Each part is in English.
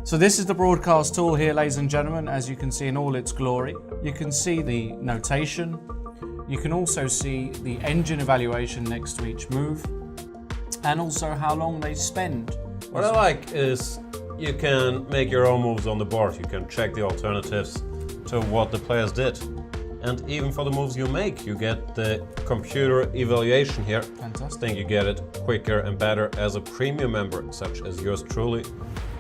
So this is the broadcast tool here, ladies and gentlemen, as you can see in all its glory. You can see the notation. You can also see the engine evaluation next to each move, and also how long they spend. What I like is you can make your own moves on the board. You can check the alternatives to what the players did. And even for the moves you make, you get the computer evaluation here. Fantastic. I think you get it quicker and better as a premium member, such as yours truly.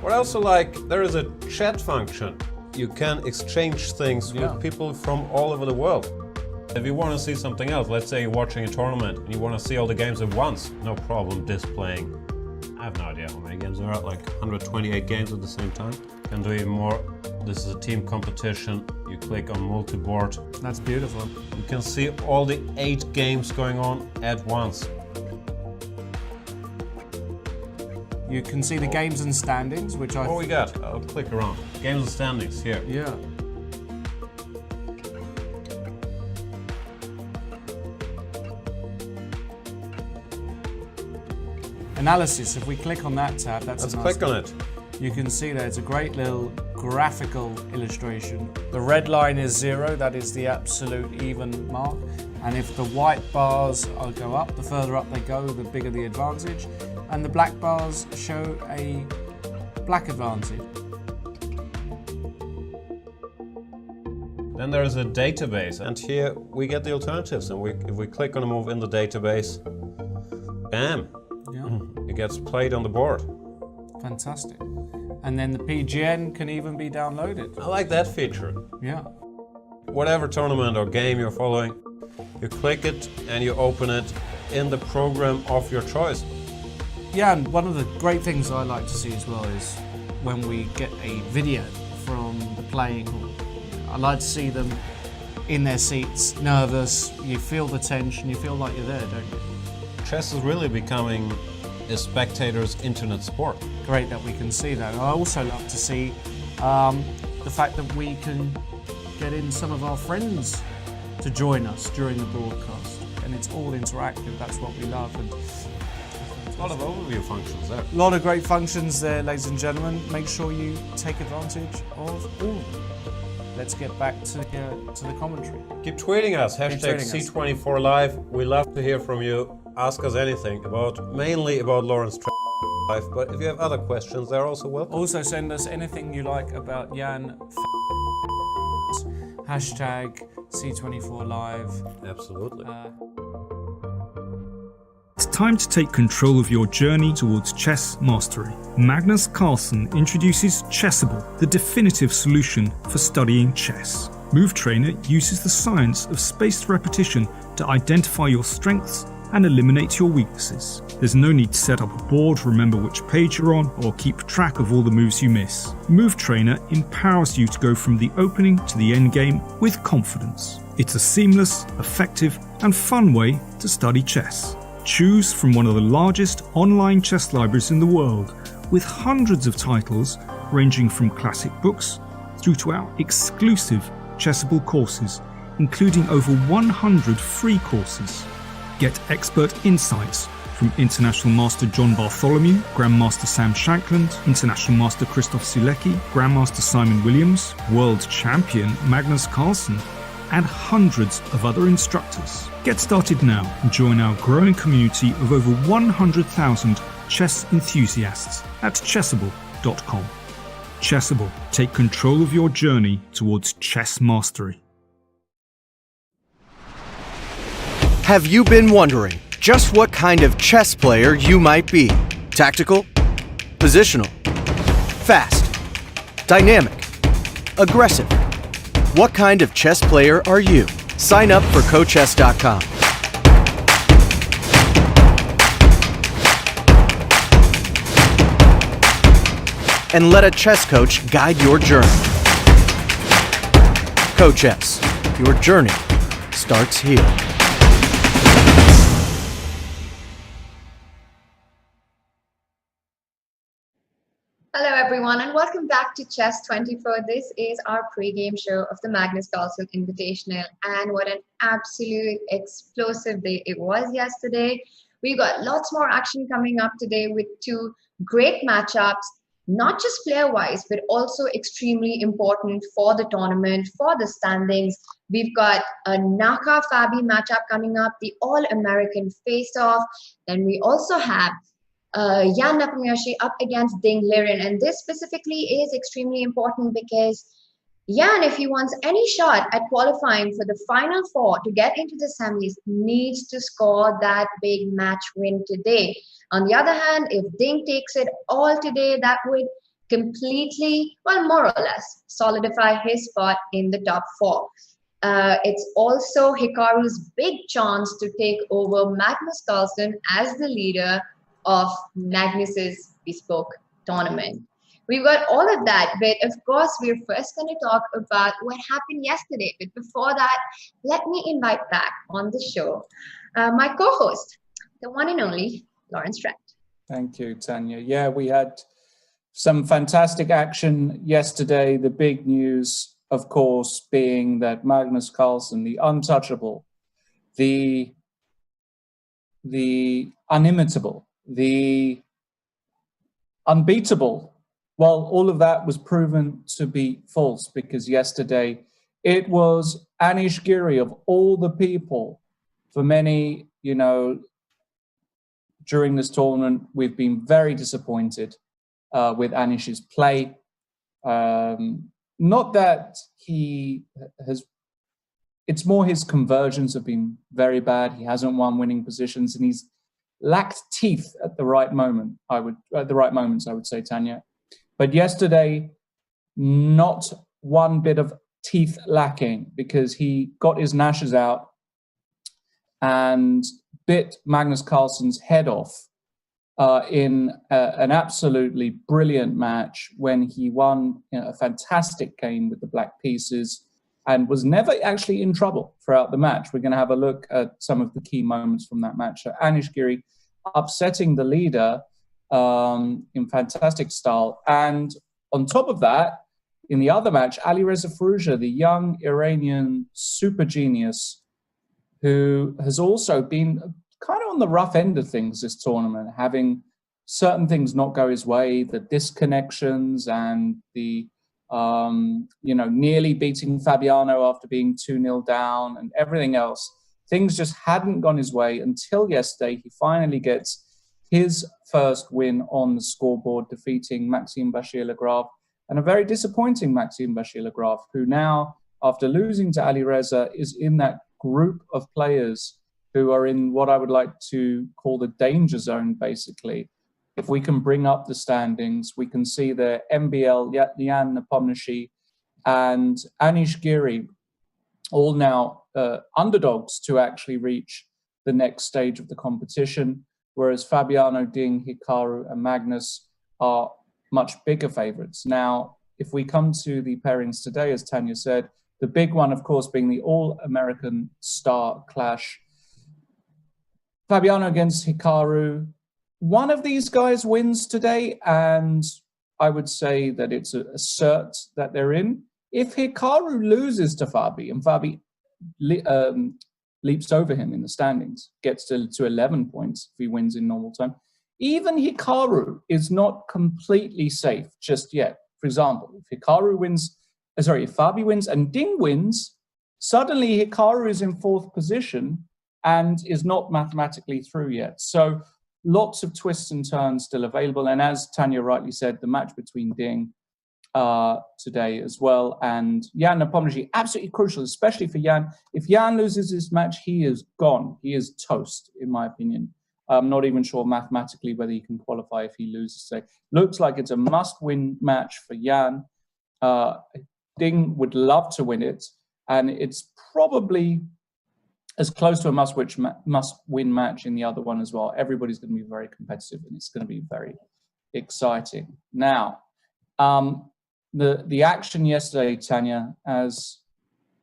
What I also like, there is a chat function. You can exchange things with people from all over the world. If you want to see something else, let's say you're watching a tournament and you want to see all the games at once, no problem displaying. I have no idea how many games there are, like 128 games at the same time. Can do even more. This is a team competition. You click on multi-board. That's beautiful. You can see all the 8 games going on at once. You can see the games and standings, which I... What we got? I'll click around. Games and standings here. Yeah. Analysis, if we click on that tab, Let's click on it. You can see that it's a great little graphical illustration. The red line is 0, that is the absolute even mark. And if the white bars go up, the further up they go, the bigger the advantage. And the black bars show a black advantage. Then there is a database, and here we get the alternatives. And if we click on a move in the database, bam! It gets played on the board. Fantastic. And then the PGN can even be downloaded. I like that feature. Yeah. Whatever tournament or game you're following, you click it and you open it in the program of your choice. Yeah, and one of the great things I like to see as well is when we get a video from the playing hall. I like to see them in their seats, nervous, you feel the tension, you feel like you're there, don't you? Chess is really becoming a spectator's internet sport. Great that we can see that. I also love to see the fact that we can get in some of our friends to join us during the broadcast. And it's all interactive, that's what we love. And a lot of overview functions there. A lot of great functions there, ladies and gentlemen. Make sure you take advantage of all of them. Let's get back to the commentary. Keep tweeting us, hashtag C24Live. We love to hear from you. Ask us anything, mainly about Lawrence life, but if you have other questions, they're also welcome. Also send us anything you like about Jan, hashtag C24Live. Absolutely. It's time to take control of your journey towards chess mastery. Magnus Carlsen introduces Chessable, the definitive solution for studying chess. Move Trainer uses the science of spaced repetition to identify your strengths and eliminate your weaknesses. There's no need to set up a board, remember which page you're on, or keep track of all the moves you miss. Move Trainer empowers you to go from the opening to the end game with confidence. It's a seamless, effective, and fun way to study chess. Choose from one of the largest online chess libraries in the world, with hundreds of titles ranging from classic books through to our exclusive Chessable courses, including over 100 free courses. Get expert insights from International Master John Bartholomew, Grandmaster Sam Shankland, International Master Christoph Sulecki, Grandmaster Simon Williams, World Champion Magnus Carlsen, and hundreds of other instructors. Get started now and join our growing community of over 100,000 chess enthusiasts at chessable.com. Chessable, take control of your journey towards chess mastery. Have you been wondering just what kind of chess player you might be? Tactical? Positional? Fast? Dynamic? Aggressive? What kind of chess player are you? Sign up for cochess.com. And let a chess coach guide your journey. Cochess, your journey starts here. Hello everyone and welcome back to Chess 24. This is our pre-game show of the Magnus Carlsen Invitational, and what an absolute explosive day it was yesterday. We got lots more action coming up today with two great matchups. not just player-wise, but also extremely important for the tournament, for the standings. We've got a Naka-Fabi matchup coming up, the All-American face-off. Then we also have Jan Nepomniachtchi up against Ding Liren. And this specifically is extremely important because Jan, if he wants any shot at qualifying for the Final Four to get into the semis, needs to score that big match win today. On the other hand, if Ding takes it all today, that would completely, well, more or less, solidify his spot in the top 4. It's also Hikaru's big chance to take over Magnus Carlsen as the leader of Magnus's bespoke tournament. We've got all of that, but of course, we're first going to talk about what happened yesterday. But before that, let me invite back on the show my co-host, the one and only Lawrence Trent. Thank you, Tania. Yeah, we had some fantastic action yesterday. The big news, of course, being that Magnus Carlsen, the untouchable, the unimitable, the unbeatable, well, all of that was proven to be false, because yesterday it was Anish Giri, of all the people. For many, you know, during this tournament, we've been very disappointed with Anish's play. Not that he has, it's more his conversions have been very bad. He hasn't won winning positions, and he's lacked teeth at the right moment. At the right moments, I would say, Tania. But yesterday, not one bit of teeth lacking, because he got his gnashes out and bit Magnus Carlsen's head off in an absolutely brilliant match when he won, you know, a fantastic game with the black pieces and was never actually in trouble throughout the match. We're going to have a look at some of the key moments from that match. So Anish Giri upsetting the leader in fantastic style. And on top of that, in the other match, Alireza Firouzja, the young Iranian super genius, who has also been kind of on the rough end of things this tournament, having certain things not go his way, the disconnections and the, you know, nearly beating Fabiano after being 2-0 down and everything else. Things just hadn't gone his way until yesterday. He finally gets his first win on the scoreboard, defeating Maxime Vachier-Lagrave, and a very disappointing Maxime Vachier-Lagrave, who now, after losing to Alireza, is in that group of players who are in what I would like to call the danger zone, basically. If we can bring up the standings, we can see the MBL, Jan Nepomniachtchi and Anish Giri, all now underdogs to actually reach the next stage of the competition, whereas Fabiano, Ding, Hikaru and Magnus are much bigger favorites. Now, if we come to the pairings today, as Tania said, the big one, of course, being the All-American Star Clash. Fabiano against Hikaru. One of these guys wins today, and I would say that it's a cert that they're in. If Hikaru loses to Fabi, and Fabi leaps over him in the standings, gets to 11 points if he wins in normal time, even Hikaru is not completely safe just yet. For example, if Hikaru wins, if Fabi wins and Ding wins, suddenly Hikaru is in 4th position and is not mathematically through yet. So lots of twists and turns still available. And as Tania rightly said, the match between Ding today as well and Jan Nepomniachtchi, absolutely crucial, especially for Jan. If Jan loses this match, he is gone. He is toast, in my opinion. I'm not even sure mathematically whether he can qualify if he loses today. Looks like it's a must-win match for Jan. Ding would love to win it, and it's probably as close to a must-win match in the other one as well. Everybody's going to be very competitive, and it's going to be very exciting. Now, the action yesterday, Tania, as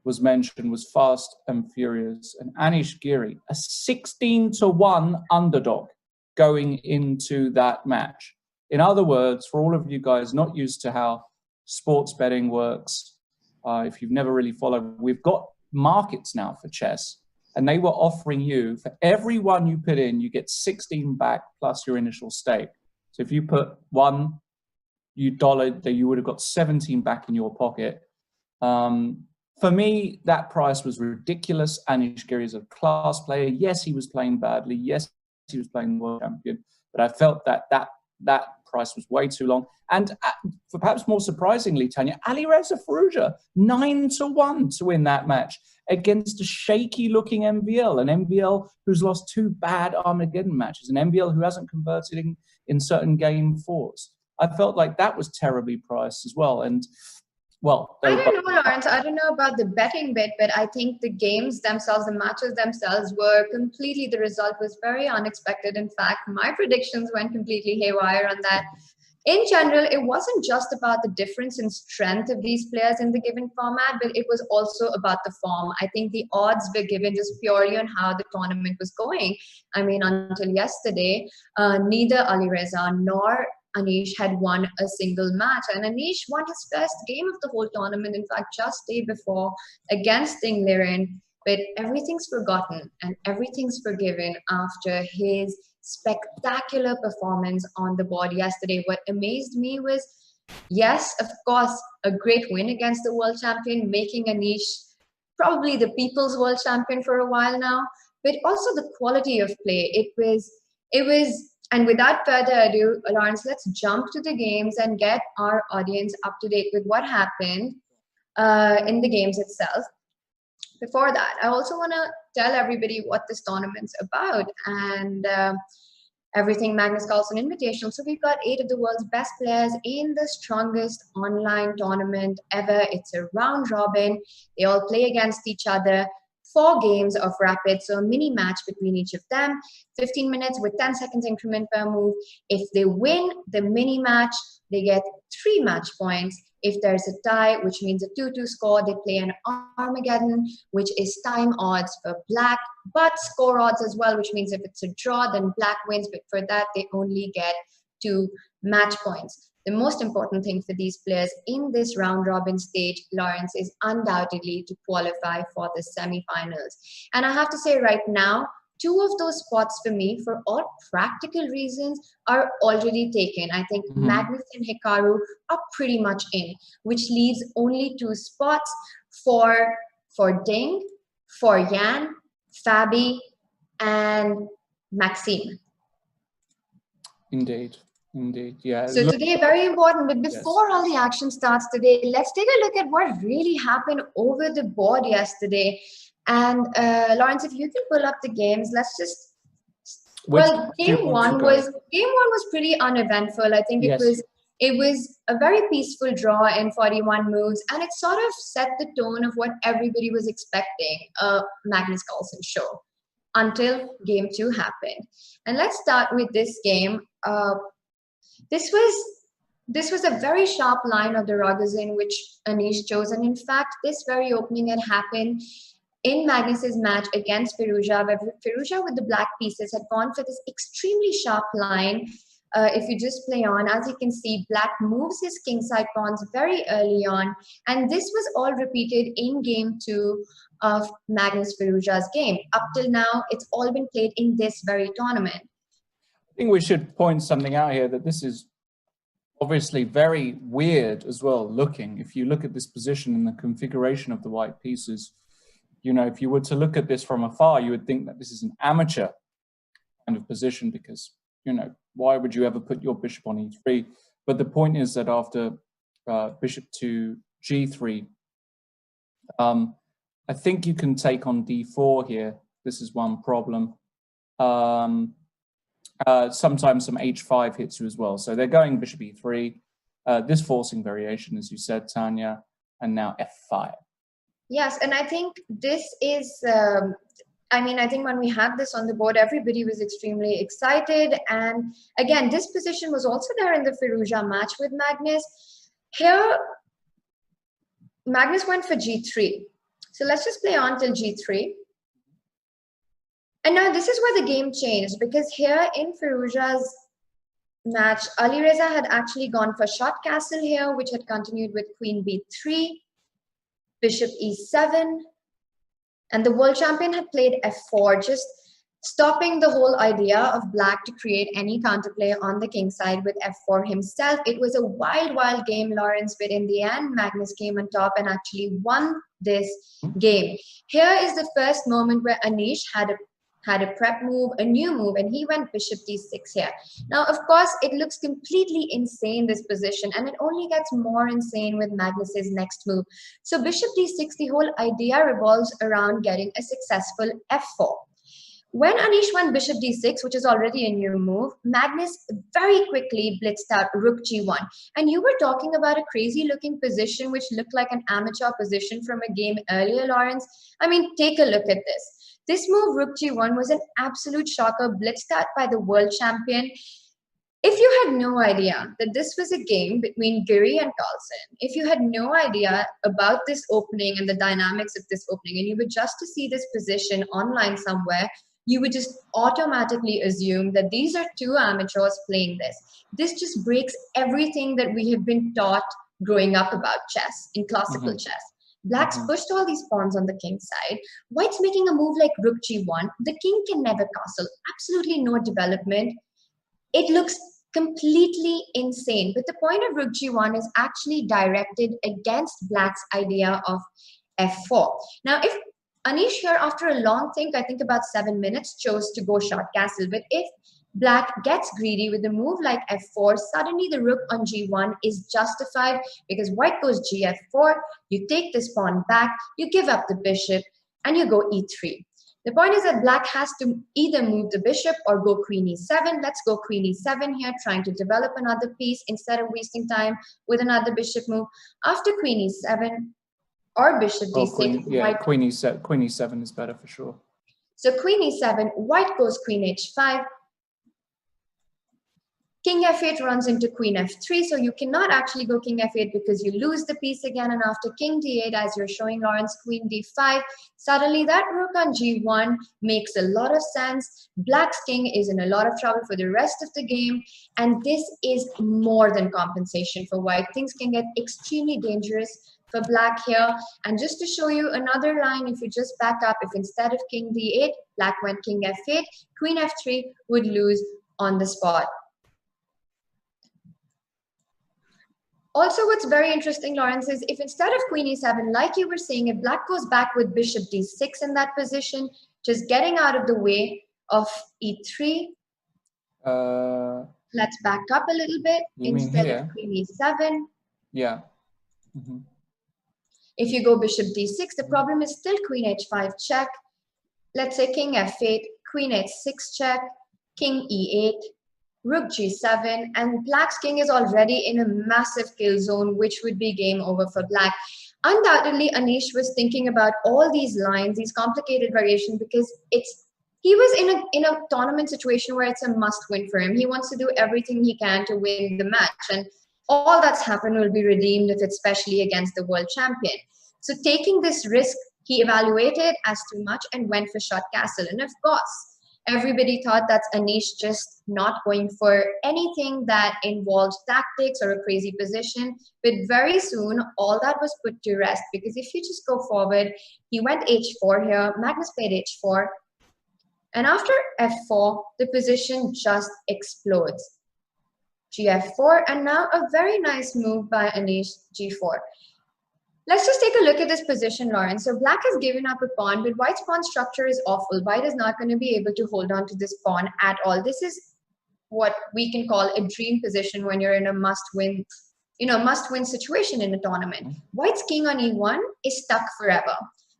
was mentioned, was fast and furious. And Anish Giri, a 16-1 underdog going into that match. In other words, for all of you guys not used to how sports betting works, if you've never really followed, we've got markets now for chess, and they were offering you, for every one you put in, you get 16 back plus your initial stake. So if you put 1 you dollared, that you would have got 17 back in your pocket. For me, that price was ridiculous. Anish Giri is a class player. Yes, he was playing badly. Yes, he was playing world champion. But I felt that price was way too long. And for perhaps more surprisingly, Tanya, Alireza Firouzja, 9-1 to win that match against a shaky-looking MVL, an MVL who's lost 2 bad Armageddon matches, an MVL who hasn't converted in certain game 4s. I felt like that was terribly priced as well. And well, I don't know, Lawrence. I don't know about the betting bit, but I think the games themselves, the matches themselves were completely, the result was very unexpected. In fact, my predictions went completely haywire on that. In general, it wasn't just about the difference in strength of these players in the given format, but it was also about the form. I think the odds were given just purely on how the tournament was going. I mean, until yesterday, neither Alireza nor Anish had won a single match, and Anish won his first game of the whole tournament, in fact, just day before against Liren. But everything's forgotten and everything's forgiven after his spectacular performance on the board yesterday. What amazed me was, yes, of course, a great win against the world champion, making Anish probably the people's world champion for a while now, but also the quality of play. It was, and without further ado, Lawrence, let's jump to the games and get our audience up to date with what happened in the games itself. Before that, I also want to tell everybody what this tournament's about and everything Magnus Carlsen Invitational. So we've got 8 of the world's best players in the strongest online tournament ever. It's a round robin. They all play against each other. 4 games of rapid, so a mini match between each of them, 15 minutes with 10 seconds increment per move. If they win the mini match, they get 3 match points. If there's a tie, which means a 2-2 score, they play an Armageddon, which is time odds for black, but score odds as well, which means if it's a draw, then black wins, but for that, they only get 2 match points. The most important thing for these players in this round robin stage, Lawrence, is undoubtedly to qualify for the semifinals. And I have to say right now, 2 of those spots for me, for all practical reasons, are already taken. I think Magnus and Hikaru are pretty much in, which leaves only 2 spots for Ding, for Yan, Fabi, and Maxime. Indeed, yeah. So today, very important, but before all the action starts today, let's take a look at what really happened over the board yesterday. And Lawrence, if you can pull up the games, let's just, game one was pretty uneventful. I think it was a very peaceful draw in 41 moves, and it sort of set the tone of what everybody was expecting, Magnus Carlsen show, until game 2 happened. And let's start with this game. This was a very sharp line of the Rogozin, which Anish chose. And in fact, this very opening had happened in Magnus's match against Firouzja, where Firouzja with the black pieces had gone for this extremely sharp line. If you just play on, as you can see, black moves his kingside pawns very early on. And this was all repeated in game 2 of Magnus Firouzja's game. Up till now, it's all been played in this very tournament. I think we should point something out here, that this is obviously very weird as well looking. If you look at this position and the configuration of the white pieces, you know, if you were to look at this from afar, you would think that this is an amateur kind of position, because, you know, why would you ever put your bishop on e3? But the point is that after bishop to g3, I think you can take on d4 here. This is one problem. Sometimes some h5 hits you as well. So they're going bishop e3, this forcing variation, as you said, Tanya, and now f5. Yes, and I think this is, I think when we had this on the board, everybody was extremely excited. And again, this position was also there in the Firouzja match with Magnus. Here, Magnus went for g3. So let's just play on till g3. And now this is where the game changed, because here in Firouzja's match, Alireza had actually gone for short castle here, which had continued with queen b3, bishop e7, and the world champion had played f4, just stopping the whole idea of black to create any counterplay on the king side with f4 himself. It was a wild game, Lawrence, but in the end, Magnus came on top and actually won this game. Here is the first moment where Anish had a prep move, a new move, and he went bishop d6 here. Now, of course, it looks completely insane, this position, and it only gets more insane with Magnus's next move. So bishop d6, the whole idea revolves around getting a successful f4. When Anish went bishop d6, which is already a new move, Magnus very quickly blitzed out rook g1. And you were talking about a crazy looking position which looked like an amateur position from a game earlier, Lawrence. I mean, take a look at this. This move, rook g1, was an absolute shocker, blitzed out by the world champion. If you had no idea that this was a game between Giri and Carlsen, if you had no idea about this opening and the dynamics of this opening, and you were just to see this position online somewhere, you would just automatically assume that these are two amateurs playing this. This just breaks everything that we have been taught growing up about chess, in classical chess. Black's pushed all these pawns on the king side. White's making a move like rook g1. The king can never castle. Absolutely no development. It looks completely insane. But the point of rook g1 is actually directed against Black's idea of f4. Now, if Anish here, after a long think, I think about 7 minutes, chose to go short castle. But if Black gets greedy with a move like f4, suddenly the rook on g1 is justified because White goes gf4, you take this pawn back, you give up the bishop, and you go e3. The point is that Black has to either move the bishop or go queen e7. Let's go queen e7 here, trying to develop another piece instead of wasting time with another bishop move. After queen e7, or bishop d6. Queen e7 is better for sure. So queen e7, White goes queen h5. King f8 runs into queen f3, so you cannot actually go king f8 because you lose the piece again. And after king d8, as you're showing, Lawrence, queen d5, suddenly that rook on g1 makes a lot of sense. Black's king is in a lot of trouble for the rest of the game, and this is more than compensation for White. Things can get extremely dangerous for Black here. And just to show you another line, if you just back up, if instead of king d8, Black went king f8, queen f3 would lose on the spot. Also, what's very interesting, Lawrence, is if instead of queen e7, like you were saying, if Black goes back with bishop d6 in that position, just getting out of the way of e3. Let's back up a little bit. Instead of queen e7. Yeah. If you go bishop d6, the problem is still queen h5 check. Let's say king f8, queen h6 check, king e8, rook g7, and Black's king is already in a massive kill zone, which would be game over for Black. Undoubtedly, Anish was thinking about all these lines, these complicated variations, because he was in a tournament situation where it's a must-win for him. He wants to do everything he can to win the match, and all that's happened will be redeemed if it's especially against the world champion. So taking this risk, he evaluated as too much and went for short castle. And of course, everybody thought that's Anish just not going for anything that involves tactics or a crazy position. But very soon, all that was put to rest, because if you just go forward, he went h4 here, Magnus played h4. And after f4, the position just explodes. gf4, and now a very nice move by Anish, g4. Let's just take a look at this position, Lawrence. So Black has given up a pawn, but White's pawn structure is awful. White is not going to be able to hold on to this pawn at all. This is what we can call a dream position when you're in a must-win situation in a tournament. White's king on e1 is stuck forever.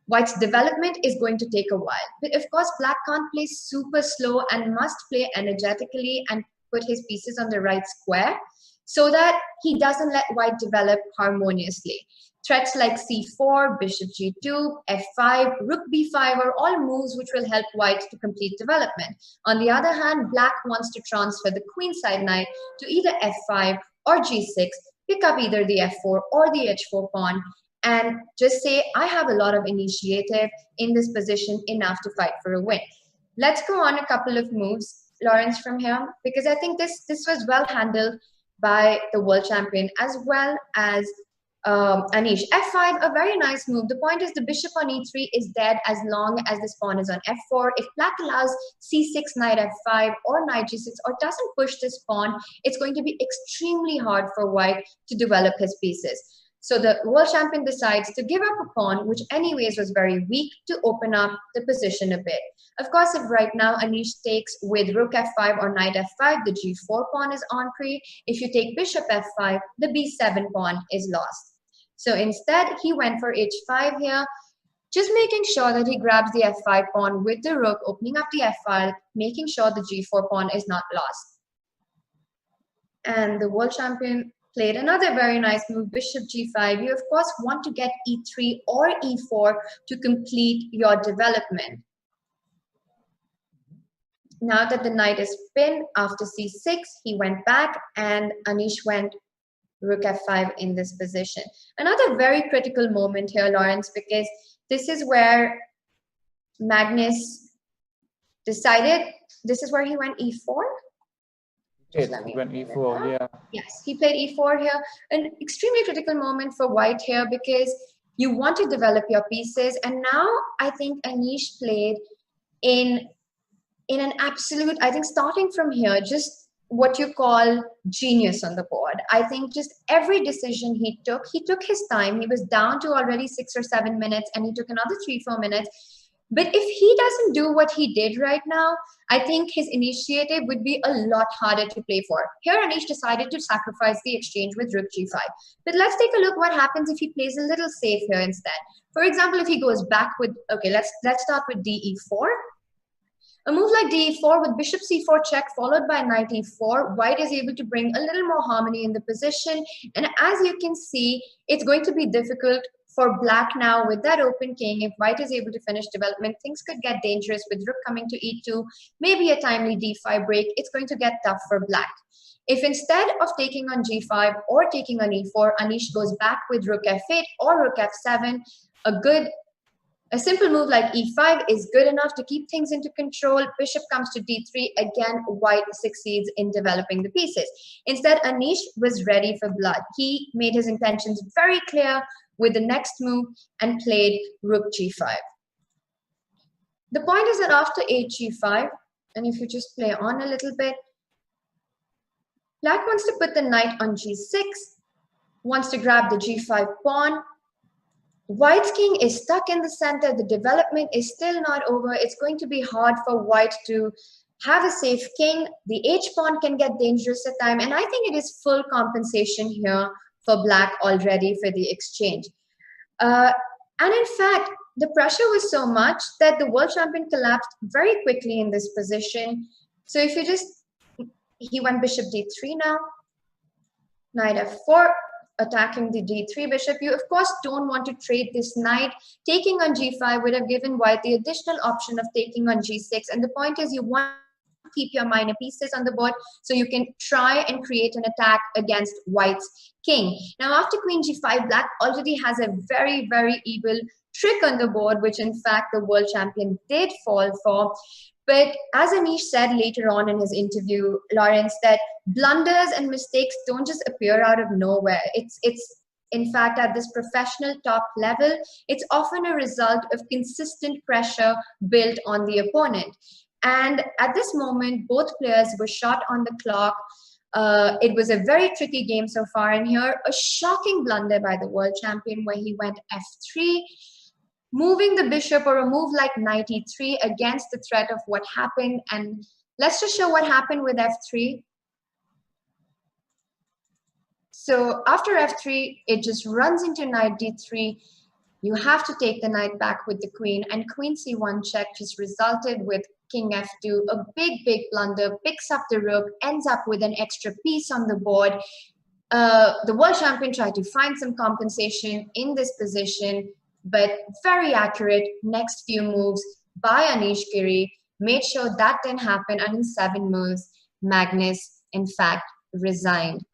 White's development is going to take a while. But of course, Black can't play super slow and must play energetically and put his pieces on the right square so that he doesn't let White develop harmoniously. Threats like c4, bishop g2, f5, rook b5 are all moves which will help White to complete development. On the other hand, Black wants to transfer the queenside knight to either f5 or g6, pick up either the f4 or the h4 pawn, and just say, I have a lot of initiative in this position, enough to fight for a win. Let's go on a couple of moves, Lawrence, from here, because I think this was well handled by the world champion as well as Anish. F5, a very nice move. The point is the bishop on e3 is dead as long as this pawn is on f4. If black allows c6, knight f5, or knight g6, or doesn't push this pawn, it's going to be extremely hard for white to develop his pieces. So the world champion decides to give up a pawn, which anyways was very weak, to open up the position a bit. Of course, if right now Anish takes with rook f5 or knight f5, the g4 pawn is on pre. If you take bishop f5, the b7 pawn is lost. So instead, he went for h5 here, just making sure that he grabs the f5 pawn with the rook, opening up the f-file, making sure the g4 pawn is not lost. And the world champion played another very nice move, bishop g5. You, of course, want to get e3 or e4 to complete your development. Now that the knight is pinned after c6, he went back and Anish went rook f5 in this position. Another very critical moment here, Lawrence, because this is where Magnus decided, this is where he went e4. He went e4, yeah. Yes, he played e4 here. An extremely critical moment for white here because you want to develop your pieces. And now I think Anish played in an absolute, I think starting from here, just what you call genius on the board. I think just every decision he took his time. He was down to already 6 or 7 minutes and he took another 3-4 minutes. But if he doesn't do what he did right now, I think his initiative would be a lot harder to play for. Here, Anish decided to sacrifice the exchange with rook g5. But let's take a look what happens if he plays a little safe here instead. For example, if he goes back with, okay, let's start with de4. A move like de4 with bishop c4 check followed by knight e4, white is able to bring a little more harmony in the position. And as you can see, it's going to be difficult for black now with that open king. If white is able to finish development, things could get dangerous with rook coming to e2, maybe a timely d5 break. It's going to get tough for black. If instead of taking on g5 or taking on e4, Anish goes back with rook f8 or rook f7, a simple move like e5 is good enough to keep things into control. Bishop comes to d3. Again, white succeeds in developing the pieces. Instead, Anish was ready for blood. He made his intentions very clear with the next move and played rook g5. The point is that after hg5, and if you just play on a little bit, black wants to put the knight on g6, wants to grab the g5 pawn. White's king is stuck in the center. The development is still not over. It's going to be hard for white to have a safe king. The h-pawn can get dangerous at time. And I think it is full compensation here for black already for the exchange. And in fact, the pressure was so much that the world champion collapsed very quickly in this position. So if you just, he went bishop d3 now, knight f4, attacking the d3 bishop. You, of course, don't want to trade this knight. Taking on g5 would have given white the additional option of taking on g6. And the point is you want to keep your minor pieces on the board so you can try and create an attack against white's king. Now, after queen g5, black already has a very, very evil trick on the board, which in fact the world champion did fall for. But as Anish said later on in his interview, Lawrence, that blunders and mistakes don't just appear out of nowhere. It's in fact, at this professional top level, it's often a result of consistent pressure built on the opponent. And at this moment, both players were shot on the clock. It was a very tricky game so far. And here, a shocking blunder by the world champion where he went f3. Moving the bishop or a move like knight e3 against the threat of what happened. And let's just show what happened with f3. So after f3, it just runs into knight d3. You have to take the knight back with the queen. And queen c1 check just resulted with king f2. A big, big blunder, picks up the rook, ends up with an extra piece on the board. The world champion tried to find some compensation in this position, but very accurate next few moves by Anish Giri made sure that didn't happen. And in 7 moves, Magnus, in fact, resigned.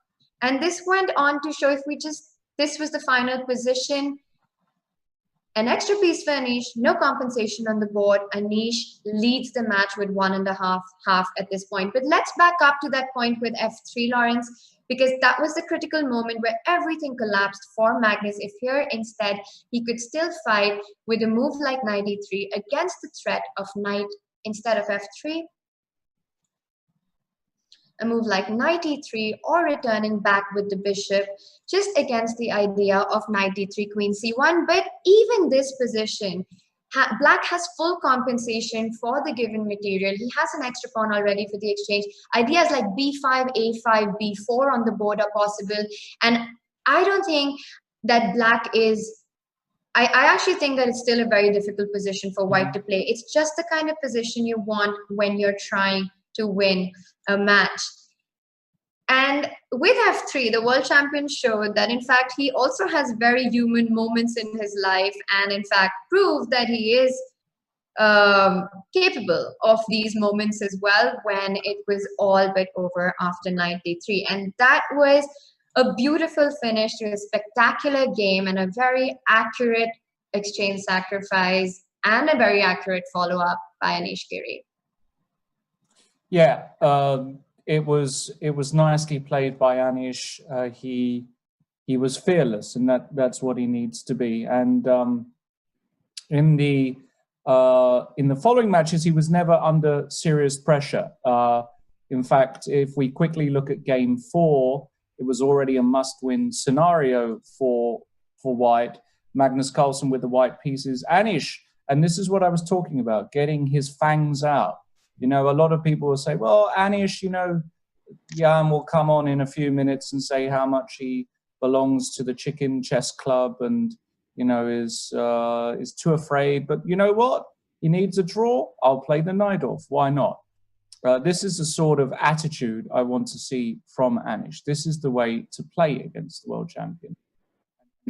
And this went on to show if we just, this was the final position. An extra piece for Anish, no compensation on the board. Anish leads the match with 1.5 half at this point. But let's back up to that point with f3, Lawrence, because that was the critical moment where everything collapsed for Magnus. If here instead he could still fight with a move like knight e3 against the threat of knight instead of f3, a move like knight e3, or returning back with the bishop just against the idea of knight d3 queen c1. But even this position, Black has full compensation for the given material. He has an extra pawn already for the exchange. Ideas like b5, a5, b4 on the board are possible. And I don't think that Black is, I actually think that it's still a very difficult position for White to play. It's just the kind of position you want when you're trying to win a match. And with f3, the world champion showed that, in fact, he also has very human moments in his life, and in fact proved that he is capable of these moments as well when it was all but over after knight d3. And that was a beautiful finish to a spectacular game and a very accurate exchange sacrifice and a very accurate follow-up by Anish Giri. Yeah, it was nicely played by Anish. He was fearless, and that's what he needs to be. And in the following matches, he was never under serious pressure. In fact, if we quickly look at game 4, it was already a must-win scenario for White. Magnus Carlsen with the white pieces. Anish, and this is what I was talking about, getting his fangs out. You know, a lot of people will say, well, Anish, you know, Jan will come on in a few minutes and say how much he belongs to the chicken chess club and, you know, is too afraid. But you know what? He needs a draw. I'll play the knight off. Why not? This is the sort of attitude I want to see from Anish. This is the way to play against the world champion.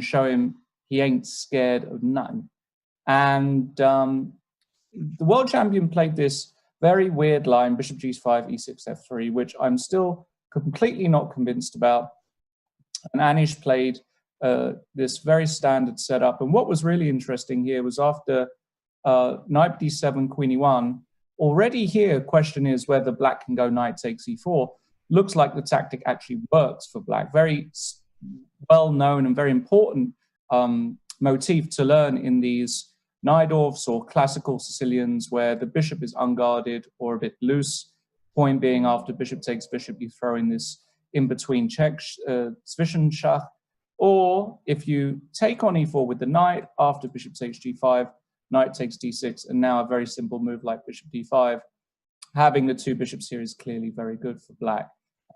Show him he ain't scared of nothing. And the world champion played this very weird line, bishop g5, e6, f3, which I'm still completely not convinced about. And Anish played this very standard setup. And what was really interesting here was after knight d7, queen e1, already here, question is whether Black can go knight takes e4. Looks like the tactic actually works for Black. Very well-known and very important motif to learn in these Najdorfs or classical Sicilians where the bishop is unguarded or a bit loose. Point being, after bishop takes bishop, you throw in this in-between check, Zwischenschach. Or if you take on e4 with the knight, after bishop takes g5, knight takes d6, and now a very simple move like bishop d5. Having the two bishops here is clearly very good for Black.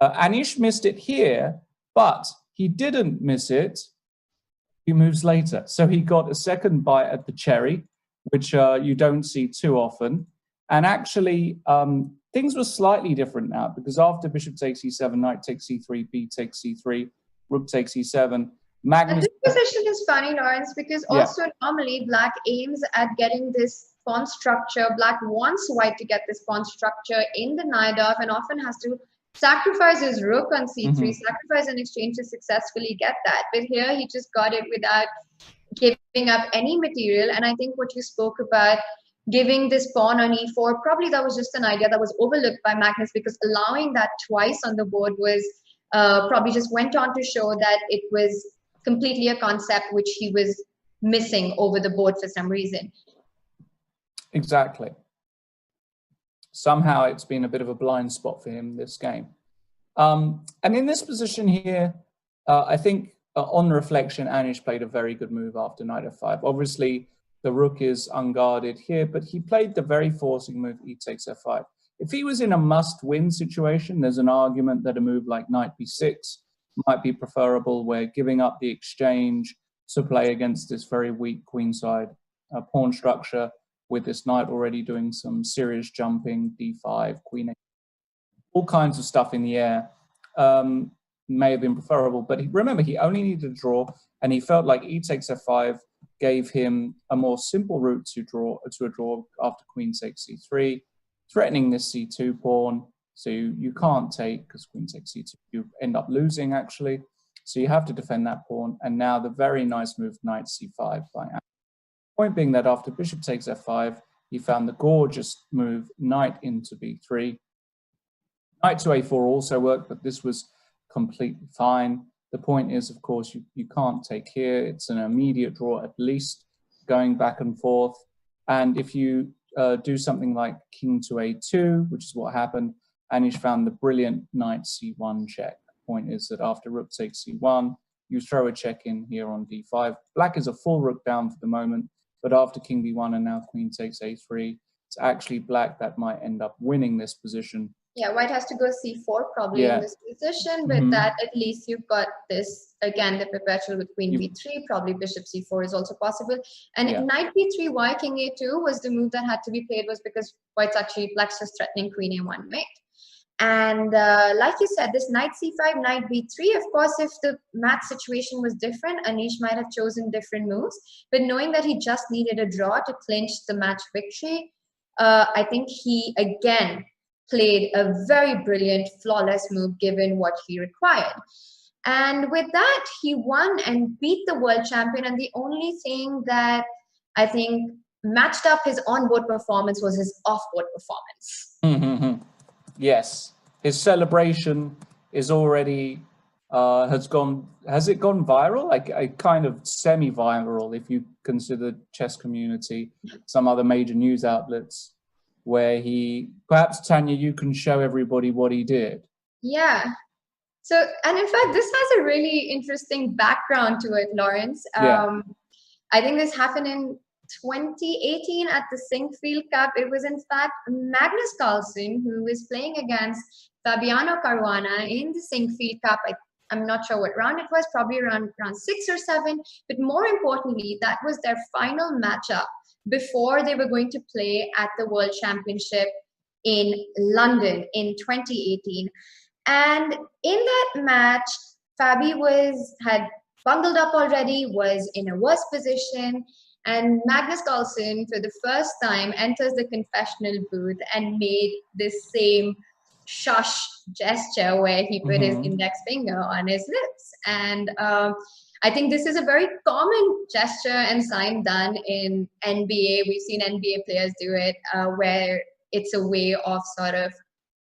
Anish missed it here, but he didn't miss it a few moves later. So he got a second bite at the cherry, which you don't see too often. And actually, things were slightly different now, because after bishop takes e7, knight takes e3, b takes c3, rook takes e7. Magnus. And this position is funny, Lawrence, because also normally Black aims at getting this pawn structure. Black wants White to get this pawn structure in the Najdorf and often has to sacrifice his rook on c3, sacrifice an exchange to successfully get that. But here he just got it without giving up any material. And I think what you spoke about, giving this pawn on e4, probably that was just an idea that was overlooked by Magnus, because allowing that twice on the board was probably just went on to show that it was completely a concept which he was missing over the board for some reason. Exactly. Somehow it's been a bit of a blind spot for him this game. And in this position here, I think on reflection, Anish played a very good move after knight f5. Obviously, the rook is unguarded here, but he played the very forcing move, e takes f5. If he was in a must-win situation, there's an argument that a move like knight b6 might be preferable, where giving up the exchange to play against this very weak queenside pawn structure, with this knight already doing some serious jumping, d5, queen 8, all kinds of stuff in the air, may have been preferable. But remember, he only needed a draw, and he felt like e takes f5 gave him a more simple route to a draw after queen takes c3, threatening this c2 pawn. So you can't take, because queen takes c2, you end up losing actually. So you have to defend that pawn. And now the very nice move, knight c5 by Anish. Point being that after bishop takes f5, he found the gorgeous move, knight into b3. Knight to a4 also worked, but this was completely fine. The point is, of course, you can't take here. It's an immediate draw at least, going back and forth. And if you do something like king to a2, which is what happened, Anish found the brilliant knight c1 check. The point is that after rook takes c1, you throw a check in here on d5. Black is a full rook down for the moment, but after king b1 and now queen takes a3, it's actually black that might end up winning this position. Yeah, white has to go c4 probably in this position, but that at least you've got this, again, the perpetual with queen b3, probably bishop c4 is also possible. And knight b3, why king a2 was the move that had to be played, was because white's actually, black's just threatening queen a1 mate. And like you said, this knight c5, knight b3, of course, if the match situation was different, Anish might have chosen different moves. But knowing that he just needed a draw to clinch the match victory, I think he, again, played a very brilliant, flawless move given what he required. And with that, he won and beat the world champion. And the only thing that I think matched up his on-board performance was his off-board performance. Yes, his celebration is already has it gone viral? Like a kind of semi-viral, if you consider the chess community, some other major news outlets, where he, perhaps Tanya, you can show everybody what he did. Yeah. So, and in fact, this has a really interesting background to it, Lawrence. I think this happened in 2018 at the Sinkfield Cup. It was in fact Magnus Carlsen who was playing against Fabiano Caruana in the Sinkfield Cup. I'm not sure what round it was, probably around round 6 or 7. But more importantly, that was their final matchup before they were going to play at the World Championship in London in 2018. And in that match, Fabi had bungled up already, was in a worse position, and Magnus Carlsen, for the first time, enters the confessional booth and made this same shush gesture where he put his index finger on his lips. And I think this is a very common gesture and sign done in NBA. We've seen NBA players do it, where it's a way of sort of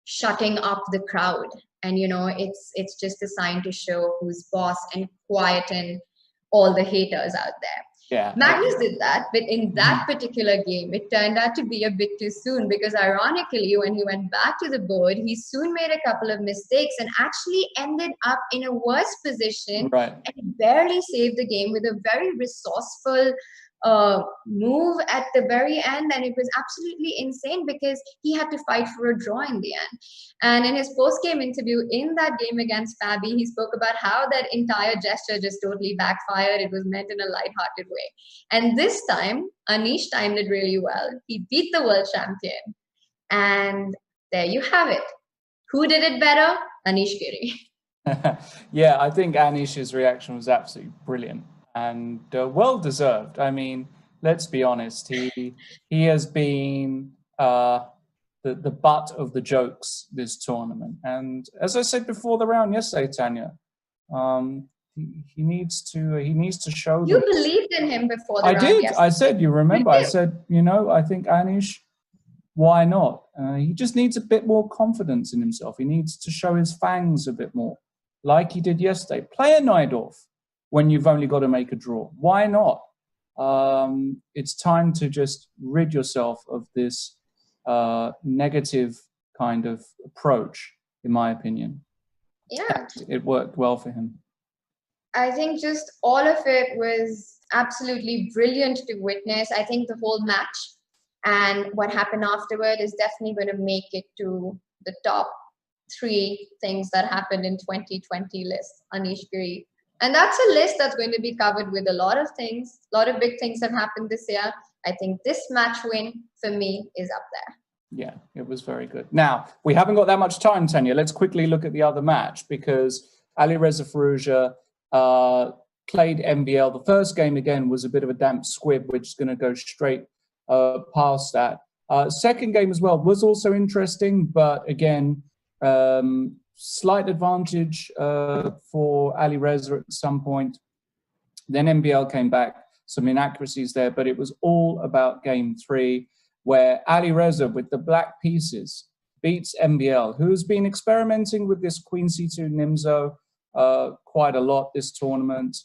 shutting up the crowd. And, you know, it's just a sign to show who's boss and quieten all the haters out there. Yeah. Magnus did that, but in that particular game, it turned out to be a bit too soon, because ironically, when he went back to the board, he soon made a couple of mistakes and actually ended up in a worse position and barely saved the game with a very resourceful move at the very end. And it was absolutely insane because he had to fight for a draw in the end. And in his post-game interview in that game against Fabi, he spoke about how that entire gesture just totally backfired. It was meant in a lighthearted way. And this time, Anish timed it really well. He beat the world champion. And there you have it. Who did it better? Anish Giri. Yeah, I think Anish's reaction was absolutely brilliant. And well deserved. I mean, let's be honest. He has been the butt of the jokes this tournament. And as I said before the round yesterday, Tanya, he needs to show. You believed in him before the round. I did. Yesterday. I said, you remember? I said, you know, I think Anish. Why not? He just needs a bit more confidence in himself. He needs to show his fangs a bit more, like he did yesterday. Play a knight off when you've only got to make a draw. Why not? It's time to just rid yourself of this negative kind of approach, in my opinion. Yeah. It worked well for him. I think just all of it was absolutely brilliant to witness. I think the whole match and what happened afterward is definitely going to make it to the top 3 things that happened in 2020 list, Anish Giri. And that's a list that's going to be covered with a lot of things, a lot of big things that happened this year. I think this match win for me is up there. Yeah, it was very good. Now, we haven't got that much time, Tanya. Let's quickly look at the other match, because Alireza Firouzja played MBL. The first game, again, was a bit of a damp squib, which is going to go straight past that. Second game as well was also interesting, but again, slight advantage for Alireza at some point. Then MBL came back, some inaccuracies there, but it was all about game 3, where Alireza, with the black pieces, beats MBL, who's been experimenting with this Queen C2 Nimzo quite a lot this tournament.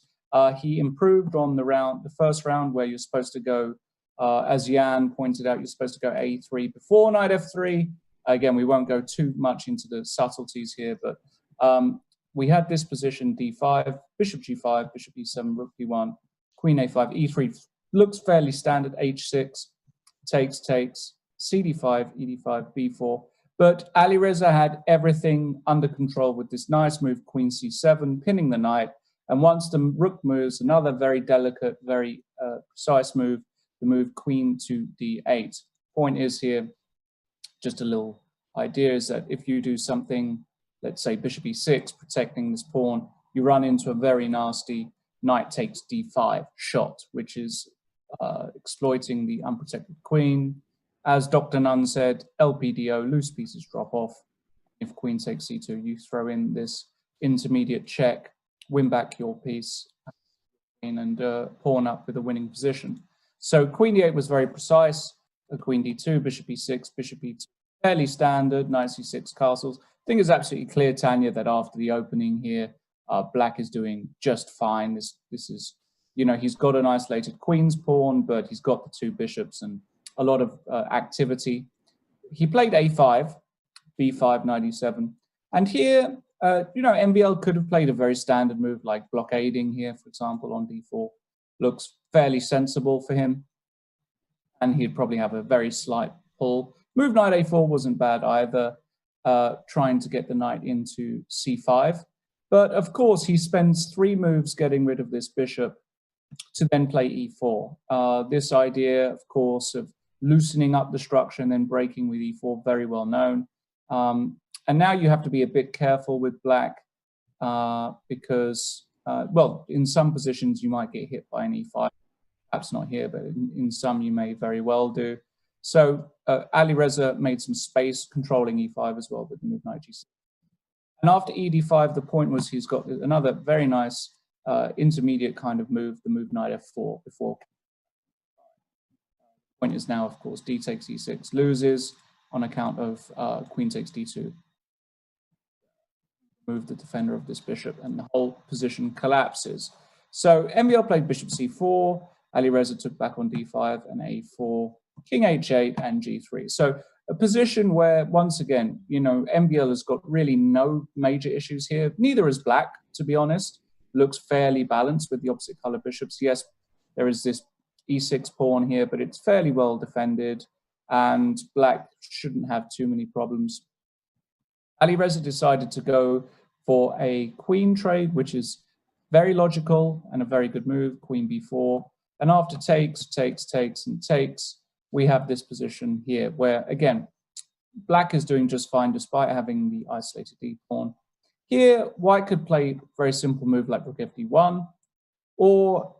He improved on the first round where you're supposed to go, as Jan pointed out, you're supposed to go A3 before knight F3. Again, we won't go too much into the subtleties here, but we had this position D5, bishop G5, bishop E7, rook B1, queen A5, E3 looks fairly standard, H6, takes, CD5, ED5, B4. But Alireza had everything under control with this nice move, queen C7, pinning the knight. And once the rook moves, another very delicate, very precise move, the move queen to D8. Point is here, just a little idea, is that if you do something, let's say bishop E6, protecting this pawn, you run into a very nasty knight takes D5 shot, which is exploiting the unprotected queen. As Dr. Nunn said, LPDO, loose pieces drop off. If queen takes C2, you throw in this intermediate check, win back your piece, and pawn up with a winning position. So queen D8 was very precise. Queen D2, bishop E6, bishop E2, fairly standard, knight C6 castles. I think it's absolutely clear, Tanya, that after the opening here, Black is doing just fine. This is, you know, he's got an isolated queen's pawn, but he's got the two bishops and a lot of activity. He played A5, B5, knight E7. And here, you know, MBL could have played a very standard move like blockading here, for example, on D4. Looks fairly sensible for him. And he'd probably have a very slight pull. Move knight A4 wasn't bad either, trying to get the knight into C5. But of course, he spends 3 moves getting rid of this bishop to then play E4. This idea, of course, of loosening up the structure and then breaking with E4, very well known. And now you have to be a bit careful with Black because, well, in some positions you might get hit by an E5. Perhaps not here, but in some you may very well do. So Alireza made some space controlling E5 as well with the move knight G6. And after ED5, the point was he's got another very nice intermediate kind of move, the move knight F4 before. The point is now, of course, D takes E6, loses on account of queen takes D2. Move the defender of this bishop and the whole position collapses. So MBL played bishop C4, Alireza took back on D5 and A4, king H8 and G3. So a position where, once again, you know, MBL has got really no major issues here. Neither is Black, to be honest. Looks fairly balanced with the opposite color bishops. Yes, there is this E6 pawn here, but it's fairly well defended and Black shouldn't have too many problems. Alireza decided to go for a queen trade, which is very logical and a very good move, queen B4. And after takes, and takes, we have this position here where, again, Black is doing just fine despite having the isolated D pawn. Here, White could play a very simple move like rook FD1, or,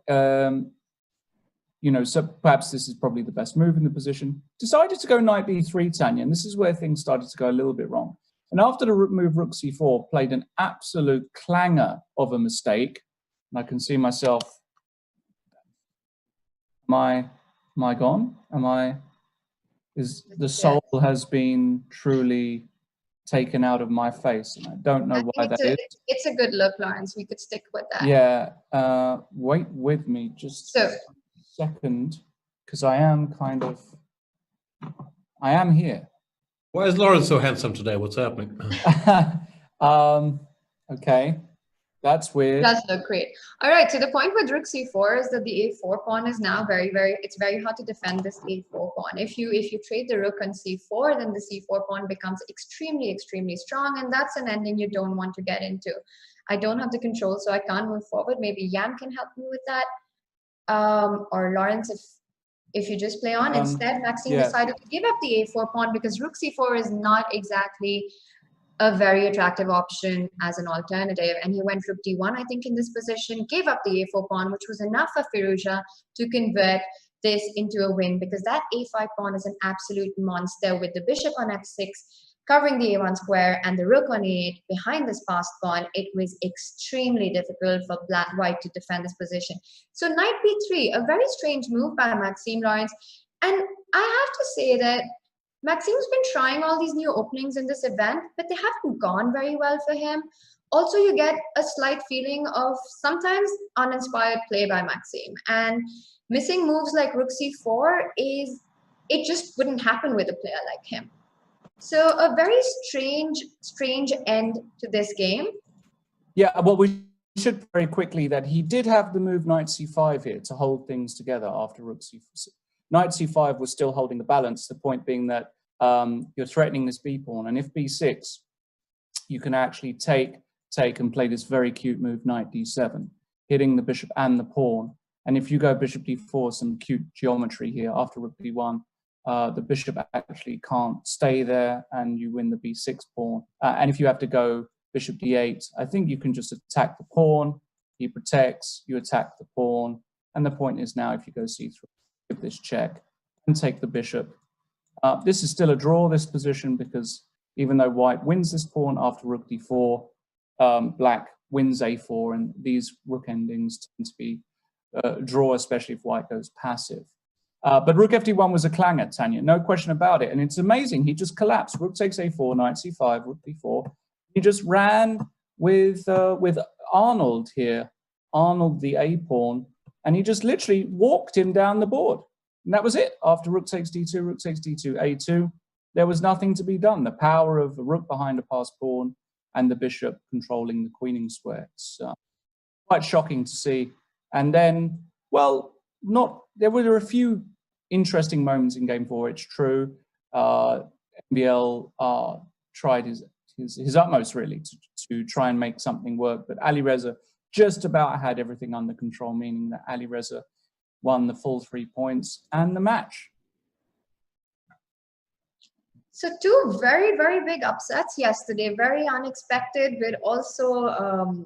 you know, so perhaps this is probably the best move in the position. Decided to go knight B3, Tanya, and this is where things started to go a little bit wrong. And after the move rook C4, played an absolute clanger of a mistake. And I can see myself, am I gone? Is the soul has been truly taken out of my face? And I don't know why that is. It's a good look, Lawrence. We could stick with that. Yeah. Wait with me just a second, because I am here. Why is Lawrence so handsome today? What's happening? Okay. That's weird. It does look great. All right, so the point with rook c4 is that the a4 pawn is now it's very hard to defend this a4 pawn. If you trade the rook on c4, then the c4 pawn becomes extremely, extremely strong, and that's an ending you don't want to get into. I don't have the control, so I can't move forward. Maybe Jan can help me with that. Or Lawrence, if you just play on. Instead, Maxime decided to give up the a4 pawn because rook c4 is not exactly a very attractive option as an alternative, and he went rook d1, I think, in this position, gave up the a4 pawn, which was enough for Firouzja to convert this into a win, because that a5 pawn is an absolute monster with the bishop on f6 covering the a1 square and the rook on a8 behind this passed pawn. It was extremely difficult for white to defend this position. So knight b3, a very strange move by Maxime, Lawrence, and I have to say that Maxim's been trying all these new openings in this event, but they haven't gone very well for him. Also, you get a slight feeling of sometimes uninspired play by Maxim, and missing moves like rook c4 it just wouldn't happen with a player like him. So a very strange end to this game. Yeah, well, we should very quickly that he did have the move knight c5 here to hold things together after rook c4. Knight c5 was still holding the balance, the point being that you're threatening this b pawn, and if b6, you can actually take and play this very cute move knight d7, hitting the bishop and the pawn. And if you go bishop d4, some cute geometry here after rook d1, the bishop actually can't stay there, and you win the b6 pawn. And if you have to go bishop d8, I think you can just attack the pawn, he protects, you attack the pawn, and the point is now if you go c3, give this check and take the bishop. This is still a draw, this position, because even though white wins this pawn after rook d4, black wins a4, and these rook endings tend to be draw, especially if white goes passive. But rook fd1 was a clanger, Tanya, no question about it. And it's amazing, he just collapsed. Rook takes a4, knight c5, rook d4. He just ran with Arnold here, Arnold the a pawn, and he just literally walked him down the board. And that was it. After rook takes d2, rook takes d2, a2, there was nothing to be done. The power of the rook behind a passed pawn and the bishop controlling the queening square. It's quite shocking to see. And then, well, there were a few interesting moments in game 4, it's true. MBL tried his utmost, really, to try and make something work, but Alireza just about had everything under control, meaning that Alireza won the full 3 points and the match. So 2 very, very big upsets yesterday, very unexpected, but also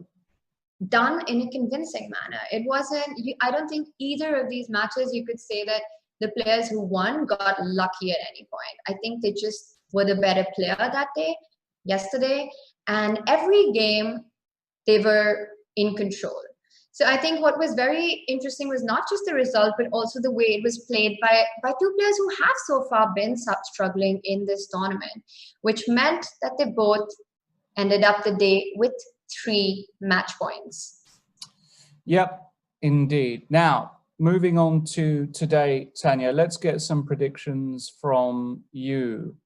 done in a convincing manner. It wasn't, I don't think either of these matches you could say that the players who won got lucky at any point. I think they just were the better player that day, yesterday, and every game they were in control. So I think what was very interesting was not just the result, but also the way it was played by 2 players who have so far been struggling in this tournament, which meant that they both ended up the day with 3 match points. Yep, indeed. Now, moving on to today, Tanya, let's get some predictions from you.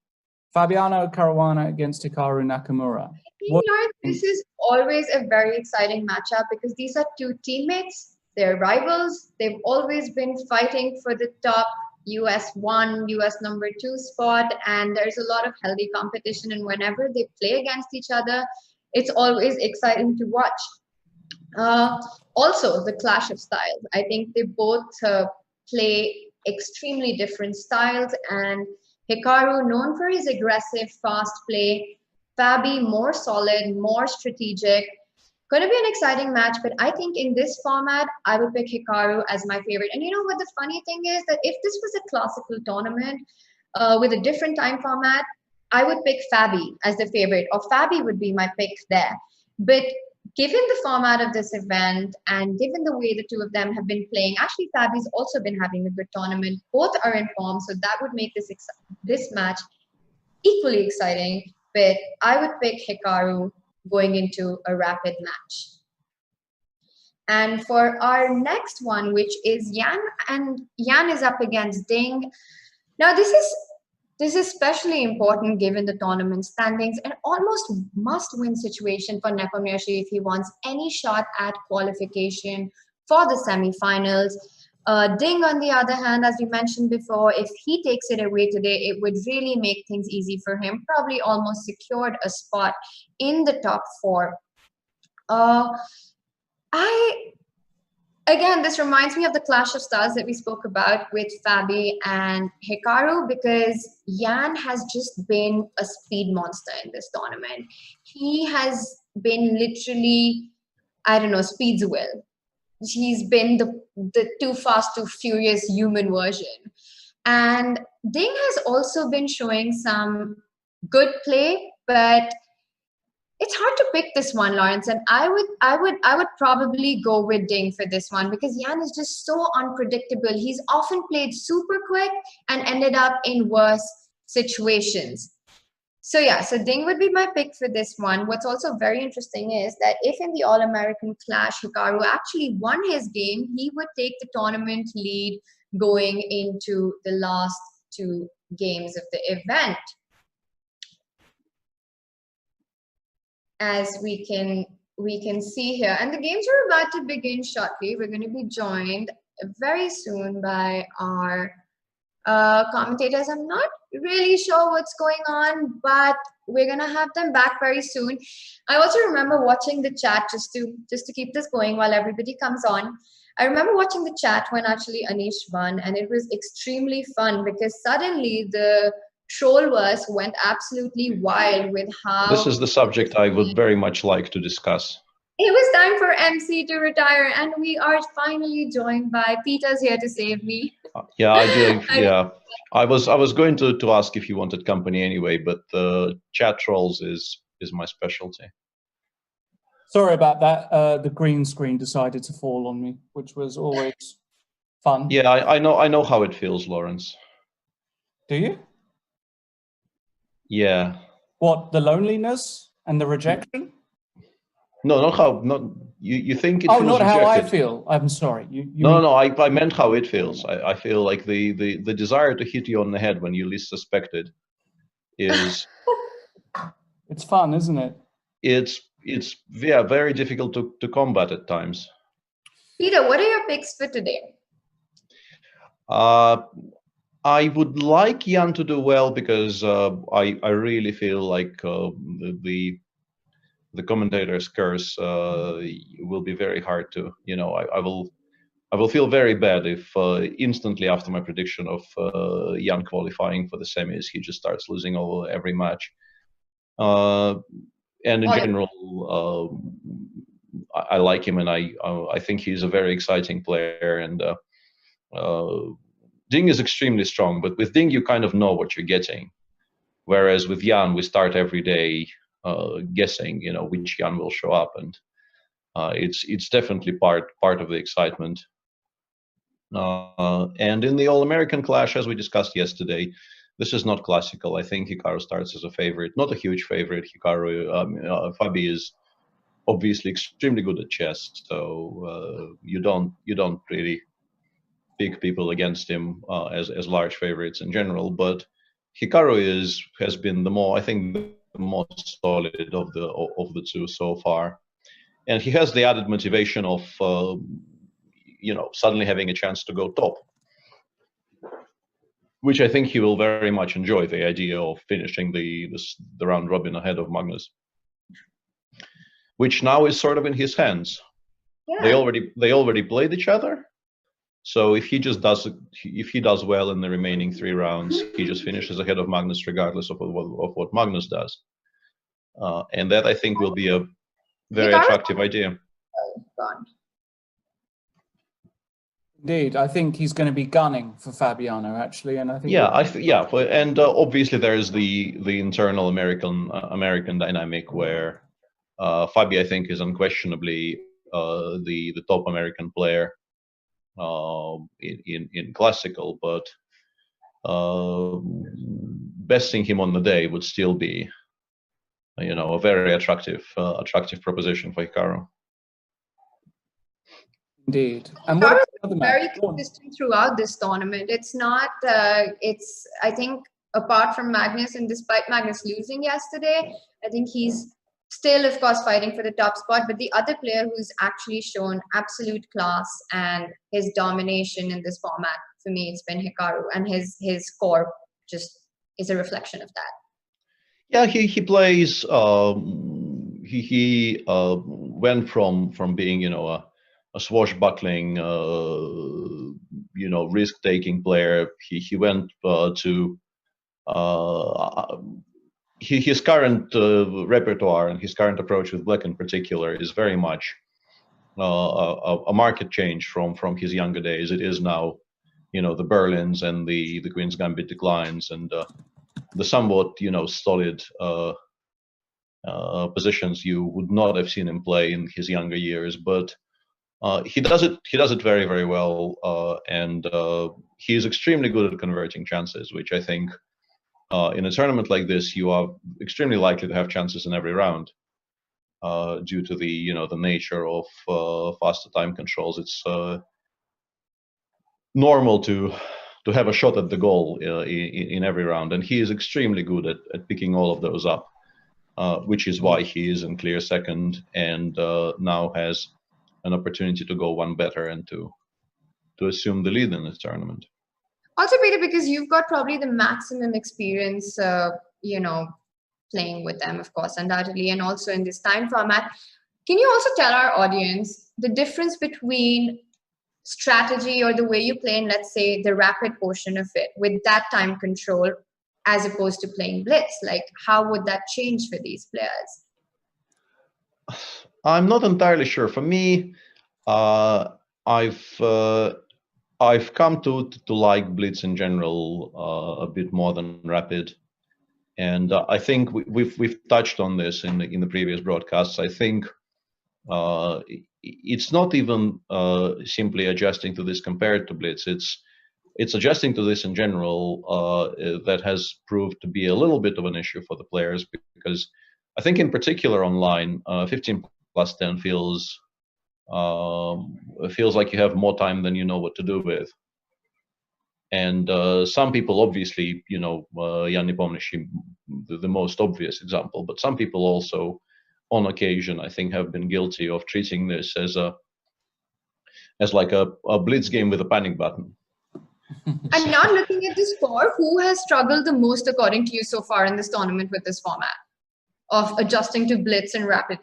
Fabiano Caruana against Hikaru Nakamura. This is always a very exciting matchup because these are 2 teammates, they're rivals, they've always been fighting for the top US 1, US number 2 spot, and there's a lot of healthy competition, and whenever they play against each other, it's always exciting to watch. Also, the clash of styles. I think they both play extremely different styles, and Hikaru, known for his aggressive, fast play, Fabi, more solid, more strategic. Going to be an exciting match, but I think in this format, I would pick Hikaru as my favorite. And you know what the funny thing is? That if this was a classical tournament with a different time format, I would pick Fabi as the favorite, or Fabi would be my pick there. But given the format of this event and given the way the 2 of them have been playing, actually Fabi's also been having a good tournament. Both are in form, so that would make this match equally exciting. But I would pick Hikaru going into a rapid match. And for our next one, which is Yan, and Yan is up against Ding. Now this is especially important given the tournament standings, and almost must-win situation for Nepomniachtchi if he wants any shot at qualification for the semifinals. Ding, on the other hand, as we mentioned before, if he takes it away today, it would really make things easy for him. Probably almost secured a spot in the top 4. Again, this reminds me of the clash of styles that we spoke about with Fabi and Hikaru, because Yan has just been a speed monster in this tournament. He has been literally, I don't know, speed's will. He's been the too fast, too furious human version. And Ding has also been showing some good play, but it's hard to pick this one, Lawrence. And I would probably go with Ding for this one because Yan is just so unpredictable. He's often played super quick and ended up in worse situations. So yeah, so Ding would be my pick for this one. What's also very interesting is that if in the All-American Clash, Hikaru actually won his game, he would take the tournament lead going into the last 2 games of the event. As we can see here, and the games are about to begin shortly. We're going to be joined very soon by our commentators. I'm not really sure what's going on, but we're gonna have them back very soon. I also remember watching the chat just to keep this going while everybody comes on. I remember watching the chat when actually Anish won, and it was extremely fun because suddenly the trollverse went absolutely wild with how this is the subject I would very much like to discuss. It was time for MC to retire, and we are finally joined by Peter's here to save me. Yeah, I do. Yeah, I was going to ask if you wanted company anyway, but chat trolls is my specialty. Sorry about that. The green screen decided to fall on me, which was always fun. Yeah, I know how it feels, Lawrence. Do you? Yeah. What, the loneliness and the rejection? No, not how. Not you think it. Oh, feels not how rejected. I feel. I'm sorry. You No, I meant how it feels. I feel like the desire to hit you on the head when you least suspect it is. It's fun, isn't it? It's yeah, very difficult to combat at times. Peter, what are your picks for today? I would like Jan to do well because I really feel like the commentator's curse will be very hard to, I will feel very bad if instantly after my prediction of Jan qualifying for the semis, he just starts losing every match. And in general, I like him, and I think he's a very exciting player. And Ding is extremely strong, but with Ding you kind of know what you're getting, whereas with Jan we start every day guessing, which Jan will show up, and it's definitely part of the excitement. And in the All-American Clash, as we discussed yesterday, this is not classical. I think Hikaru starts as a favorite, not a huge favorite. Fabi is obviously extremely good at chess, so you don't really pick people against him as large favorites in general. But Hikaru has been the most solid of the two so far, and he has the added motivation of suddenly having a chance to go top, which I think he will very much enjoy, the idea of finishing the round robin ahead of Magnus, which now is sort of in his hands. Yeah. They already played each other, so if he does well in the remaining 3 rounds, he just finishes ahead of Magnus regardless of what Magnus does, and that I think will be a very attractive idea. Indeed, I think he's going to be gunning for Fabiano actually, and I think and obviously there is the internal American dynamic where Fabi, I think, is unquestionably the top American player in classical, but besting him on the day would still be a very attractive proposition for Hikaru. Indeed, and what very consistent throughout this tournament. It's not. I think apart from Magnus, and despite Magnus losing yesterday, I think he's still, of course, fighting for the top spot. But the other player who's actually shown absolute class and his domination in this format, for me, it's been Hikaru, and his score just is a reflection of that. Yeah, he plays. He went from being a swashbuckling, risk-taking player. He went to his current repertoire, and his current approach with black in particular is very much a market change from his younger days. It is now, the Berlins and the Queen's Gambit declines, and the somewhat solid positions you would not have seen him play in his younger years, but. He does it very, very well, and he is extremely good at converting chances, which I think in a tournament like this, you are extremely likely to have chances in every round due to the the nature of faster time controls. It's normal to have a shot at the goal in every round, and he is extremely good at picking all of those up, which is why he is in clear second and now has an opportunity to go one better and to assume the lead in this tournament. Also, Peter, because you've got probably the maximum experience, playing with them, of course, undoubtedly, and also in this time format. Can you also tell our audience the difference between strategy or the way you play in, let's say, the rapid portion of it with that time control as opposed to playing blitz? Like, how would that change for these players? I'm not entirely sure. For me, I've come to like blitz in general a bit more than rapid, and I think we've touched on this in the previous broadcasts. I think it's not even simply adjusting to this compared to blitz. It's adjusting to this in general that has proved to be a little bit of an issue for the players, because I think in particular online, 15+10 feels like you have more time than you know what to do with. And some people, obviously, Jan Nepomniachtchi, the most obvious example, but some people also, on occasion, I think, have been guilty of treating this as like a blitz game with a panic button. And now looking at the score, who has struggled the most, according to you, so far in this tournament with this format of adjusting to blitz and rapid?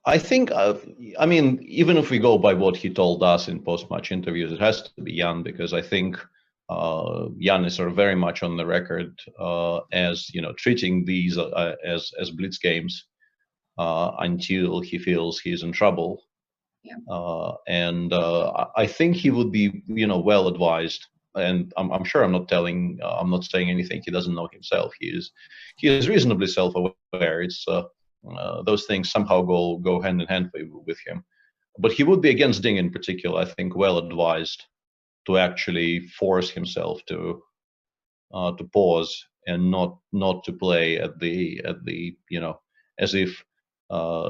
I think, I mean, even if we go by what he told us in post-match interviews, it has to be Jan, because I think Jan is sort of very much on the record as treating these as blitz games until he feels he's in trouble. Yeah. And I think he would be well advised, and I'm sure I'm not saying anything he doesn't know himself. He is reasonably self-aware. It's those things somehow go hand in hand with him. But he would be, against Ding in particular, I think, well advised to actually force himself to pause and not to play at the as if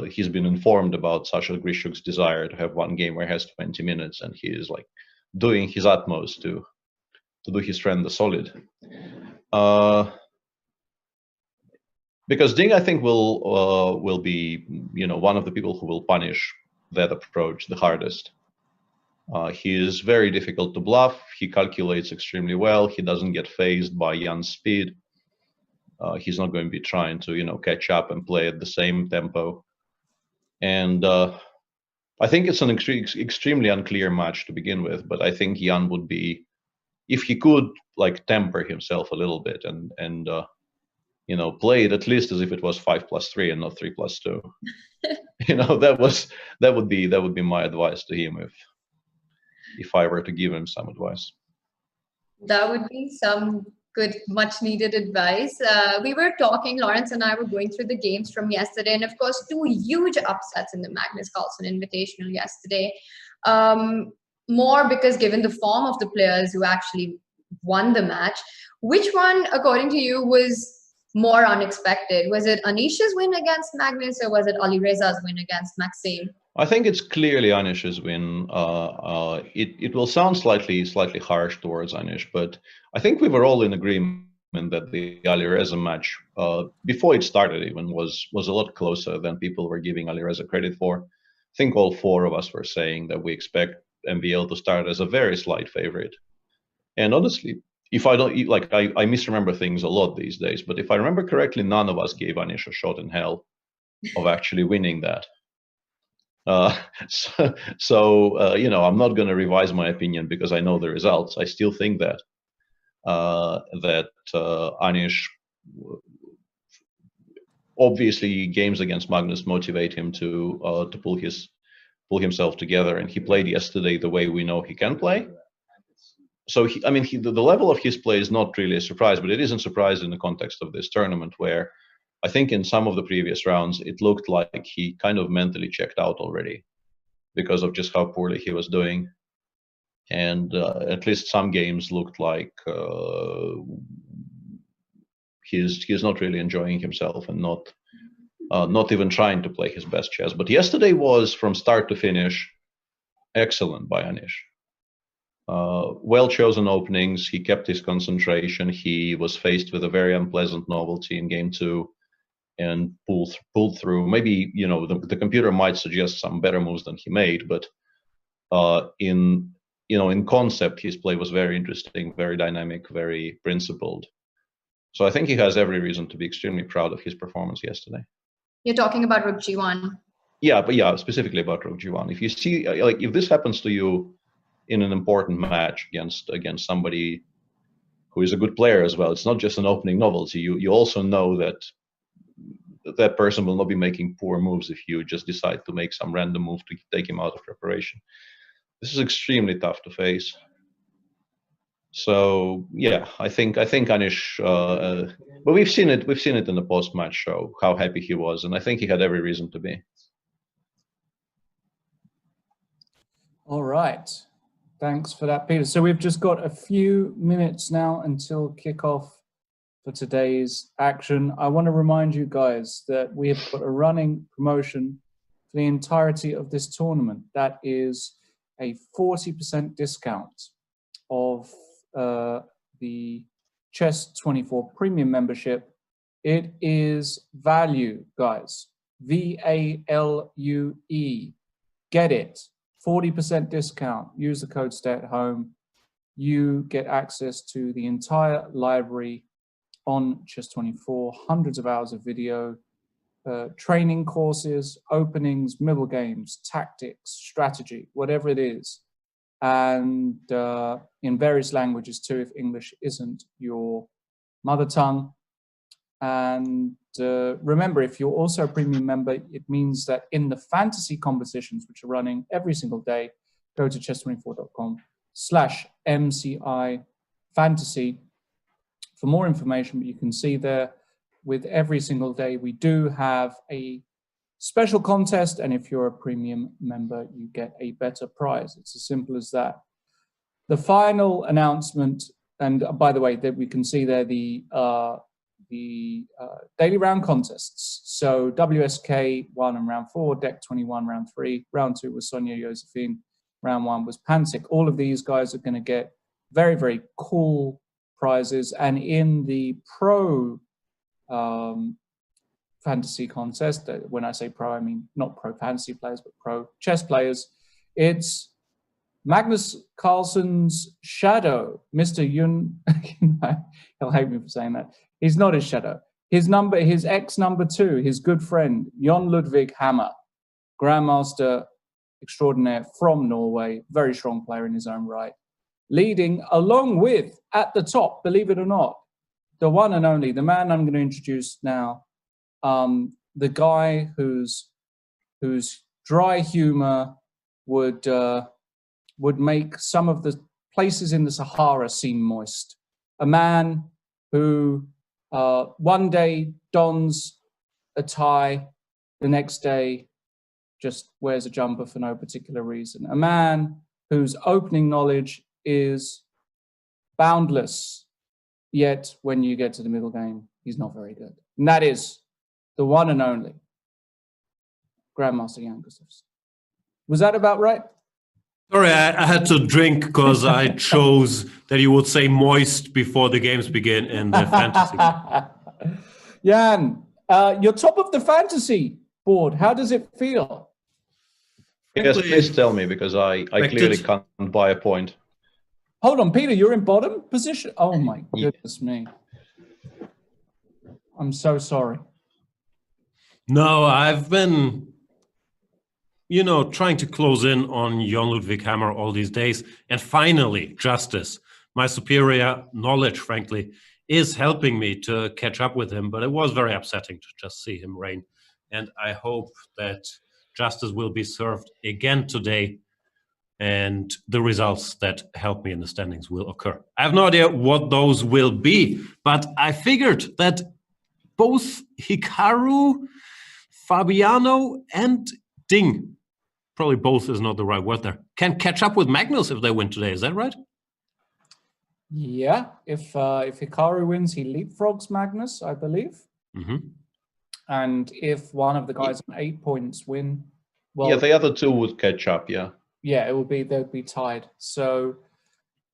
he's been informed about Sasha Grishuk's desire to have one game where he has 20 minutes, and he is like doing his utmost to do his friend the solid. Because Ding, I think, will be one of the people who will punish that approach the hardest. He is very difficult to bluff. He calculates extremely well. He doesn't get phased by Jan's speed. He's not going to be trying to catch up and play at the same tempo. And I think it's an extremely unclear match to begin with. But I think Jan would be, if he could temper himself a little bit and play it at least as if it was 5+3 and not 3+2. that would be my advice to him if I were to give him some advice. That would be some good, much needed advice. We were talking, Lawrence and I were going through the games from yesterday, and of course, 2 huge upsets in the Magnus Carlsen Invitational yesterday. More because given the form of the players who actually won the match, which one, according to you, was more unexpected? Was it Anish's win against Magnus, or was it Alireza's win against Maxime? I think it's clearly Anish's win. It will sound slightly harsh towards Anish, but I think we were all in agreement that the Alireza match, before it started even, was a lot closer than people were giving Alireza credit for. I think all 4 of us were saying that we expect MVL to start as a very slight favorite. And honestly, if I don't I misremember things a lot these days, but if I remember correctly, none of us gave Anish a shot in hell of actually winning that. So I'm not going to revise my opinion because I know the results. I still think that Anish, obviously, games against Magnus motivate him to pull himself together, and he played yesterday the way we know he can play. So the level of his play is not really a surprise, but it isn't a surprise in the context of this tournament, where I think in some of the previous rounds it looked like he kind of mentally checked out already because of just how poorly he was doing. and at least some games looked like he's not really enjoying himself and not even trying to play his best chess. But yesterday was, from start to finish, excellent by Anish. Well chosen openings. He kept his concentration. He was faced with a very unpleasant novelty in game 2 and pulled through. Maybe, you know, the computer might suggest some better moves than he made, but in concept, his play was very interesting, very dynamic, very principled. So I think he has every reason to be extremely proud of his performance yesterday. You're talking about Rook G1. Yeah, but yeah, specifically about Rook G1. If you see, like, if this happens to you in an important match against somebody who is a good player as well, it's not just an opening novelty. You also know that person will not be making poor moves if you just decide to make some random move to take him out of preparation. This is extremely tough to face. So yeah, I think Anish. But we've seen it in the post-match show how happy he was, and I think he had every reason to be. All right, thanks for that, Peter. So we've just got a few minutes now until kickoff for today's action. I want to remind you guys that we have got a running promotion for the entirety of this tournament. That is a 40% discount of the Chess24 Premium membership. It is value, guys. VALUE. Get it. 40% discount. Use the code Stay at Home. You get access to the entire library on Chess24, hundreds of hours of video, training courses, openings, middle games, tactics, strategy, whatever it is. And in various languages too, if English isn't your mother tongue. And remember, if you're also a premium member, it means that in the fantasy competitions, which are running every single day, go to chess24.com/MCI fantasy for more information. But you can see there, with every single day, we do have a special contest, and if you're a premium member, you get a better prize. It's as simple as that. The final announcement, and by the way, that we can see there the daily round contests. So WSK 1 and round 4, Deck 21 round 3, round 2 was Sonia Josephine, round 1 was Pansik. All of these guys are going to get very, very cool prizes. And in the pro fantasy contest, when I say pro, I mean not pro fantasy players, but pro chess players, it's Magnus Carlsen's shadow, Mr. Yun. He'll hate me for saying that. He's not his shadow. His ex number 2, his good friend, Jon Ludvig Hammer, Grandmaster extraordinaire from Norway, very strong player in his own right, leading along with, at the top, believe it or not, the one and only, the man I'm going to introduce now, the guy whose dry humor would make some of the places in the Sahara seem moist. A man who one day dons a tie, the next day just wears a jumper for no particular reason. A man whose opening knowledge is boundless, yet when you get to the middle game, he's not very good. And that is the one and only Grandmaster Jan Gustafsson. Was that about right? Sorry, I had to drink because I chose that you would say moist before the games begin in the fantasy. Jan, you're top of the fantasy board. How does it feel? Yes, please tell me, because I clearly can't buy a point. Hold on, Peter, you're in bottom position? Oh my goodness me. I'm so sorry. No, I've been, trying to close in on Jon Ludvig Hammer all these days. And finally, justice. My superior knowledge, frankly, is helping me to catch up with him. But it was very upsetting to just see him reign. And I hope that justice will be served again today, and the results that help me in the standings will occur. I have no idea what those will be, but I figured that both Hikaru, Fabiano, and Ding probably both is not the right word there, can catch up with Magnus if they win today. Is that right? Yeah, if Hikaru wins, he leapfrogs Magnus, I believe. And if one of the guys on 8 points win, well, yeah, the other two would catch up. Yeah, yeah, they'd be tied. So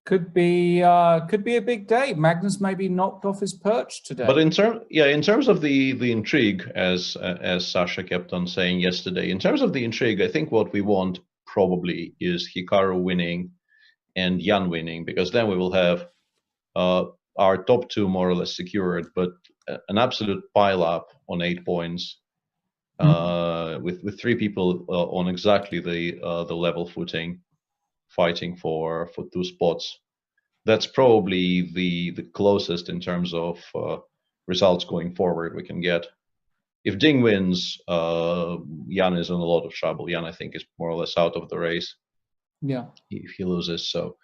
could be a big day. Magnus may be knocked off his perch today. but in terms of the intrigue, as Sasha kept on saying yesterday, in terms of the intrigue, I think what we want probably is Hikaru winning and Jan winning, because then we will have our top two more or less secured, but an absolute pile up on 8 points, with three people on exactly the level footing, fighting for 2 spots. That's probably the closest in terms of results going forward we can get. If Ding wins, Jan is in a lot of trouble. Jan, I think, is more or less out of the race. Yeah. If he loses, so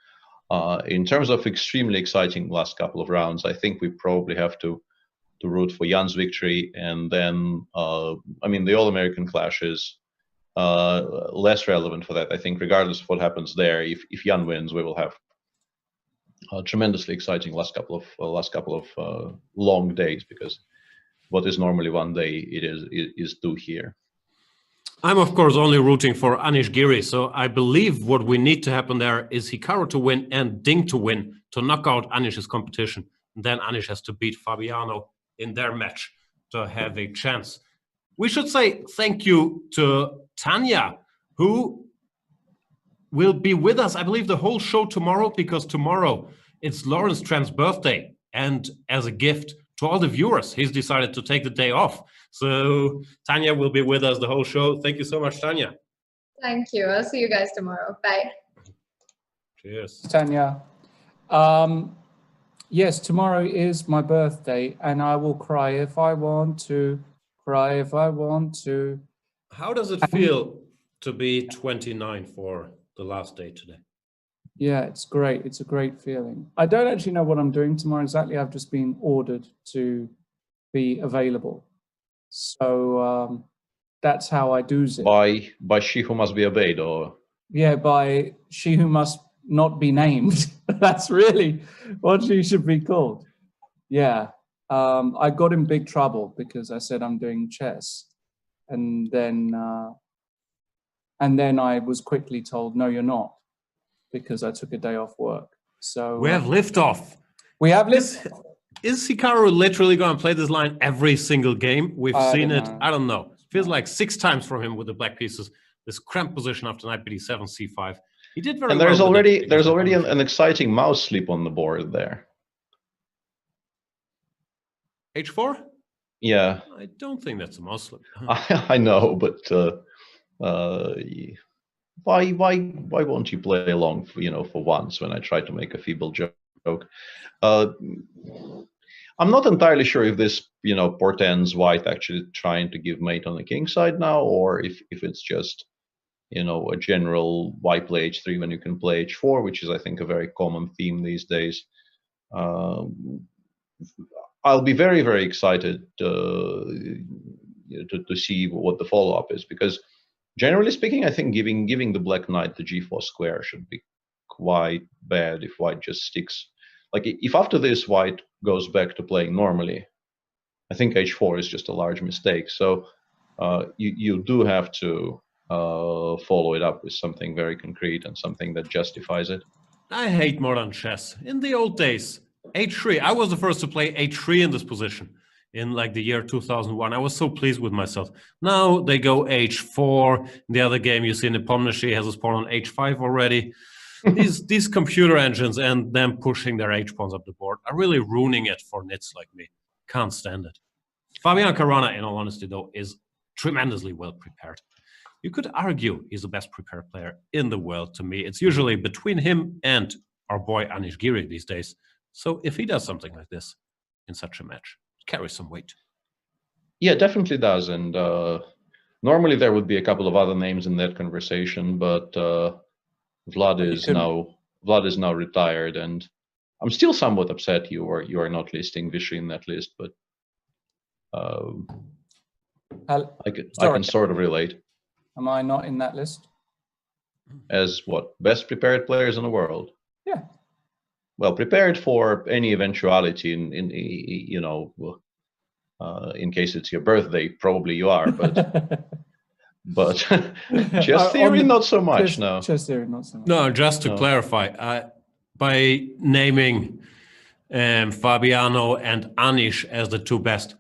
in terms of extremely exciting last couple of rounds, I think we probably have to root for Jan's victory, and then I mean the All-American Clash is less relevant for that. I think regardless of what happens there, if Jan wins, we will have tremendously exciting last couple of long days, because what is normally one day, it is 2 here. I'm, of course, only rooting for Anish Giri, so I believe what we need to happen there is Hikaru to win and Ding to win to knock out Anish's competition. And then Anish has to beat Fabiano in their match to have a chance. We should say thank you to Tania, who will be with us, I believe, the whole show tomorrow, because tomorrow it's Lawrence Trent's birthday. And as a gift to all the viewers, he's decided to take the day off. So Tania will be with us the whole show. Thank you so much, Tania. Thank you. I'll see you guys tomorrow. Bye. Cheers. Tania. Yes, tomorrow is my birthday, and I will cry if I want to, cry if I want to. How does it feel to be 29 for the last day today? Yeah, it's great. It's a great feeling. I don't actually know what I'm doing tomorrow exactly. I've just been ordered to be available. So that's how I do it. By she who must be obeyed, or? Yeah, by she who must not be named. That's really what she should be called. Yeah. I got in big trouble because I said I'm doing chess. And then I was quickly told, no, you're not, because I took a day off work. So we have liftoff. We have liftoff. Is Hikaru literally going to play this line every single game? We've seen it, I don't know. It feels like 6 times from him with the black pieces. This cramped position after knight bd7, c5. He did very well. And there's already an exciting mouse sleep on the board there. h4? Yeah. I don't think that's a mouse slip. I know, but why won't you play along for once when I try to make a feeble joke? I'm not entirely sure if this portends white actually trying to give mate on the king side now, or if it's just a general why play h3 when you can play h4, which is, I think, a very common theme these days. I'll be very, very excited to see what the follow-up is, because generally speaking, I think giving the black knight the g4 square should be quite bad if white just sticks. Like, if after this white goes back to playing normally, I think h4 is just a large mistake. So you do have to follow it up with something very concrete and something that justifies it. I hate modern chess. In the old days, h3, I was the first to play h3 in this position in like the year 2001. I was so pleased with myself. Now they go h4. In the other game, you see Nepomniachtchi has his pawn on h5 already. These computer engines and them pushing their h-pawns up the board are really ruining it for nits like me. Can't stand it. Fabian Caruana, in all honesty, though, is tremendously well prepared. You could argue he's the best prepared player in the world to me. It's usually between him and our boy Anish Giri these days. So if he does something like this in such a match, it carries some weight. Yeah, definitely does. And normally there would be a couple of other names in that conversation, but Vlad is now retired, and I'm still somewhat upset you are not listing Vishy in that list, but I can sort of relate. Am I not in that list? as what, best prepared players in the world. Yeah. Well, prepared for any eventuality in you know, in case it's your birthday, probably you are, but chess theory, not so much. No. Chess theory, not so much. No, just to clarify, by naming Fabiano and Anish as the two best,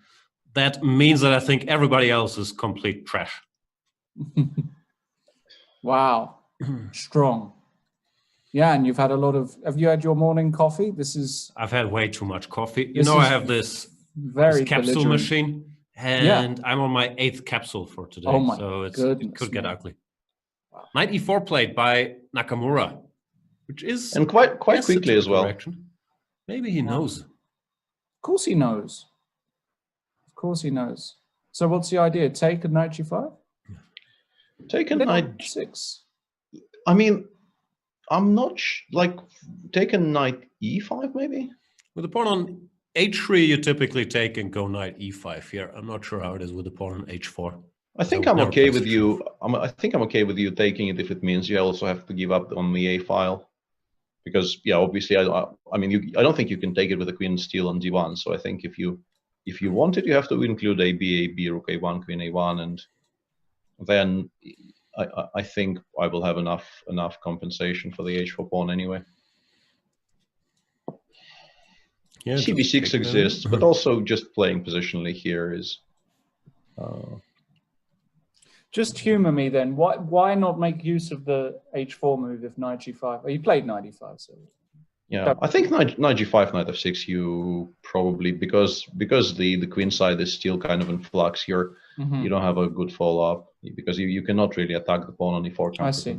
that means that I think everybody else is complete trash. Wow, strong. Yeah, and you've had a lot of. Have you had your morning coffee? This is. I've had way too much coffee. You know, I have this capsule machine, and I'm on my 8th capsule for today. Oh my so goodness, it could get ugly. Wow. Knight e4 played by Nakamura, which is and quite quickly as well. Direction. Maybe he knows. Of course he knows. Of course he knows. So what's the idea? Take a knight g5? Take a knight 6. I mean, I'm not like take a knight e5 maybe. With the pawn on h3, you typically take and go knight e5 here. I'm not sure how it is with the pawn on h4. I think I'm okay with you. I think I'm okay with you taking it if it means you also have to give up on the a file, because yeah, obviously I mean I don't think you can take it with a queen steal on d1. So I think if you want it, you have to include a b, rook a1, queen a1, and then I think I will have enough compensation for the h4 pawn anyway. Yeah, cb6 exists, but also just playing positionally here is. Just humor me then. Why not make use of the h4 move if knight g5? Oh, you played knight e5, so. Yeah, I think knight g5, knight f6. You probably because the queen side is still kind of in flux. You don't have a good follow up because you cannot really attack the pawn on e4 I see.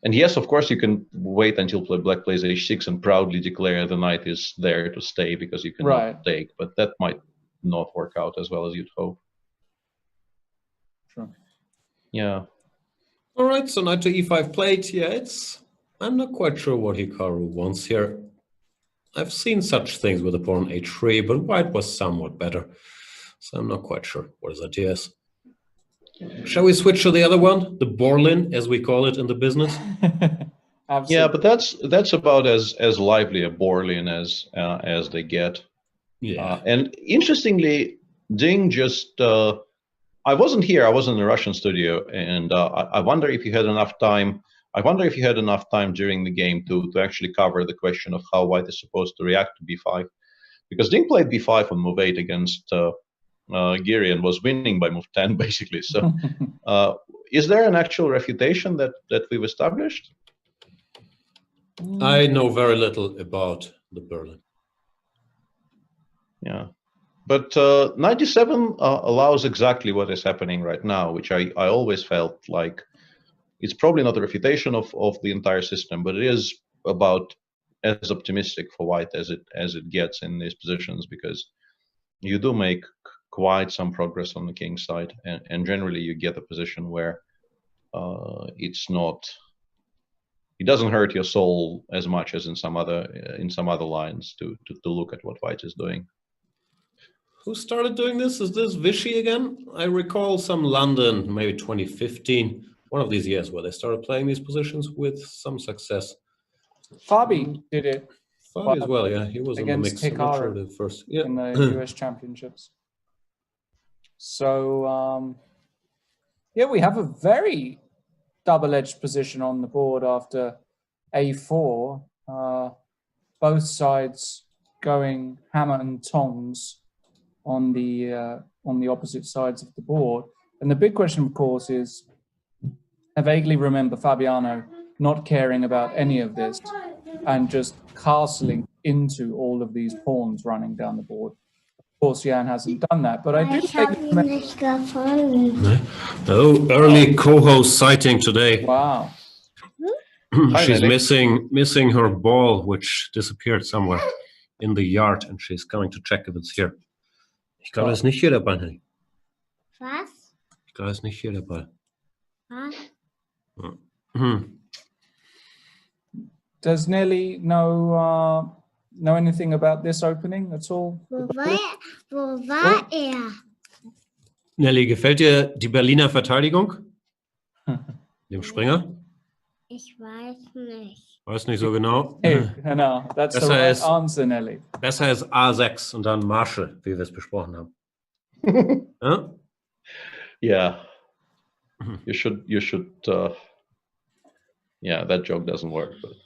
And yes, of course, you can wait until black plays h6 and proudly declare the knight is there to stay because you cannot take. But that might not work out as well as you'd hope. Sure. Yeah. All right, so knight to e5 played. Yeah, I'm not quite sure what Hikaru wants here. I've seen such things with the pawn on h3, but white was somewhat better. So I'm not quite sure what his idea is. Shall we switch to the other one? The Borlin, as we call it in the business? Absolutely. Yeah, but that's about as lively a Borlin as they get. Yeah. And interestingly, Ding just... I wasn't here. I was in the Russian studio, and I wonder if you had enough time. I wonder if you had enough time during the game to actually cover the question of how white is supposed to react to b5, because Ding played b5 on move 8 against Giri and was winning by move 10 basically. So, is there an actual refutation that we've established? I know very little about the Berlin. Yeah. But 97 allows exactly what is happening right now, which I always felt like it's probably not a refutation of the entire system, but it is about as optimistic for white as it gets in these positions, because you do make quite some progress on the king side, and generally you get a position where it doesn't hurt your soul as much as in some other lines to look at what white is doing. Who started doing this? Is this Vichy again? I recall some London, maybe 2015, one of these years where they started playing these positions with some success. Fabi did it. Fabi as well, yeah. He was in the mix. Hikaru first. Yeah. in the US Championships. So, yeah, we have a very double-edged position on the board after a4. Both sides going hammer and tongs on the opposite sides of the board. And the big question, of course, is I vaguely remember Fabiano not caring about any of this and just castling into all of these pawns running down the board. Of course, Jan hasn't done that, but I do Oh, early co-host sighting today. Wow. She's missing her ball, which disappeared somewhere in the yard, and she's coming to check if it's here. Ich glaube, er ist nicht hier dabei, Nelly. Was? Ich glaube, er ist nicht hier dabei. Was? Does Nelly know anything about this opening at all? Wo war er? Nelly, gefällt dir die Berliner Verteidigung? Dem Springer? Ich weiß nicht. Weiß nicht so genau. Hey, no, that's the Besser right ist, answer, Nelly. besser ist A6 und dann Marsche, wie wir es besprochen haben. Ja? Yeah. You should. Yeah, that joke doesn't work. But.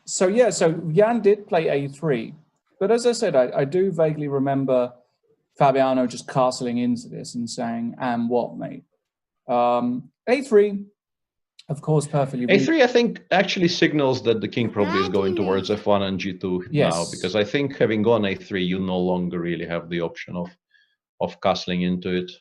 So Jan did play A3, but as I said, I do vaguely remember Fabiano just castling into this and saying, "And what, mate?" A3, of course, perfectly. A3, I think, actually signals that the king probably is going towards F1 and G2 now, because I think having gone A3, you no longer really have the option of castling into it.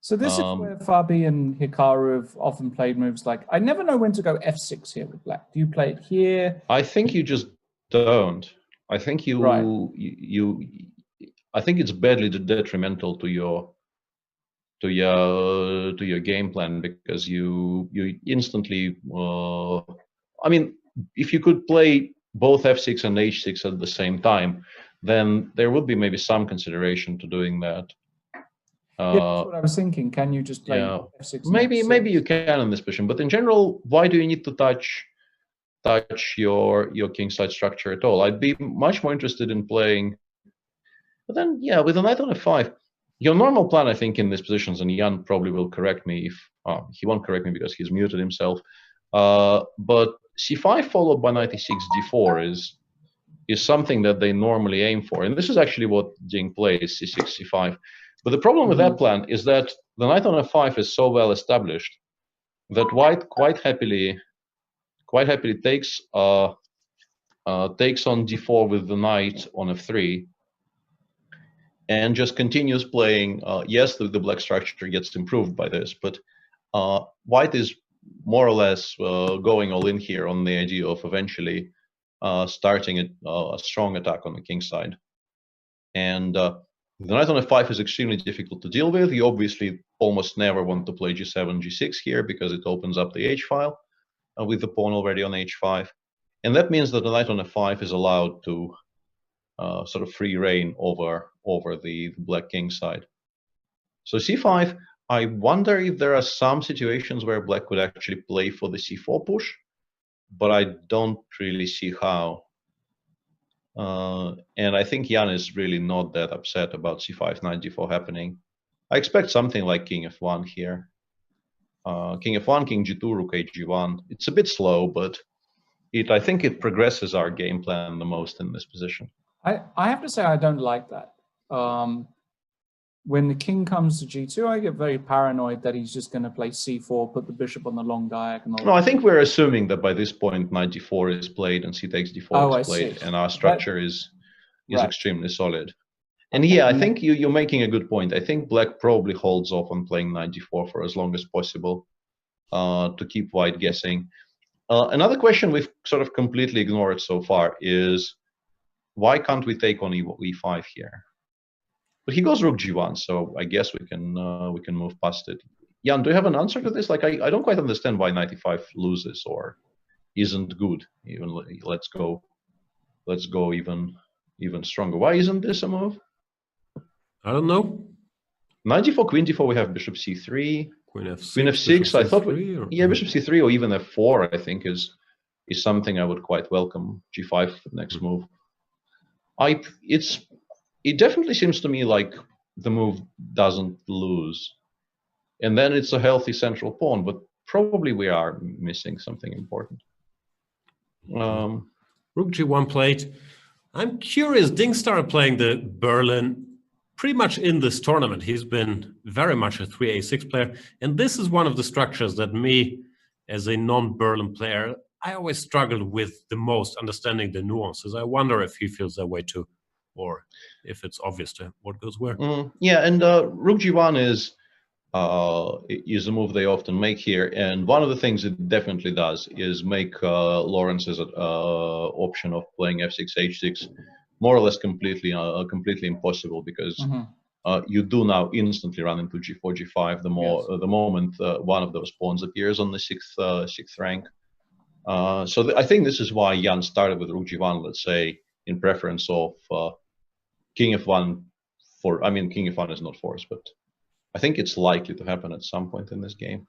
So this is where Fabi and Hikaru have often played moves like, I never know when to go F6 here with black. Do you play it here? I think you just don't. I think I think it's badly detrimental to your game plan, because you instantly I mean, if you could play both F6 and H6 at the same time, then there would be maybe some consideration to doing that. Yeah, that's what I was thinking. Can you just play F6? Maybe you can in this position, but in general, why do you need to touch your kingside structure at all? I'd be much more interested in playing. But then, yeah, with a knight on F5, your normal plan, I think, in these positions, and Jan probably will correct me if he won't correct me because he's muted himself. But C5 followed by knight E6 D4 is something that they normally aim for, and this is actually what Jing plays: C6 C5. But the problem with that plan is that the knight on F5 is so well established that white quite happily takes on D4 with the knight on F3 and just continues playing. Yes, the black structure gets improved by this, but white is more or less going all in here on the idea of eventually starting a strong attack on the king side. And the knight on F5 is extremely difficult to deal with. You obviously almost never want to play G7, G6 here because it opens up the H file with the pawn already on H5. And that means that the knight on F5 is allowed to sort of free reign over the black king side. So C5, I wonder if there are some situations where black could actually play for the C4 push, but I don't really see how. And I think Jan is really not that upset about C5 knight D4 happening. I expect something like king F1 here. King F1, king G2, rook H G1. It's a bit slow, but I think it progresses our game plan the most in this position. I have to say I don't like that. When the king comes to G2, I get very paranoid that he's just going to play C4, put the bishop on the long diagonal. No, I think we're assuming that by this point knight D4 is played and C takes D4 is played, and our structure is extremely solid. And yeah, I think you're making a good point. I think black probably holds off on playing knight D4 for as long as possible to keep white guessing. Another question we've sort of completely ignored so far is, why can't we take on E5 here? But he goes rook G1, so I guess we can move past it. Jan, do you have an answer to this? Like, I don't quite understand why knight E5 loses or isn't good. Even let's go even stronger. Why isn't this a move? I don't know. Knight D4, queen D4. We have bishop C3, queen F6. Queen F6. I thought, bishop C3 or even F4. I think is something I would quite welcome. G5 next move. It definitely seems to me like the move doesn't lose. And then it's a healthy central pawn, but probably we are missing something important. Rook G1 played. I'm curious, Ding started playing the Berlin pretty much in this tournament. He's been very much a 3A6 player. And this is one of the structures that me, as a non-Berlin player, I always struggled with the most, understanding the nuances. I wonder if he feels that way too, or if it's obvious to him what goes where. Yeah, and rook G1 is a move they often make here, and one of the things it definitely does is make Lawrence's option of playing F6 H6 more or less completely impossible, because you do now instantly run into G4 G5 the moment one of those pawns appears on the sixth rank. So I think this is why Jan started with rook G1, let's say, in preference of king F1 king F1 is not forced, but I think it's likely to happen at some point in this game.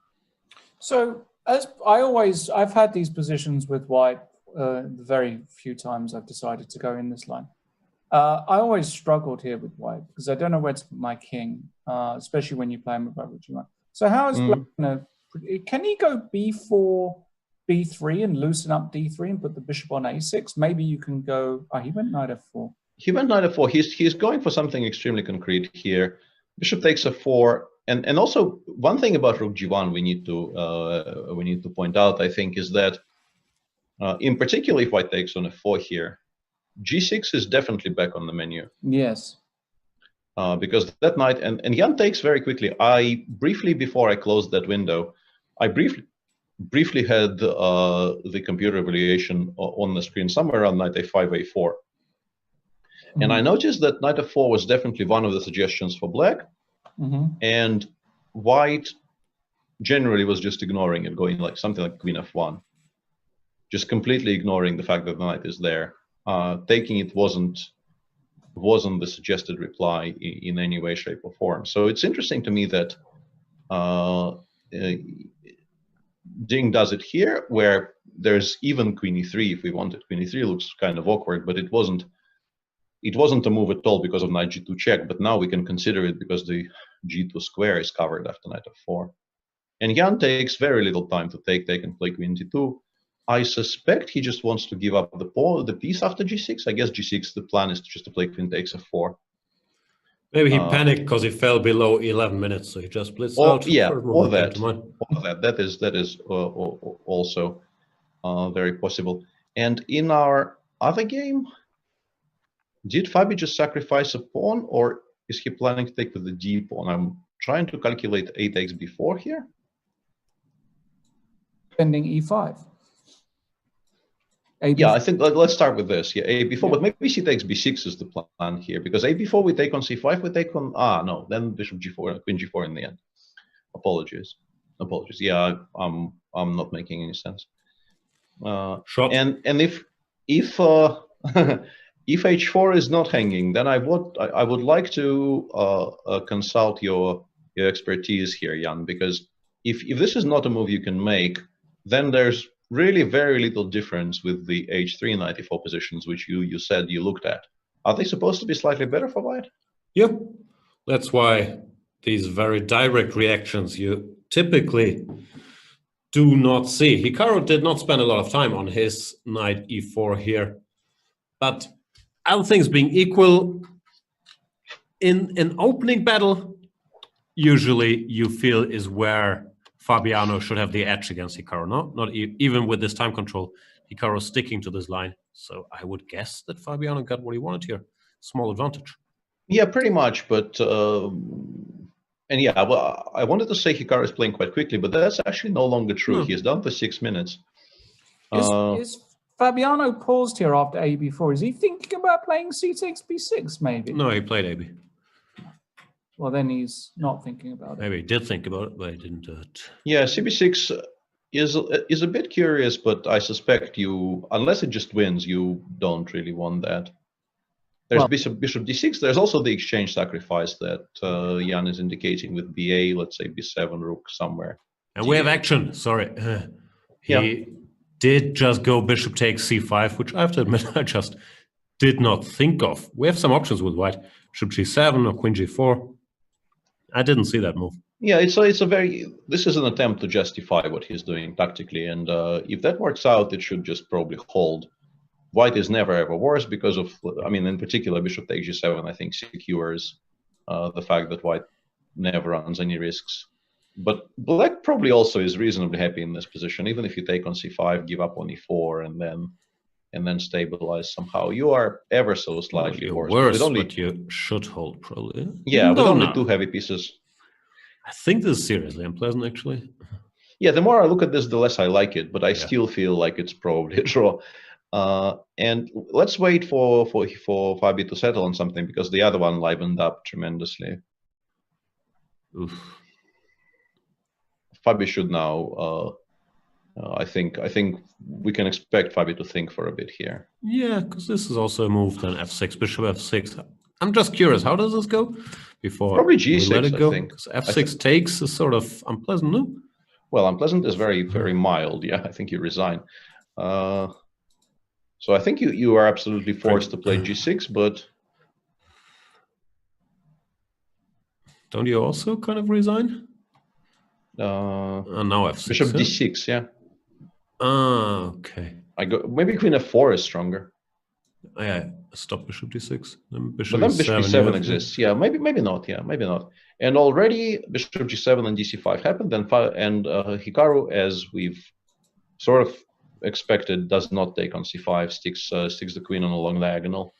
So I've had these positions with white the very few times I've decided to go in this line. I always struggled here with white because I don't know where to put my king, especially when you play him about what you want. So how is black gonna, can he go b4, b3 and loosen up d3 and put the bishop on a6? Maybe you can go, he went knight f4. He went knight f4. He's going for something extremely concrete here. Bishop takes f4. And also one thing about rook g1 we need to point out, I think, is that in particular if white takes on f4 here, g6 is definitely back on the menu. Yes. Because that knight and Jan takes very quickly. I briefly, before I closed that window, I briefly had the computer evaluation on the screen somewhere around knight a5, a4. And I noticed that knight f4 was definitely one of the suggestions for black. And white generally was just ignoring it, going like something like queen f1, just completely ignoring the fact that the knight is there. Taking it wasn't the suggested reply in any way, shape, or form. So it's interesting to me that Ding does it here, where there's even queen e3 if we wanted. Queen e3 looks kind of awkward, but it wasn't a move at all because of knight g2 check, but now we can consider it because the g2 square is covered after knight f4. And Jan takes very little time to take and play queen d2. I suspect he just wants to give up the piece after g6. I guess g6, the plan is just to play queen takes f4. Maybe he panicked because he fell below 11 minutes, so he just splits out. Yeah, all that. That is also very possible. And in our other game, did Fabi just sacrifice a pawn, or is he planning to take with the d pawn? I'm trying to calculate a takes b4 here. Defending e5. Yeah, I think let's start with this. Yeah, a b4, but maybe c takes b6 is the plan here, because a b4 we take on c5, we take on no, then bishop g4, queen g4 in the end. Apologies. Yeah, I'm not making any sense. And if if h4 is not hanging, then I would like to consult your expertise here, Jan, because if this is not a move you can make, then there's really very little difference with the h3 and e4 positions, which you said you looked at. Are they supposed to be slightly better for white? Yep. That's why these very direct reactions you typically do not see. Hikaru did not spend a lot of time on his knight e4 here, but other things being equal, in an opening battle, usually you feel is where Fabiano should have the edge against Hikaru. Not even with this time control, Hikaru sticking to this line. So I would guess that Fabiano got what he wanted here. Small advantage. Yeah, pretty much. But and yeah, well, I wanted to say Hikaru is playing quite quickly, but that's actually no longer true. He's done for 6 minutes. Is Fabiano paused here after AB4? Is he thinking about playing c takes b6 maybe? No, he played AB. Well, then he's not thinking about it. Maybe he did think about it, but he didn't do it. Yeah, cb6 is a bit curious, but I suspect you, unless it just wins, you don't really want that. There's bishop d6. There's also the exchange sacrifice that Jan is indicating with ba, let's say b7, rook somewhere. And we have action. Sorry. He did just go bishop takes c5, which I have to admit I just did not think of. We have some options with white. Bishop g7 or queen g4. I didn't see that move. Yeah, this is an attempt to justify what he's doing tactically, and if that works out, it should just probably hold. White is never ever worse because of, I mean, in particular, bishop takes g7, I think, secures the fact that white never runs any risks. But black probably also is reasonably happy in this position, even if you take on c5, give up on e4, and then stabilize somehow. You are ever so slightly worse. But you should hold, probably. Yeah, with only 2 heavy pieces. I think this is seriously unpleasant, actually. Yeah, the more I look at this, the less I like it, but I still feel like it's probably a draw. And let's wait for Fabi to settle on something, because the other one livened up tremendously. Oof. Fabi should now... I think we can expect Fabi to think for a bit here. Yeah, because this is also a move then f6, bishop f6. I'm just curious, how does this go? Before probably g6, we let it go? I think. F6 takes is sort of unpleasant, no? Well, unpleasant is very, very mild. Yeah, I think you resign. So I think you are absolutely forced to play g6, but don't you also kind of resign? Now f6. Bishop d6, yeah. Okay. I go maybe queen f4 is stronger. Yeah, stop bishop d6. Then bishop b7 exists. Yeah, maybe not. Yeah, maybe not. And already bishop g7 and dc5 happened, and Hikaru, as we've sort of expected, does not take on c5. Sticks the queen on a long diagonal.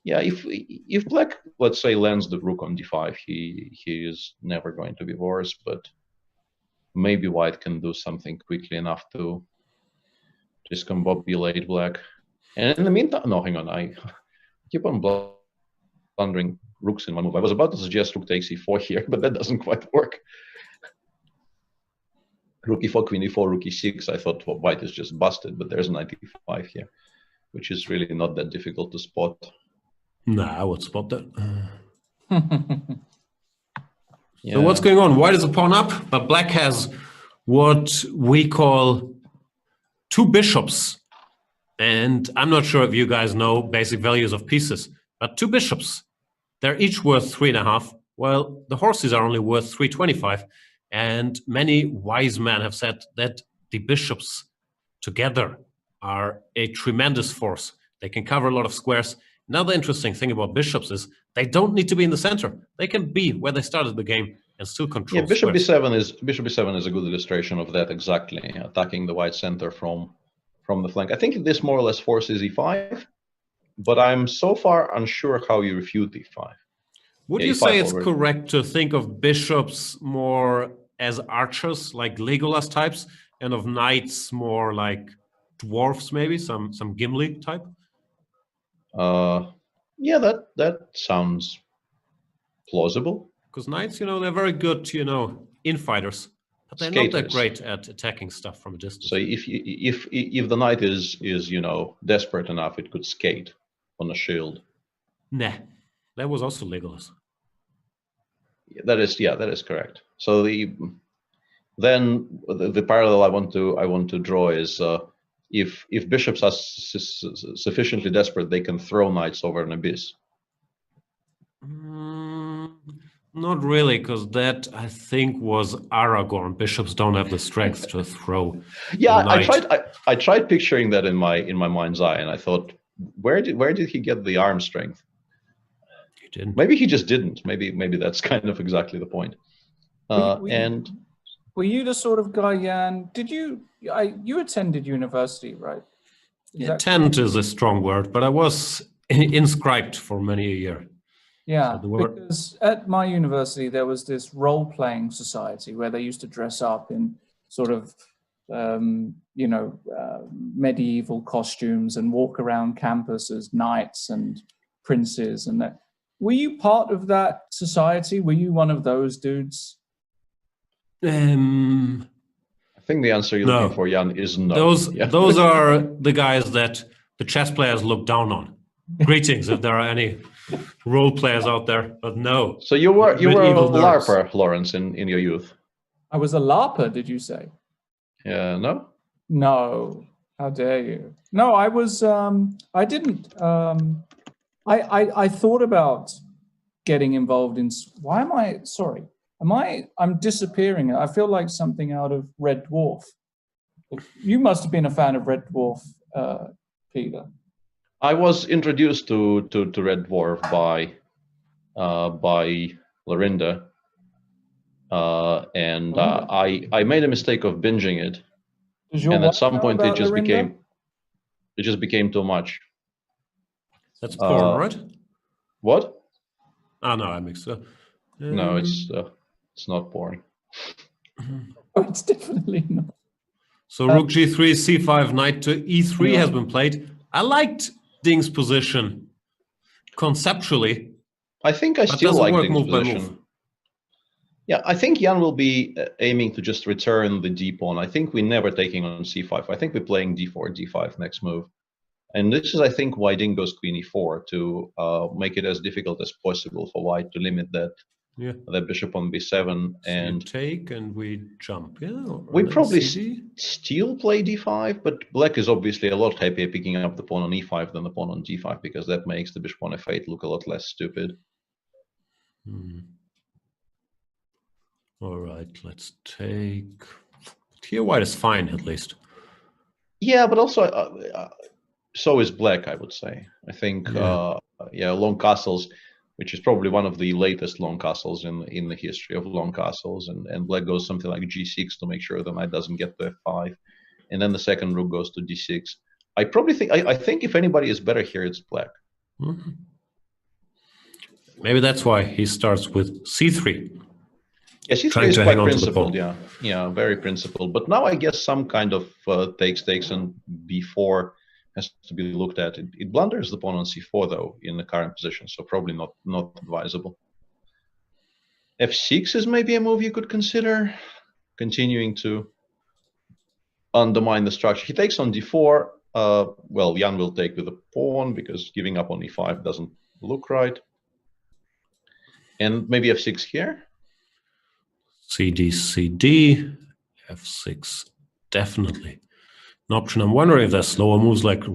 Yeah, if black, let's say, lands the rook on d5, he is never going to be worse. But maybe white can do something quickly enough to discombobulate black. And in the meantime, no, hang on, I keep on blundering rooks in my move. I was about to suggest rook takes e4 here, but that doesn't quite work. Rook e4, queen e4, rook e6. I thought white is just busted, but there's knight e5 here, which is really not that difficult to spot. Nah, I would spot that. Yeah. So what's going on? White is a pawn up, but black has what we call two bishops. And I'm not sure if you guys know basic values of pieces, but two bishops, they're each worth 3.5. Well, the horses are only worth 3.25. And many wise men have said that the bishops together are a tremendous force. They can cover a lot of squares. Now, the interesting thing about bishops is they don't need to be in the center. They can be where they started the game and still control. Yeah, bishop squares. bishop b7 is a good illustration of that exactly, attacking the white center from the flank. I think this more or less forces e5, but I'm so far unsure how you refute e5. Would you say it's correct to think of bishops more as archers, like Legolas types, and of knights more like dwarfs, maybe some Gimli type? Yeah, that sounds plausible. Because knights, they're very good, infighters, but they're not that great at attacking stuff from a distance. So if the knight is desperate enough, it could skate on a shield. Nah, that was also Legolas. That is correct. So then the parallel I want to draw is if bishops are sufficiently desperate, they can throw knights over an abyss. Not really, because that I think was Aragorn. Bishops don't have the strength to throw. Yeah, I tried picturing that in my mind's eye, and I thought, where did he get the arm strength? He didn't. Maybe he just didn't. Maybe that's kind of exactly the point. Were you the sort of guy, Jan? You attended university, right? Attend is a strong word, but I was inscribed for many a year. Yeah, so because at my university there was this role-playing society where they used to dress up in sort of, medieval costumes and walk around campus as knights and princes and that. Were you part of that society? Were you one of those dudes? I think the answer you're looking for, Jan, is no. Those are the guys that the chess players look down on. Greetings, if there are any role players out there, but no. So you were a LARPer, Lawrence, in your youth. I was a LARPer, did you say? Yeah, no? No. How dare you? No, I was, I didn't. I thought about getting involved in, why am I, sorry. I'm disappearing. I feel like something out of Red Dwarf. You must have been a fan of Red Dwarf, Peter. I was introduced to Red Dwarf by Lorinda, and I made a mistake of binging it, and at some point it just became too much. That's porn, right? What? Oh no, I mixed up. No, it's not porn. Oh, it's definitely not. So rook g3, c5, knight to e3 has been played. I liked Ding's position conceptually. I think I still like Ding's position. Yeah, I think Jan will be aiming to just return the d pawn. I think we're never taking on c5. I think we're playing d4, d5 next move. And this is, I think, why Ding goes queen e4, to make it as difficult as possible for white to limit that Yeah. The bishop on b7, So and you take and we jump. Yeah. we and then probably CD. still play d5, but black is obviously a lot happier picking up the pawn on e5 than the pawn on d5, because that makes the bishop on f8 look a lot less stupid. All right, let's take. Here, white is fine at least. Yeah, but also so is black, I would say. I think Yeah. long castles, which is probably one of the latest long castles in the history of long castles, and black goes something like g6 to make sure the knight doesn't get to f5, and then the second rook goes to d6. I think if anybody is better here, it's black. Maybe that's why he starts with c3. Yeah, c3 Trying is to quite hang on to the principled. pawn. Yeah, very principled. But now I guess some kind of takes, and b4 has to be looked at. It blunders the pawn on c4 though in the current position, so probably not advisable. f6 is maybe a move you could consider, continuing to undermine the structure. He takes on d4. Well, Jan will take with the pawn because giving up on e5 doesn't look right. And maybe f6 here. CD, CD, f6, definitely an option. I'm wondering if there's slower moves like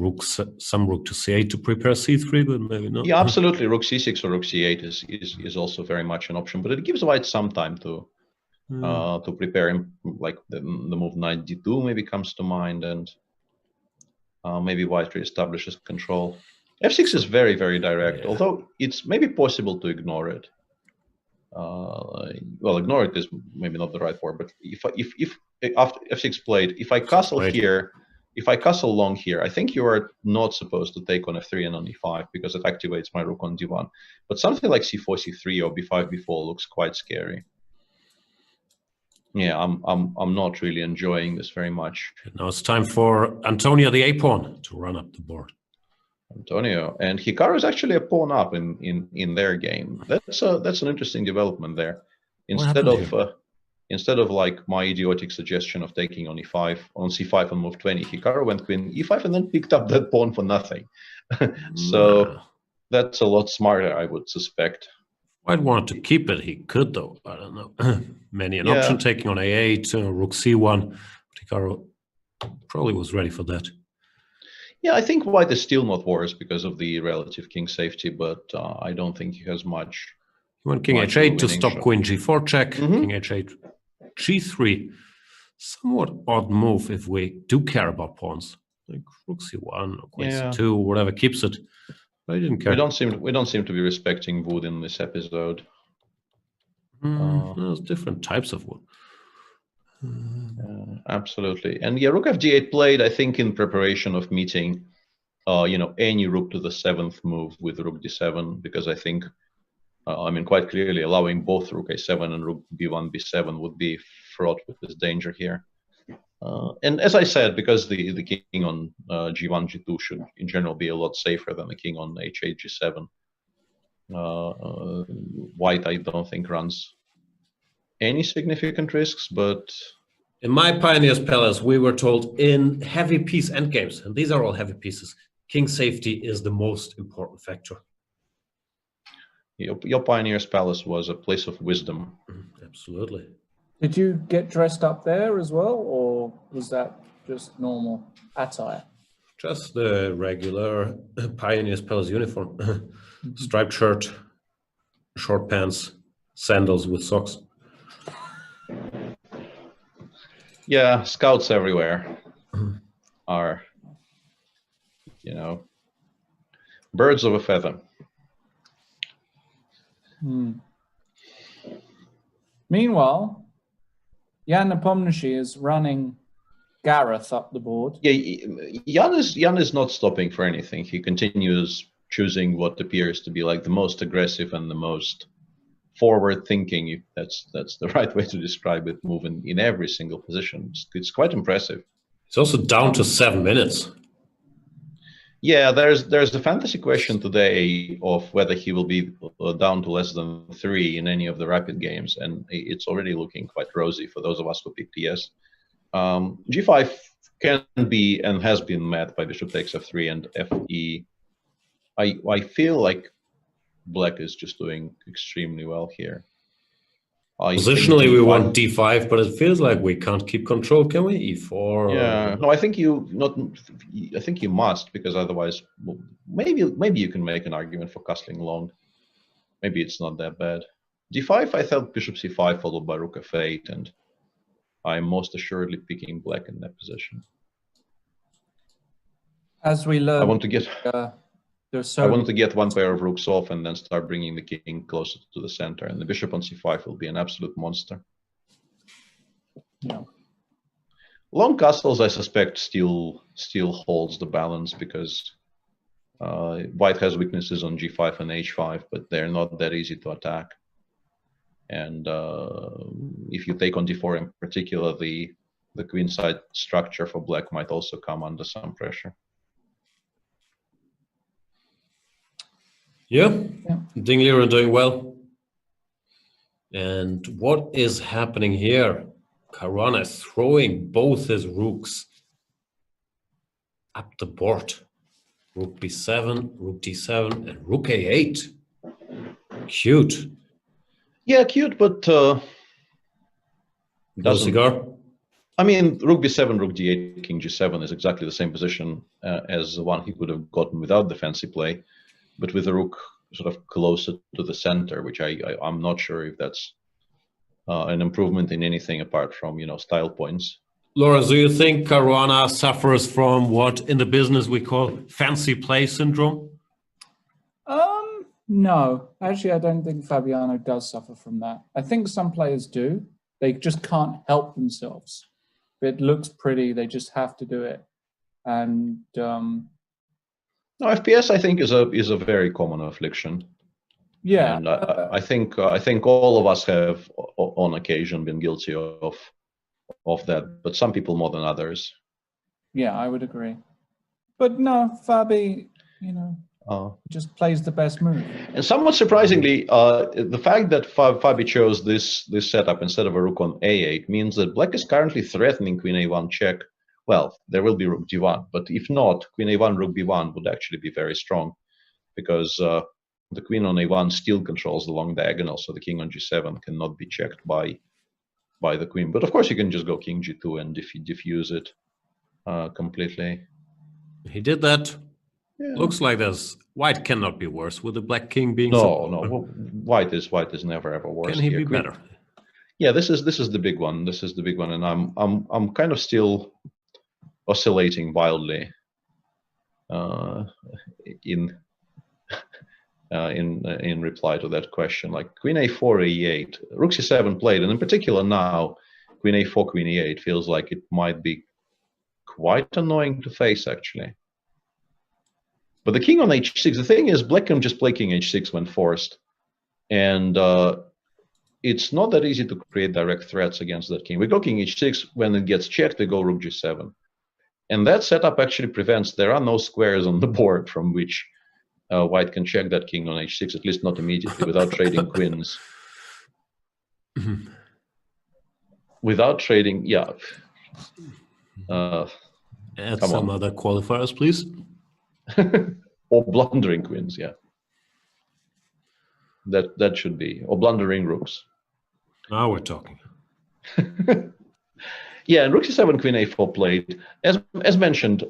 some rook to c8 to prepare c3, but maybe not. Yeah, absolutely. Rook c6 or rook c8 is also very much an option, but it gives white some time to prepare him. Like the move knight d2 maybe comes to mind, and maybe white reestablishes control. f6 is very, very direct, although it's maybe possible to ignore it. Well, ignore it is maybe not the right word, but if after f6 played, if I castle here, if I castle long here, I think you are not supposed to take on f3 and on e5 because it activates my rook on d1. But something like c4, c3 or b5, b4 looks quite scary. Yeah, I'm not really enjoying this very much. Now it's time for Antonio the a-pawn to run up the board. Antonio and Hikaru is actually a pawn up in their game. That's an interesting development there. Instead of like my idiotic suggestion of taking on e5 on c5 and move 20, Hikaru went queen e5 and then picked up that pawn for nothing. So that's a lot smarter, I would suspect. I'd want to keep it. He could though. I don't know. Many an option taking on a8, rook c1. But Hikaru probably was ready for that. Yeah, I think white is still not worse because of the relative king safety, but I don't think he has much. He went king h8 to stop queen g4 check, king h8, g3. Somewhat odd move if we do care about pawns, like rook c1 or queen c2, whatever keeps it. But I didn't care. We don't seem to be respecting wood in this episode. There's different types of wood. Absolutely. And yeah, rook fd8 played, I think, in preparation of meeting, any rook to the 7th move with rook d7, because I think, quite clearly allowing both rook a7 and rook b1, b7 would be fraught with this danger here. And as I said, because the king on g1, g2 should in general be a lot safer than the king on h8, g7. White, I don't think, runs any significant risks, but in my Pioneer's Palace, we were told in heavy piece endgames, and these are all heavy pieces, king safety is the most important factor. Your Pioneer's Palace was a place of wisdom. Absolutely. Did you get dressed up there as well, or was that just normal attire? Just the regular Pioneer's Palace uniform. Striped shirt, short pants, sandals with socks. Yeah, scouts everywhere are, birds of a feather. Meanwhile, Jan Nepomniachtchi is running Gareth up the board. Yeah, Jan is not stopping for anything. He continues choosing what appears to be like the most aggressive and the most forward-thinking, if that's the right way to describe it, moving in every single position. It's quite impressive. It's also down to 7 minutes. Yeah, there's a fantasy question today of whether he will be down to less than 3 in any of the rapid games, and it's already looking quite rosy for those of us who picked yes. G5 can be and has been met by bishop takes f3 and fe. I feel like black is just doing extremely well here. Positionally, we want d5, but it feels like we can't keep control, can we? e4. Yeah, no, I think you not. I think you must, because otherwise, well, maybe you can make an argument for castling long. Maybe it's not that bad. d5, I thought bishop c5 followed by rook f8, and I'm most assuredly picking black in that position. As we learn, I want to get. there's so I wanted to get one pair of rooks off and then start bringing the king closer to the center, and the bishop on c5 will be an absolute monster. Yeah. Long castles, I suspect, still holds the balance, because white has weaknesses on g5 and h5, but they're not that easy to attack. And if you take on d4 in particular, the queenside structure for black might also come under some pressure. Yeah, Ding Liren doing well. And what is happening here? Caruana is throwing both his rooks up the board. Rook b7, rook d7, and rook a8. Cute. Yeah, cute, but No cigar? I mean, rook b7, rook d8, king g7 is exactly the same position as the one he could have gotten without the fancy play, but with the rook sort of closer to the center, which I'm not sure if that's an improvement in anything apart from, style points. Laura, do you think Caruana suffers from what in the business we call fancy play syndrome? No, actually, I don't think Fabiano does suffer from that. I think some players do. They just can't help themselves. If it looks pretty, they just have to do it. And no, FPS, I think, is a very common affliction. Yeah, and I think all of us have on occasion been guilty of that, but some people more than others. Yeah, I would agree. But no, Fabi, just plays the best move. And somewhat surprisingly, the fact that Fabi chose this setup instead of a rook on a8 means that black is currently threatening queen a1 check. Well, there will be rook d1, but if not, queen a1, rook b1 would actually be very strong, because the queen on a1 still controls the long diagonal, so the king on g7 cannot be checked by the queen. But of course, you can just go king g2 and diffuse it completely. He did that. Yeah. Looks like this. White cannot be worse with the black king being no. White is never ever worse. Can he be better? Yeah, this is the big one. This is the big one, and I'm kind of still oscillating wildly in reply to that question. Like queen a4, e8, rook c7 played, and in particular now, queen a4, queen e8 feels like it might be quite annoying to face, actually. But the king on h6, the thing is, black can just play king h6 when forced, and it's not that easy to create direct threats against that king. We go king h6, when it gets checked, we go rook g7. And that setup actually prevents, there are no squares on the board from which white can check that king on h6, at least not immediately, without trading queens. Without trading, yeah. Add some other qualifiers, please. Or blundering queens, yeah. That should be, or blundering rooks. Now we're talking. Yeah, and rook c7, queen a4 played. As mentioned,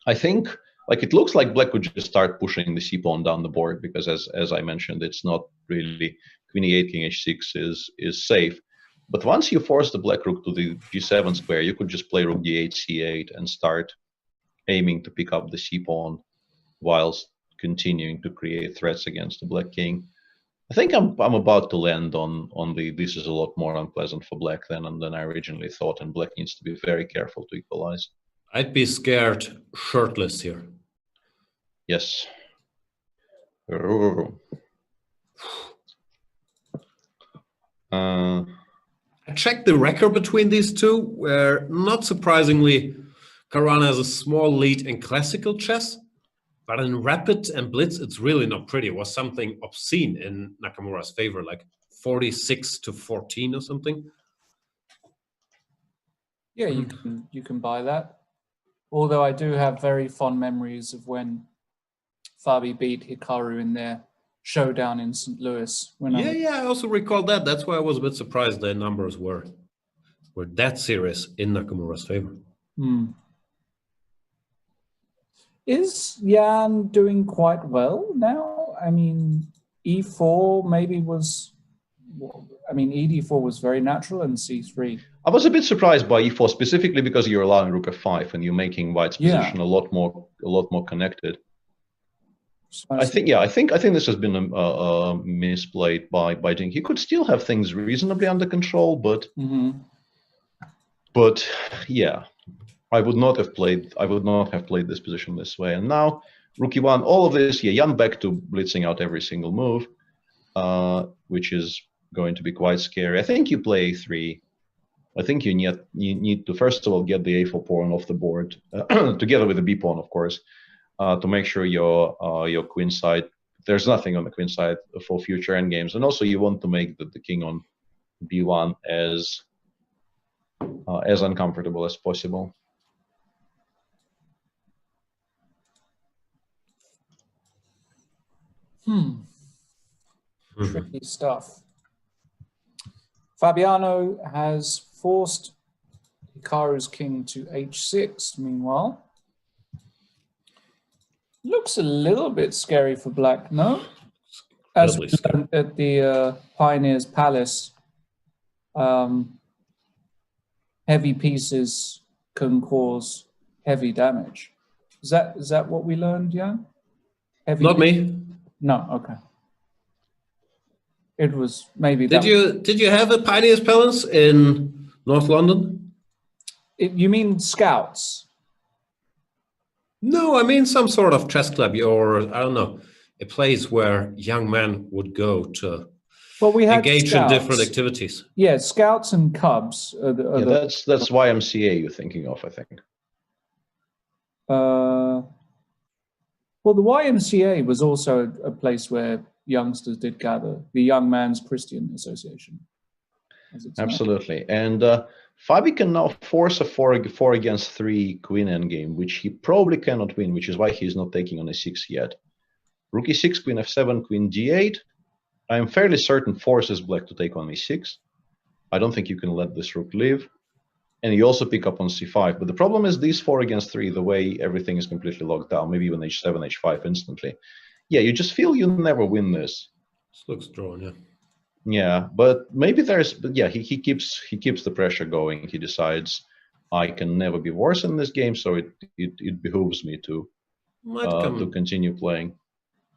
I think it looks like black could just start pushing the c-pawn down the board, because as I mentioned, it's not really queen e8, king h6 is safe. But once you force the black rook to the g7 square, you could just play rook d8, c8, and start aiming to pick up the c-pawn whilst continuing to create threats against the black king. I think I'm about to land on the this is a lot more unpleasant for black than I originally thought, and black needs to be very careful to equalize. I'd be scared shirtless here. Yes. I checked the record between these two, where, not surprisingly, Caruana has a small lead in classical chess, but in rapid and blitz, it's really not pretty. It was something obscene in Nakamura's favor, like 46-14 or something. Yeah, you can buy that. Although I do have very fond memories of when Fabi beat Hikaru in their showdown in St. Louis. When I also recall that. That's why I was a bit surprised the numbers were that serious in Nakamura's favor. Is Jan doing quite well now? I mean, E4 maybe was. I mean, ED4 was very natural, and C3. I was a bit surprised by E4 specifically because you're allowing Rook F5 and you're making White's position a lot more connected. I think this has been misplayed by Ding. He could still have things reasonably under control, but yeah, I would not have played this position this way. And now Rook E1, all of this, Jan back to blitzing out every single move, which is going to be quite scary. I think you play A3. I think you need to first of all get the A4 pawn off the board, together with the B pawn, of course, to make sure your queen side, there's nothing on the queen side for future endgames. And also you want to make the king on B1 as uncomfortable as possible. Tricky stuff. Fabiano has forced Hikaru's king to H6, meanwhile. Looks a little bit scary for black, no? As we learned at the Pioneer's Palace, heavy pieces can cause heavy damage. Is that what we learned, Jan? Not me. No, okay. It was maybe. Did you have a Pioneer's Palace in North London? You mean scouts? No, I mean some sort of chess club, or I don't know, a place where young men would go to we had engage scouts. in different activities. Yeah, scouts and cubs. That's YMCA you're thinking of, I think. Well, the YMCA was also a place where youngsters did gather, the Young Man's Christian Association. Absolutely. And Fabi can now force a 4 against 3 queen endgame, which he probably cannot win, which is why he's not taking on a6 yet. Rook e6, queen f7, queen d8. I am fairly certain forces black to take on e6. I don't think you can let this rook live. And you also pick up on c5. But the problem is these 4 against 3, the way everything is completely locked down, maybe even h7, h5 instantly. Yeah, you just feel you never win this. This looks drawn, yeah. Yeah, but maybe he keeps the pressure going. He decides I can never be worse in this game, so it behooves me to continue playing.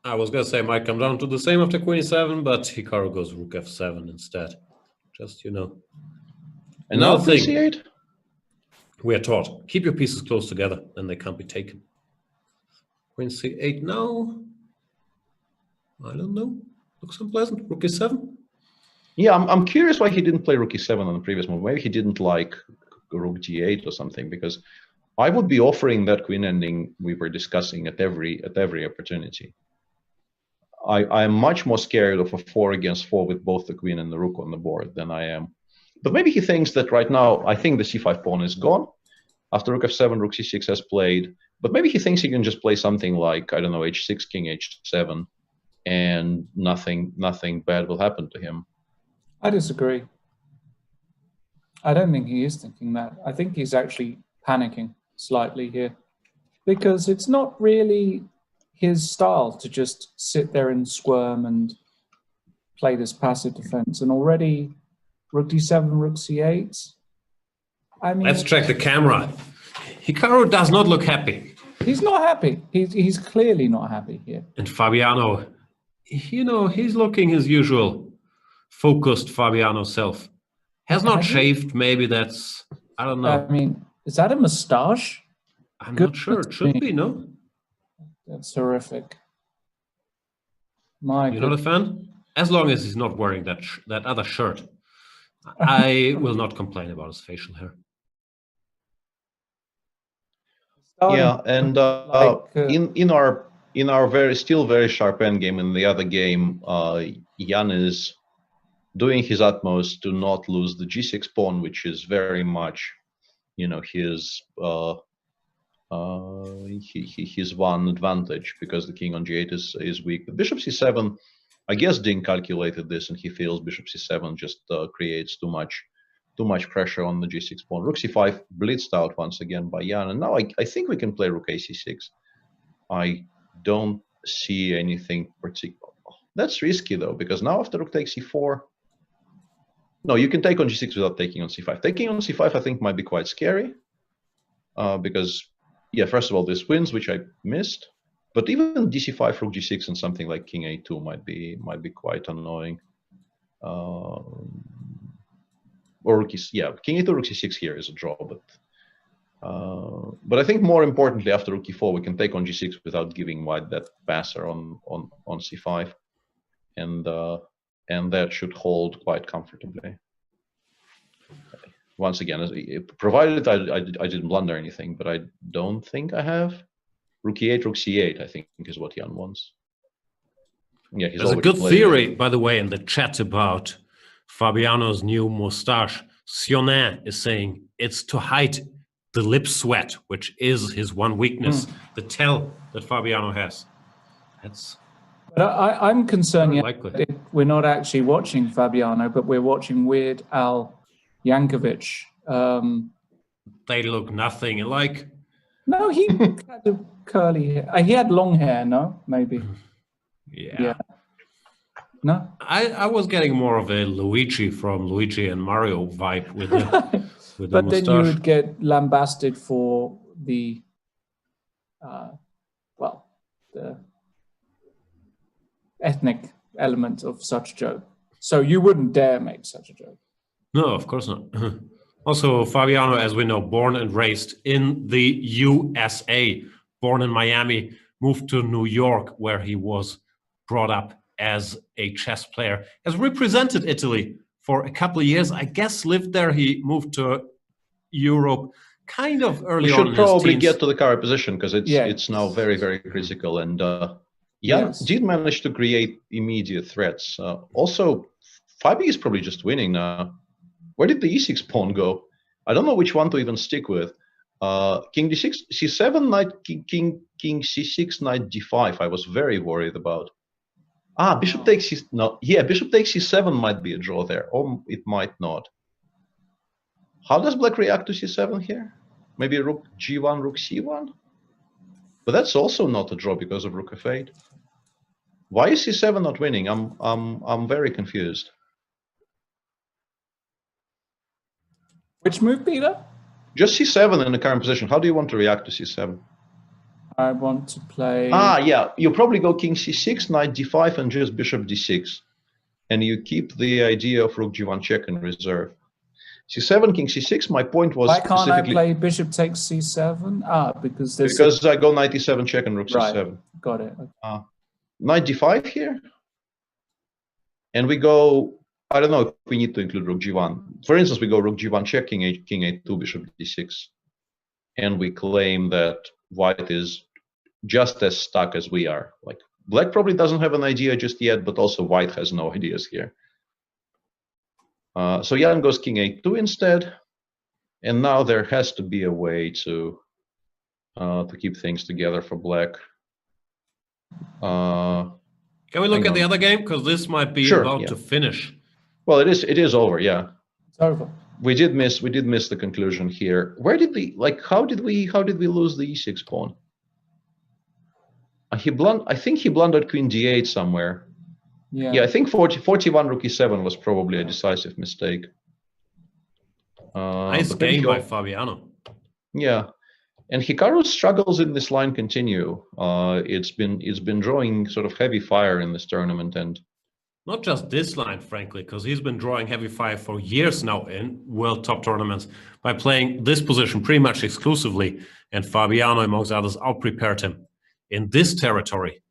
I was gonna say might come down to the same after queen e7, but Hikaru goes rook f7 instead. Just And now queen c8. We are taught keep your pieces close together, then they can't be taken. Queen c8 now. I don't know. Looks unpleasant. Rook e7. Yeah, I'm curious why he didn't play rook e7 on the previous move. Maybe he didn't like rook g8 or something, because I would be offering that queen ending we were discussing at every opportunity. I am much more scared of a 4 against 4 with both the queen and the rook on the board than I am. But maybe he thinks that right now, I think the c5 pawn is gone. After rook f7, rook c6 has played. But maybe he thinks he can just play something like, I don't know, h6, king h7, and nothing bad will happen to him. I disagree. I don't think he is thinking that. I think he's actually panicking slightly here, because it's not really his style to just sit there and squirm and play this passive defense. And already rook d7, rook c8. I mean, let's check the camera. Hikaru does not look happy. He's not happy. He's clearly not happy here. And Fabiano, he's looking his usual focused Fabiano self. Has not shaved, maybe that's, I don't know. I mean, is that a moustache? I'm not sure. It should be, no? That's horrific. You're not a fan? As long as he's not wearing that other shirt, I will not complain about his facial hair. Yeah, and in our still very sharp endgame in the other game, Jan is doing his utmost to not lose the g6 pawn, which is very much, his one advantage, because the king on g8 is weak. The bishop c7 I guess Ding calculated this, and he feels bishop c7 just creates too much pressure on the g6 pawn. Rook c5 blitzed out once again by Jan, and now I think we can play rook ac6. I don't see anything particular. That's risky though, because now after rook takes c4, no, you can take on g6 without taking on c5. Taking on c5 I think might be quite scary, because yeah, first of all this wins, which I missed, but even dc5 rook g6 and something like king a2 might be quite annoying. Or rook king a2 rook c6 here is a draw, but I think more importantly after rook e4 we can take on g6 without giving white that passer on c5, and that should hold quite comfortably. Once again, provided I didn't blunder anything, but I don't think I have. Rook e8, rook c8 I think is what Jan wants. Yeah, he's There's a good theory, by the way, in the chat about Fabiano's new moustache. Sionin is saying it's to hide the lip sweat, which is his one weakness, the tell that Fabiano has. That's. But I'm concerned likely. We're not actually watching Fabiano, but we're watching Weird Al Yankovic. They look nothing alike. No, he had a curly hair. He had long hair, no? Maybe. Yeah. No? I was getting more of a Luigi from Luigi and Mario vibe with the, with the But mustache. then you would get lambasted for the, the ethnic element of such joke. So you wouldn't dare make such a joke. No, of course not. Also, Fabiano, as we know, born and raised in the USA, born in Miami, moved to New York, where he was brought up as a chess player, has represented Italy for a couple of years. I guess lived there. He moved to Europe kind of early on. We should probably get to the current position because it's now very, very critical. And Jan did manage to create immediate threats. Also, Fabi is probably just winning now. Where did the e6 pawn go? I don't know which one to even stick with. King d6, c7, knight, king c6, knight d5. I was very worried about. Bishop takes bishop takes c7 might be a draw there, or it might not. How does black react to c7 here? Maybe rook g1, rook c1? But that's also not a draw because of rook f8. Why is c7 not winning? I'm very confused. Which move, Peter? Just c7 in the current position. How do you want to react to c7? I want to play... You probably go king c6, knight d5, and just bishop d6. And you keep the idea of rook g1 check in reserve. c7, king c6, my point was why can't I play bishop takes c7? Because I go knight e7 check and rook c7. Got it. Knight d5 here. And we go... I don't know if we need to include rook g1. For instance, we go rook g1 check, king a2, bishop d6. And we claim that white is just as stuck as we are. Like, black probably doesn't have an idea just yet, but also white has no ideas here. So Jan goes king a2 instead. And now there has to be a way to keep things together for black. Can we look at the other game? Because this might be about to finish. Well, it is over, yeah. It's over. We did miss the conclusion here. Where did how did we lose the e6 pawn? I think he blundered queen d8 somewhere. Yeah, I think 41 rook e7 was probably a decisive mistake. Nice game by Fabiano. Yeah, and Hikaru's struggles in this line continue. It's been drawing sort of heavy fire in this tournament, and not just this line, frankly, because he's been drawing heavy fire for years now in world top tournaments by playing this position pretty much exclusively. And Fabiano, amongst others, out-prepared him in this territory.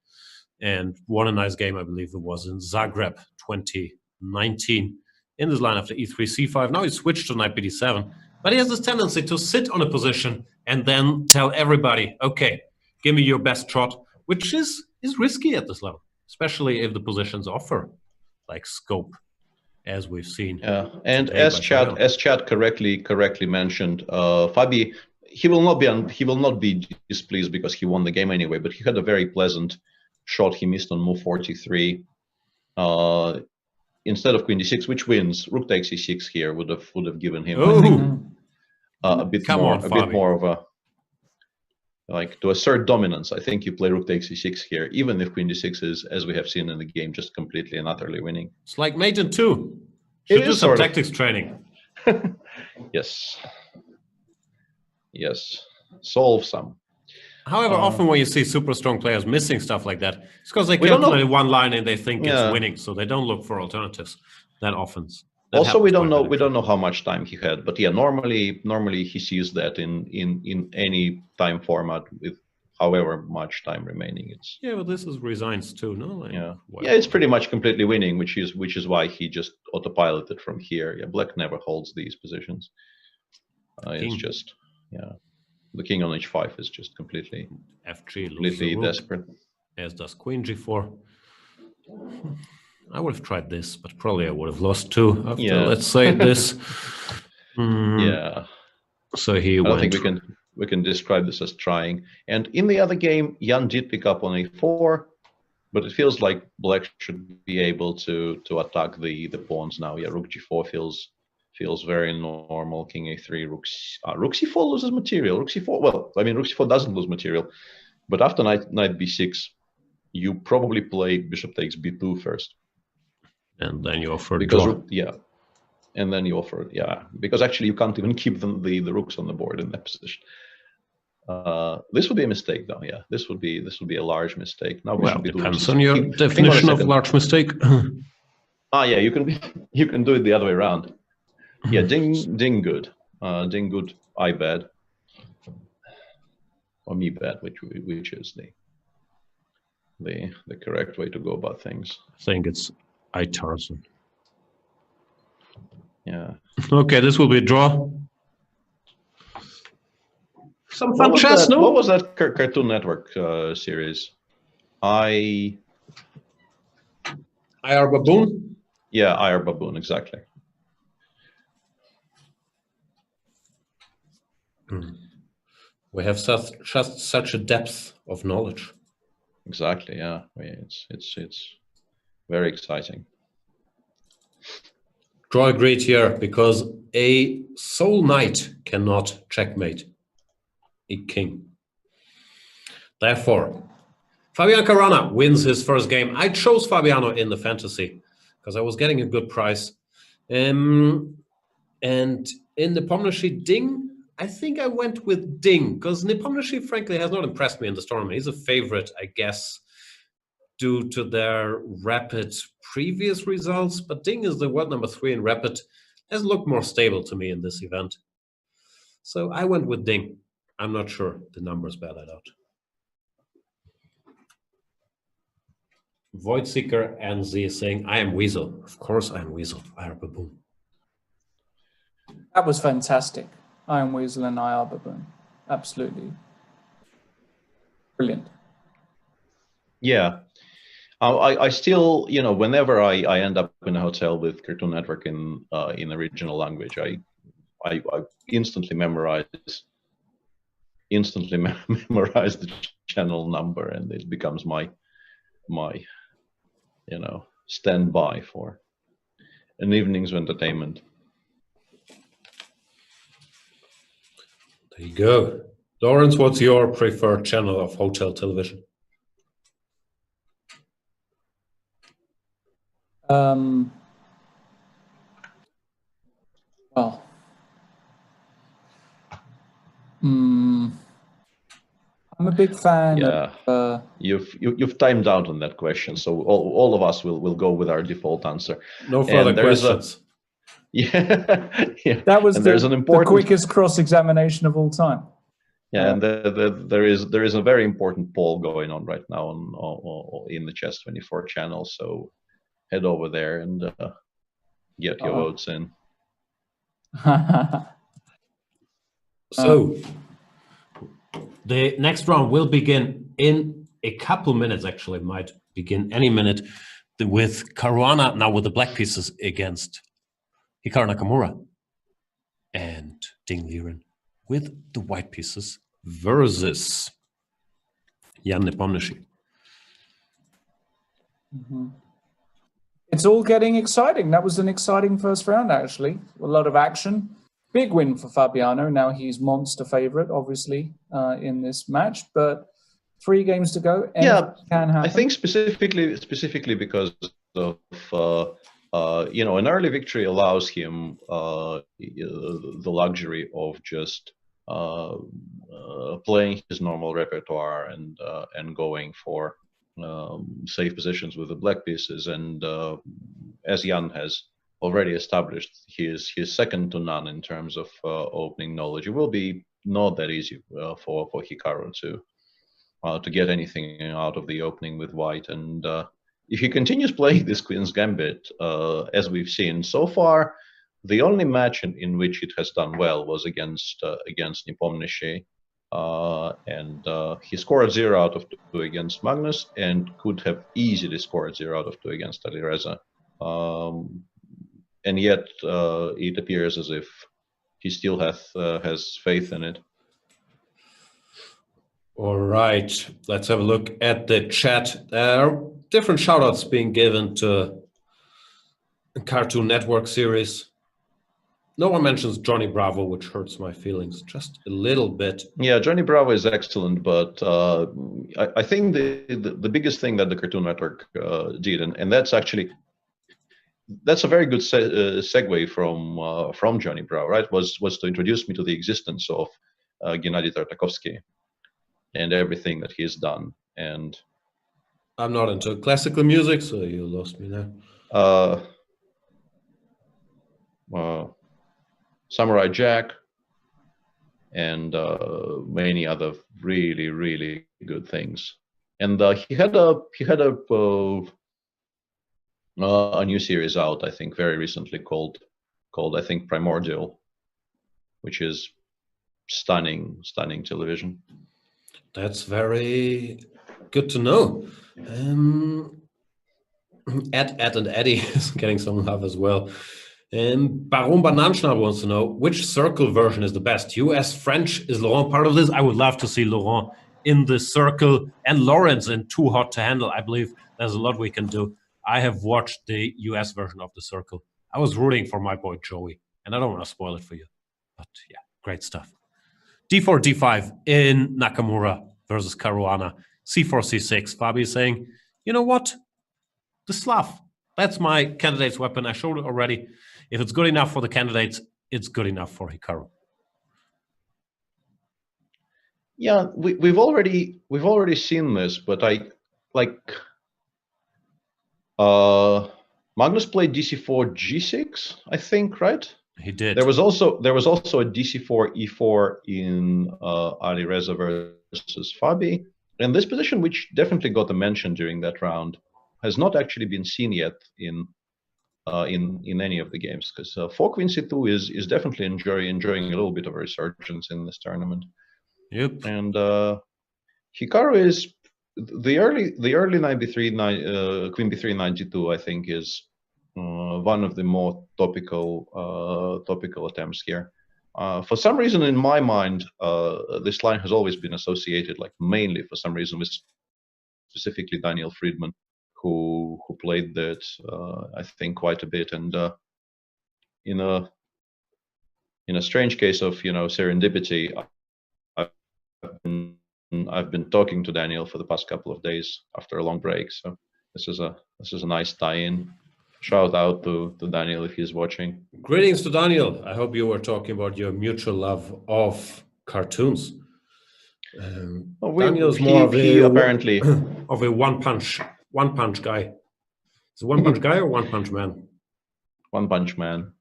And won a nice game, I believe it was, in Zagreb 2019. In this line after e3, c5. Now he switched to knight bd7. But he has this tendency to sit on a position and then tell everybody, okay, give me your best shot, which is risky at this level, especially if the positions offer like scope, as we've seen. Yeah, and as chat correctly mentioned, Fabi, he will not be displeased because he won the game anyway. But he had a very pleasant shot he missed on move 43, instead of queen d6, which wins, rook takes e6 here would have given him, Oh. I think, a bit Come more on, a Fabi. bit more of a, like, to assert dominance. I think you play rook takes e6 here, even if queen d6 is, as we have seen in the game, just completely and utterly winning. It's like mate in 2. It Should do is some sort of. tactics training. Yes. Yes. Solve some. However, often when you see super strong players missing stuff like that, it's because they We don't know. calculate one line and they think Yeah. it's winning, so they don't look for alternatives that often. That Also, we happens don't quite know. bad, We don't actually. know how much time he had, but yeah, normally he sees that in any time format with however much time remaining. It's Yeah, but this is resigns too, no? Like, yeah, well, yeah. It's pretty much completely winning, which is why he just autopiloted from here. Yeah, black never holds these positions. It's King. just the king on h5 is just completely F3 loses completely the rook, desperate. as does queen g4. I would have tried this, but probably I would have lost too after, Yeah. let's say, this. Yeah. So he I don't went. think we can describe this as trying. And in the other game, Jan did pick up on a4, but it feels like black should be able to attack the pawns now. Yeah, rook g4 feels very normal. King a3, rook c4 loses material. Rook c4, well, I mean, rook c4 doesn't lose material, but after knight b6, you probably play bishop takes b2 first. And then you offer Because draw. yeah, and then you offer, yeah, because actually you can't even keep the rooks on the board in that position. This would be a mistake, though. Yeah, this would be a large mistake. Now Well, should be depends on your definition of large mistake. Yeah, you can do it the other way around. Yeah, ding good, I bad, or me bad, which is the correct way to go about things. I think it's I Tarzan. Yeah. Okay, this will be a draw. Some fun chess, no? What was that Cartoon Network series? IR Baboon? Yeah, IR Baboon, exactly. We have just such a depth of knowledge. Exactly, yeah. It's very exciting. Draw agreed here because a sole knight cannot checkmate a king. Therefore, Fabian Caruana wins his first game. I chose Fabiano in the fantasy because I was getting a good price. And in Nepomniachtchi Ding, I think I went with Ding because Nepomniachtchi, frankly, has not impressed me in this tournament. He's a favorite, I guess, due to their rapid previous results. But Ding is the world number 3 in rapid. Has looked more stable to me in this event. So I went with Ding. I'm not sure the numbers bear that out. Void Seeker NZ is saying, I am Weasel. Of course I am Weasel. IR Baboon. That was fantastic. I am Weasel and IR Baboon. Absolutely. Brilliant. Yeah. I still, whenever I end up in a hotel with Cartoon Network in the original language, I instantly memorize the channel number, and it becomes my standby for an evening's entertainment. There you go. Lawrence, what's your preferred channel of hotel television? Well, I'm a big fan. Yeah, of, you've timed out on that question, so all of us will go with our default answer. No further questions. Yeah. That was the quickest cross-examination of all time. Yeah, and there is a very important poll going on right now in the Chess24 channel. So head over there and get your votes in. So the next round will begin in a couple minutes. Actually, might begin any minute with Caruana now with the black pieces against Hikaru Nakamura and Ding Liren with the white pieces versus Jan Nepomniachtchi. It's all getting exciting. That was an exciting first round, actually. A lot of action. Big win for Fabiano. Now he's monster favorite, obviously, in this match. But 3 games to go. Anything can happen. I think specifically because of an early victory allows him the luxury of just playing his normal repertoire and going for safe positions with the black pieces. And as Jan has already established, he is second to none in terms of opening knowledge. It will be not that easy for Hikaru to get anything out of the opening with white. And if he continues playing this Queen's Gambit, as we've seen so far, the only match in which it has done well was against Nepomniachtchi, and he scored 0 out of 2 against Magnus, and could have easily scored 0 out of 2 against Alireza. And yet, it appears as if he still has faith in it. All right, let's have a look at the chat. There are different shoutouts being given to Cartoon Network series. No one mentions Johnny Bravo, which hurts my feelings just a little bit. Yeah, Johnny Bravo is excellent, but I think the biggest thing that the Cartoon Network did, and that's a very good segue from Johnny Bravo, right? Was to introduce me to the existence of Gennady Tartakovsky and everything that he's done. And I'm not into classical music, so you lost me there. Samurai Jack and many other really, really good things. And he had a new series out, I think, very recently called I think Primordial, which is stunning television. That's very good to know. Ed and Eddie is getting some love as well. Baron Bananschnabel wants to know which circle version is the best. US, French, is Laurent part of this? I would love to see Laurent in the circle and Lawrence in Too Hot to Handle. I believe there's a lot we can do. I have watched the US version of the circle. I was rooting for my boy Joey, and I don't want to spoil it for you. But yeah, great stuff. D4, D5 in Nakamura versus Caruana. C4, C6. Fabi is saying, you know what? The Slav. That's my candidate's weapon. I showed it already. If it's good enough for the candidates, it's good enough for Hikaru. Yeah, we've already seen this, but Magnus played DC4 G6, I think, right? He did. There was also a DC4 E4 in Alireza versus Fabi, and this position, which definitely got a mention during that round, has not actually been seen yet in any of the games, because 4 Queen C2 is definitely enjoying a little bit of a resurgence in this tournament. Yep. And Hikaru is the early knight b3 Queen b3 knight g2, I think, is one of the more topical attempts here. For some reason, in my mind, this line has always been associated, mainly for some reason, with specifically Daniel Friedman, who played that I think quite a bit. And in a strange case of serendipity, I've been talking to Daniel for the past couple of days after a long break. So this is a nice tie-in. Shout out to Daniel if he's watching. Greetings to Daniel. I hope you were talking about your mutual love of cartoons. Daniel's more of a apparently of a one punch guy. Is it one punch guy or one punch man? One punch man.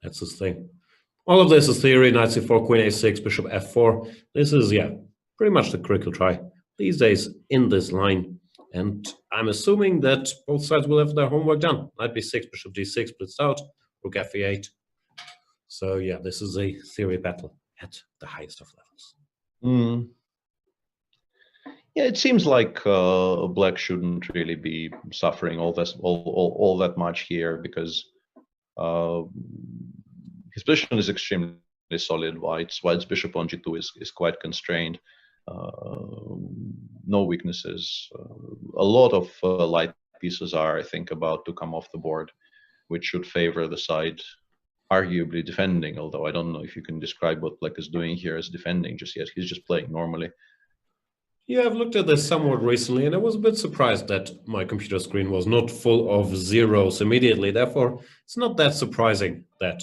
That's his thing. All of this is theory. Knight c4, queen a6, bishop f4. This is pretty much the critical try these days in this line. And I'm assuming that both sides will have their homework done. Knight b6, bishop d6 splits out, rook f8. So yeah, this is a theory battle at the highest of levels. Yeah, it seems like Black shouldn't really be suffering all that much here, because his position is extremely solid. White's bishop on g2 is quite constrained. No weaknesses. A lot of light pieces are, I think, about to come off the board, which should favor the side arguably defending, although I don't know if you can describe what Black is doing here as defending just yet. He's just playing normally. Yeah, I've looked at this somewhat recently, and I was a bit surprised that my computer screen was not full of zeros immediately. Therefore, it's not that surprising that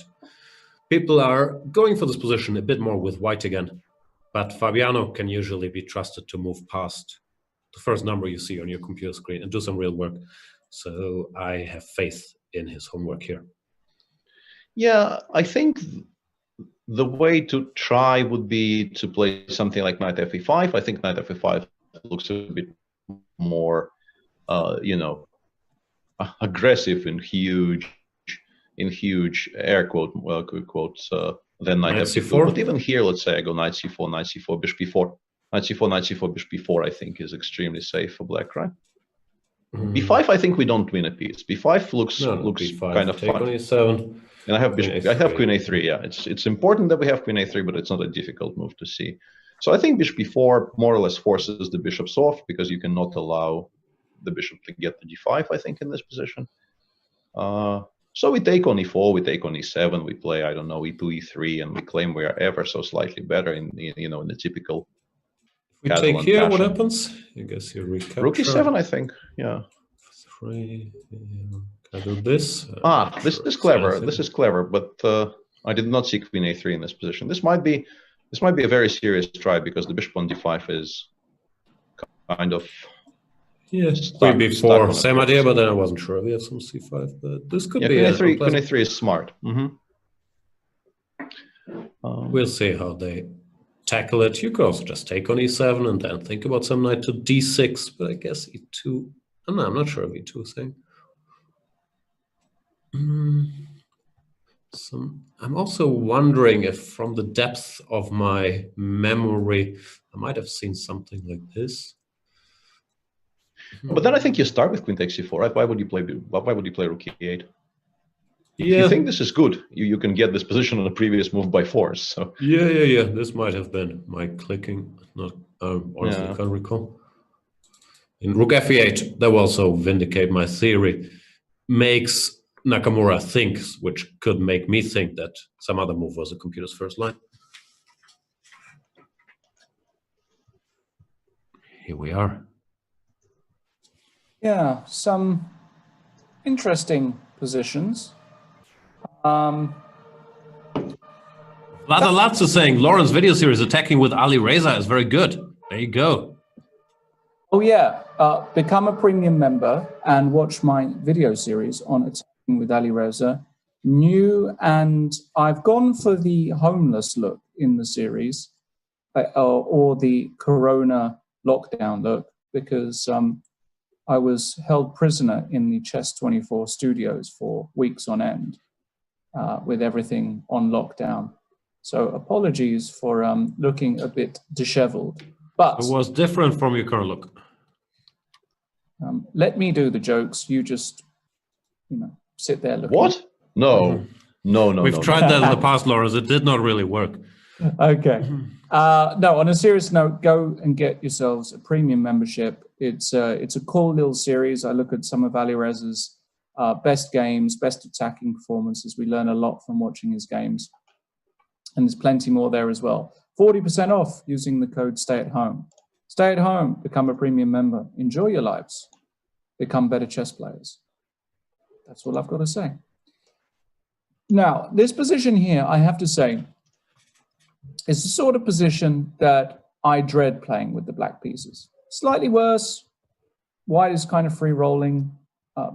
people are going for this position a bit more with white again. But Fabiano can usually be trusted to move past the first number you see on your computer screen and do some real work. So I have faith in his homework here. Yeah, I think the way to try would be to play something like knight fe5. I think knight fe5 looks a bit more, aggressive and huge air quotes than knight f4. But even here, let's say I go knight c4, bishop b4, knight c4, bishop b4. I think is extremely safe for Black, right? b5, I think we don't win a piece. b5 looks b5, kind of fun. On e7. And I have bishop. I have queen a3. Yeah, it's important that we have queen a3, but it's not a difficult move to see. So I think bishop b4 more or less forces the bishops off because you cannot allow the bishop to get to g5. I think in this position. So we take on e4, we take on e7, we play I don't know e2, e3, and we claim we are ever so slightly better in the typical. If we take here, fashion. What happens? I guess you recapture. Rook e7, I think. Yeah. 3. Can I do this? This is clever. This is clever, but I did not see queen a3 in this position. This might be a very serious try because the bishop on d5 is kind of. Yes, queen b4, same idea, but then I wasn't sure. We have some c5, but this could be queen a3 is smart. We'll see how they tackle it. You could also just take on e7 and then think about some knight to d6, but I guess e2. I'm not sure of e2 thing. I'm also wondering if from the depth of my memory, I might have seen something like this. But then I think you start with queen takes c4, right? Why would you play rook e8? Yeah. If you think this is good, you can get this position on a previous move by force. So yeah. This might have been my clicking. Not honestly, I can't recall. In rook fe8, that will also vindicate my theory. Makes Nakamura thinks, which could make me think that some other move was the computer's first line. Here we are. Yeah, some interesting positions. Vlada Latz is saying Lauren's video series Attacking with Ali Reza is very good. There you go. Oh yeah, become a premium member and watch my video series on Attacking with Ali Reza. New, and I've gone for the homeless look in the series, or the Corona lockdown look, because I was held prisoner in the Chess24 studios for weeks on end with everything on lockdown. So apologies for looking a bit disheveled. But it was different from your current look. Let me do the jokes. You just, sit there looking. What? No. We've tried that in the past, Lawrence. It did not really work. Okay. No, on a serious note, go and get yourselves a premium membership. It's a cool little series. I look at some of Ali Reza's best games, best attacking performances. We learn a lot from watching his games. And there's plenty more there as well. 40% off using the code STAYATHOME. Stay at home, become a premium member. Enjoy your lives. Become better chess players. That's all I've got to say. Now, this position here, I have to say, is the sort of position that I dread playing with the black pieces. Slightly worse. White is kind of free rolling,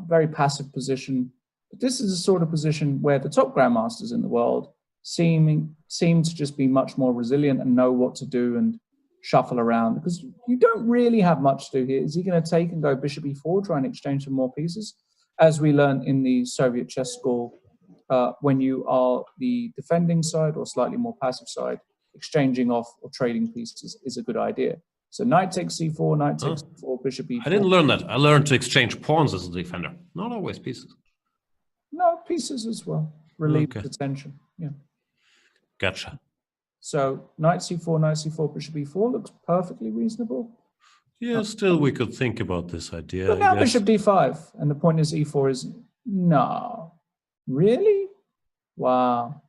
very passive position. But this is the sort of position where the top grandmasters in the world seem to just be much more resilient and know what to do and shuffle around, because you don't really have much to do here. Is he going to take and go bishop e4, try and exchange some more pieces? As we learned in the Soviet chess school, when you are the defending side or slightly more passive side, exchanging off or trading pieces is a good idea. So knight takes c4, knight takes c4, bishop e4. I didn't learn that. I learned to exchange pawns as a defender, not always pieces. No, pieces as well. Relieve the tension. Yeah. Gotcha. So knight c4, bishop e4 looks perfectly reasonable. Yeah, still we could think about this idea. But I now guess. bishop d5, and the point is e4 is no. Really? Wow.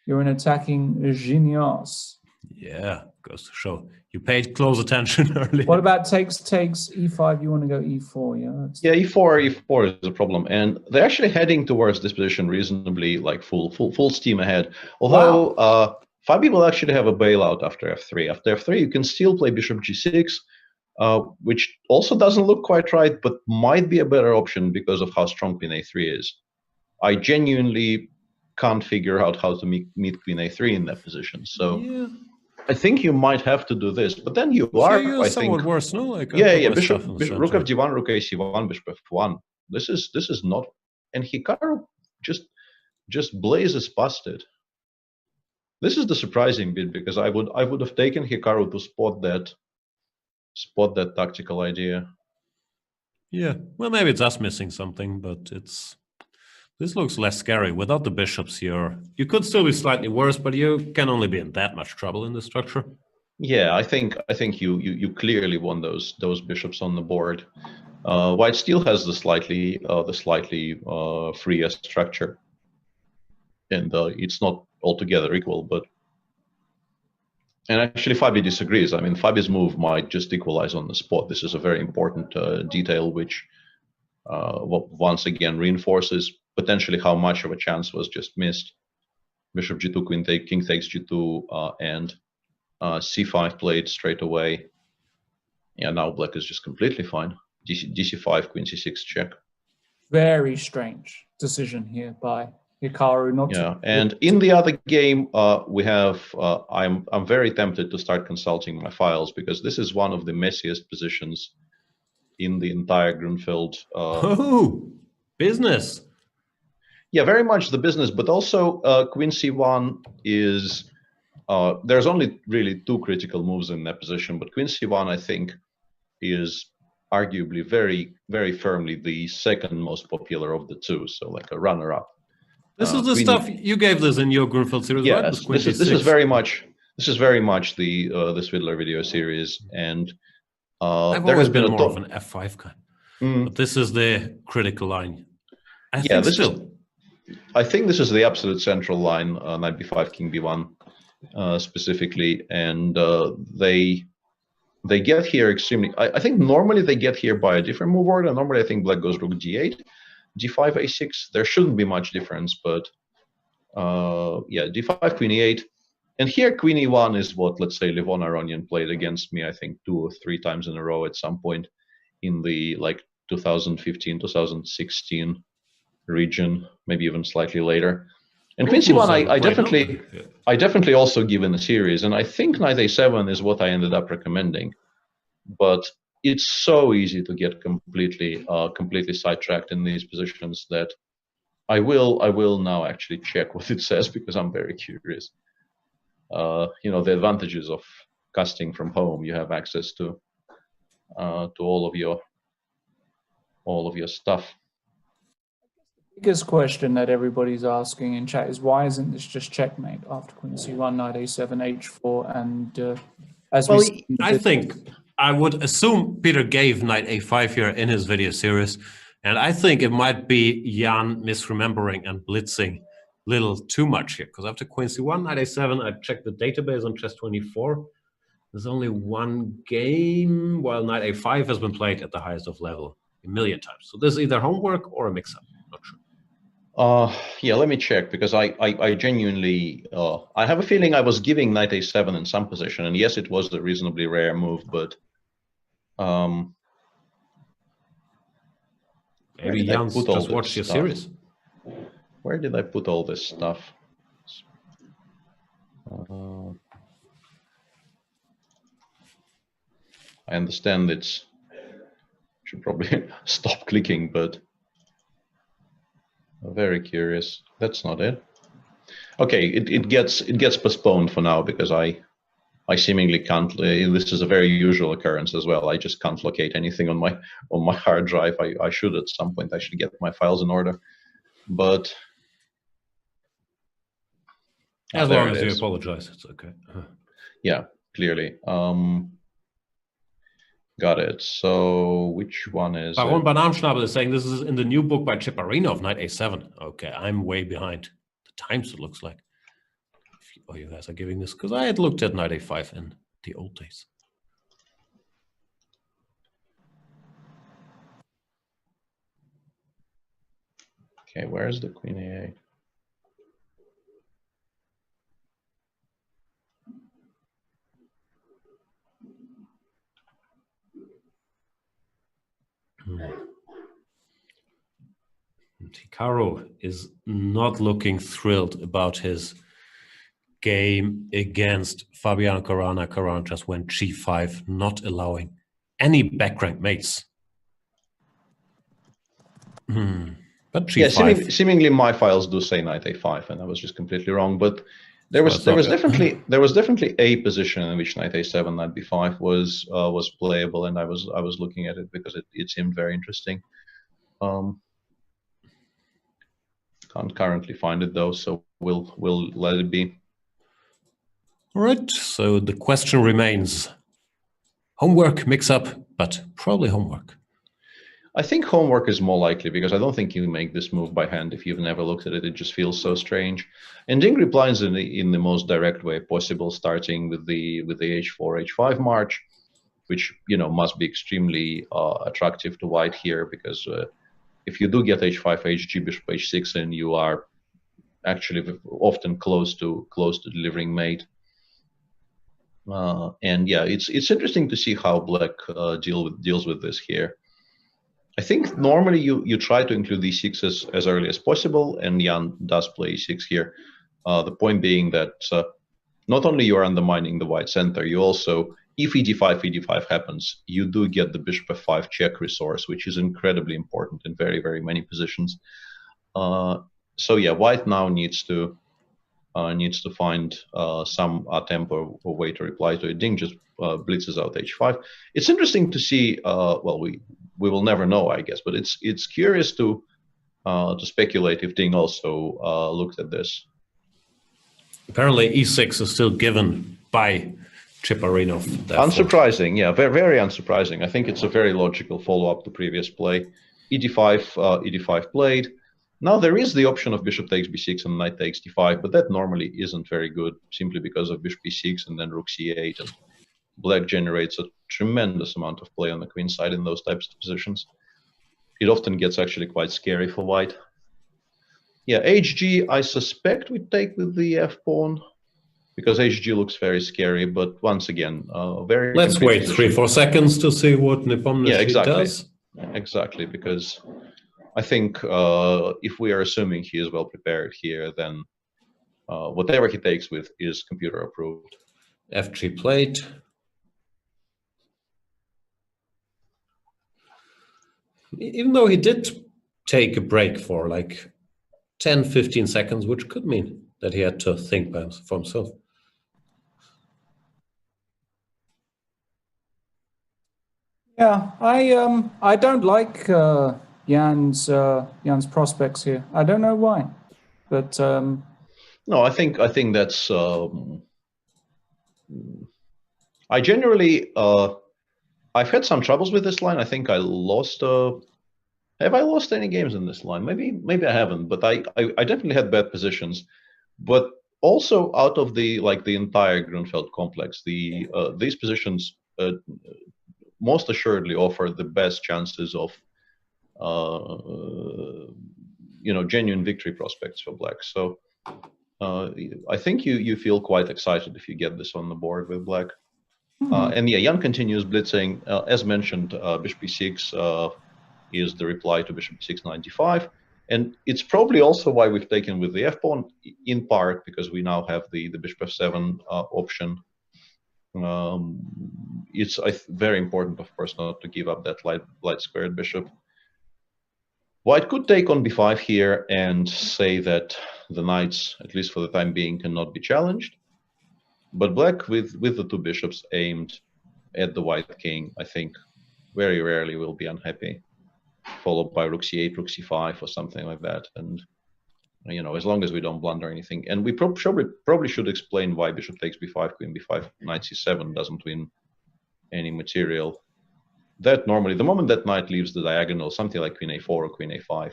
You're an attacking genius. Yeah, goes to show you paid close attention earlier. What about takes e5? You want to go e4, yeah? Yeah, e4 is a problem, and they're actually heading towards this position reasonably, like full steam ahead. Although Fabi will actually have a bailout after f3. After f3, you can still play bishop g6, which also doesn't look quite right, but might be a better option because of how strong queen a3 is. I genuinely can't figure out how to meet queen a3 in that position. So yeah. I think you might have to do this, but then you So are, you're I somewhat think, worse, no? Like bishop rook of d1, rook a c1, bishop f1. This is not, and Hikaru just blazes past it. This is the surprising bit, because I would have taken Hikaru to spot that tactical idea. Yeah, well, maybe it's us missing something, but this looks less scary without the bishops here. You could still be slightly worse, but you can only be in that much trouble in this structure. Yeah, I think you clearly won those bishops on the board. White still has the slightly freer structure, and it's not altogether equal. But and actually, Fabi disagrees. I mean, Fabi's move might just equalize on the spot. This is a very important detail, which once again reinforces potentially how much of a chance was just missed. Bishop g2, king takes g2, and c5 played straight away. Yeah, now black is just completely fine. dc5, queen c6 check. Very strange decision here by Hikaru not to. And in the other game, we have. I'm very tempted to start consulting my files, because this is one of the messiest positions in the entire Grunfeld. Oh, business. Yeah, very much the business, but also queen c1 is. There's only really two critical moves in that position, but queen c1, I think, is arguably very, very firmly the second most popular of the two. So like a runner-up. This is the stuff you gave this in your Grunfeld series, right? Yes, this is very much the Svidler video series, and I've always been more of an f5 guy, but this is the critical line. I think this is the absolute central line, knight b5, king b1 specifically, and they get here extremely. I think normally they get here by a different move order. Normally, I think black goes rook g8. d5, a6, there shouldn't be much difference, but yeah, d5, queen e8. And here queen e1 is what, let's say, Levon Aronian played against me, I think, 2 or 3 times in a row at some point in the like 2015, 2016 region, maybe even slightly later. And queen c1, I definitely also give in the series, and I think knight a7 is what I ended up recommending. But it's so easy to get completely sidetracked in these positions that I will now actually check what it says, because I'm very curious. You know, the advantages of casting from home. You have access to all of your stuff. The biggest question that everybody's asking in chat is, why isn't this just checkmate after queen c1, knight a7, h4, and as well, I think I would assume Peter gave knight a5 here in his video series, and I think it might be Jan misremembering and blitzing a little too much here, because after queen c1, knight a7, I checked the database on chess24. There's only one game, while knight a5 has been played at the highest of level a million times. So this is either homework or a mix-up. Not sure. Yeah, let me check, because I genuinely I have a feeling I was giving knight a7 in some position, and yes, it was a reasonably rare move, but maybe Jan's just watched your series. Where did I put all this stuff? I understand should probably stop clicking, but I'm very curious. That's not it. Okay, it gets postponed for now, because I seemingly can't. This is a very usual occurrence as well. I just can't locate anything on my hard drive. I should at some point actually get my files in order, but as long as you apologize, it's okay. Yeah, clearly. Got it. So which one is Baron it? Bananenschnabel is saying this is in the new book by Ciparino, Knight A7. Okay, I'm way behind the times, it looks like. Oh, you guys are giving this because I had looked at Knight A5 in the old days. Okay, where's the Queen A8? Hikaru is not looking thrilled about his game against Fabiano Caruana. Caruana just went G5, not allowing any back rank mates. But G5. Yeah, seemingly my files do say Knight A5, and I was just completely wrong. But there was definitely a position in which Knight A7, Knight B5 was playable, and I was looking at it because it seemed very interesting. Can't currently find it though, so we'll let it be. All right, so the question remains: homework, mix-up, but probably homework. I think homework is more likely because I don't think you make this move by hand if you've never looked at it. It just feels so strange. And Ding replies in the most direct way possible, starting with the H4, H5 march, which must be extremely attractive to white here because if you do get H5, HG, Bishop H6, and you are actually often close to delivering mate. And yeah, it's interesting to see how black deals with this here. I think normally you try to include E6 as early as possible, and Jan does play E6 here. The point being that not only you are undermining the white center, you also, if E5 happens, you do get the Bishop F5 check resource, which is incredibly important in very, very many positions. So yeah, white now needs to find some attempt or way to reply to it. Ding just blitzes out H5. It's interesting to see. Well, we will never know, I guess, but it's curious to speculate if Ding also looked at this. Apparently, E6 is still given by Ciparino. Unsurprising, yeah, very, very unsurprising. I think it's a very logical follow-up to previous play. ED5 played. Now there is the option of bishop takes b6 and knight takes d5, but that normally isn't very good, simply because of bishop b6 and then rook c8, and black generates a tremendous amount of play on the queen side in those types of positions. It often gets actually quite scary for white. Yeah, hg I suspect we take with the f pawn, because hg looks very scary, but once again, very. Let's wait 3-4 seconds to see what Nepomniachtchi does. Exactly, because I think if we are assuming he is well prepared here, then whatever he takes with is computer approved. FG played. Even though he did take a break for like 10-15 seconds, which could mean that he had to think for himself. Yeah, I don't like Jan's prospects here. I don't know why, but no, I think that's. I generally I've had some troubles with this line. I think I lost. Have I lost any games in this line? Maybe I haven't, but I definitely had bad positions. But also out of the entire Grunfeld complex, these positions most assuredly offer the best chances of genuine victory prospects for black. So I think you feel quite excited if you get this on the board with black. And yeah, Jan continues blitzing. As mentioned, bishop b6 is the reply to bishop b6, knight d5. And it's probably also why we've taken with the f-pawn, in part because we now have the bishop f7 option. It's very important, of course, not to give up that light squared bishop. White could take on b5 here and say that the knights, at least for the time being, cannot be challenged. But black, with the two bishops aimed at the white king, I think very rarely will be unhappy, followed by rook c8, rook c5, or something like that. And as long as we don't blunder anything, and we probably should explain why bishop takes b5, queen b5, knight c7 doesn't win any material that normally, the moment that knight leaves the diagonal, something like queen a4 or queen a5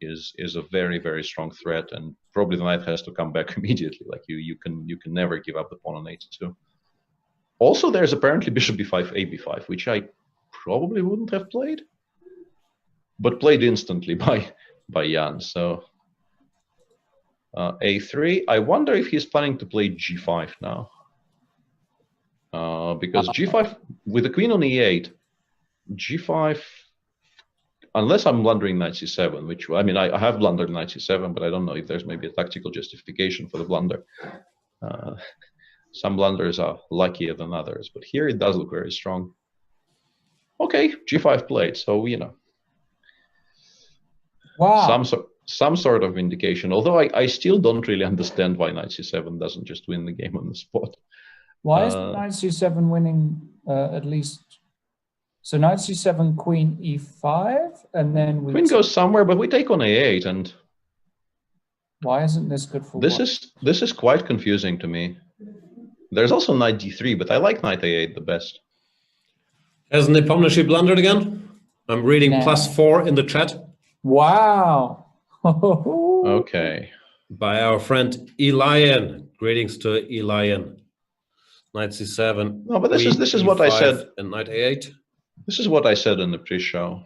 is a very, very strong threat, and probably the knight has to come back immediately. Like you can never give up the pawn on a2. Also, there's apparently bishop b5, a b5, which I probably wouldn't have played, but played instantly by Jan. So a3. I wonder if he's planning to play g5 now, because g5 with the queen on e8, g5. Unless I'm blundering knight c7, which, I mean, I have blundered knight c7, but I don't know if there's maybe a tactical justification for the blunder. Some blunders are luckier than others, but here it does look very strong. Okay, g5 played, so, you know. Wow. Some sort of indication, although I still don't really understand why knight c7 doesn't just win the game on the spot. Why is knight c7 winning at least? So knight c7, queen e5, and then we queen goes somewhere, but we take on a8, and why isn't this good for this is quite confusing to me. There's also knight d3, but I like knight a8 the best. Has Nepomniachtchi blundered again? I'm reading +4 in the chat. Wow. Okay. By our friend Liren. Greetings to Liren. Knight c7. No, but this is what I said. And knight a8. This is what I said in the pre-show.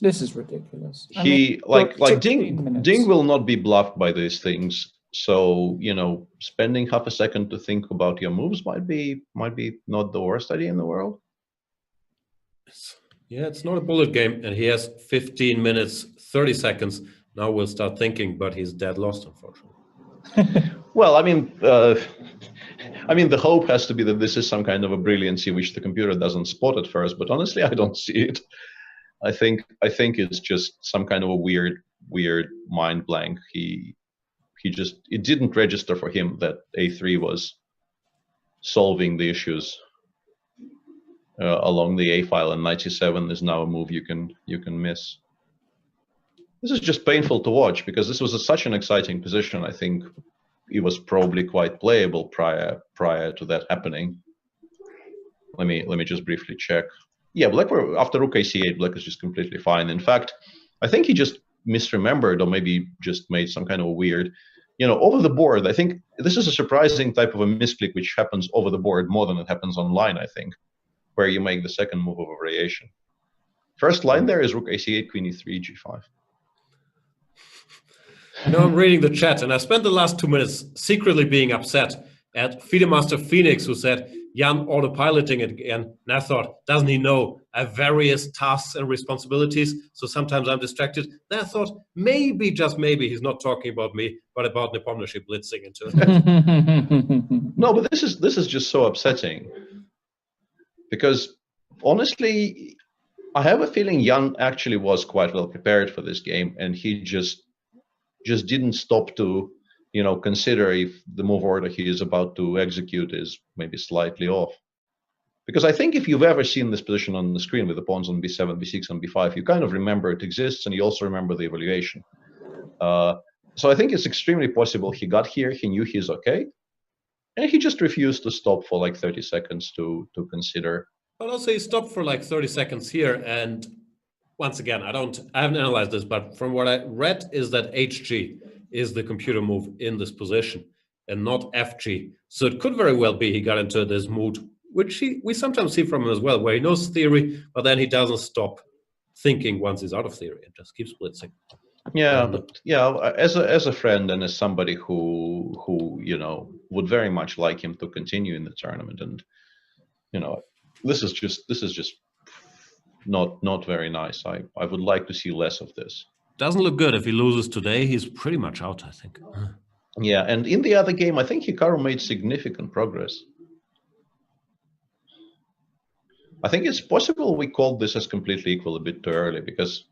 This is ridiculous. He like Ding will not be bluffed by these things. So, you know, spending half a second to think about your moves might be not the worst idea in the world. Yeah, it's not a bullet game, and he has 15 minutes, 30 seconds. Now we'll start thinking, but he's dead lost, unfortunately. Well, I mean, the hope has to be that this is some kind of a brilliancy which the computer doesn't spot at first. But honestly, I don't see it. I think it's just some kind of a weird mind blank. It didn't register for him that a3 was solving the issues along the a file, and knight c7 is now a move you can miss. This is just painful to watch because this was such an exciting position. I think it was probably quite playable prior to that happening. Let me just briefly check. Yeah, black after rook ac8, black is just completely fine. In fact, I think he just misremembered, or maybe just made some kind of a weird, you know, over the board. I think this is a surprising type of a misclick which happens over the board more than it happens online, I think, where you make the second move of a variation. First line there is rook ac8, queen e3, g5. You know, I'm reading the chat, and I spent the last 2 minutes secretly being upset at FIDE-Master Phoenix, who said, Jan autopiloting it again. And I thought, doesn't he know I have various tasks and responsibilities, so sometimes I'm distracted. Then I thought, maybe, just maybe, he's not talking about me, but about Nepomniachtchi blitzing into it. No, but this is just so upsetting. Because, honestly, I have a feeling Jan actually was quite well prepared for this game, and he just didn't stop to, you know, consider if the move order he is about to execute is maybe slightly off. Because I think if you've ever seen this position on the screen with the pawns on b7, b6, and b5, you kind of remember it exists, and you also remember the evaluation. So I think it's extremely possible he got here, he knew he's okay, and he just refused to stop for like 30 seconds to consider. But also he stopped for like 30 seconds here, and once again, I haven't analyzed this, but from what I read is that HG is the computer move in this position and not FG. So it could very well be he got into this mood, which we sometimes see from him as well, where he knows theory, but then he doesn't stop thinking once he's out of theory and just keeps blitzing. Yeah, but yeah, as a friend and as somebody who you know would very much like him to continue in the tournament, and you know, this is just not very nice. I would like to see less of this. Doesn't look good. If he loses today, he's pretty much out, I think. Yeah, and in the other game, I think Hikaru made significant progress. I think it's possible we called this as completely equal a bit too early, because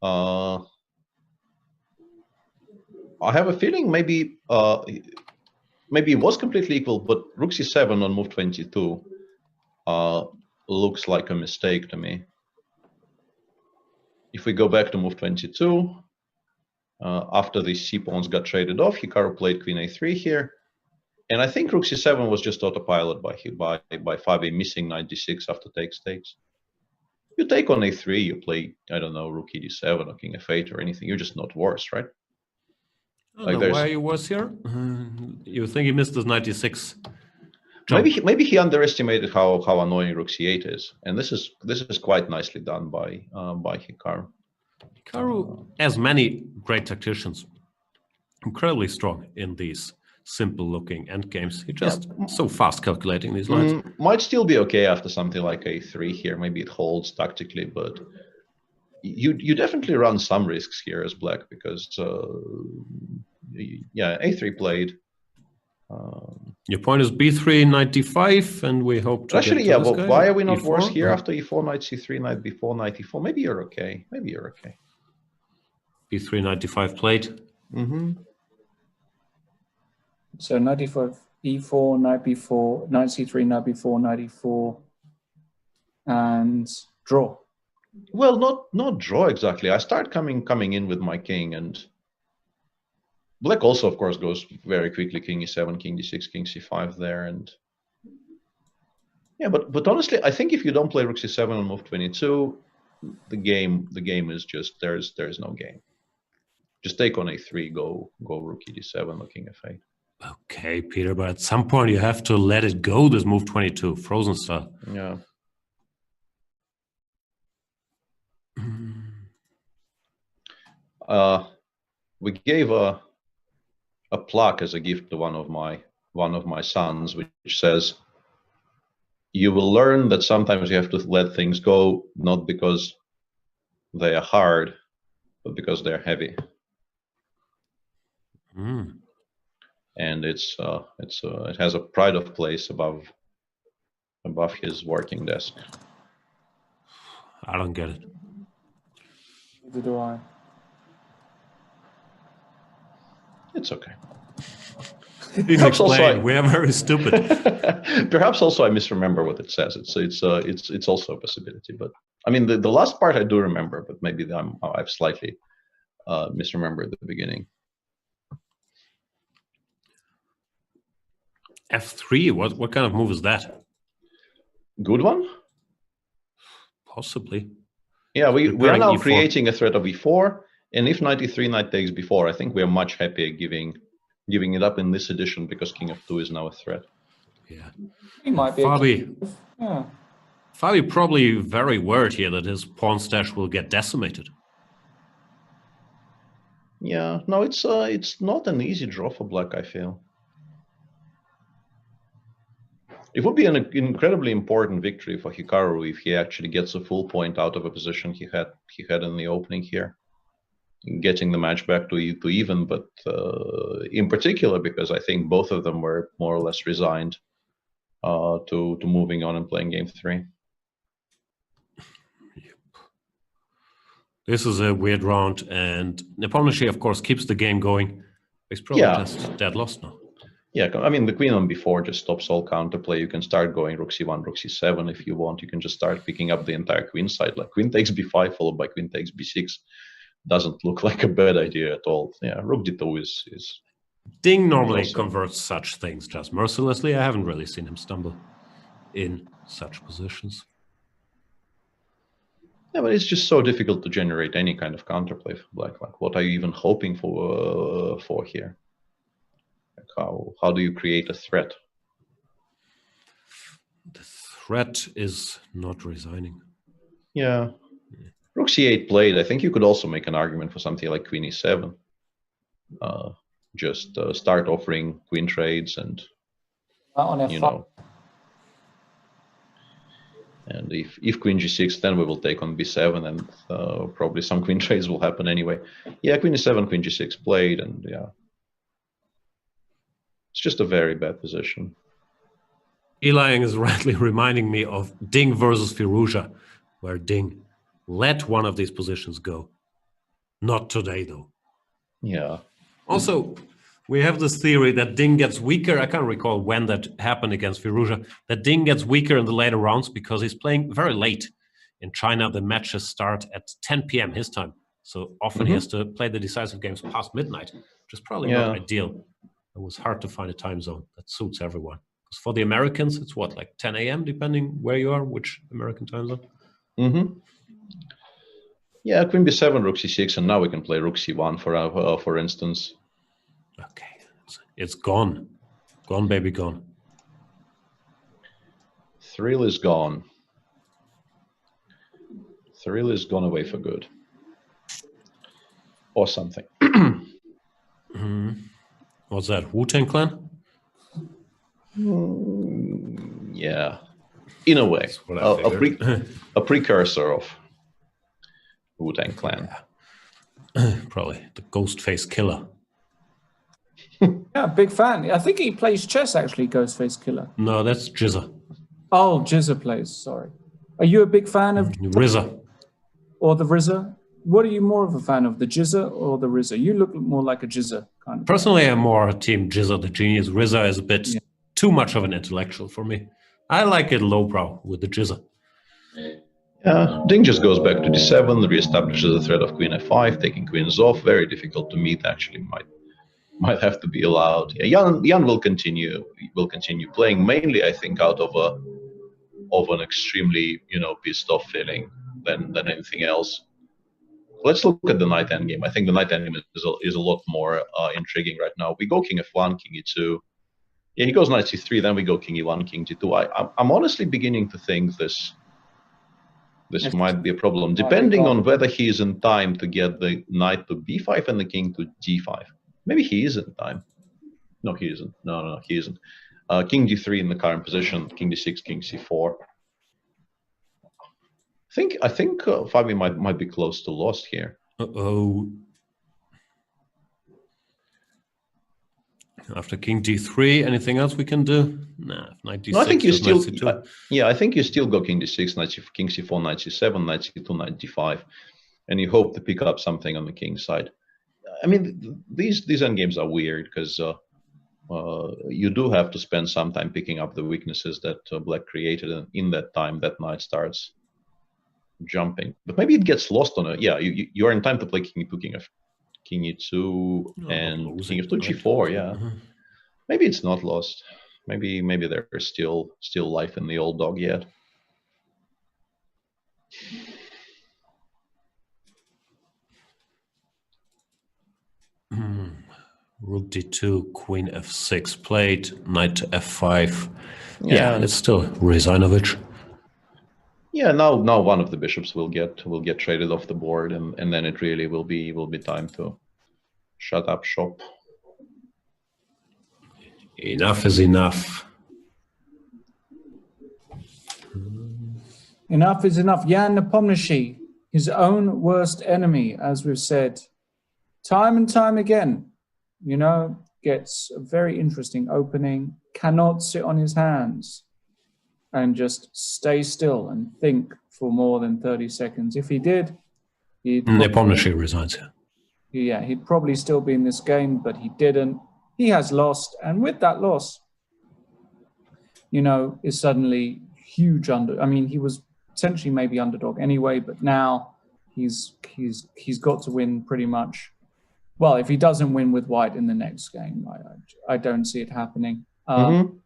I have a feeling maybe it was completely equal, but rook c7 on move 22 looks like a mistake to me. If we go back to move 22, after the c-pawns got traded off, Hikaru played queen a3 here. And I think rook c7 was just autopilot by Fabi, missing knight d6 after takes. You take on a3, you play, I don't know, rook d7 or king f8 or anything. You're just not worse, right? I don't know why he was here. You think he missed his 96? Jump. Maybe he underestimated how annoying rook c8 is, and this is quite nicely done by Hikaru. Hikaru has many great tacticians, incredibly strong in these simple-looking endgames. He's just so fast calculating these lines. Might still be okay after something like a3 here. Maybe it holds tactically, but you definitely run some risks here as black because a3 played. Your point is b3, knight d5, and we hope to actually, get to well, why are we not e4? worse here after e4, knight c3, knight b4, knight e4? Maybe you're okay. Maybe you're okay. b3, knight d5 played. So knight d5, e4, knight b4, knight c3, knight b4, knight e4, and draw. Well, not draw exactly. I start coming in with my king, and black also, of course, goes very quickly. King e7, king d6, king c5 there, and yeah. But honestly, I think if you don't play rook c7 on move 22, the game is just there's no game. Just take on a3, go rook d7 or king f8. Okay, Peter, but at some point you have to let it go. This move 22, frozen style. Yeah. We gave a plaque as a gift to one of my sons, which says, "You will learn that sometimes you have to let things go, not because they are hard, but because they're heavy." And it has a pride of place above his working desk. I don't get it. Neither do I. It's okay. Please explain. We are very stupid. Perhaps also I misremember what it says. It's also a possibility. But I mean, the last part I do remember, but maybe I've slightly misremembered the beginning. f3. What kind of move is that? Good one. Possibly. Yeah, we are now e4. creating a threat of e4, and if knight e3, knight takes b4, I think we are much happier giving it up in this edition because king f2 is now a threat. Yeah. He might be. Fabi probably very worried here that his pawn stash will get decimated. Yeah, no, it's not an easy draw for black, I feel. It would be an incredibly important victory for Hikaru if he actually gets a full point out of a position he had in the opening here, getting the match back to even. But in particular, because I think both of them were more or less resigned to moving on and playing game 3. Yep. This is a weird round, and Nepomniachtchi, of course, keeps the game going. He's probably just dead lost now. Yeah, I mean, the queen on b4 just stops all counterplay. You can start going rook c1, rook c7 if you want. You can just start picking up the entire queen side. Like queen takes b5 followed by queen takes b6. Doesn't look like a bad idea at all. Yeah, rook d2 is Ding normally converts such things just mercilessly. I haven't really seen him stumble in such positions. Yeah, but it's just so difficult to generate any kind of counterplay for black. Like, what are you even hoping for here? How do you create a threat? The threat is not resigning. Yeah. Rook c8 played. I think you could also make an argument for something like queen e7. Just start offering queen trades and, you know. And if queen g6, then we will take on b7 and probably some queen trades will happen anyway. Yeah, queen e7, queen g6 played, and yeah. It's just a very bad position. Eliang is rightly reminding me of Ding versus Firouzja, where Ding let one of these positions go. Not today, though. Yeah. Also, we have this theory that Ding gets weaker. I can't recall when that happened against Firouzja. That Ding gets weaker in the later rounds because he's playing very late. In China, the matches start at 10 p.m. his time. So often he has to play the decisive games past midnight, which is probably not ideal. It was hard to find a time zone that suits everyone. Because for the Americans, it's what, like 10 a.m., depending where you are, which American time zone? Mm-hmm. Yeah, queen b7, rook c6, and now we can play rook c1 for instance. Okay, it's gone. Gone, baby, gone. Thrill is gone. Thrill is gone away for good. Or something. What's that, Wu-Tang Clan? Yeah, in a way. A precursor of Wu-Tang Clan. Yeah. Probably the Ghostface Killer. Yeah, big fan. I think he plays chess, actually, Ghostface Killer. No, that's Jizza. Oh, Jizza plays, sorry. Are you a big fan of RZA. Or the RZA? What are you more of a fan of, the Jizza or the RZA? You look more like a Jizza kind of. Personally, I'm more team Jizza, the genius. RZA is a bit too much of an intellectual for me. I like it lowbrow with the Jizza. Yeah, Ding just goes back to d7, reestablishes the threat of queen f5, taking queens off. Very difficult to meet, actually. Might have to be allowed. Yeah, Jan will continue playing, mainly I think out of an extremely pissed off feeling than anything else. Let's look at the knight endgame. I think the knight endgame is a lot more intriguing right now. We go king f1, king e2. Yeah, he goes knight c3, then we go king e1, king g2. I'm honestly beginning to think this might be a problem, depending on whether he is in time to get the knight to b5 and the king to d5. Maybe he is in time. No, he isn't. No, he isn't. King d3 in the current position, king d6, king c4. I think Fabi might be close to lost here. Uh-oh. After king d3, anything else we can do? Nah, knight d6. No, I think you still. I I think you still go king d6, king c4, knight c7, knight c2, knight d5, and you hope to pick up something on the king side. I mean, these endgames are weird because you do have to spend some time picking up the weaknesses that Black created, and in that time, that knight starts jumping. But maybe it gets lost on it. Yeah, you are in time to play king e2, king e2, and king f2, g4. Yeah, maybe it's not lost. Maybe there is still life in the old dog yet. Rook d2, queen f6 played, knight to f5. Yeah, it's still Rezainovich. Yeah, now one of the bishops will get traded off the board, and then it really will be time to shut up shop. Enough is enough. Enough is enough. Jan Nepomniachtchi, his own worst enemy, as we've said, time and time again, gets a very interesting opening, cannot sit on his hands and just stay still and think for more than 30 seconds. If he did, Nepomniachtchi resigns here. Yeah, he'd probably still be in this game, but he didn't. He has lost, and with that loss, is suddenly huge I mean, he was potentially maybe underdog anyway, but now he's got to win pretty much. Well, if he doesn't win with white in the next game, I don't see it happening. And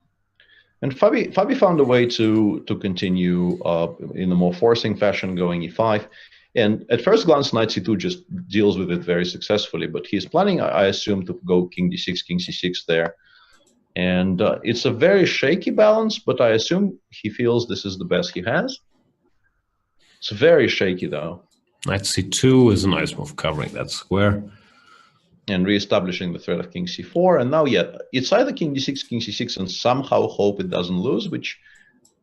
Fabi found a way to continue in a more forcing fashion, going e5. And at first glance, knight c2 just deals with it very successfully. But he's planning, I assume, to go king d6, king c6 there. And it's a very shaky balance, but I assume he feels this is the best he has. It's very shaky, though. Knight c2 is a nice move, covering that square. And reestablishing the threat of king c4. And now, it's either king d6, and somehow hope it doesn't lose, which,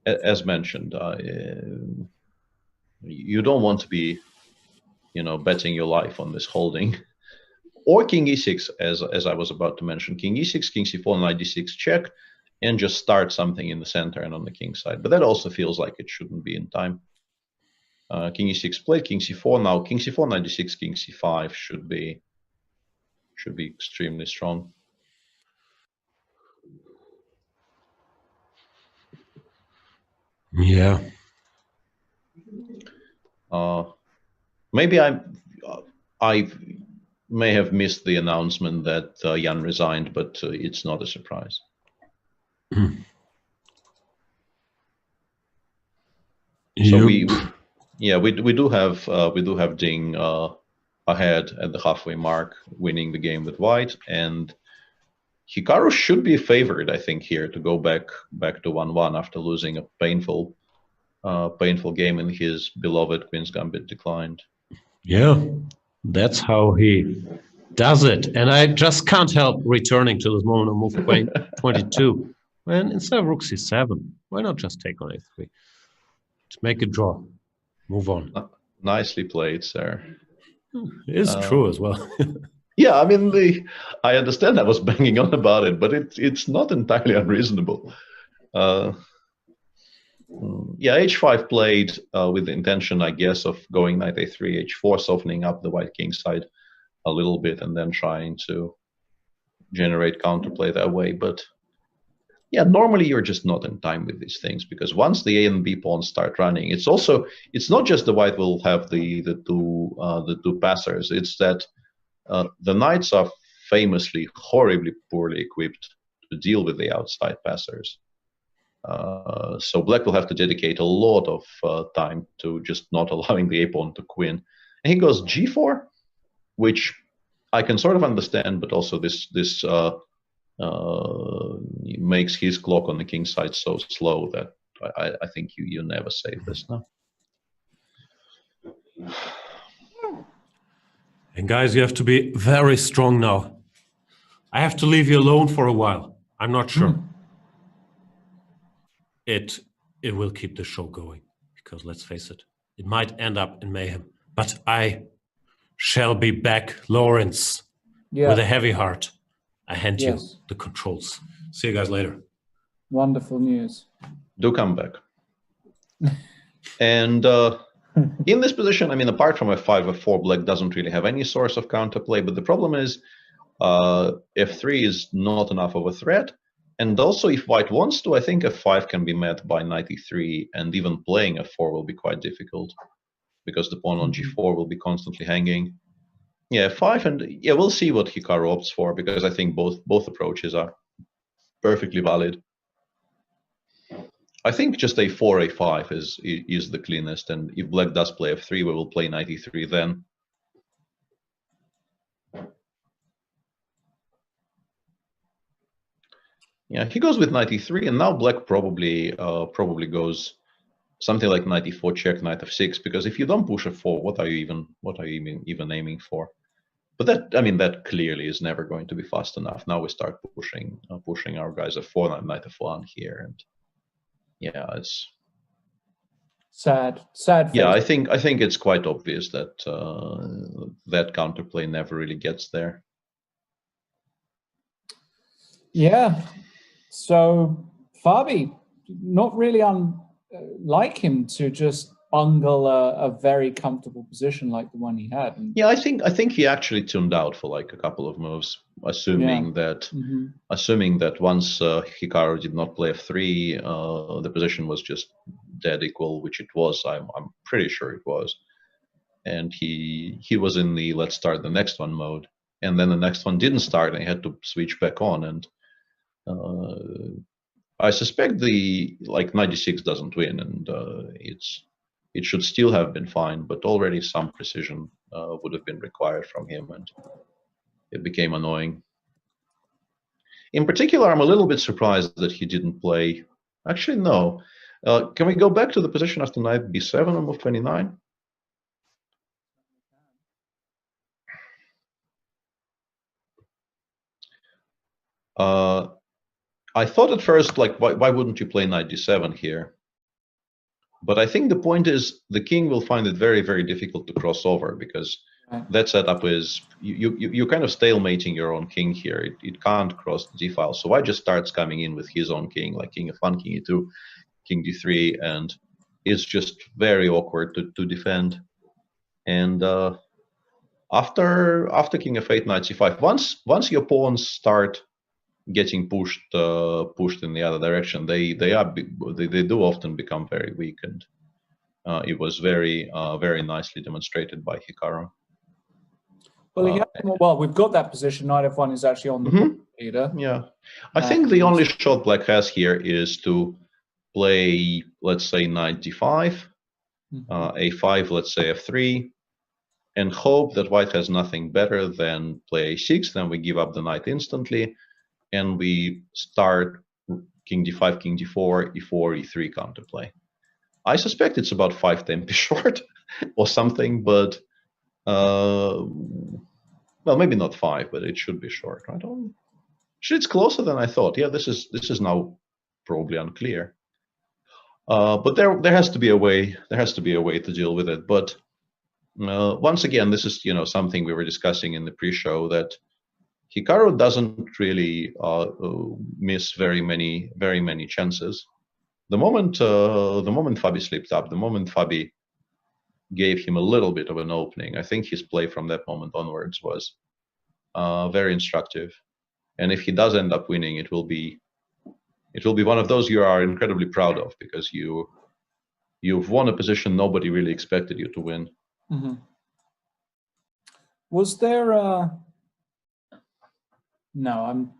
as mentioned, you don't want to be, betting your life on this holding. Or king e6, as I was about to mention. King e6, king c4, knight d6 check, and just start something in the center and on the king side. But that also feels like it shouldn't be in time. King e6 played, king c4. Now king c4, knight d6, king c5 should be extremely strong. Yeah. Maybe I may have missed the announcement that Jan resigned, but it's not a surprise. So Yeah, we do have Ding ahead at the halfway mark, winning the game with white, and Hikaru should be favored, I think, here to go back to 1-1 after losing a painful game in his beloved Queen's Gambit declined. Yeah, that's how he does it. And I just can't help returning to this moment of move 22. When instead of rook c7, why not just take on a3? To make a draw. Move on. Nicely played, sir. It is true as well. Yeah, I mean, I understand I was banging on about it, but it's not entirely unreasonable. Yeah, h5 played with the intention, I guess, of going knight a3, h4, softening up the white king side a little bit, and then trying to generate counterplay that way. But yeah, normally you're just not in time with these things, because once the A and B pawns start running, it's not just the white will have the two passers. It's that the knights are famously horribly poorly equipped to deal with the outside passers. So black will have to dedicate a lot of time to just not allowing the A pawn to queen. And he goes g4, which I can sort of understand, but also this makes his clock on the king side so slow that I think you never save this now. And guys, you have to be very strong now. I have to leave you alone for a while. I'm not sure. It will keep the show going, because let's face it, it might end up in mayhem. But I shall be back, Lawrence, with a heavy heart. I hand you the controls. See you guys later. Wonderful news. Do come back. And in this position, I mean, apart from f5, f4, black doesn't really have any source of counterplay. But the problem is f3 is not enough of a threat. And also, if white wants to, I think f5 can be met by knight e3, and even playing f4 will be quite difficult, because the pawn on g4 will be constantly hanging. Yeah, f5, and yeah, we'll see what Hikaru opts for, because I think both approaches are perfectly valid. I think just a4, a5 is the cleanest, and if black does play f3, we will play knight e3 then. Yeah, he goes with knight e3, and now black probably goes something like knight e4 check, knight f6, because if you don't push f4, what are you even aiming for? But that, I mean, that clearly is never going to be fast enough. Now we start pushing our guys f4, knight f1 here, and yeah, it's sad. Yeah, I think it's quite obvious that that counterplay never really gets there. Yeah. So Fabi, not really like him to just bungle a very comfortable position like the one he had. And yeah, I think he actually tuned out for like a couple of moves, assuming that once Hikaru did not play f3, the position was just dead equal, which it was. I'm pretty sure it was. And he was in the let's start the next one mode, and then the next one didn't start, and he had to switch back on. And I suspect the knight d6 doesn't win, and it should still have been fine, but already some precision would have been required from him, and it became annoying. In particular, I'm a little bit surprised that he didn't play. Actually, no. Can we go back to the position after knight b7 on move 29? I thought at first, why wouldn't you play knight d7 here? But I think the point is the king will find it very, very difficult to cross over, because that setup is you're kind of stalemating your own king here. It can't cross the d-file. So white just starts coming in with his own king, like king f1, king e2, king d3, and it's just very awkward to defend. And after king f8, knight c5, once your pawns start getting pushed in the other direction, they do often become very weak, and it was very nicely demonstrated by Hikaru. Well, we've got that position. Knight f1 is actually on the leader. Yeah, I think the only shot black has here is to play, let's say, knight d5, a5, let's say f3, and hope that white has nothing better than play a6. Then we give up the knight instantly, and we start king d5, king d4, e4, e3 counterplay. I suspect it's about 5 tempi short or something, but well, maybe not 5, but it should be short. I don't. It's closer than I thought. Yeah, this is now probably unclear. But there has to be a way. There has to be a way to deal with it. But once again, this is something we were discussing in the pre-show, that Hikaru doesn't really miss very many chances. The moment Fabi slipped up, the moment Fabi gave him a little bit of an opening, I think his play from that moment onwards was very instructive. And if he does end up winning, it will be one of those you are incredibly proud of, because you've won a position nobody really expected you to win. Mm-hmm. Was there no, I'm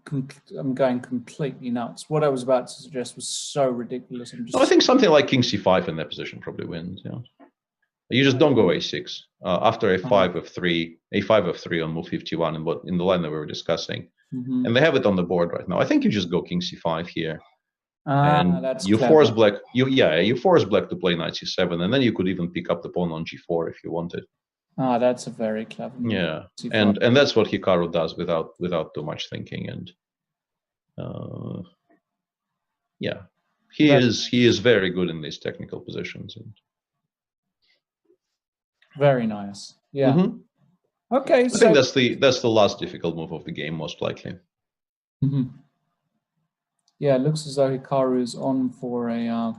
going completely nuts. What I was about to suggest was so ridiculous. I think something like king c5 in that position probably wins. Yeah, you just don't go a6 after a5 f3, a5 f3 on move 51, and what in the line that we were discussing. Mm-hmm. And they have it on the board right now. I think you just go king c5 here, and that's you clever. force black. You force black to play knight c7, and then you could even pick up the pawn on g4 if you wanted. That's a very clever move. Yeah, and that's what Hikaru does without too much thinking. And yeah, he is very good in these technical positions. And very nice. Yeah. Mm-hmm. Okay, I think that's the last difficult move of the game, most likely. Mm-hmm. Yeah, it looks as though Hikaru is on for a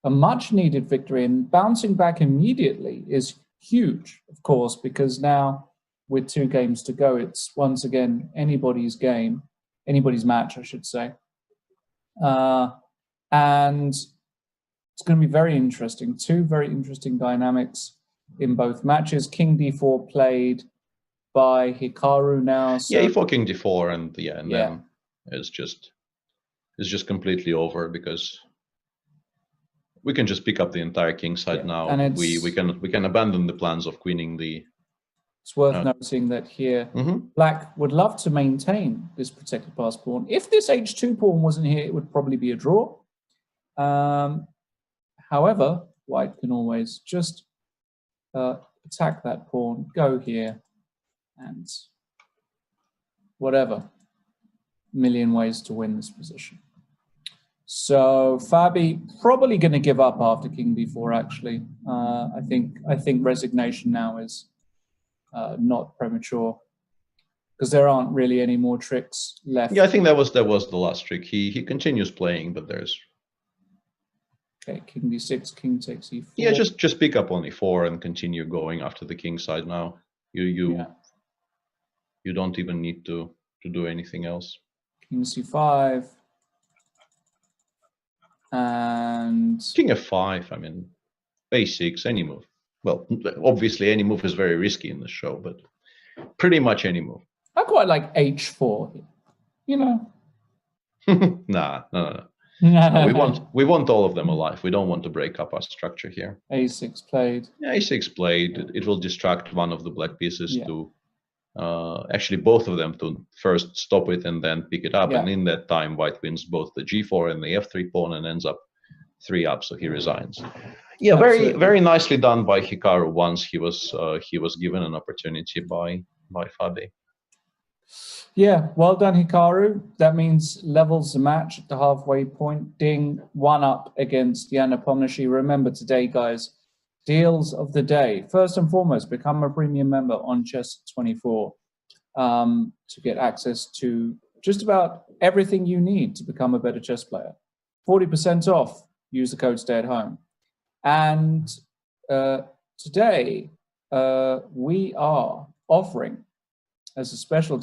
much-needed victory, and bouncing back immediately is huge, of course, because now with 2 games to go, it's once again anybody's game, anybody's match, I should say, and it's going to be very interesting. 2 very interesting dynamics in both matches. King d4 played by Hikaru now. So yeah, e4, king d4, and then it's just completely over, because we can just pick up the entire king side now. And we can abandon the plans of queening the. It's worth noting that here, Black would love to maintain this protected pass pawn. If this h2 pawn wasn't here, it would probably be a draw. However, White can always just attack that pawn, go here, and whatever. Million ways to win this position. So Fabi probably going to give up after king d4. Actually, I think resignation now is not premature, because there aren't really any more tricks left. Yeah, I think that was the last trick. He continues playing, but there's. Okay, king d6, king takes e4. Yeah, just pick up on e4 and continue going after the king side now. You don't even need to do anything else. King c5. And king f5, I mean, a6, any move. Well, obviously any move is very risky in this show, but pretty much any move. I quite like h4, No. We want all of them alive. We don't want to break up our structure here. a6 played. Yeah, a6 played. It will distract one of the black pieces to actually both of them to first stop it and then pick it up. And in that time, White wins both the g4 and the f3 pawn and ends up 3 up. So he resigns. Yeah, very nicely done by Hikaru once he was given an opportunity by Fabi. Yeah, well done, Hikaru. That means levels the match at the halfway point. Ding, 1 up against Nepomniachtchi. Remember today, guys, deals of the day. First and foremost, become a premium member on Chess24 to get access to just about everything you need to become a better chess player. 40% off. Use the code Stay at Home. And today we are offering, as a special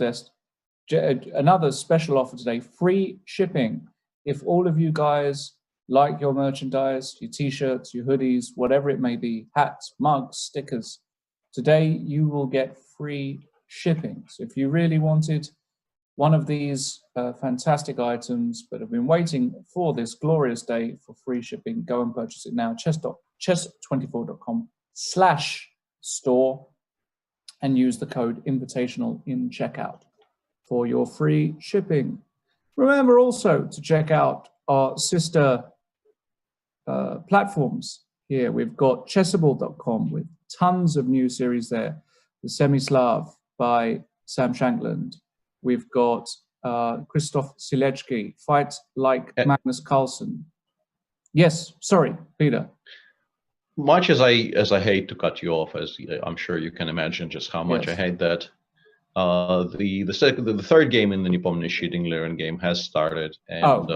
another special offer today, free shipping. If all of you guys like your merchandise, your t-shirts, your hoodies, whatever it may be, hats, mugs, stickers, today you will get free shipping. So if you really wanted one of these fantastic items but have been waiting for this glorious day for free shipping, go and purchase it now. chess24.com/store and use the code invitational in checkout for your free shipping. Remember also to check out our sister platforms here. We've got chessable.com with tons of new series there. The Semislav by Sam Shankland. We've got Krzysztof Silecki, Fight Like Magnus Carlsen. Yes, sorry, Peter. Much as I hate to cut you off, as I'm sure you can imagine just how much I hate that, the third game in the Nepomniachtchi Liren game has started, and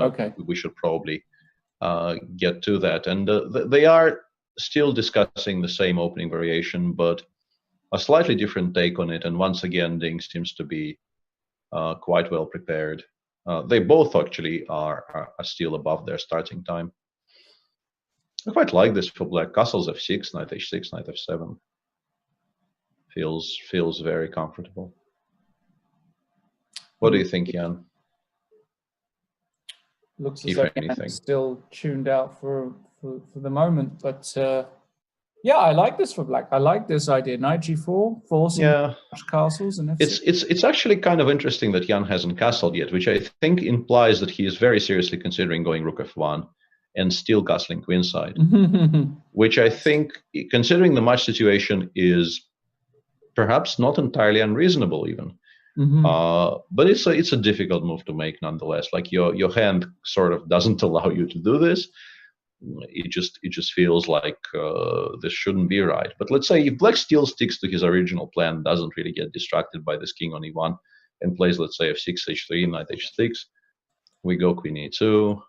we should probably get to that. And they are still discussing the same opening variation, but a slightly different take on it. And once again, Ding seems to be quite well prepared. They both actually are still above their starting time. I quite like this for black. Castles f6, knight h6, knight f7. Feels very comfortable. What do you think, Jan? Looks as though I'm still tuned out for the moment, but yeah, I like this for black. I like this idea. Knight g4, forcing castles and f6. It's actually kind of interesting that Jan hasn't castled yet, which I think implies that he is very seriously considering going rook f1 and still castling queenside, which I think, considering the match situation, is perhaps not entirely unreasonable even. But it's a difficult move to make nonetheless. Like your hand sort of doesn't allow you to do this. It just feels like this shouldn't be right. But let's say if black still sticks to his original plan, doesn't really get distracted by this king on e1, and plays, let's say, f6, h3, knight h6, we go queen e2.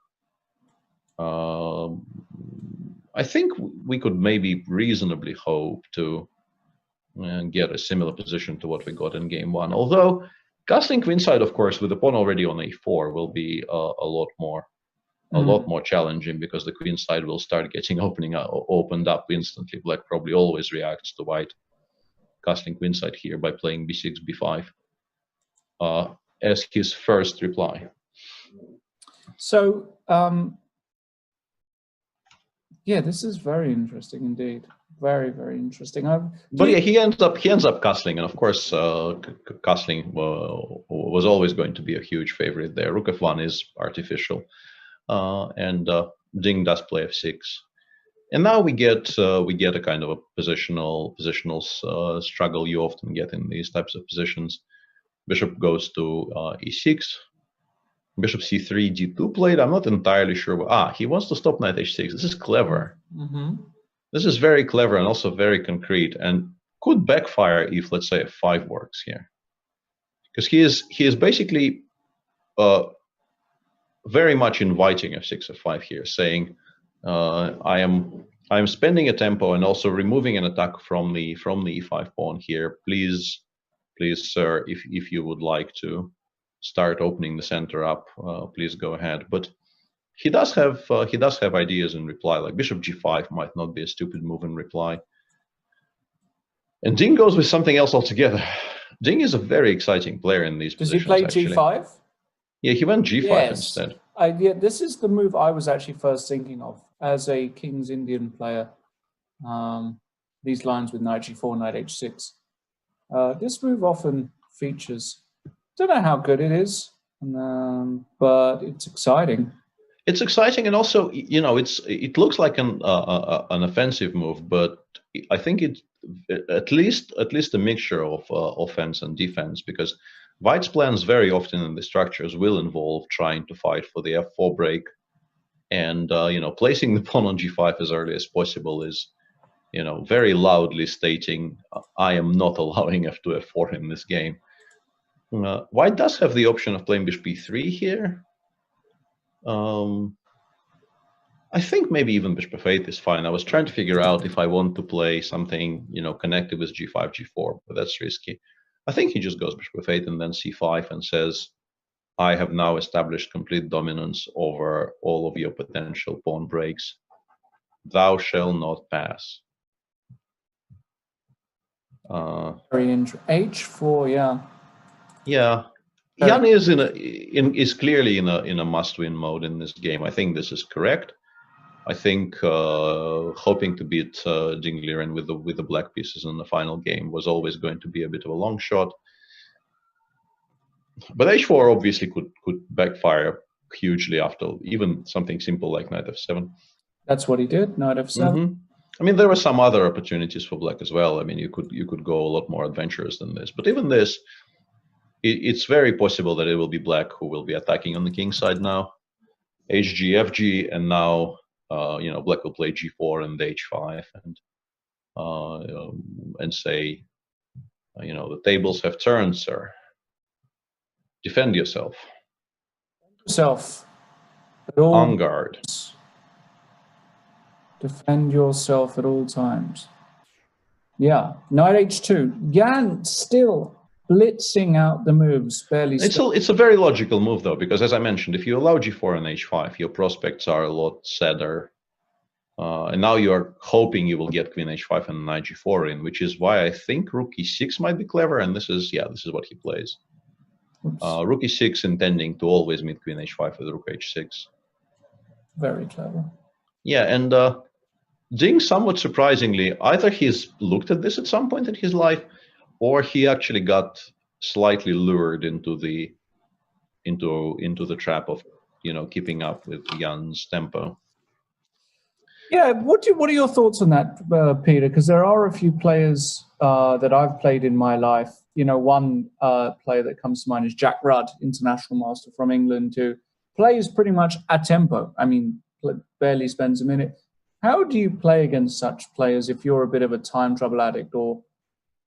I think we could maybe reasonably hope to get a similar position to what we got in game one. Although castling queenside, of course, with the pawn already on a4 will be a lot more challenging, because the queen side will start getting opened up instantly. Black probably always reacts to white castling queenside here by playing b6, b5 as his first reply. So yeah, this is very interesting indeed. Very, very interesting. But yeah, he ends up castling, and of course, castling was always going to be a huge favorite there. Rook f1 is artificial, and Ding does play f6, and now we get a kind of a positional struggle you often get in these types of positions. Bishop goes to e6. Bishop c3, d2 played. I'm not entirely sure. He wants to stop knight h6. This is clever. This is very clever and also very concrete, and could backfire if, let's say, f5 works here, because he is basically very much inviting f6, f5 here, saying I am spending a tempo and also removing an attack from the e5 pawn here. Please, sir, if you would like to start opening the center up, please go ahead. But he does have ideas in reply, like bishop g5 might not be a stupid move in reply. And Ding goes with something else altogether. Ding is a very exciting player in these positions. Does he play g5? Yeah, he went g5 instead. Yeah, this is the move I was actually first thinking of as a King's Indian player. These lines with knight g4, knight h6. This move often features. Don't know how good it is, but it's exciting. It's exciting, and also, you know, it looks like an offensive move, but I think it at least a mixture of offense and defense, because White's plans very often in the structures will involve trying to fight for the f4 break, and you know, placing the pawn on g5 as early as possible is, you know, very loudly stating, I am not allowing f2, f4 in this game. White does have the option of playing bishop b3 here. I think maybe even bishop f8 is fine. I was trying to figure out if I want to play something, you know, connected with g5, g4, but that's risky. I think he just goes bishop f8 and then c5 and says, I have now established complete dominance over all of your potential pawn breaks. Thou shall not pass. Very interesting. h4, yeah. Yeah. Jan is clearly in a must-win mode in this game. I think this is correct. I think hoping to beat Ding Liren with the black pieces in the final game was always going to be a bit of a long shot. But h4 obviously could backfire hugely after even something simple like knight f7. That's what he did, knight f7. I mean, there were some other opportunities for black as well. I mean, you could go a lot more adventurous than this. But even this, it's very possible that it will be black who will be attacking on the king side now. Hg, fg, and now black will play g4 and h5 and say, the tables have turned, sir. Defend yourself. On guard. Defend yourself at all times. Yeah, knight h2. Jan still blitzing out the moves, barely. It's a very logical move though, because as I mentioned, if you allow g4 and h5, your prospects are a lot sadder. And now you're hoping you will get queen h5 and knight g4 in, which is why I think rook e6 might be clever. And this is what he plays. Rook e6 intending to always meet queen h5 with rook h6. Very clever. Yeah, and Ding, somewhat surprisingly, either he's looked at this at some point in his life, or he actually got slightly lured into the trap of keeping up with Jan's tempo. Yeah, what are your thoughts on that, Peter? Because there are a few players that I've played in my life. One player that comes to mind is Jack Rudd, international master from England, who plays pretty much a tempo. I mean, barely spends a minute. How do you play against such players if you're a bit of a time trouble addict, or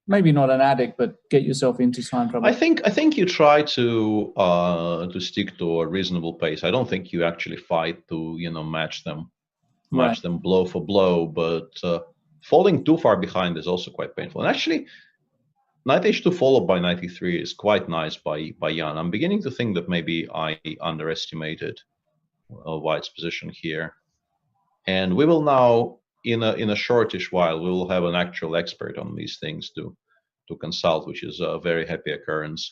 maybe not an addict, but get yourself into time trouble? I think you try to stick to a reasonable pace. I don't think you actually fight to match them blow for blow. But falling too far behind is also quite painful. And actually, knight h2 followed by knight e3 is quite nice by Jan. I'm beginning to think that maybe I underestimated White's position here. And we will now, in a shortish while, we will have an actual expert on these things to consult, which is a very happy occurrence.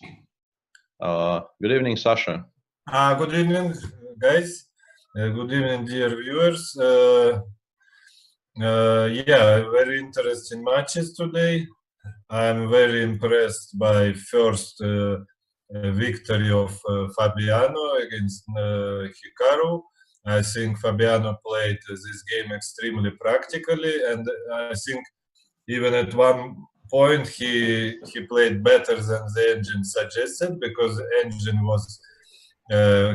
Good evening, Sasha. Good evening, guys. Good evening, dear viewers. Very interesting matches today. I'm very impressed by first victory of Fabiano against Hikaru. I think Fabiano played this game extremely practically, and I think even at one point he played better than the engine suggested, because the engine was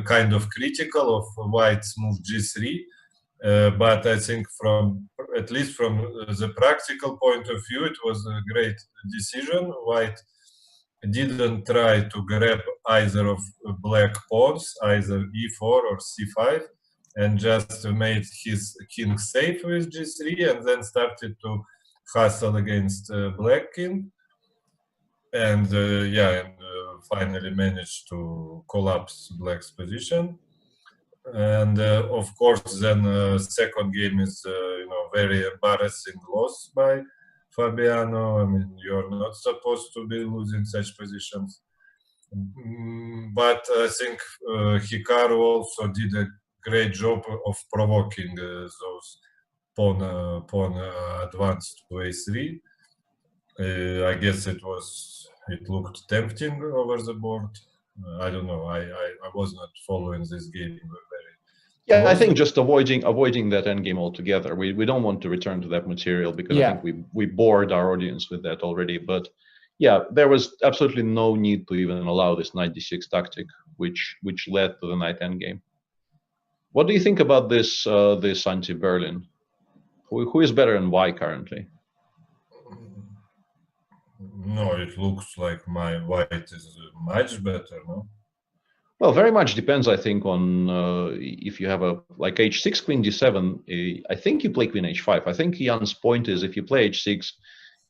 kind of critical of White's move g3. But I think at least from the practical point of view, it was a great decision. White didn't try to grab either of black pawns, either e4 or c5, and just made his king safe with g3, and then started to hustle against black king, and finally managed to collapse black's position. And of course, then second game is very embarrassing loss by Fabiano. I mean, you're not supposed to be losing such positions. But I think Hikaru also did a great job of provoking those pawn advance to a3. I guess it looked tempting over the board. I don't know. I was not following this game very. Yeah, I think just avoiding that endgame altogether. We don't want to return to that material, because I think we bored our audience with that already. But yeah, there was absolutely no need to even allow this knight d6 tactic, which led to the knight endgame. What do you think about this anti-Berlin? Who is better and why currently? No, it looks like my White is much better, no? Well, very much depends, I think, on if you have like h6, queen d7. I think you play queen h5. I think Jan's point is if you play h6,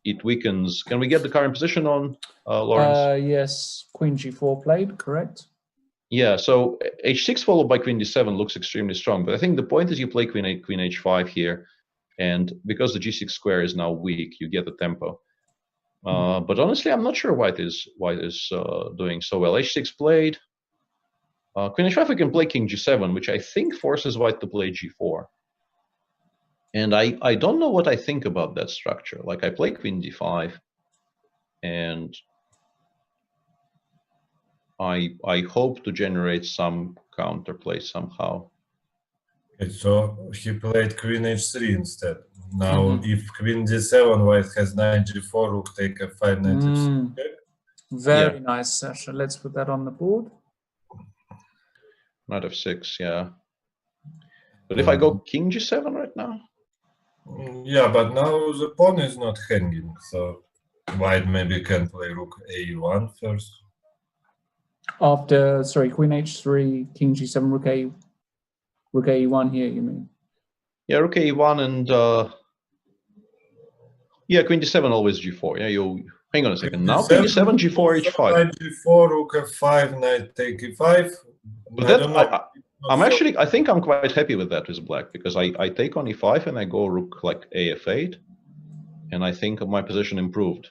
it weakens. Can we get the current position on, Lawrence? Yes, queen g4 played, correct. Yeah, so h6 followed by queen d7 looks extremely strong. But I think the point is you play queen h5 here, and because the g6 square is now weak, you get the tempo. But honestly, I'm not sure White is doing so well. h6 played. Queen h5, we can play king g7, which I think forces White to play g4. And I don't know what I think about that structure. Like I play queen d5, and I hope to generate some counterplay somehow. Okay, so he played queen h3 instead. Now, if queen d7, white has knight g4, rook take f5, knight f6. Very nice, Sasha. Let's put that on the board. Knight f6, yeah. But if I go king g7 right now? Yeah, but now the pawn is not hanging, so white maybe can play rook a1 first. After, sorry, queen h3, king g7, rook a1 here, you mean? Yeah, rook a1 and yeah, queen d7 always g4. Yeah, you hang on a second. Now queen d7, g4, h5. Knight g4, rook f5, knight take e5. But that, I'm actually, I think I'm quite happy with that with black, because I take on e5 and I go rook like a f8, and I think my position improved.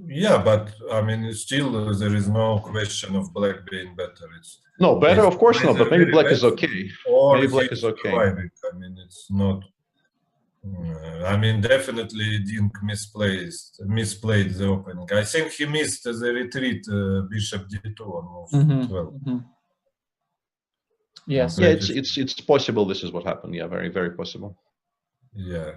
Yeah, but I mean, still there is no question of black being better. It's no better, of course not. But maybe black is okay. Or maybe black is okay. Surviving. I mean, it's not. I mean, definitely Dink misplayed the opening. I think he missed the retreat bishop d2 on move 12. Yes. Yeah, it's possible. This is what happened. Yeah, very, very possible. Yeah.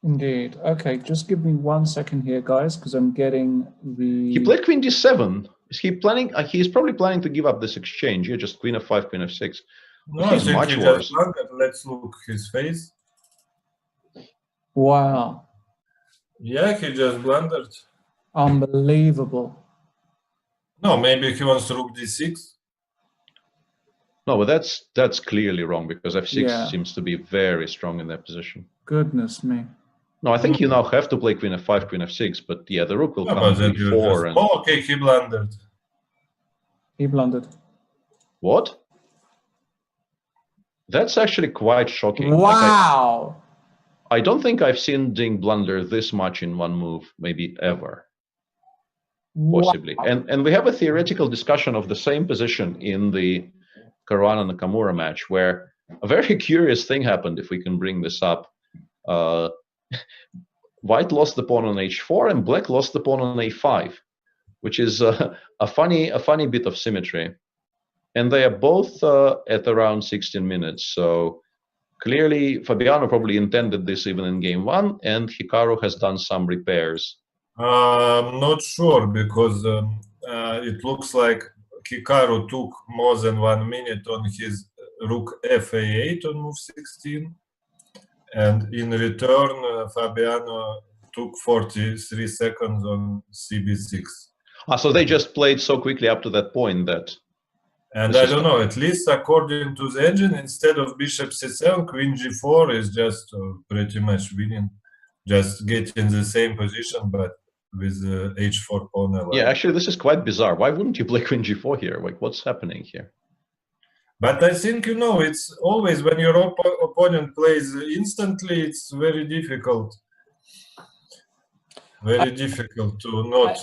Indeed. Okay, just give me 1 second here, guys, because I'm getting the... He played queen d7. Is he planning? He's probably planning to give up this exchange. Yeah, just queen f5, queen f6. No, I think he just blundered. Let's look his face. Wow. Yeah, he just blundered. Unbelievable. No, maybe he wants rook d6. No, but that's clearly wrong, because f6 seems to be very strong in that position. Goodness me. No, I think you now have to play queen f5, queen f6, but yeah, the rook will come to e4. And... Oh, okay, he blundered. He blundered. What? That's actually quite shocking. Wow. Like I don't think I've seen Ding blunder this much in one move, maybe ever. Possibly. Wow. And we have a theoretical discussion of the same position in the Caruana Nakamura match, where a very curious thing happened, if we can bring this up. White lost the pawn on h4 and black lost the pawn on a5, which is a funny bit of symmetry. And they are both at around 16 minutes. So clearly Fabiano probably intended this even in game one, and Hikaru has done some repairs. I'm not sure, because it looks like Hikaru took more than 1 minute on his rook fa8 on move 16. And in return, Fabiano took 43 seconds on cb6. So they just played so quickly up to that point that... And I don't know, at least according to the engine, instead of bishop c7, queen g4 is just pretty much winning. Just getting the same position, but with the h4 pawn alive. Yeah, actually, this is quite bizarre. Why wouldn't you play queen g4 here? Like, what's happening here? But I think, you know, it's always when your opponent plays instantly, it's very difficult. Very difficult to not,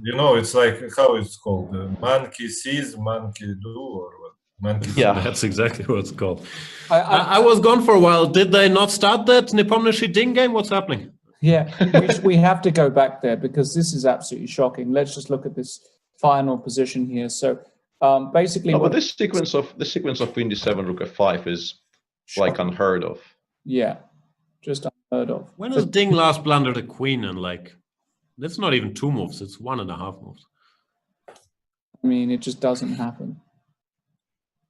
you know, it's like, how it's called? Monkey sees, monkey do, or what? Monkey yeah, sees. That's exactly what it's called. I was gone for a while. Did they not start that Nepomniachtchi Ding game? What's happening? Yeah, we have to go back there, because this is absolutely shocking. Let's just look at this final position here. So basically, but this sequence of queen d7, rook f5 is shocking. Like unheard of. Yeah, just unheard of. When has Ding last blundered a queen? And like, that's not even 2 moves; it's 1.5 moves. I mean, it just doesn't happen.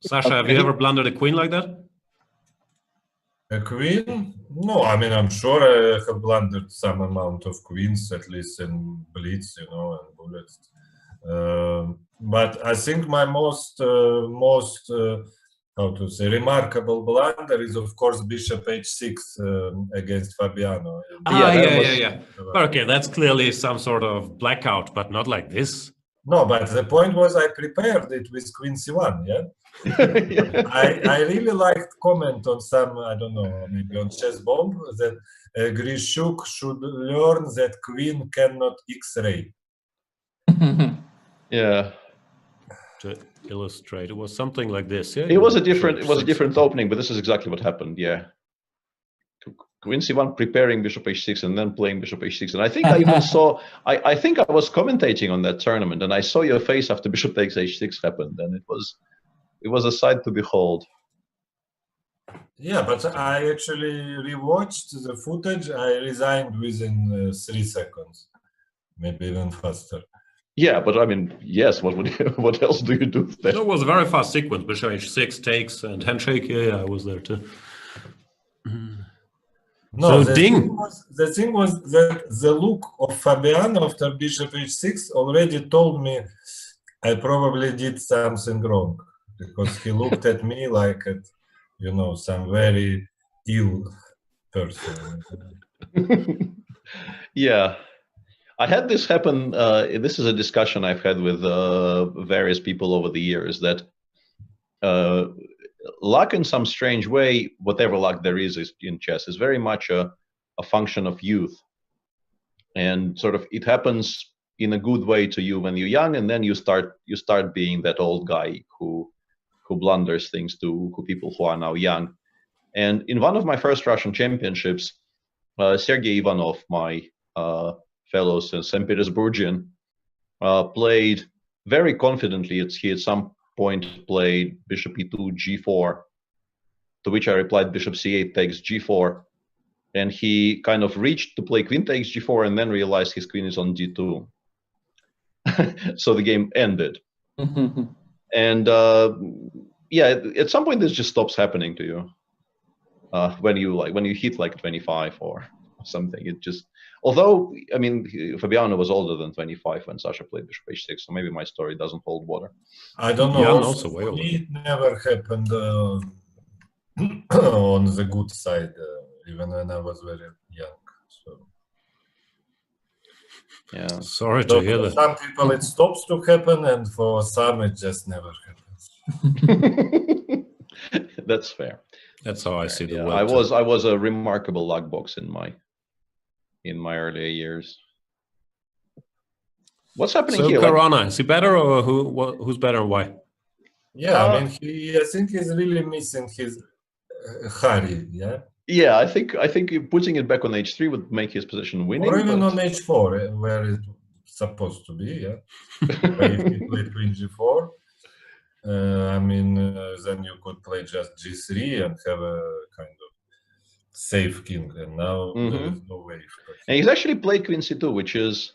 Sasha, have you ever blundered a queen like that? A queen? No, I mean, I'm sure I have blundered some amount of queens, at least in blitz, you know, and bullets. But I think my most how to say, remarkable blunder is, of course, bishop h6 against Fabiano. Yeah. Okay, that's clearly some sort of blackout, but not like this. No, but the point was I prepared it with queen c1, yeah? I really liked comment on some, I don't know, maybe on Chess Bomb, that Grishuk should learn that queen cannot X-ray. Yeah. to illustrate. It was something like this. Yeah, It was a different opening, but this is exactly what happened. Yeah, Queen C1 preparing Bishop H6 and then playing Bishop H6. And I think I even saw. I think I was commentating on that tournament, and I saw your face after Bishop takes H6 happened, and it was a sight to behold. Yeah, but I actually rewatched the footage. I resigned within 3 seconds, maybe even faster. Yeah, but I mean, yes. What else do you do there? It was a very fast sequence. Bishop H6 takes and handshake. Yeah, I was there too. No, so the thing was that the look of Fabiano after Bishop H6 already told me I probably did something wrong, because he looked at me like some very ill person. Yeah. I had this happen. This is a discussion I've had with various people over the years, that luck in some strange way, whatever luck there is in chess, is very much a function of youth. And sort of it happens in a good way to you when you're young, and then you start being that old guy who blunders things to people who are now young. And in one of my first Russian championships, Sergei Ivanov, my fellow St. Petersburgian, played very confidently. He at some point played Bishop E2, G4, to which I replied Bishop C8 takes G4, and he kind of reached to play Queen takes G4 and then realized his queen is on D2. So the game ended. And yeah, at some point this just stops happening to you. When you hit like 25 or something, it just. Although, I mean, Fabiano was older than 25 when Sasha played Bishop H6, so maybe my story doesn't hold water. I don't know. Yeah, also, way older. It never happened on the good side, even when I was very young. So. Yeah. Sorry to hear that. For some people it stops to happen, and for some it just never happens. That's fair. That's how I see the world. I was a remarkable luck box in my earlier years. What's happening here? Caruana, is he better, or who's better and why? Yeah, I mean, I think he's really missing his Hari, yeah? Yeah, I think putting it back on H3 would make his position winning. Or even on H4, where it's supposed to be, yeah? If he played Queen G4, I mean, then you could play just G3 and have a kind of safe king, and now there is no way. And he's actually played Queen C2, which is,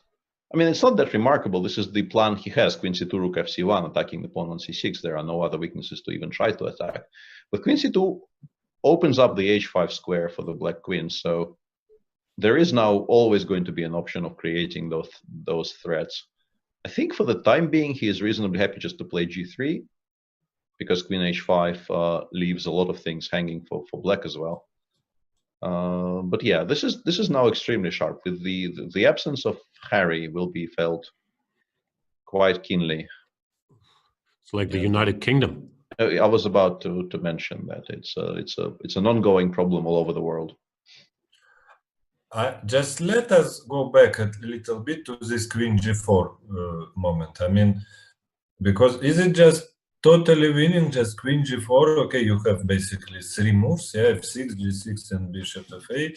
I mean, it's not that remarkable. This is the plan he has: Queen C2, Rook F_C1, attacking the pawn on C6. There are no other weaknesses to even try to attack. But Queen C2 opens up the H5 square for the black queen, so there is now always going to be an option of creating those threats. I think for the time being, he is reasonably happy just to play G3, because Queen H5 leaves a lot of things hanging for black as well. But yeah, this is now extremely sharp. With the absence of Harry will be felt quite keenly. It's like the United Kingdom. I was about to mention that it's an ongoing problem all over the world. Just let us go back a little bit to this Queen G4 moment. I mean, because is it just totally winning just Queen G4? Okay, you have basically 3 moves, yeah, F6, G6, and Bishop F8.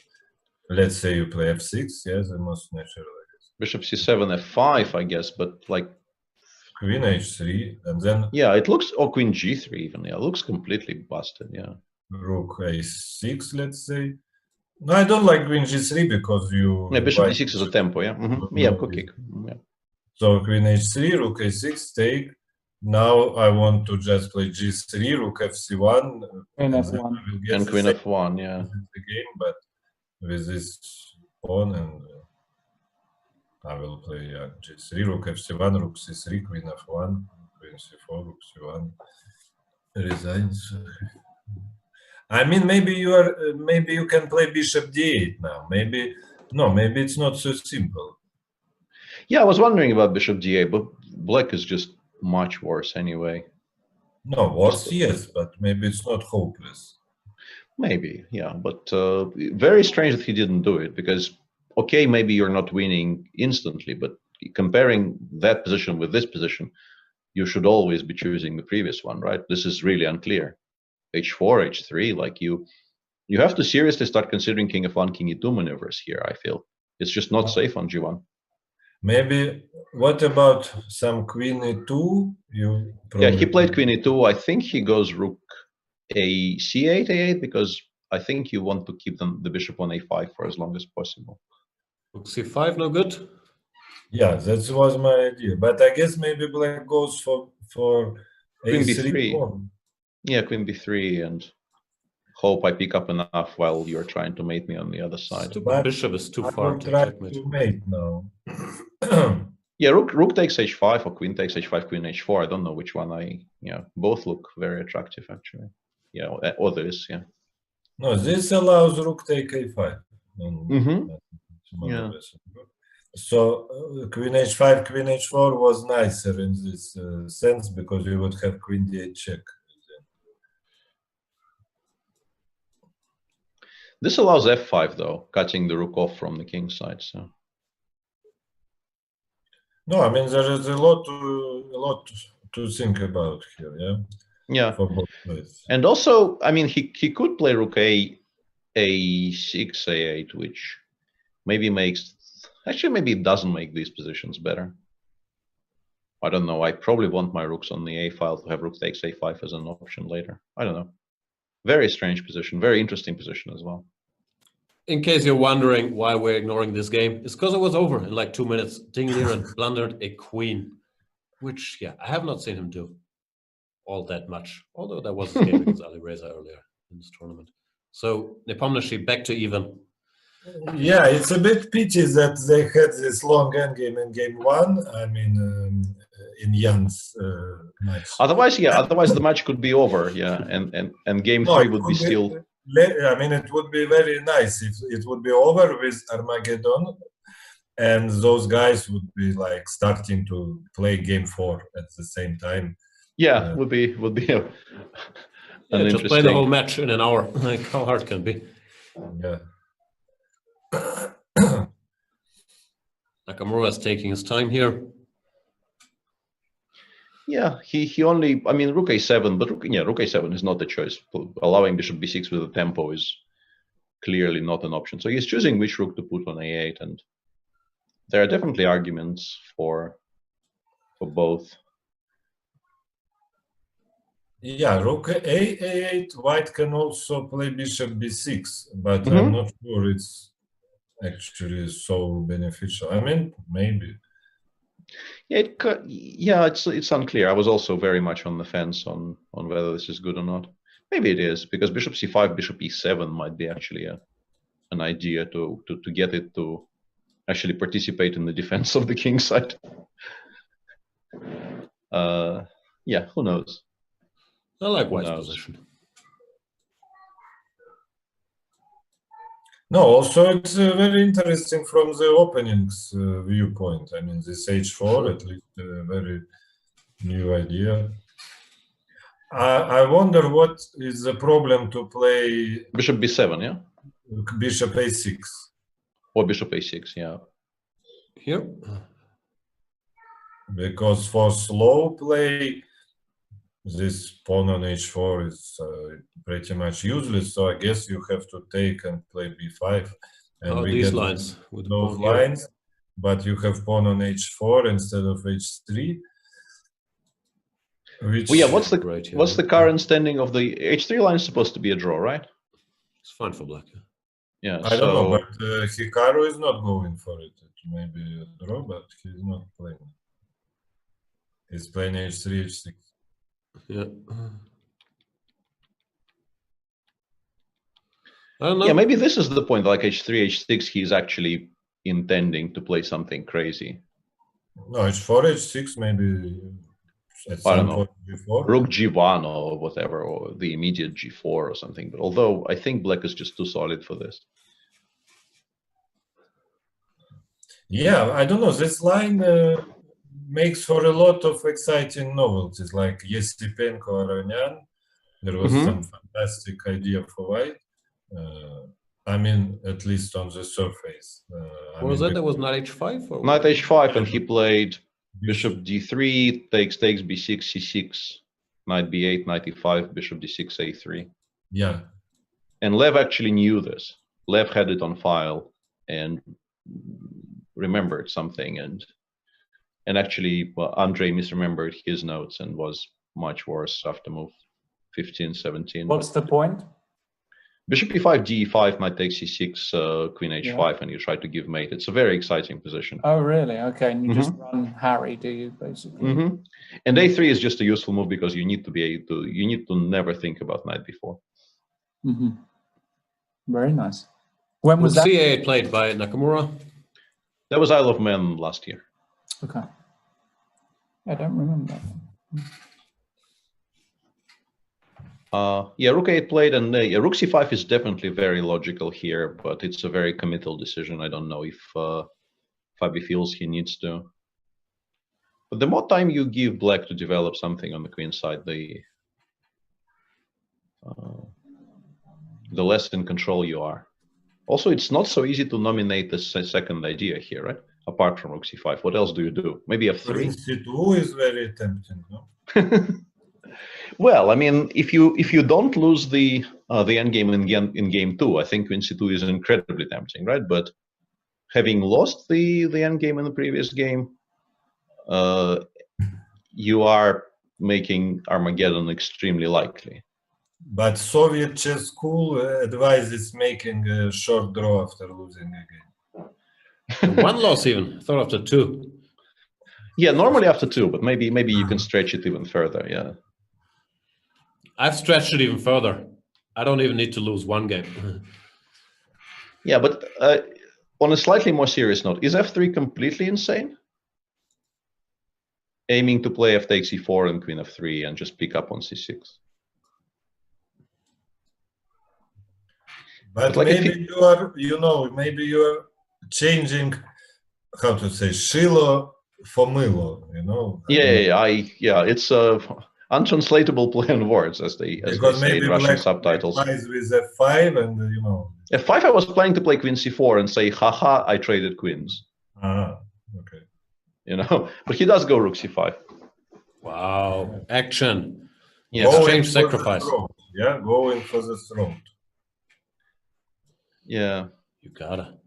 Let's say you play F6, yeah, the most natural, I guess. Bishop C7, F5, I guess, but like Queen H3, and then yeah, it looks, or Queen G3 even, yeah, it looks completely busted, yeah. Rook A6, let's say. No, I don't like Queen G3 because you. Yeah, Bishop D6 is a tempo, yeah. Yeah, good kick. Yeah. So Queen H3, Rook A6, take. Now I want to just play G3, Rook F_C1, Queen F1, and Queen F1, yeah. The game, but with this pawn, and I will play G3, Rook F_C1, Rook C3, Queen F1, Queen C4, Rook C1. Resigns. I mean, maybe you can play Bishop D8 now. Maybe it's not so simple. Yeah, I was wondering about Bishop D8, but black is just much worse anyway. No, worse, yes, but maybe it's not hopeless. Maybe, yeah, but very strange that he didn't do it, because, okay, maybe you're not winning instantly, but comparing that position with this position, you should always be choosing the previous one, right? This is really unclear. H4, H3, like you have to seriously start considering king f1, king e2 maneuvers here, I feel. It's just not safe on g1. Maybe, what about some queen e2? Yeah, he played queen e2. I think he goes rook a c8, a8, because I think you want to keep the bishop on a5 for as long as possible. Rook c5, no good? Yeah, that was my idea. But I guess maybe black goes for Queen a3. b3. Yeah, queen b3, and hope I pick up enough while you're trying to mate me on the other side. Stupid bishop is too far to checkmate. To mate now. Yeah, rook takes h5 or queen takes h5, queen h4. I don't know which one both look very attractive actually. Yeah, or this, yeah. No, this allows rook take a5. Yeah. So queen h5, queen h4 was nicer in this sense because you would have queen d8 check. This allows f5 though, cutting the rook off from the king side. So. No, I mean there is a lot to think about here. Yeah. Yeah. For both ways. And also, I mean, he could play rook a6, a8, which maybe maybe it doesn't make these positions better. I don't know. I probably want my rooks on the a file to have rook takes a5 as an option later. I don't know. Very strange position, very interesting position as well. In case you're wondering why we're ignoring this game, it's because it was over in like 2 minutes. Ding Liren blundered a queen, which, yeah, I have not seen him do all that much, although there was a game against Ali Reza earlier in this tournament. So Nepomniachtchi back to even. Yeah, it's a bit pity that they had this long endgame in game one. I mean, in Jan's match. Otherwise the match could be over. Yeah, and game three would be still. I mean, it would be very nice if it would be over with Armageddon, and those guys would be like starting to play game 4 at the same time. Yeah, would be just play the whole match in an hour. Like how hard can it be? Yeah. Nakamura is taking his time here. Yeah, he only, I mean, rook a7, but rook a7 is not the choice. Allowing bishop b6 with the tempo is clearly not an option. So he's choosing which rook to put on a8, and there are definitely arguments for both. Yeah, rook a8, white can also play bishop b6, but I'm not sure it's actually so beneficial. I mean, maybe. Yeah, it's unclear. I was also very much on the fence on whether this is good or not. Maybe it is, because bishop c5, bishop e7 might be actually an idea to get it to actually participate in the defense of the king side. Yeah, who knows? I like white's position. No, also it's very interesting from the openings viewpoint. I mean, this h4, at least a very new idea. I wonder what is the problem to play bishop b7, yeah? Bishop a6. Or bishop a6, yeah. Here? Because for slow play, this pawn on h4 is pretty much useless, so I guess you have to take and play b5. And we these get lines with those lines, but you have pawn on h4 instead of h3. Which, well, yeah, what's the current standing of the h3 line? Is supposed to be a draw, right? It's fine for black. Yeah, I don't know, but Hikaru is not going for it. It may be a draw, but he's not playing. He's playing h3, h6. Yeah. I don't know. Yeah, maybe this is the point. Like h3, h6, he's actually intending to play something crazy. No, h4, h6, maybe. I don't know. Rook g1 or whatever, or the immediate g4 or something. But although I think black is just too solid for this. Yeah, I don't know. This line makes for a lot of exciting novelties, like Yesipenko Aranyan. There was some fantastic idea for white. I mean, at least on the surface. What was that? That was knight h5? Or knight h5, and he played Bishop d3 takes b6, c6, knight b8, knight e5, bishop d6, a3. Yeah. And Lev actually knew this. Lev had it on file and remembered something, and actually, well, Andrei misremembered his notes and was much worse after move 15, 17. What's the point? Bishop e5, d5, knight takes c6, queen h5, and you try to give mate. It's a very exciting position. Oh, really? Okay, and you just run Harry, do you, basically? And a3 is just a useful move because you need to be able to, you need to never think about knight b4. Very nice. When was that? CA played by Nakamura. That was Isle of Man last year. Okay. I don't remember that. Yeah, rook 8 played, and yeah, rook c5 is definitely very logical here, but it's a very committal decision. I don't know if Fabi feels he needs to. But the more time you give black to develop something on the queen side, the less in control you are. Also, it's not so easy to nominate the second idea here, right? Apart from rook c5, what else do you do? Maybe f3? Queen c2 is very tempting, no? Well, I mean, if you don't lose the endgame in game 2, I think queen c2 is incredibly tempting, right? But having lost the endgame in the previous game, you are making Armageddon extremely likely. But Soviet chess school advises making a short draw after losing a game. One loss even. I thought after 2. Yeah, normally after 2, but maybe you can stretch it even further. Yeah. I've stretched it even further. I don't even need to lose one game. Yeah, but on a slightly more serious note, is f3 completely insane? Aiming to play f takes e4 and queen f3 and just pick up on c6. But like maybe you are, maybe you are changing, how to say, Shilo for Milo, Yeah, it's a untranslatable play on words, as they say in Russian subtitles. Plays with f5 and, F5, I was planning to play queen c4 and say, haha, I traded queens. Ah, okay. But he does go rook c5. Wow, action. Yeah, exchange sacrifice. Yeah, going for the throne. Yeah. You gotta.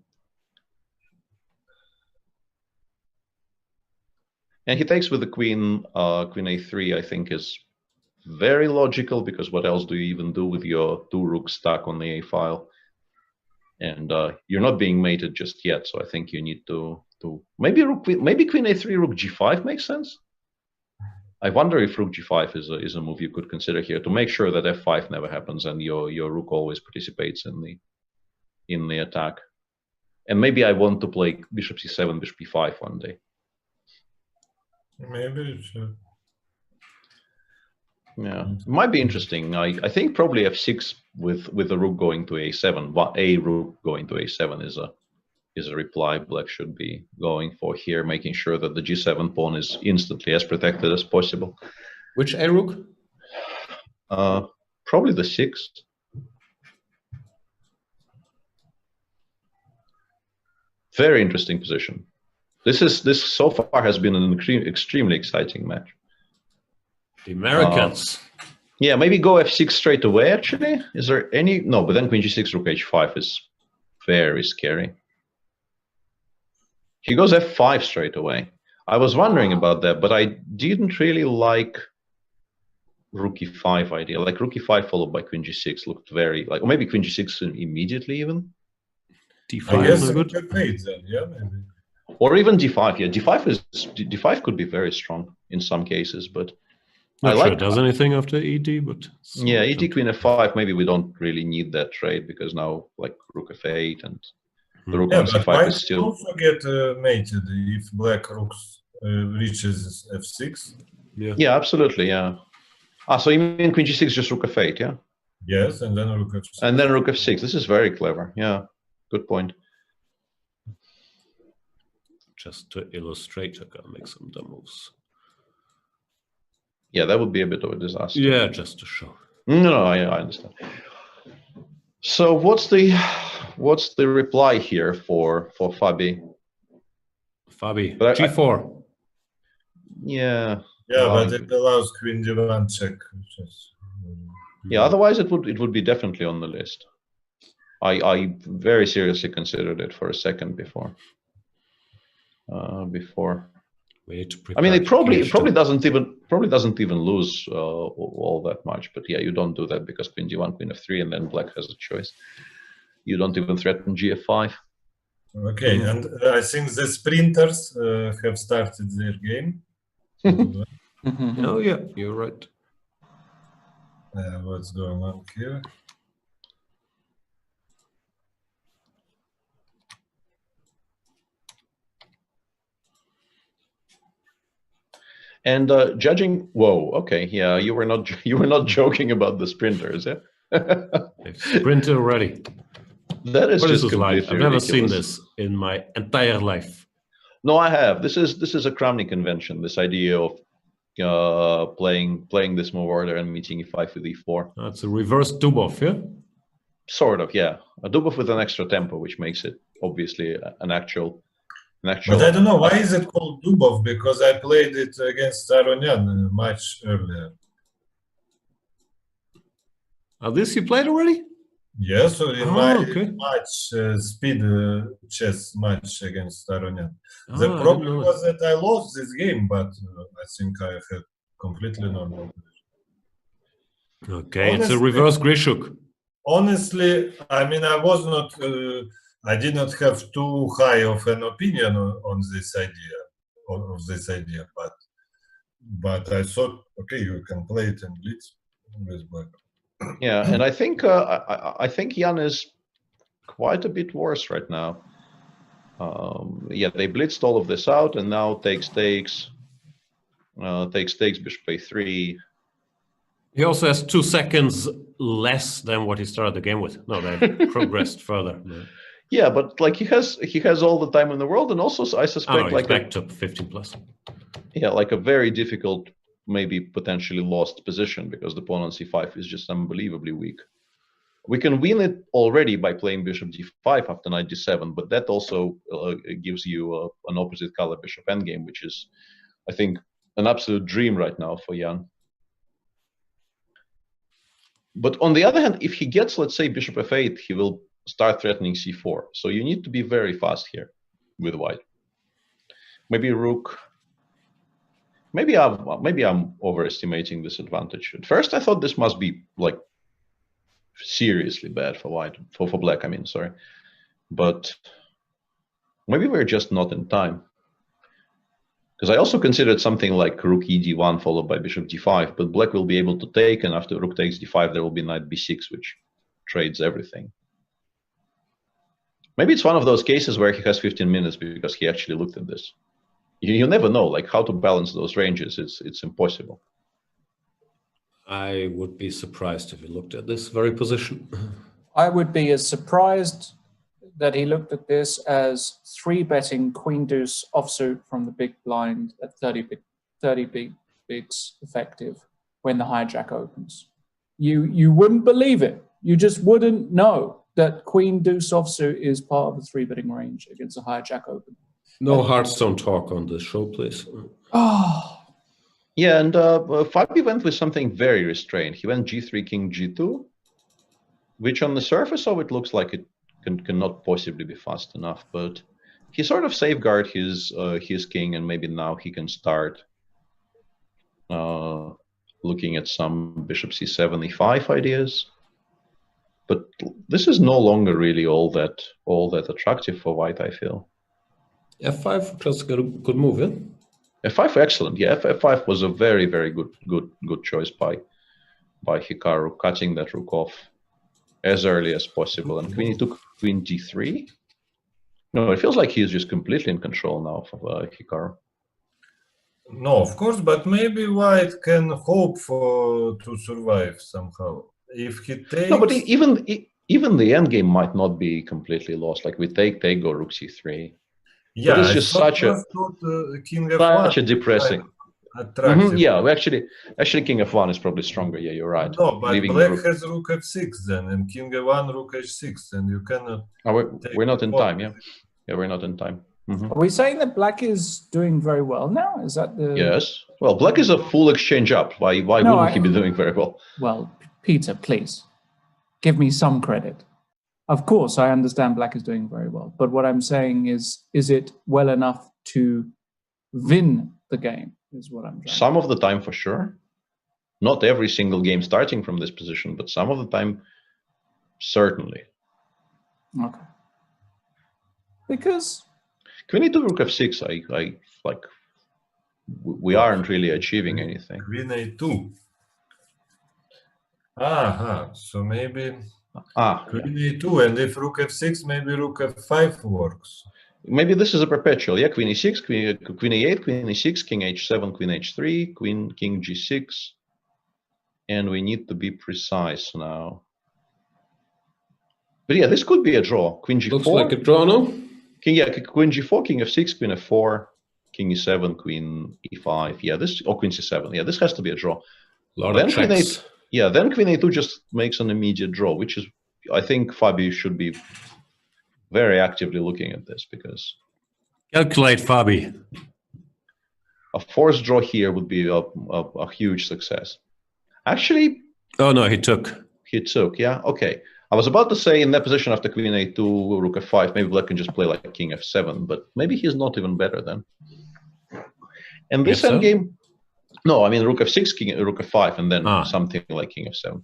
And he takes with the queen, queen a3, I think is very logical, because what else do you even do with your 2 rooks stuck on the a file? And you're not being mated just yet, so I think you need to maybe queen a3, rook g5 makes sense. I wonder if rook g5 is a move you could consider here to make sure that f5 never happens and your rook always participates in the attack. And maybe I want to play bishop c7, bishop e5 one day. Maybe it should. Yeah, it might be interesting. I think probably f6 with the rook going to a7, a rook going to a7 is a reply black should be going for here, making sure that the g7 pawn is instantly as protected as possible. Which a rook? Probably the 6th. Very interesting position. This so far has been an extremely exciting match. The Americans. Yeah, maybe go f6 straight away, actually. Is there any? No, but then queen g6, rook h5 is very scary. He goes f5 straight away. I was wondering about that, but I didn't really like rook e5 idea. Like rook e5 followed by queen g6 looked very like, or maybe queen g6 immediately even. D5 I guess is rook good. f8 then, yeah, maybe. Or even d5. Yeah, d5 could be very strong in some cases, but Not I sure like it does anything after ed, but yeah, ed queen f5. Maybe we don't really need that trade because now like rook f8 and the rook on but c5 is still. also get mated if black rooks reaches f6. Yeah, absolutely. Yeah. So you mean queen g6 just rook f8? Yeah. Yes, and then rook f6. And then rook f6. This is very clever. Yeah. Good point. just to illustrate, I gotta make some dumb moves. Yeah, that would be a bit of a disaster. Yeah, just to show. No, I understand. So what's the reply here for Fabi? Fabi, But G4. Yeah. Yeah, but it allows queen d1 check. Which is, yeah. Otherwise, it would be definitely on the list. I very seriously considered it for a second before. We need to I mean, it probably prepare doesn't even lose all that much. But yeah, you don't do that because queen d1, queen f3, and then black has a choice. You don't even threaten gf5. Okay, and I think the sprinters have started their game. Oh yeah, you're right. What's going on here? And judging, whoa, okay, yeah, you were not joking about the sprinters, yeah? Sprinter ready. That is What is just this like? completely I've never ridiculous. seen this in my entire life. No, I have. This is a Kramnik convention. This idea of playing this move order and meeting e5 with e4. That's a reverse Dubov, yeah? Sort of, yeah. A Dubov with an extra tempo, which makes it obviously an actual. But I don't know why is it called Dubov, because I played it against Aronian much earlier. This you played already? Yes, so in my okay. match, speed chess match against Aronian. The problem was that I lost this game, but I think I had completely normal. Okay, honestly, it's a reverse Grishuk. Honestly, I mean, I was not, I did not have too high of an opinion on this idea, but I thought, okay, you can play it in blitz with black. Yeah, and I think Jan is quite a bit worse right now. Yeah, they blitzed all of this out, and now takes bishop a3. He also has 2 seconds less than what he started the game with. No, they've progressed further. No. Yeah, but like he has all the time in the world, and also I suspect like back to 15 plus. Yeah, like a very difficult, maybe potentially lost position because the pawn on c5 is just unbelievably weak. We can win it already by playing bishop d5 after knight d7, but that also gives you an opposite color bishop endgame, which is, I think, an absolute dream right now for Jan. But on the other hand, if he gets, let's say, bishop f8, he will start threatening c4. So you need to be very fast here with white. Maybe rook. Maybe I'm overestimating this advantage. At first, I thought this must be like seriously bad for white, for black. I mean, sorry, but maybe we're just not in time. Because I also considered something like rook e d1 followed by bishop d5, but black will be able to take, and after rook takes d5, there will be knight b6, which trades everything. Maybe it's one of those cases where he has 15 minutes because he actually looked at this. You never know, like how to balance those ranges. It's impossible. I would be surprised if he looked at this very position. I would be as surprised that he looked at this as 3-betting queen deuce offsuit from the big blind at 30 bigs effective when the hijack opens. You wouldn't believe it. You just wouldn't know that queen deuce offsuit is part of the 3-betting range against a hijack open. No Hearthstone talk on this show, please. Oh. Yeah, and Fabi went with something very restrained. He went g3, king g2, which on the surface of it looks like it cannot possibly be fast enough, but he sort of safeguarded his king, and maybe now he can start looking at some bishop c7, e5 ideas. But this is no longer really all that attractive for white, I feel. f5 just got a good move, yeah? f5 excellent, yeah. f5 was a very, very good choice by Hikaru, cutting that rook off as early as possible. And he took queen d3. No, it feels like he's just completely in control now for Hikaru. No, of course, but maybe white can hope to survive somehow. If he takes... No, but even the endgame might not be completely lost. Like we take, they go rook c3. Yeah, but it's just such a depressing. Yeah, actually, king f1 is probably stronger. Yeah, you're right. No, but black has rook f6 then, and king f1, rook h6, and you cannot. We're not in time. Yeah, we're not in time. Are we saying that black is doing very well now? Is that the... Yes. Well, black is a full exchange up. Why wouldn't he be doing very well? Well, Peter, please, give me some credit. Of course, I understand black is doing very well. But what I'm saying is it well enough to win the game, is what I'm trying. Some of the time, for sure. Not every single game starting from this position, but some of the time, certainly. Okay. Because... Queen e2, rook f6, I like, we aren't really achieving anything. Queen a2. Aha, so maybe Queen a2, and if rook f6, maybe rook f5 works. Maybe this is a perpetual, yeah, queen e6, queen e8, queen e6, king h7, queen h3, king g6. And we need to be precise now. But yeah, this could be a draw. Queen g4. Looks like a draw, no? Queen g4, king f6, queen f4, king e7, queen e5. Yeah, this, or queen c7. Yeah, this has to be a draw. Then queen a8. Yeah, then queen a2 just makes an immediate draw, which is, I think Fabi should be very actively looking at this, because calculate, Fabi. A forced draw here would be a huge success. Actually, oh no, he took. He took, yeah, okay. I was about to say in that position after queen a2, rook f5, maybe black can just play like king f7, but maybe he's not even better then. And this endgame, no, I mean rook f6, rook f5, and then something like king f7.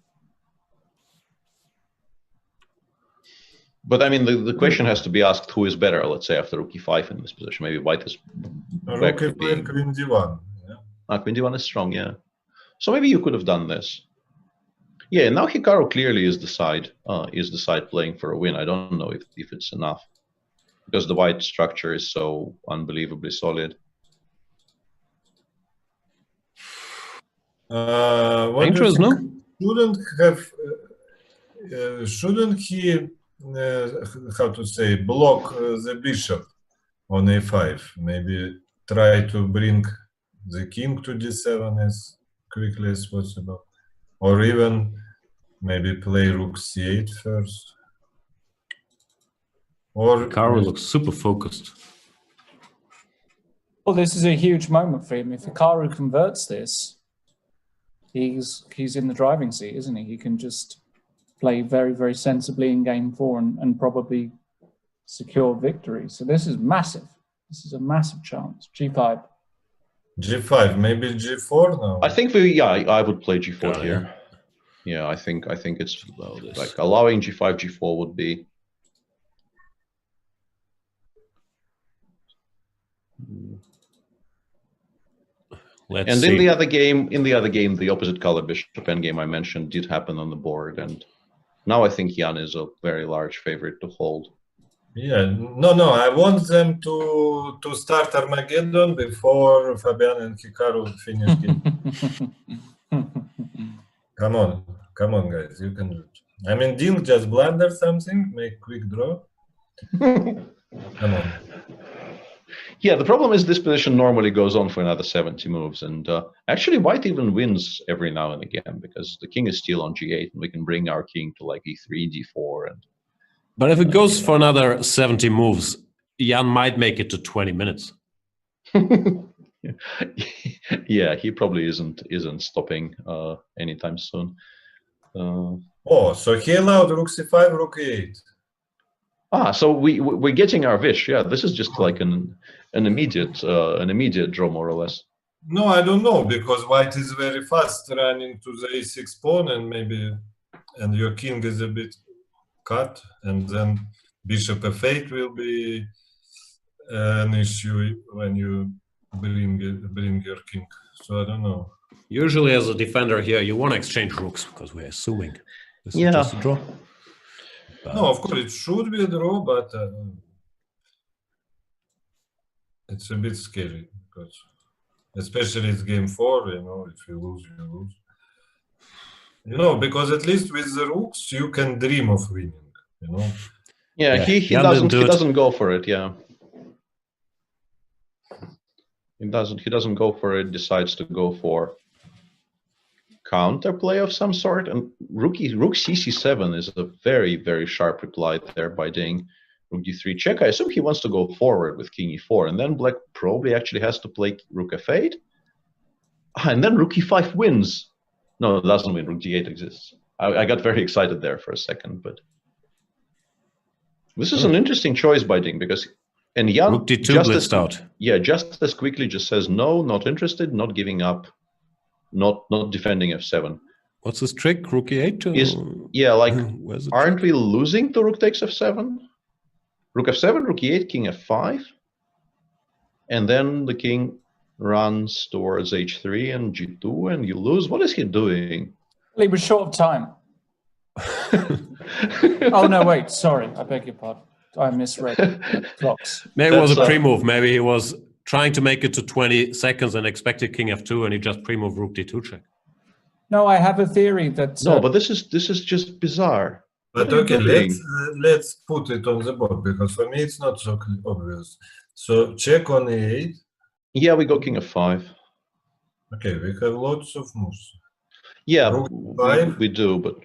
But I mean, the question has to be asked, who is better, let's say, after rook e5 in this position? Maybe white is rook e5, queen d1. Yeah. Queen d1 is strong, yeah. So maybe you could have done this. Yeah, now Hikaru clearly is the side playing for a win. I don't know if it's enough, because the white structure is so unbelievably solid. Dangerous, no? Shouldn't he, how to say, block the bishop on a5? Maybe try to bring the king to d7 as quickly as possible. Or even maybe play rook c8 first. Or Hikaru looks super focused. Well, this is a huge moment for him. If Hikaru converts this, he's in the driving seat, isn't he? He can just play very, very sensibly in game 4 and probably secure victory. So this is massive. This is a massive chance. G5. G5, maybe G4 now. I think I would play G4 here. Yeah, I think it's like allowing G5, G4 would be. Let's see. In the other game, the opposite color bishop endgame I mentioned did happen on the board, and now I think Jan is a very large favorite to hold. Yeah, no, I want them to start Armageddon before Fabian and Hikaru finish it. Come on, guys, you can do it. I mean, Ding just blunder something, make quick draw. Come on. Yeah, the problem is this position normally goes on for another 70 moves, and actually white even wins every now and again, because the king is still on g8, and we can bring our king to like e3, d4, and. But if it goes for another 70 moves, Jan might make it to 20 minutes. Yeah, he probably isn't stopping anytime soon. So he allowed rook c5, rook e8. So we're getting our wish. Yeah, this is just like an immediate draw, more or less. No, I don't know, because white is very fast running to the a6 pawn, and your king is a bit cut, and then bishop f8 will be an issue when you bring your king. So I don't know. Usually, as a defender here, you want to exchange rooks because we're assuming this is just a draw. No, of course it should be a draw, but it's a bit scary, because especially it's game 4. You know, if you lose, you lose. You know, because at least with the rooks you can dream of winning. You know. Yeah, he doesn't go for it. Yeah, he doesn't go for it. Decides to go for counterplay of some sort, and rook cc7 is a very, very sharp reply there by Ding. rook d3 check. I assume he wants to go forward with king e4, and then black probably actually has to play rook f8. And then rook e5 wins. No, it doesn't win. Rook d8 exists. I got very excited there for a second, but this is an interesting choice by Ding, because and Jan Rook d2 blitzed out. Yeah, just as quickly just says no, not interested, not giving up, not defending f7. What's this trick? Rook e8? Aren't we losing to rook takes f7? Rook f7, rook e8, king f5, and then the king runs towards h3 and g2, and you lose. What is he doing? He was short of time. Oh no, wait, sorry, I beg your pardon. I misread clocks. Maybe it was a pre-move. Maybe he was trying to make it to 20 seconds and expected king f2, and he just pre-moved rook d2 check. No, I have a theory that... No, but this is just bizarre. But okay, let's put it on the board, because for me it's not so obvious. So check on e8. Yeah, we go king f5. Okay, we have lots of moves. Yeah, we do, but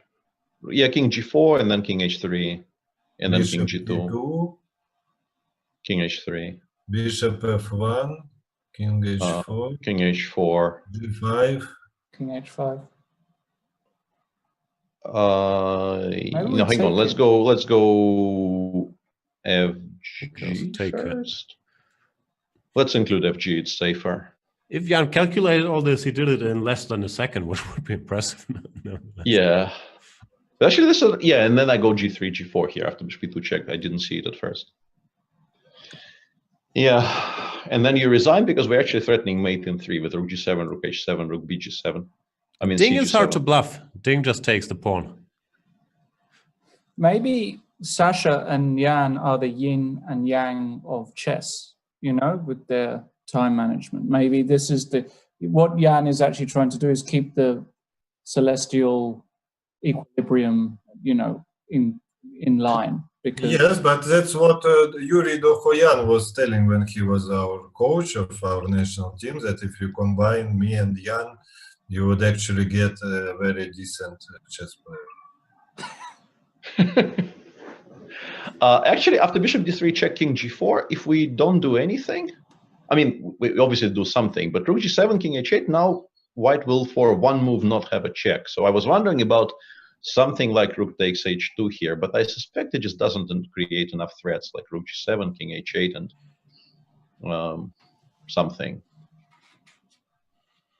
yeah, king g4 and then king h3, and then Bishop king g2, king h3, bishop f1, king h4, king h4, g5, king h5. No, hang on. Let's go fg first. Let's include fg. It's safer. If Jan calculated all this, he did it in less than a second, which would be impressive. Yeah. Actually, this is, yeah, and then I go g3, g4 here after bishop e2 check. I didn't see it at first. Yeah, and then you resign because we're actually threatening mate in 3 with rook g7, rook h7, rook bg7. I mean, Ding CG7. is hard to bluff. Ding just takes the pawn. Maybe Sasha and Jan are the yin and yang of chess, you know, with their time management. Maybe this is what Jan is actually trying to do is keep the celestial equilibrium, you know, in line. Because yes, but that's what Yuri Dohoyan was telling when he was our coach of our national team, that if you combine me and Jan, you would actually get a very decent chess player. Actually, after bishop d3, check king g4, if we don't do anything, I mean, we obviously do something, but rook g7, king h8, now white will for one move not have a check. So I was wondering about something like rook takes h2 here, but I suspect it just doesn't create enough threats like rook g7, king h8, and something.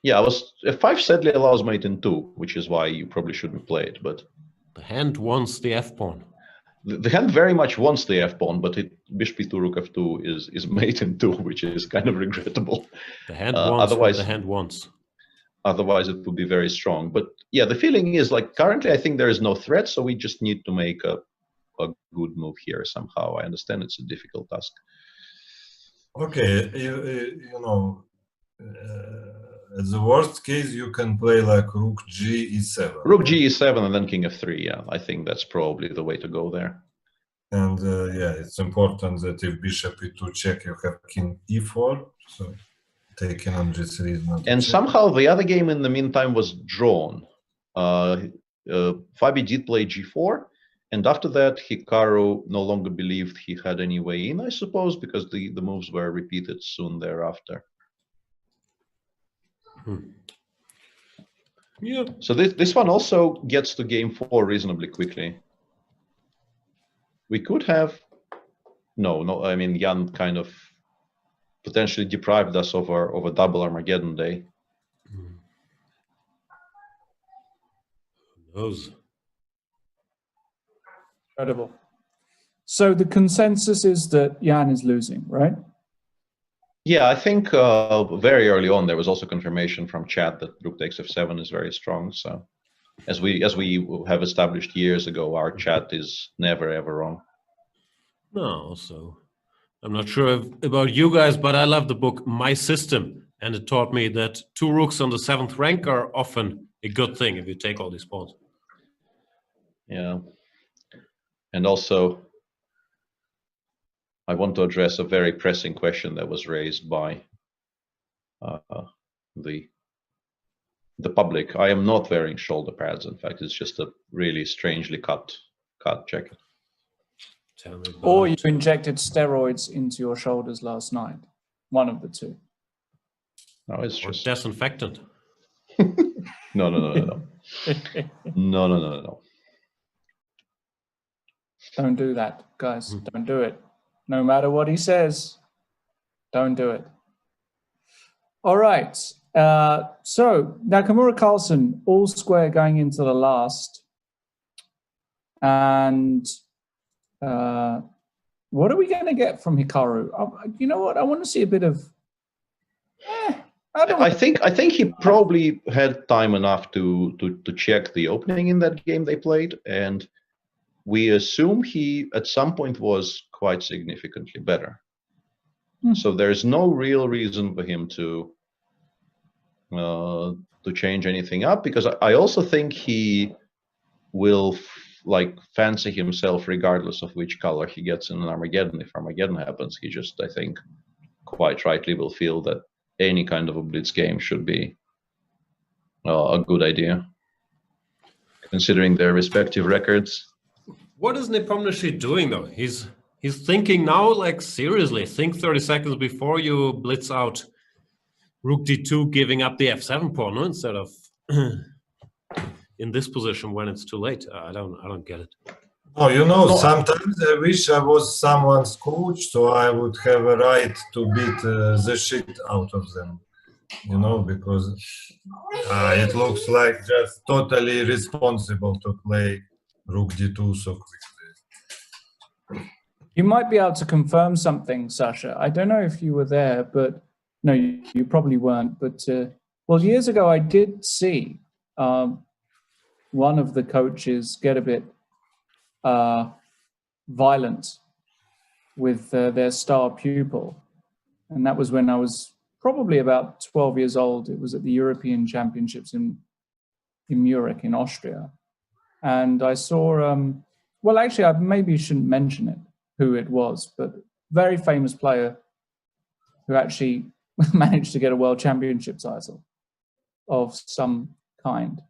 Yeah, f5 sadly allows mate in 2, which is why you probably shouldn't play it, but... The hand wants the f-pawn. The hand very much wants the f-pawn, but bishop e2, rook f2 is mate in 2, which is kind of regrettable. The hand wants what the hand wants. Otherwise, it would be very strong. But yeah, the feeling is like currently I think there is no threat, so we just need to make a good move here somehow. I understand it's a difficult task. Okay, you know, at the worst case, you can play like rook g e7. Rook g e7 and then king f3, yeah. I think that's probably the way to go there. And yeah, it's important that if bishop e2 check, you have king e4. So taking on g3 is not. And somehow the other game in the meantime was drawn. Fabi did play g4, and after that Hikaru no longer believed he had any way in, I suppose, because the moves were repeated soon thereafter. Yeah. So this one also gets to game 4 reasonably quickly. We could have no. I mean, Jan kind of potentially deprived us of a double Armageddon day. Who knows? incredible. So the consensus is that Jan is losing, right? Yeah, I think very early on there was also confirmation from chat that rook takes f7 is very strong. So as we have established years ago, our chat is never ever wrong. No, so I'm not sure about you guys, but I love the book My System, and it taught me that 2 rooks on the 7th rank are often a good thing if you take all these pawns. Yeah, and also I want to address a very pressing question that was raised by the public. I am not wearing shoulder pads. In fact, it's just a really strangely cut jacket. Tell me about Or you it. injected steroids into your shoulders last night. One of the two. No, it's Or just disinfectant. no. No. Don't do that, guys. Don't do it. No matter what he says, don't do it. All right. So Nakamura Carlsen, all square going into the last. And what are we going to get from Hikaru? You know what? I want to see a bit of. I think he probably had time enough to check the opening in that game they played, and we assume he at some point was quite significantly better. So there's no real reason for him to change anything up, because I also think he will fancy himself regardless of which color he gets in an Armageddon. If Armageddon happens, he just, I think, quite rightly will feel that any kind of a blitz game should be a good idea, considering their respective records. What is Nepomniachtchi doing though? He's thinking now, like seriously, think 30 seconds before you blitz out Rook D2, giving up the F7 pawn, no? Instead of in this position when it's too late. I don't get it. Oh, you know, sometimes I wish I was someone's coach, so I would have a right to beat the shit out of them. You know, because it looks like just totally irresponsible to play Rook D2 so quickly. You might be able to confirm something, Sasha. I don't know if you were there, but no, you probably weren't. But well, years ago, I did see one of the coaches get a bit violent with their star pupil, and that was when I was probably about 12 years old. It was at the European Championships in Munich in Austria, and I saw. Well, actually, I maybe shouldn't mention it, who it was, but very famous player who actually managed to get a world championship title of some kind.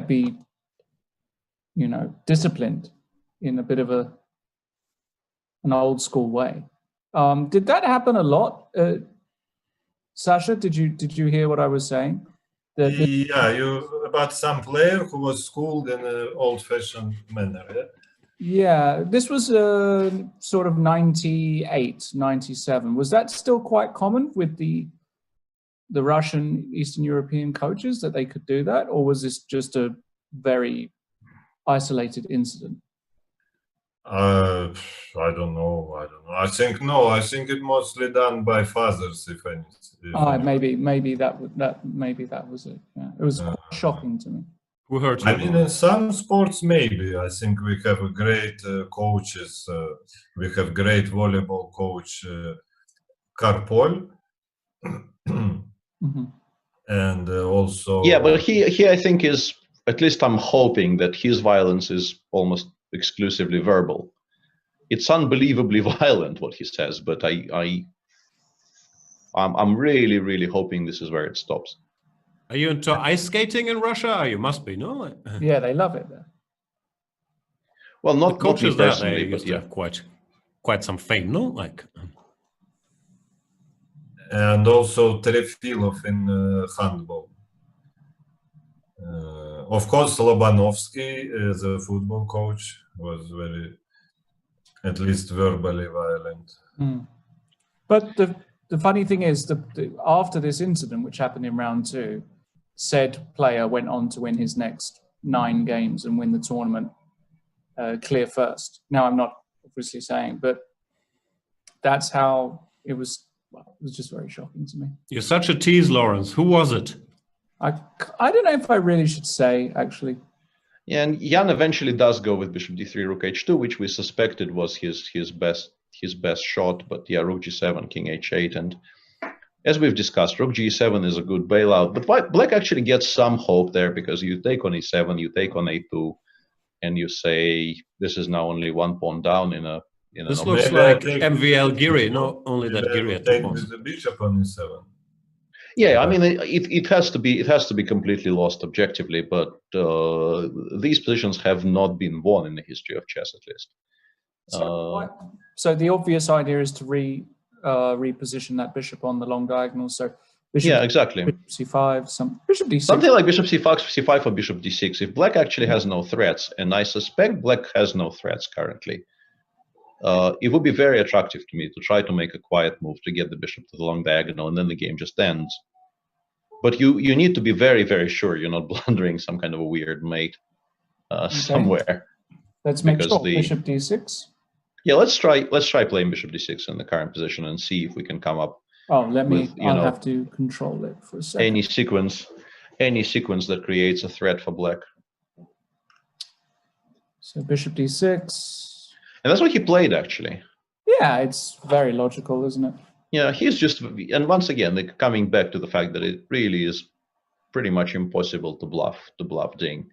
Be, you know, disciplined in a bit of an old school way. Did that happen a lot? Sasha, did you hear what I was saying? Yeah, about some player who was schooled in an old-fashioned manner, yeah? Yeah, this was sort of 98, 97. Was that still quite common with the Russian Eastern European coaches that they could do that? Or was this just a very isolated incident? I don't know. I think it mostly done by fathers, if anything. Maybe that was it. Yeah. It was quite shocking to me. Who hurt you? I mean, in some sports, maybe. I think we have a great coaches. We have great volleyball coach, Karpol. Mm-hmm. And also... Yeah, but he I think is, at least I'm hoping that his violence is almost exclusively verbal. It's unbelievably violent what he says, but I'm really, really hoping this is where it stops. Are you into ice skating in Russia? You must be, no? Yeah, they love it there. Well, not the coaches me there, personally, they but used to have quite some fame, no? Like. And also Terefilov in handball. Of course, Lobanovsky, the football coach, was very, at least verbally violent. Mm. But the funny thing is, after this incident, which happened in round 2, said player went on to win his next 9 games and win the tournament clear first. Now, I'm not obviously saying, but that's how it was. Well, it was just very shocking to me. You're such a tease, Lawrence. Who was it? I don't know if I really should say, actually. Yeah, and Jan eventually does go with Bishop D3, Rook H2, which we suspected was his best shot. But yeah, Rook G7, King H8, and as we've discussed, Rook G7 is a good bailout. But Black actually gets some hope there, because you take on E7, you take on A2, and you say this is now only 1 pawn down in a. This looks like MVL Giri, no, only that Giri at the with the bishop on E7. Yeah, I mean, it has to be completely lost objectively, but these positions have not been won in the history of chess, at least. So the obvious idea is to reposition that bishop on the long diagonal. So bishop, yeah, exactly. bishop c5, bishop d6. Something like bishop c5 or bishop d6. If black actually has no threats, and I suspect black has no threats currently, it would be very attractive to me to try to make a quiet move to get the bishop to the long diagonal, and then the game just ends. But you need to be very, very sure you're not blundering some kind of a weird mate somewhere. Let's make sure. Bishop d6. Yeah, let's try playing bishop d6 in the current position and see if we can come up. Oh, I'll have to control it for a second. Any sequence that creates a threat for black. So bishop d6. And that's what he played, actually. Yeah, it's very logical, isn't it? Yeah, he's just, and once again, coming back to the fact that it really is pretty much impossible to bluff Ding,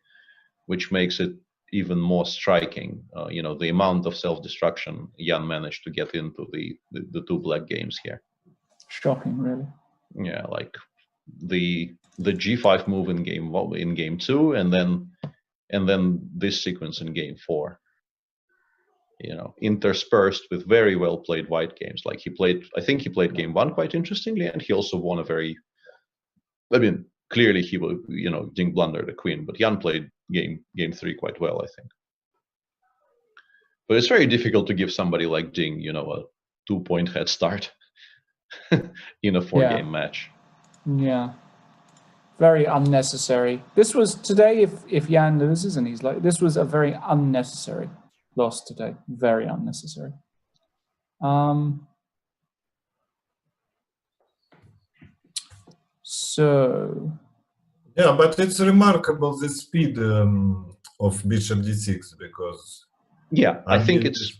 which makes it even more striking. The amount of self-destruction Jan managed to get into the two black games here. Shocking, really. Yeah, like the g5 move in game 2, and then this sequence in game 4. Interspersed with very well played white games. Like I think he played game 1 quite interestingly, and he also won clearly he will, Ding blundered the queen, but Jan played game 3 quite well, I think. But it's very difficult to give somebody like Ding, a 2-point head start in a 4-game match. Yeah. Very unnecessary. This was today, if Jan loses, and he's like, this was a very unnecessary loss today. Very unnecessary. So. Yeah, but it's remarkable the speed of bishop d6, because. Yeah, I think it's.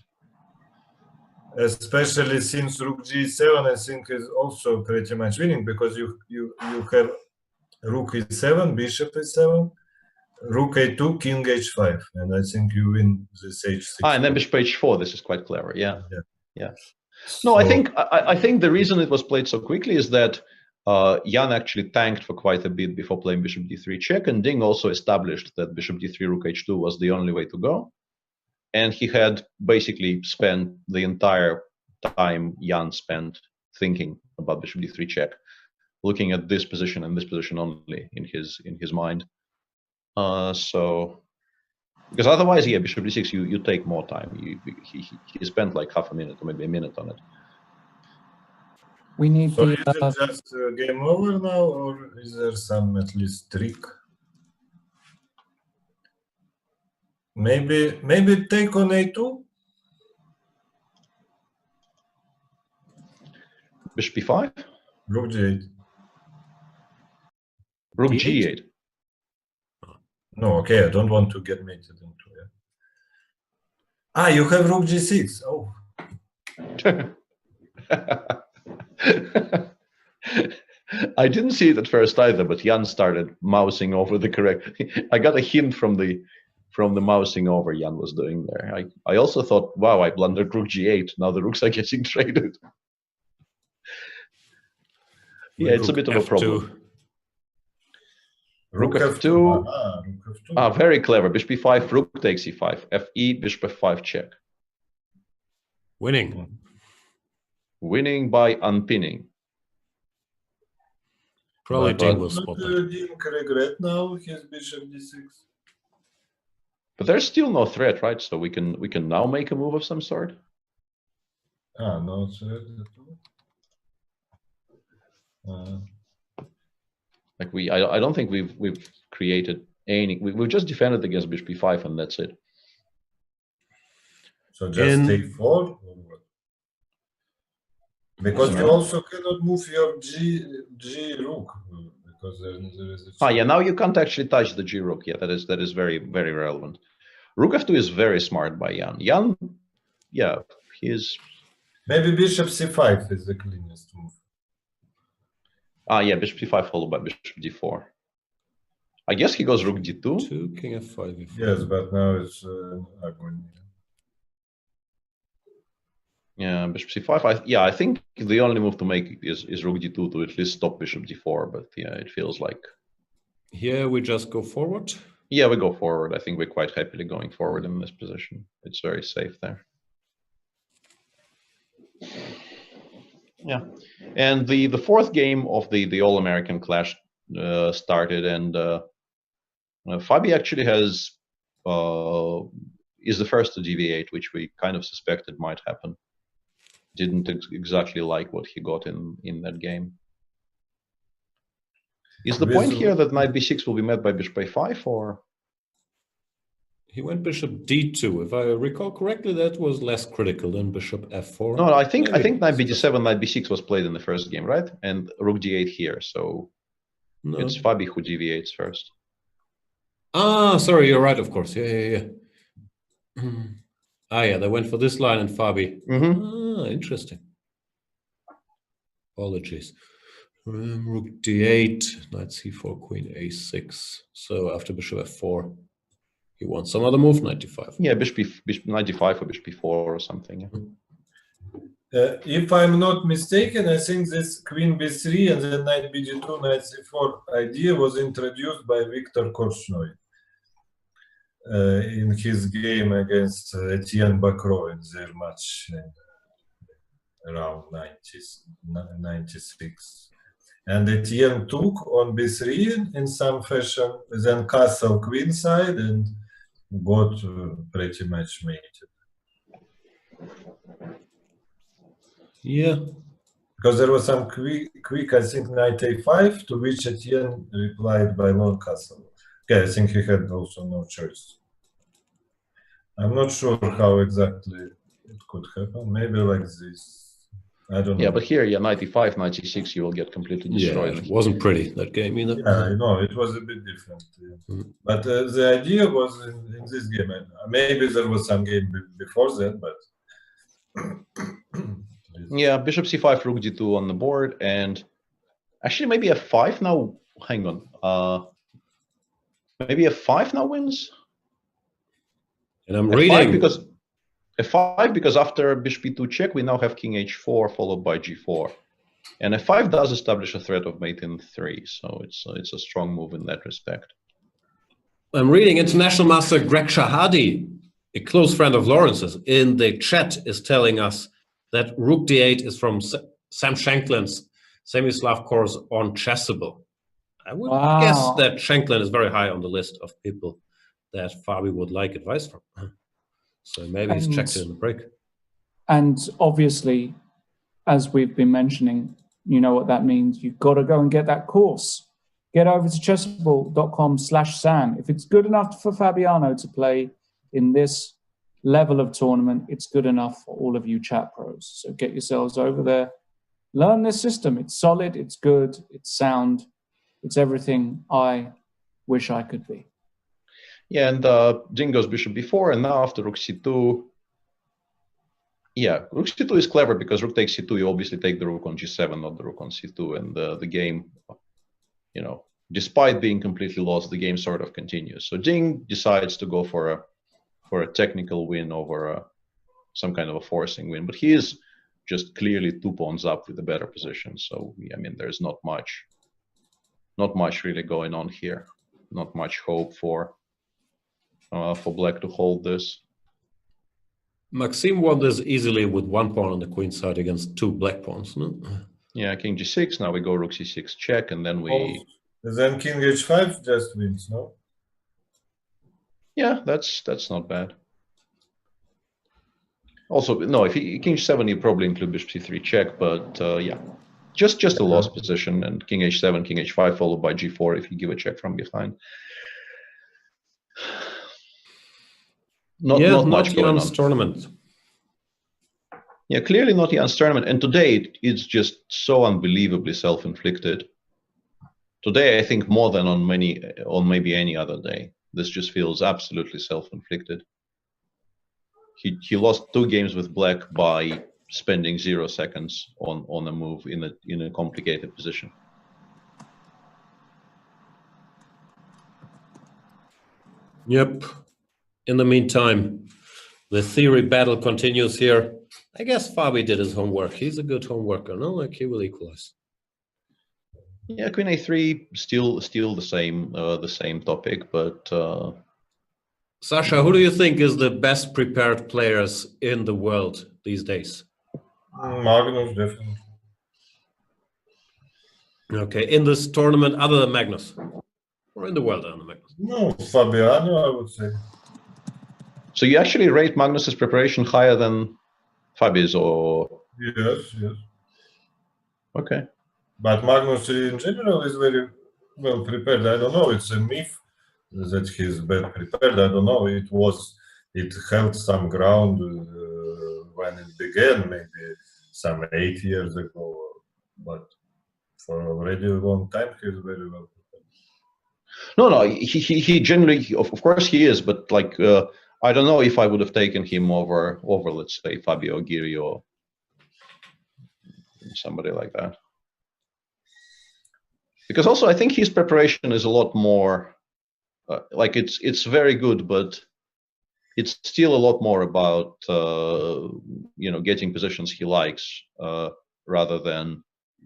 Especially since rook g7, I think is also pretty much winning, because you have rook e7, bishop e7, rook a2, king h5, and I think you win this h6. And then bishop h4. This is quite clever. Yeah. No, I think the reason it was played so quickly is that Jan actually tanked for quite a bit before playing bishop d3 check, and Ding also established that bishop d3 rook h2 was the only way to go, and he had basically spent the entire time Jan spent thinking about bishop d3 check, looking at this position and this position only in his mind. So, because otherwise, yeah, bishop d6, you take more time. He spent like half a minute or maybe a minute on it. We need so is it just game over now, or is there some at least trick? Maybe take on a2. Bishop b5. Rook g8. Rook g8. No, okay, I don't want to get mated into it. Ah, you have rook g6. Oh. I didn't see it at first either, but Jan started mousing over the correct. I got a hint from the mousing over Jan was doing there. I also thought, wow, I blundered rook g8. Now the rooks are getting traded. Yeah, it's a bit of a problem. Rook f2. Ah, very clever. Bishop b5, rook takes e5. fe, bishop f5 check. Winning. Winning by unpinning. Probably Ding will spot that. Ding regret now his bishop d6. But there's still no threat, right? So we can now make a move of some sort. Ah, no threat at all. Like I don't think we've created any. We've just defended against bishop b5 and that's it. So just take 4, or what? Because you also cannot move your G rook, because there is a yeah, now you can't actually touch the G rook. Yeah, that is very, very relevant. Rook f2 is very smart by Jan. Jan, yeah, he is. Maybe bishop c5 is the cleanest move. Yeah, bishop c5 followed by bishop d4. I guess he goes rook d2. 2, king f5. Yes, but now it's ugly. Yeah, bishop c5. I think the only move to make is rook d2 to at least stop bishop d4. But yeah, it feels like. Here we just go forward. Yeah, we go forward. I think we're quite happily going forward in this position. It's very safe there. Yeah, and the fourth game of the All-American Clash started, and Fabi actually has is the first to deviate, which we kind of suspected might happen. Didn't exactly like what he got in that game. Is the point here that knight b6 will be met by bishop a5, or? He went bishop d2. If I recall correctly, that was less critical than bishop f4. No, I think knight b7, knight b6 was played in the first game, right? And rook d8 here, so No. it's Fabi who deviates first. Ah, sorry, you're right, of course. Yeah. Ah, yeah, they went for this line and Fabi. Ah, interesting. Apologies. Rook d8, knight c4, queen a6. So after bishop f4, he wants some other move, knight d5. Yeah, bishop knight d5 or bishop b4 or something. Yeah. If I'm not mistaken, I think this queen b3 and then knight bg2, knight c4 idea was introduced by Viktor Korchnoi in his game against Etienne Bacrot in their match around 96. And Etienne took on b3 in some fashion, then castle queenside, and got pretty much mated. Yeah. Because there was some quick, I think, knight a5, to which Etienne replied by long castle. Okay, I think he had also no choice. I'm not sure how exactly it could happen. Maybe like this. I don't know. Yeah, but here, knight e5, knight c6, you will get completely destroyed. Yeah, it wasn't pretty, that game either. Yeah, I know, it was a bit different. Yeah. But the idea was in this game, maybe there was some game before that, but... Yeah, bishop c5, rook d2 on the board, and actually maybe f5 now, hang on. Maybe f5 now wins? And I'm reading... F5 because after bishop b2 check, we now have king h4 followed by g4. And f5 does establish a threat of mate in 3, so it's a strong move in that respect. I'm reading international master Greg Shahadi, a close friend of Lawrence's, in the chat is telling us that rook d8 is from Sam Shanklin's Semislav course on Chessable. I would guess that Shanklin is very high on the list of people that Fabi would like advice from. So maybe he's checked it in the break. And obviously, as we've been mentioning, you know what that means. You've got to go and get that course. Get over to chessable.com/Sam. If it's good enough for Fabiano to play in this level of tournament, it's good enough for all of you chat pros. So get yourselves over there. Learn this system. It's solid, it's good, it's sound. It's everything I wish I could be. Yeah, and Jin goes bishop b4, and now after rook c2, yeah, rook c2 is clever because rook takes c2, you obviously take the rook on g7, not the rook on c2, and the game, you know, despite being completely lost, the game sort of continues. So Jin decides to go for a technical win over some kind of a forcing win, but he is just clearly 2 pawns up with a better position. So I mean, there's not much really going on here. Not much hope for black to hold this. Maxime won this easily with 1 pawn on the queen side against 2 black pawns, no? Yeah, king g6, now we go rook c6 check, and then we... Then king h5 just wins, no? Yeah, that's not bad. Also, no, if he king h7, you probably include bishop c3 check, but yeah, just a lost position, and king h7, king h5 followed by g4 if you give a check from behind. Not much going on. Tournament. Yeah, clearly not Jan's tournament, and today it's just so unbelievably self-inflicted. Today, I think more than on maybe any other day. This just feels absolutely self-inflicted. He lost 2 games with black by spending 0 seconds on a move in a complicated position. Yep. In the meantime, the theory battle continues here. I guess Fabi did his homework. He's a good homeworker, no? Like he will equalize. Yeah, queen a3 still the same topic, but Sasha, who do you think is the best prepared players in the world these days? Magnus, definitely. Okay, in this tournament, other than Magnus, or in the world other than Magnus? No, Fabiano, I would say. So you actually rate Magnus's preparation higher than Fabi's, or? Yes, yes. Okay. But Magnus in general is very well prepared. I don't know, it's a myth that he's bad prepared. I don't know, it held some ground when it began, maybe some 8 years ago, but for already a long time he's very well prepared. No, he generally, of course he is, but like, I don't know if I would have taken him over let's say, Fabio Giri or somebody like that. Because also I think his preparation is a lot more, like it's very good, but it's still a lot more about getting positions he likes rather than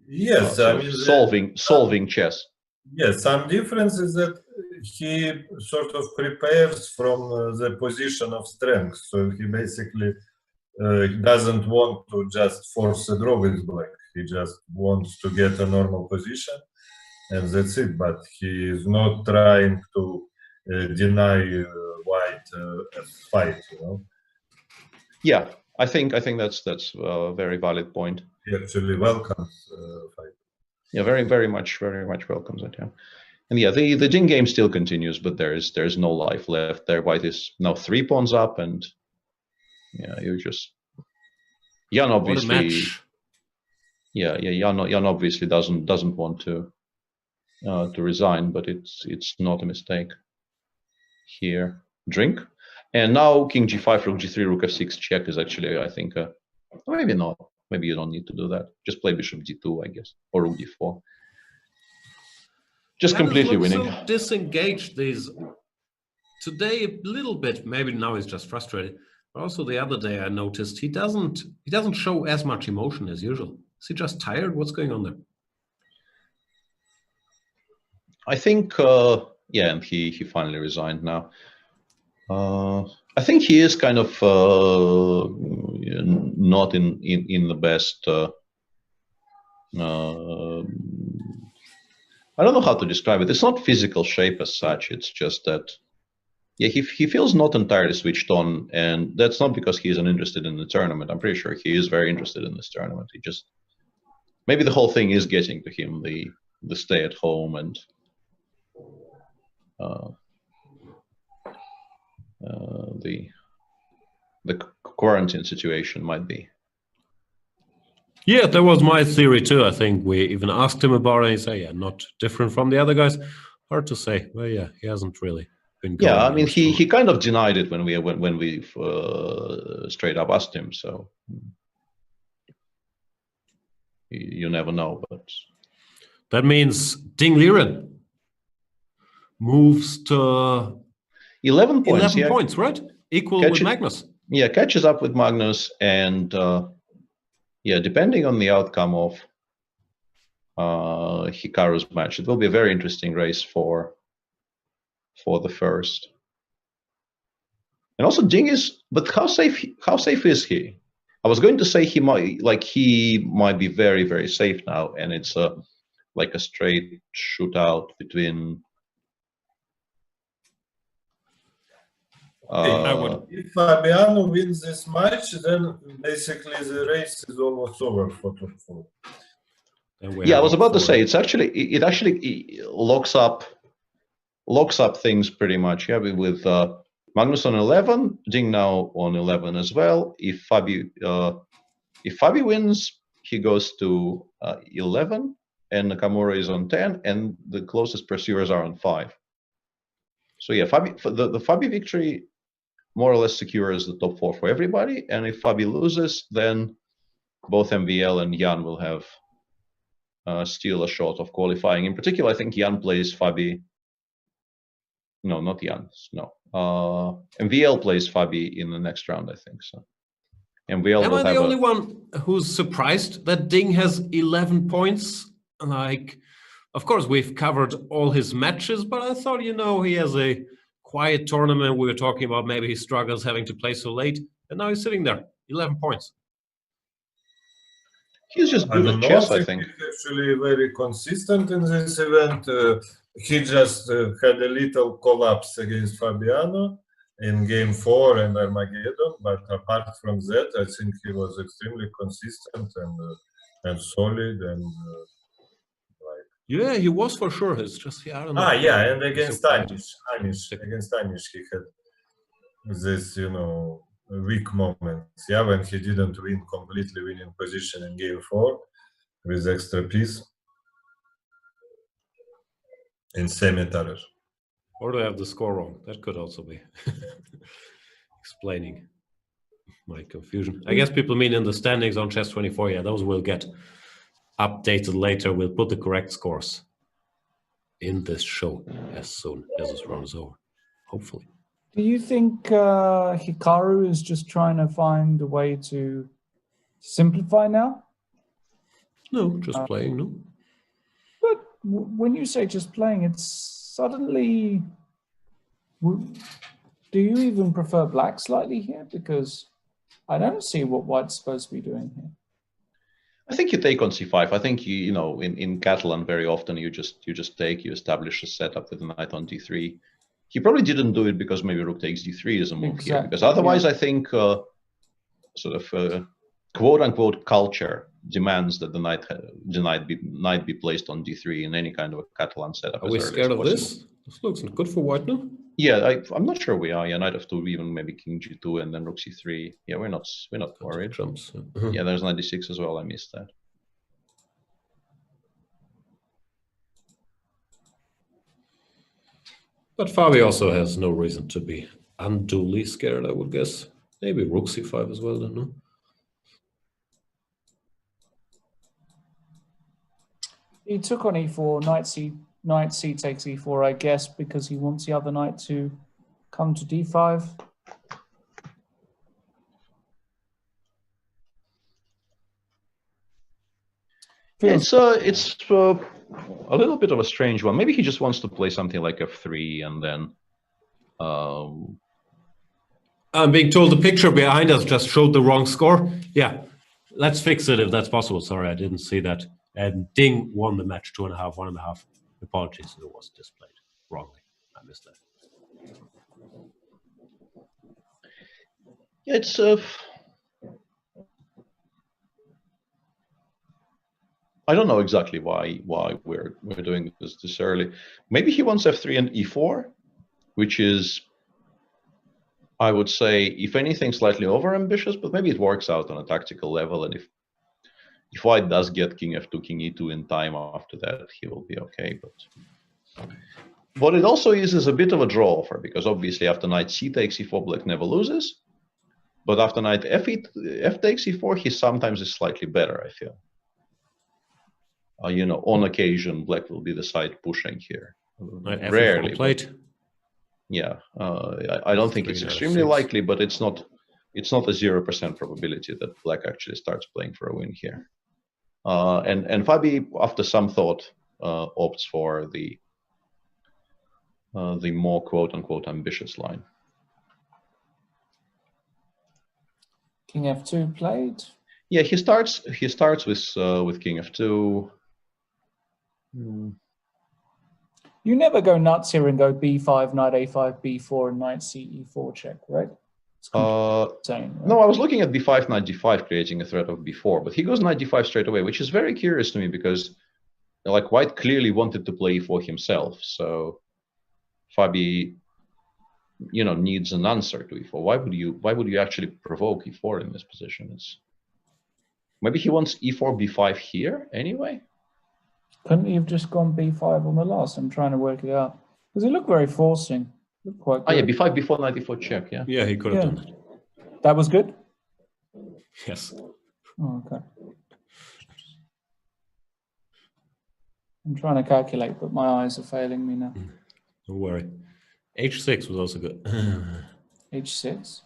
yes, I mean solving chess. Yes, some difference is that he sort of prepares from the position of strength. So he basically doesn't want to just force a draw with black. He just wants to get a normal position, and that's it. But he is not trying to deny white a fight. Yeah, I think that's a very valid point. He actually welcomes fight. Yeah, very much welcomes it. Yeah, and yeah, the Ding game still continues, but there's no life left there. White is now 3 pawns up, and yeah, you just Jan obviously. Yeah, Jan obviously doesn't want to resign, but it's not a mistake here. Drink, and now King G5, Rook G3, Rook F6 check is actually, I think, maybe not. Maybe you don't need to do that. Just play Bishop D2, I guess, or Rook D4. Just completely winning. So disengaged these today a little bit. Maybe now he's just frustrated. But also the other day I noticed he doesn't show as much emotion as usual. Is he just tired? What's going on there? I think yeah, and he finally resigned now. I think he is kind of not in the best. I don't know how to describe it. It's not physical shape as such. It's just that, yeah, he feels not entirely switched on, and that's not because he isn't interested in the tournament. I'm pretty sure he is very interested in this tournament. He just, maybe the whole thing is getting to him, the stay at home and the quarantine situation might be. Yeah, that was my theory too. I think we even asked him about it. He said, yeah, not different from the other guys. Hard to say. Well, yeah, he hasn't really been. Yeah, I mean, he kind of denied it when we straight up asked him. So you never know. But that means Ding Liren moves to 11 points. 11 points, right? Equal with Magnus. Yeah, catches up with Magnus, and yeah, depending on the outcome of Hikaru's match, it will be a very interesting race for the first. And also Ding is, but how safe is he? I was going to say he might be very, very safe now, and it's like a straight shootout between. If Fabiano wins this match, then basically the race is almost over for top 4. Yeah, I was about to say it actually locks up things pretty much. Yeah, with Magnus on 11, Ding now on 11 as well. If Fabi wins, he goes to 11, and Nakamura is on 10, and the closest pursuers are on 5. So yeah, the Fabi victory more or less secures the top 4 for everybody. And if Fabi loses, then both MVL and Jan will have still a shot of qualifying. In particular, I think Jan plays Fabi. No, not Jan. No, MVL plays Fabi in the next round, I think so. MVL. Am I the only one who's surprised that Ding has 11 points? Like, of course, we've covered all his matches, but I thought, he has a quiet tournament. We were talking about maybe he struggles having to play so late, and now he's sitting there, 11 points. He's just good at chess, I think. He's actually very consistent in this event. He just had a little collapse against Fabiano in game 4 and Armageddon, but apart from that, I think he was extremely consistent and solid and Yeah, he was for sure. It's just I don't know. yeah, and against Anish, he had this, weak moments. Yeah, when he didn't win completely winning position in game 4 with extra piece in semi-terror. Or do I have the score wrong? That could also be explaining my confusion. I guess people mean in the standings on Chess24. Yeah, those will get updated later. We'll put the correct scores in this show as soon as this runs over, hopefully. Do you think Hikaru is just trying to find a way to simplify now? No, just playing, no. But when you say just playing, it's suddenly... Do you even prefer black slightly here? Because I don't see what white's supposed to be doing here. I think you take on c5. I think in Catalan very often you establish a setup with a knight on d3. He probably didn't do it because maybe rook takes d3 is a move here. Because otherwise, I think quote unquote culture demands that the knight be placed on d3 in any kind of a Catalan setup. Are we scared of this? This looks good for white now. Yeah, I'm not sure we are. Yeah, knight f2, even maybe king g2, and then rook c3. Yeah, we're not worried. Jumps. Yeah, there's knight d6 as well. I missed that. But Fabi also has no reason to be unduly scared, I would guess. Maybe rook c5 as well, don't know. He took on e4, knight c takes e4, I guess, because he wants the other knight to come to d5. It's a little bit of a strange one. Maybe he just wants to play something like f3 and then. I'm being told the picture behind us just showed the wrong score. Yeah, let's fix it if that's possible. Sorry, I didn't see that. And Ding won the match 2.5, 1.5. Apologies, it was displayed wrongly. I missed that. Yeah, it's I don't know exactly why we're doing this early. Maybe he wants f3 and e4, which is, I would say, if anything, slightly over-ambitious, but maybe it works out on a tactical level. And if white does get king f2, king e2 in time after that, he will be okay. But what it also is a bit of a draw offer, because obviously after knight c takes e4, black never loses. But after knight f takes e4, he sometimes is slightly better, I feel. On occasion, black will be the side pushing here. Rarely. Played. Yeah, I don't think it's extremely likely, but it's not a 0% probability that black actually starts playing for a win here. And Fabi, after some thought, opts for the more quote unquote ambitious line. King f2 played. Yeah, he starts with king f2. You never go nuts here and go b5, knight a5, b4, and knight c e4 check, right? Insane, right? No, I was looking at b5, knight d5, creating a threat of b4, but he goes knight d5 straight away, which is very curious to me because, like, white clearly wanted to play e4 himself. So Fabi, needs an answer to e4. Why would you actually provoke e4 in this position? Maybe he wants e4, b5 here anyway. Couldn't he have just gone b5 on the last? I'm trying to work it out. Does it look very forcing? Look quite good. Oh yeah, b5 before knight e4 check, yeah. Yeah, he could have done that. That was good? Yes. Oh, okay. I'm trying to calculate, but my eyes are failing me now. Don't worry. h6 was also good. h6?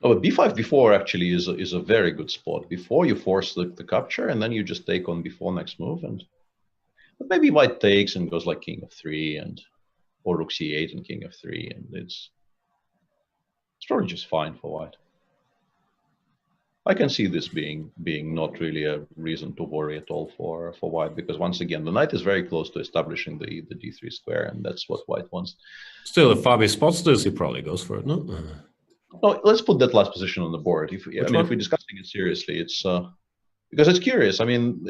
Oh, but b5 before actually is a very good spot. Before you force the capture, and then you just take on before next move, but maybe white takes and goes like king f3 or rook c8 and king f3, and it's probably just fine for white. I can see this being not really a reason to worry at all for white, because once again the knight is very close to establishing the d3 square, and that's what white wants. Still, if Fabi spots this, he probably goes for it, no? No, let's put that last position on the board. If we're discussing it seriously, it's because it's curious. I mean,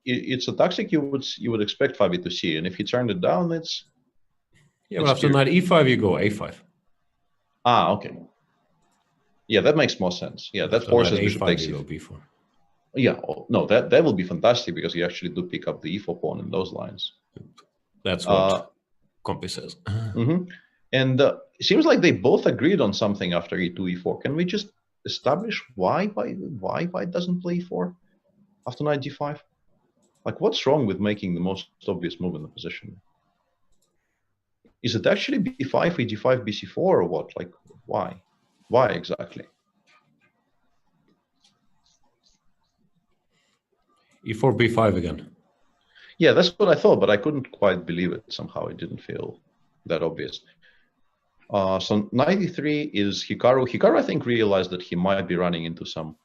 it's a tactic you would expect Fabi to see, and if he turned it down, it's but after knight e5, you go a5. Ah, okay. Yeah, that makes more sense. Yeah, that forces bishop takes b4. Yeah, no, that will be fantastic because you actually do pick up the e4 pawn in those lines. That's what Compi says. And it seems like they both agreed on something after e2, e4. Can we just establish why white doesn't play e4 after knight d5? Like, what's wrong with making the most obvious move in the position? Is it actually b5, e5, bc4, or what? Like, why? Why exactly? e4, b5 again. Yeah, that's what I thought, but I couldn't quite believe it somehow. It didn't feel that obvious. So knight e3 is Hikaru. Hikaru, I think, realized that he might be running into some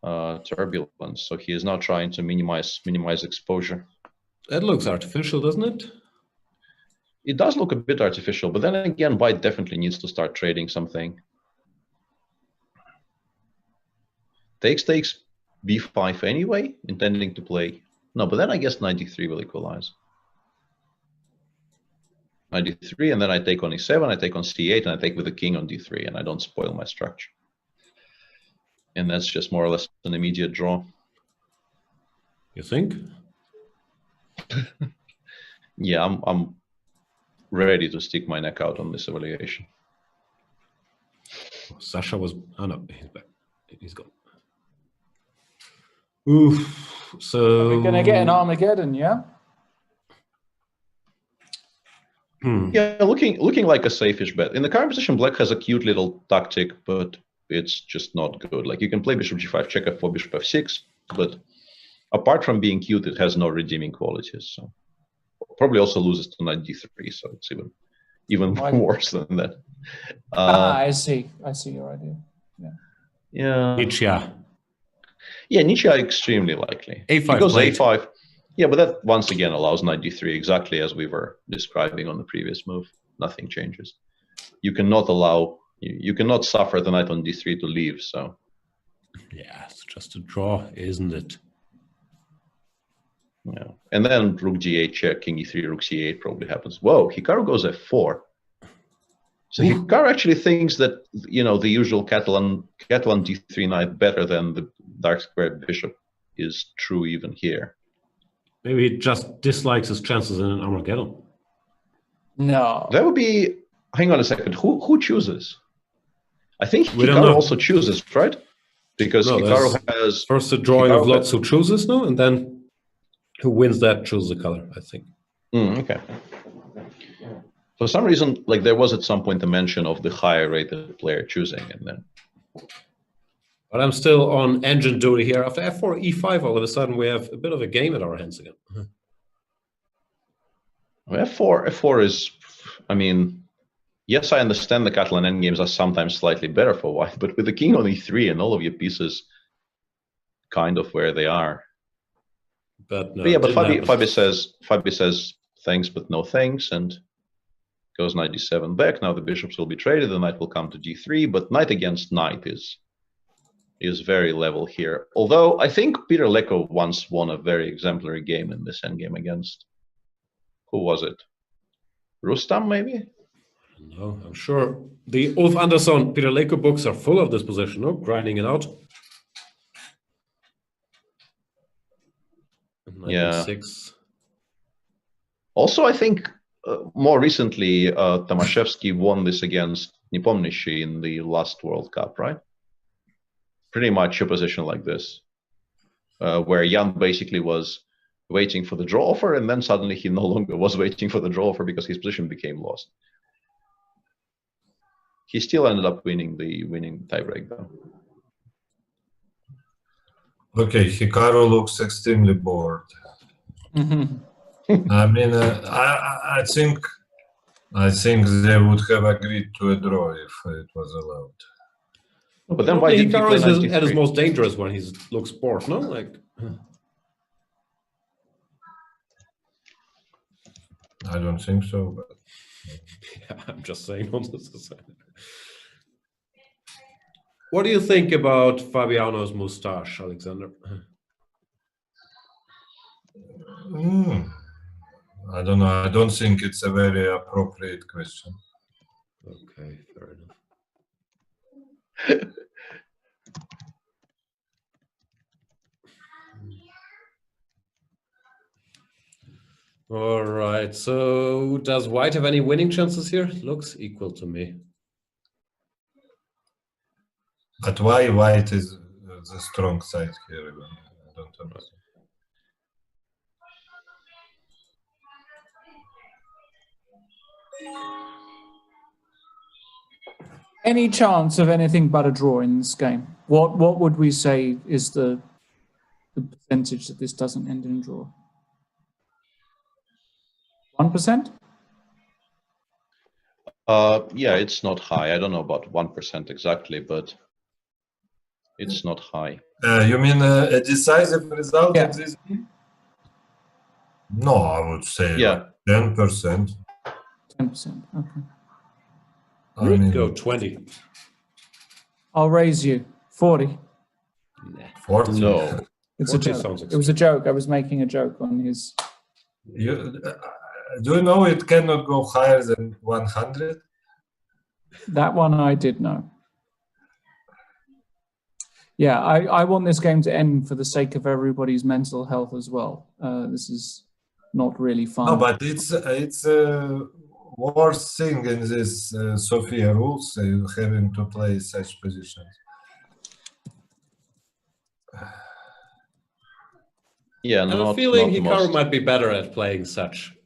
turbulence, so he is now trying to minimize exposure. That looks artificial, doesn't it? It does look a bit artificial, but then again, white definitely needs to start trading something. Takes b5 anyway, intending to play. No, but then I guess knight d3 will equalize. Knight d3, and then I take on e7, I take on c8, and I take with the king on d3, and I don't spoil my structure. And that's just more or less an immediate draw. You think? Yeah, I'm ready to stick my neck out on this evaluation. Sasha was... Oh no, he's back. He's gone. Oof. So... We're going to get an Armageddon, yeah? Yeah, looking like a safe-ish bet. In the current position, black has a cute little tactic, but it's just not good. Like, you can play bishop g5, check f4, bishop f6, but apart from being cute, it has no redeeming qualities. So probably also loses to knight d3, so it's even worse than that. I see your idea. Yeah. Nietzsche. Yeah, Nietzsche extremely likely. A5 he goes played. a5. Yeah, but that once again allows knight d3 exactly as we were describing on the previous move. Nothing changes. You cannot allow, you cannot suffer the knight on d3 to leave, so. Yeah, it's just a draw, isn't it? Yeah, and then rook g8 check, king e3, rook c8 probably happens. Whoa, Hikaru goes f4. So Hikaru actually thinks that, you know, the usual Catalan d3 knight better than the dark squared bishop is true even here. Maybe he just dislikes his chances in an Armageddon. No. That would be, hang on a second, who chooses? I think We don't Hikaru know. also chooses, right? Because No, Hikaru has... First a drawing Hikaru of lots who chooses, no? And then who wins that chooses the color, I think. Okay. For some reason, like there was at some point a mention of the higher rated player choosing, and then... But I'm still on engine duty here. After f4, e5, all of a sudden we have a bit of a game at our hands again. F4 is, I mean, yes, I understand the Catalan endgames are sometimes slightly better for white, but with the king on e3 and all of your pieces kind of where they are. But no, But yeah, but Fabi says thanks, but no thanks, and goes knight d7 back. Now the bishops will be traded, the knight will come to d3, but knight against knight is very level here. Although I think Peter Leko once won a very exemplary game in this endgame against, who was it? Rustam, maybe? No, I'm sure the Ulf Andersson, Peter Leko books are full of this position, no? Grinding it out. Yeah. 96. Also, I think more recently, Tomaszewski won this against Nepomniachtchi in the last World Cup, right? Pretty much a position like this, where Jan basically was waiting for the draw offer, and then suddenly he no longer was waiting for the draw offer because his position became lost. He still ended up winning the tiebreak, though. Okay, Hikaru looks extremely bored. I mean, I think they would have agreed to a draw if it was allowed. But then why didn't he play Hikaru is at his 93? most dangerous when he looks bored, no? Like, I don't think so. But yeah, I'm just saying. What do you think about Fabiano's moustache, Alexander? I don't know. I don't think it's a very appropriate question. Okay, fair enough. All right, so does White have any winning chances here? Looks equal to me. But why White is the strong side here? I don't understand. Any chance of anything but a draw in this game? What would we say is the percentage that this doesn't end in a draw? 1%? Yeah, it's not high. I don't know about 1% exactly, but it's not high. You mean a decisive result Yeah. of this game? No, I would say Yeah. like 10%. 10%, okay. I mean, Go 20. I'll raise you. 40. 40. No. It's a 40 joke. sounds It was a joke. I was making a joke on his... Do you know it cannot go higher than 100? That one I did know. Yeah, I want this game to end for the sake of everybody's mental health as well. This is not really fun. No, but it's a worst thing in this Sofia rules, having to play such positions. Yeah, I have a feeling Hikaru might be better at playing such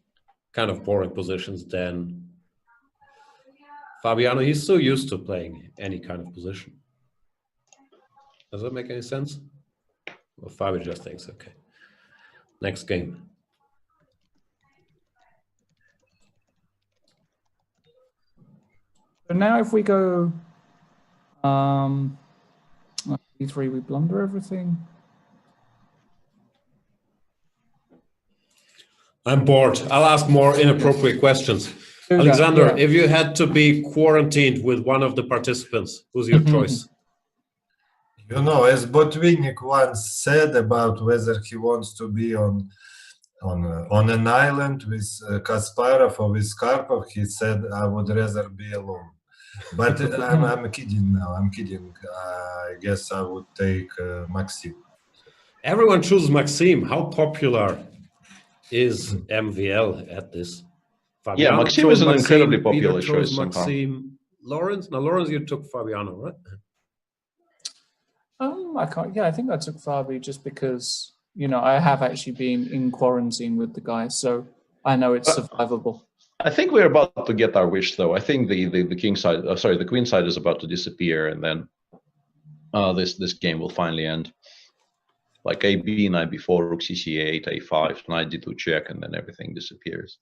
kind of boring positions than Fabiano. He's so used to playing any kind of position. Does that make any sense? Well, Fabio just thinks, okay. Next game. So now if we go E3, we blunder everything. I'm bored. I'll ask more inappropriate questions. that, Alexander, yeah. if you had to be quarantined with one of the participants, who's your choice? You know, as Botvinnik once said about whether he wants to be on an island with Kasparov or with Karpov, he said, "I would rather be alone." But I'm kidding now. I'm kidding. I guess I would take Maxim. Everyone chooses Maxim. How popular is MVL at this? Yeah, Fabiano Maxim chose is an incredibly popular Peter chose choice somehow. Maxim. Lawrence? Now, Lawrence, you took Fabiano, right? I can't. Yeah, I think I took Fabi just because, you know, I have actually been in quarantine with the guy, so I know it's survivable. I think we're about to get our wish, though. I think the king side, the queen side is about to disappear, and then this game will finally end. Like AB, knight b4, rook cc8, a5, knight d2 check, and then everything disappears.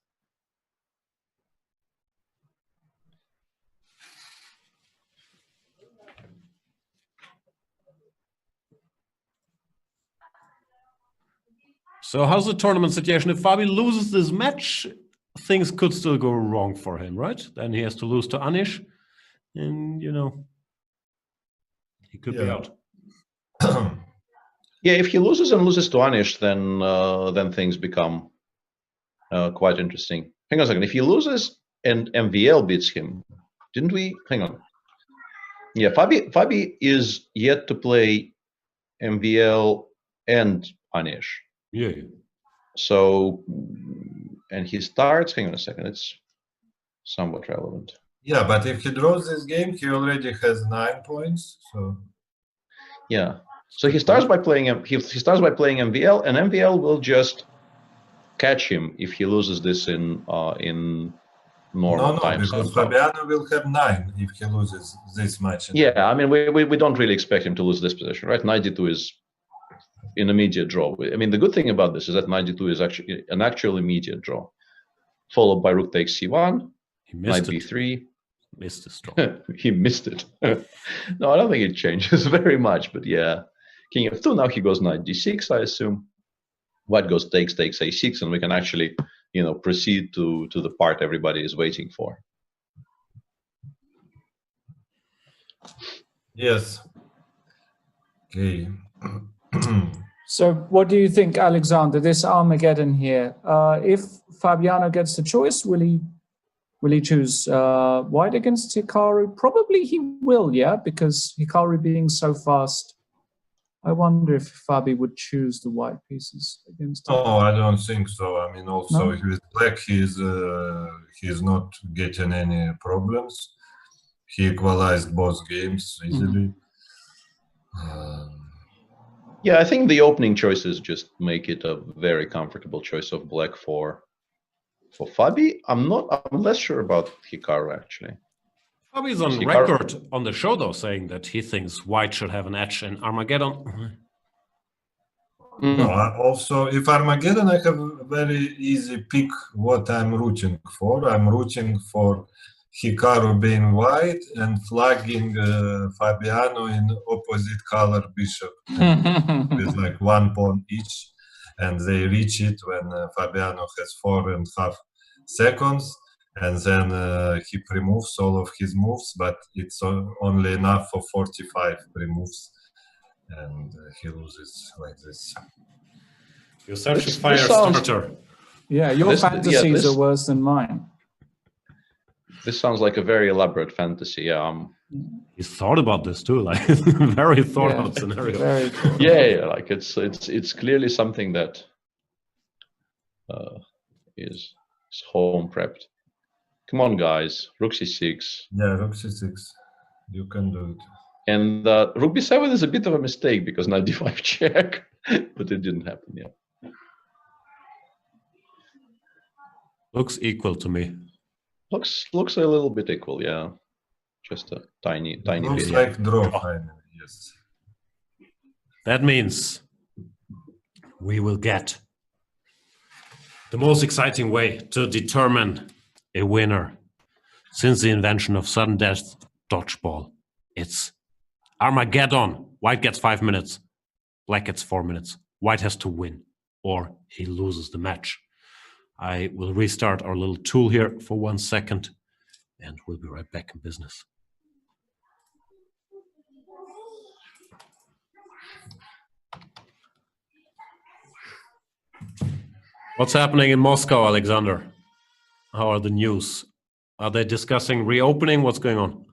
So how's the tournament situation? If Fabi loses this match, things could still go wrong for him, right? Then he has to lose to Anish, and, you know, he could be out. Yeah, if he loses to Anish, then things become quite interesting. Hang on a second. If he loses and MVL beats him, didn't we? Hang on. Yeah, Fabi is yet to play MVL and Anish. Yeah. So, and he starts. Hang on a second. It's somewhat relevant. Yeah, but if he draws this game, he already has 9 points. So yeah. So he starts by playing he starts by playing MVL, and MVL will just catch him if he loses this in normal time. Because Fabiano will have 9 if he loses this match. Yeah, I mean we don't really expect him to lose this position, right? Knight d2 is an immediate draw. I mean, the good thing about this is that knight d2 is actually an actual immediate draw, followed by rook takes c1, knight b3, Missed the straw. He missed it. No, I don't think it changes very much, but yeah. King f2, now he goes knight d6, I assume. White goes takes a6, and we can actually, proceed to the part everybody is waiting for. Yes. Okay. So what do you think, Alexander, this Armageddon here? If Fabiano gets the choice, will he choose white against Hikaru? Probably he will, yeah, because Hikaru being so fast. I wonder if Fabi would choose the white pieces against him. No, I don't think so. I mean, also No? with black, he's not getting any problems. He equalized both games easily. Yeah, I think the opening choices just make it a very comfortable choice of black for Fabi. I'm less sure about Hikaru actually. Fabi's on record on the show though, saying that he thinks white should have an edge in Armageddon. No, also, if Armageddon, I have a very easy pick what I'm rooting for. I'm rooting for Hikaru being white and flagging Fabiano in opposite color bishop with like 1 pawn each, and they reach it when Fabiano has 4.5 seconds, and then he pre-moves all of his moves, but it's only enough for 45 pre-moves, and he loses like this. You're such a fire starter. Yeah, your fantasies are worse than mine. This sounds like a very elaborate fantasy. Yeah, he thought about this too, like very thought out scenario. Very cool. Yeah, like it's clearly something that is home prepped. Come on, guys, rook c6. Yeah, rook c6. You can do it. And rook b7 is a bit of a mistake because knight d5 check, but it didn't happen. Yeah, looks equal to me. Looks a little bit equal, yeah. Just a tiny bit. Looks like draw finally, yes. That means we will get the most exciting way to determine a winner since the invention of sudden death dodgeball. It's Armageddon. White gets 5 minutes, black gets 4 minutes. White has to win or he loses the match. I will restart our little tool here for 1 second and we'll be right back in business. What's happening in Moscow, Alexander? How are the news? Are they discussing reopening? What's going on?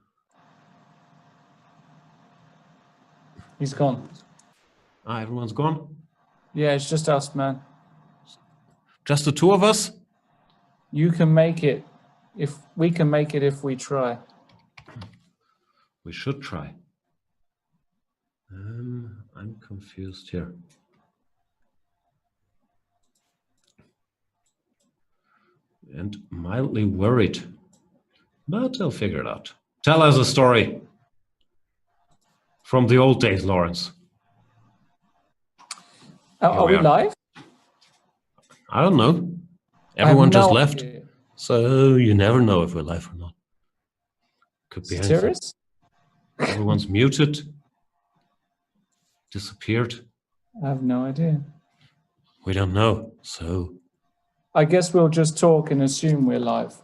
He's gone. Ah, everyone's gone? Yeah, it's just us, man. Just the two of us? You can make it. If we can make it if we try. We should try. I'm confused here. And mildly worried. But I'll figure it out. Tell us a story from the old days, Lawrence. Are we live? I don't know. Everyone just left. Idea. So you never know if we're live or not. Could be anything. Serious? Everyone's muted. Disappeared. I have no idea. We don't know. So I guess we'll just talk and assume we're live.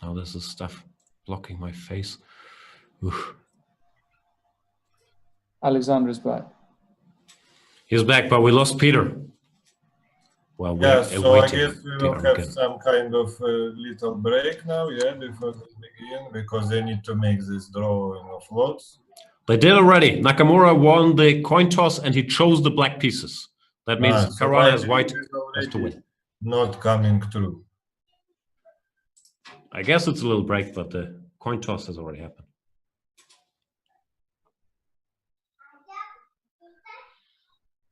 now this is stuff blocking my face. Oof. Alexander's back. He's back, but we lost Peter. Well, Yeah, so I guess we will have again. some kind of little break now, yeah, before we begin, because they need to make this drawing of lots. They did already. Nakamura won the coin toss and he chose the black pieces. That means So Caruana as white white is has to win. not coming through. I guess it's a little break, but the coin toss has already happened.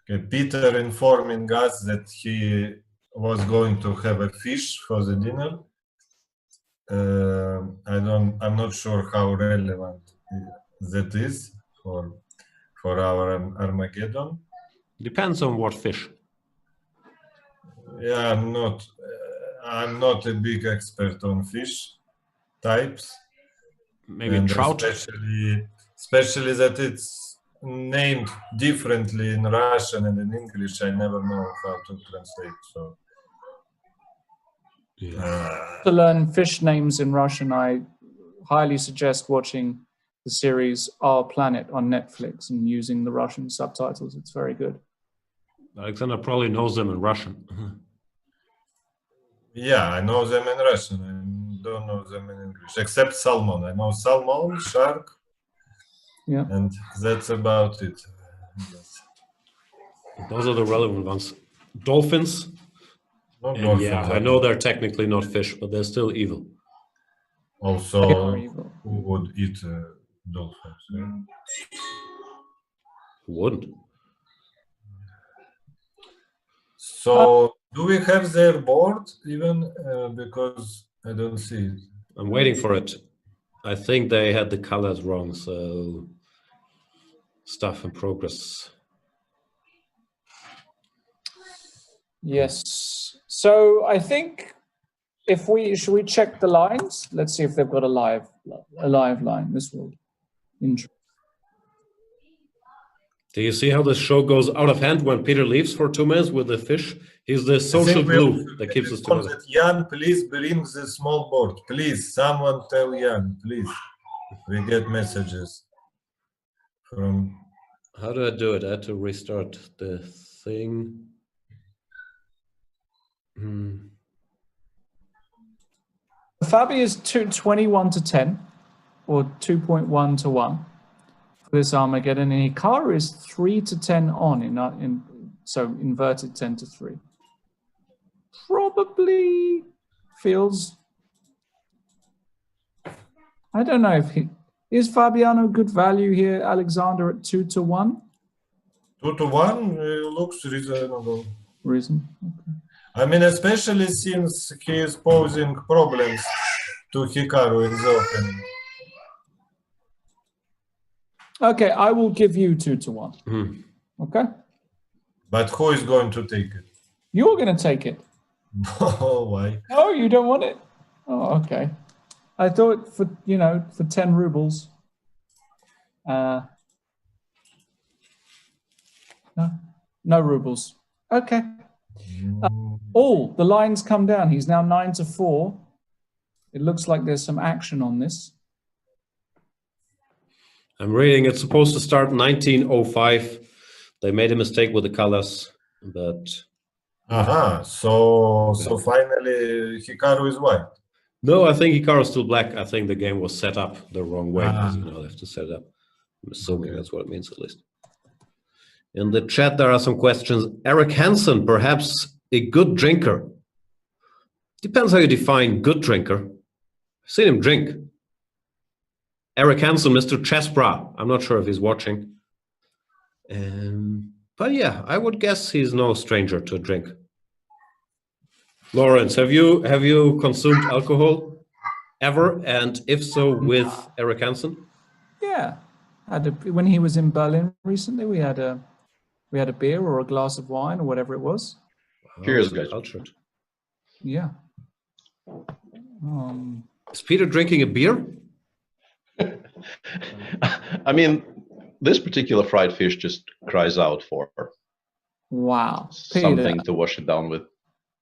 Okay, Peter informing us that he was going to have a fish for the dinner. I'm not sure how relevant that is for our Armageddon. Depends on what fish. Yeah, I'm not a big expert on fish types. Maybe and trout. especially that it's named differently in Russian and in English. I never know how to translate. So To learn fish names in Russian, I highly suggest watching the series Our Planet on Netflix and using the Russian subtitles. It's very good. Alexander probably knows them in Russian. yeah, I know them in Russian. I don't know them in English, except salmon. I know salmon, shark, and that's about it. Yes. Those are the relevant ones. Dolphins. Dolphins, yeah, I know they're technically not fish, but they're still evil. Also, who would eat dolphins? Yeah? Who wouldn't? So, do we have their board even? Because I don't see it. I'm waiting for it. I think they had the colors wrong, so stuff in progress. Yes. So I think should we check the lines? Let's see if they've got a live line. This will interesting. Do you see how the show goes out of hand when Peter leaves for 2 minutes with the fish? He's the social glue that keeps us together. Jan, please bring the small board. Please, someone tell Jan, please. We get messages from... How do I do it? I had to restart the thing. Fabi is 21 to 10 or 2.1 to 1 for this Armageddon, and Hikaru is 3 to 10 on so inverted 10 to 3. Probably feels, I don't know if is Fabiano good value here, Alexander, at 2 to 1? 2 to 1 looks reasonable. Okay. I mean, especially since he is posing problems to Hikaru in the opening. Okay, I will give you 2 to 1. Okay? But who is going to take it? You're going to take it. Oh, why? Oh, you don't want it? Oh, okay. I thought for 10 rubles. No rubles. Okay. The lines come down. He's now 9 to 4. It looks like there's some action on this. I'm reading it's supposed to start 1905. They made a mistake with the colors, but... So finally Hikaru is white. No, I think Hikaru is still black. I think the game was set up the wrong way. They have to set it up. I'm assuming that's what it means, at least. In the chat, there are some questions. Eric Hansen, perhaps a good drinker. Depends how you define good drinker. I've seen him drink. Eric Hansen, Mr. Chessbra. I'm not sure if he's watching. But yeah, I would guess he's no stranger to a drink. Lawrence, have you consumed alcohol ever? And if so, with Eric Hansen? Yeah. When he was in Berlin recently, we had a beer or a glass of wine or whatever it was. Cheers, guys. Cultured. Yeah. Is Peter drinking a beer? I mean, this particular fried fish just cries out for something to wash it down with.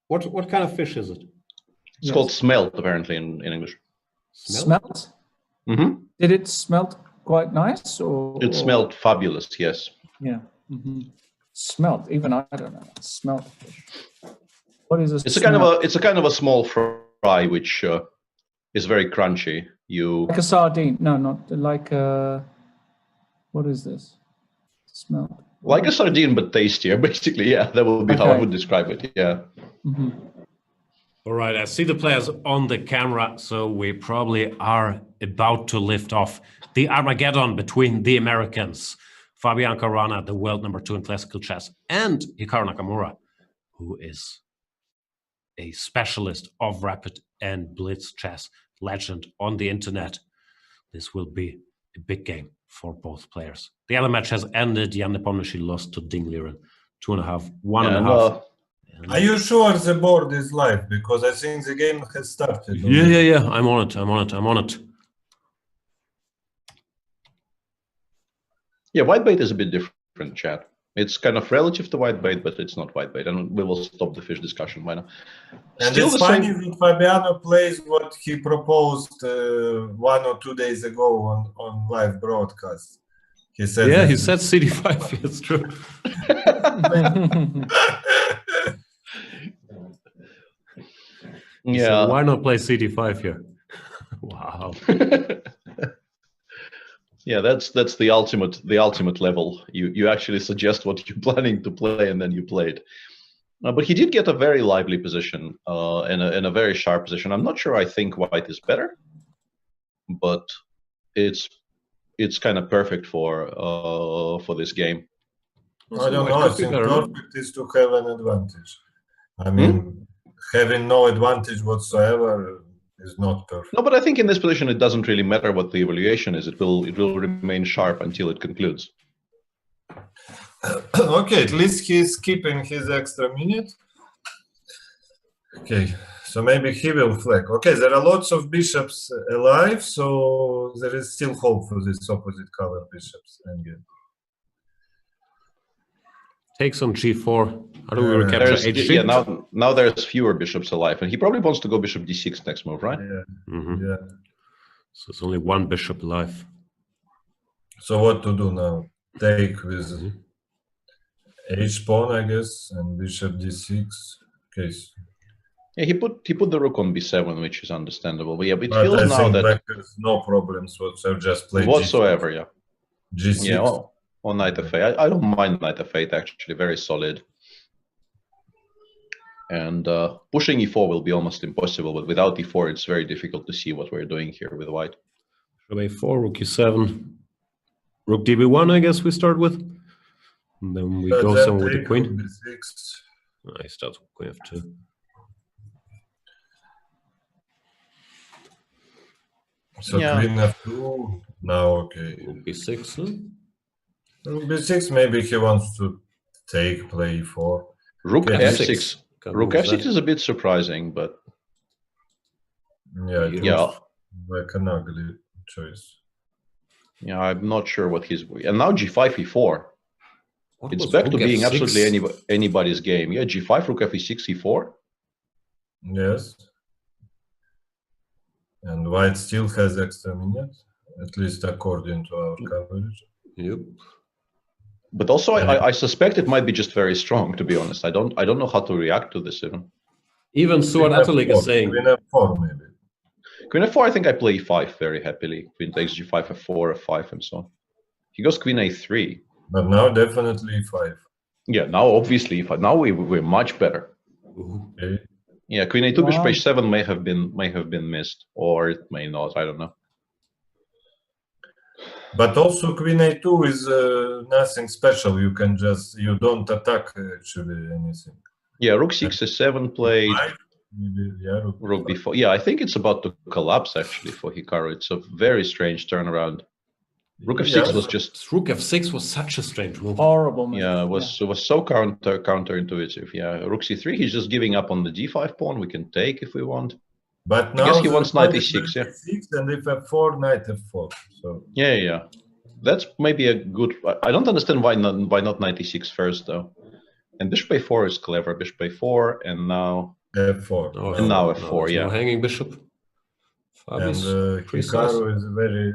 What kind of fish is it? It's called smelt, apparently, in English. Smelt? Mm-hmm. Did it smelt quite nice? It smelled fabulous, yes. Yeah. Mm-hmm. Smelt, even I don't know. Smelt fish. What is this? It's a kind of a small fry, which is very crunchy. Like a sardine? No, not like a. What is this? Smelt. Like a sardine, but tastier. Basically, yeah, that would be how I would describe it. Yeah. Mm-hmm. All right, I see the players on the camera, so we probably are about to lift off the Armageddon between the Americans, Fabian Caruana, the world #2 in classical chess, and Hikaru Nakamura, who is a specialist of rapid and blitz chess, legend on the internet. This will be a big game for both players. The other match has ended. Jan Nepomniachtchi lost to Ding Liren, 2.5, 1.5. Are you sure the board is live? Because I think the game has started. Yeah. I'm on it. Yeah, whitebait is a bit different, chat. It's kind of relative to whitebait, but it's not whitebait. And we will stop the fish discussion by now. And Still it's the funny same. that Fabiano plays what he proposed 1 or 2 days ago on live broadcast. He said, Yeah, he said CD5. It's true. He said, why not play CD5 here? Wow. Yeah, that's the ultimate level. You actually suggest what you're planning to play, and then you play it. But he did get a very lively position in a very sharp position. I'm not sure I think white is better, but it's kind of perfect for this game. I don't know. I think perfect is to have an advantage. I mean, having no advantage whatsoever is not perfect. No, but I think in this position it doesn't really matter what the evaluation is. It will remain sharp until it concludes. Okay, at least he's keeping his extra minute. Okay, so maybe he will flag. Okay, there are lots of bishops alive, so there is still hope for this opposite color bishops. Takes on g4. How do we recapture h6? Yeah, now there's fewer bishops alive, and he probably wants to go bishop d6 next move, right? Yeah. Yeah. So it's only one bishop alive. So what to do now? Take with h pawn, I guess, and bishop d6. Okay. Yeah, he put the rook on b7, which is understandable. But yeah, it but feels I now that there's no problems whatsoever. Just play whatsoever. G6. Yeah. G6. Yeah. On knight f8. I don't mind knight f8, actually, very solid. And pushing e4 will be almost impossible, but without e4 it's very difficult to see what we're doing here with white. Rook a4, rook e7, rook db1, I guess we start with. And then we go somewhere with the queen. I start with queen f2. So yeah. Queen f2, now okay. Rook b6, huh? Rook b6, maybe he wants to take, play e4. Rook okay. f6. Rook f6 is a bit surprising, but... Yeah, it looks like an ugly choice. Yeah, I'm not sure what he's... And now g5, e4. It's back to being absolutely anybody's game. Yeah, g5, rook f6, e4. Yes. And white still has extra minute, at least according to our coverage. Yep. But also, I suspect it might be just very strong. To be honest, I don't know how to react to this even. Even Stuart Atterley is saying Queen f4 maybe. Queen f4, I think I play e5 very happily. Queen takes g5, f4, f5, and so on. He goes queen a3. But now definitely e5. Yeah, now obviously e5. Now we're much better. Okay. Yeah, queen a2, bishop h7 may have been missed, or it may not. I don't know. But also queen a2 is nothing special. You don't attack actually anything. Yeah, rook 6 is7 played. Yeah, rook b4. Yeah, I think it's about to collapse actually for Hikaru. It's a very strange turnaround. Rook f6 was just... Rook f6 was such a strange move. Horrible move. Yeah, it was so counterintuitive. Yeah, rook c3, he's just giving up on the d5 pawn. We can take if we want. But now I guess he wants knight e6, yeah. And if f4, knight f4. So yeah. That's maybe a good... I don't understand why not knight e6 first, though. And bishop a4 is clever. Bishop a4, and now... f4. Oh, and now f4, yeah. No hanging bishop. And Hikaru is very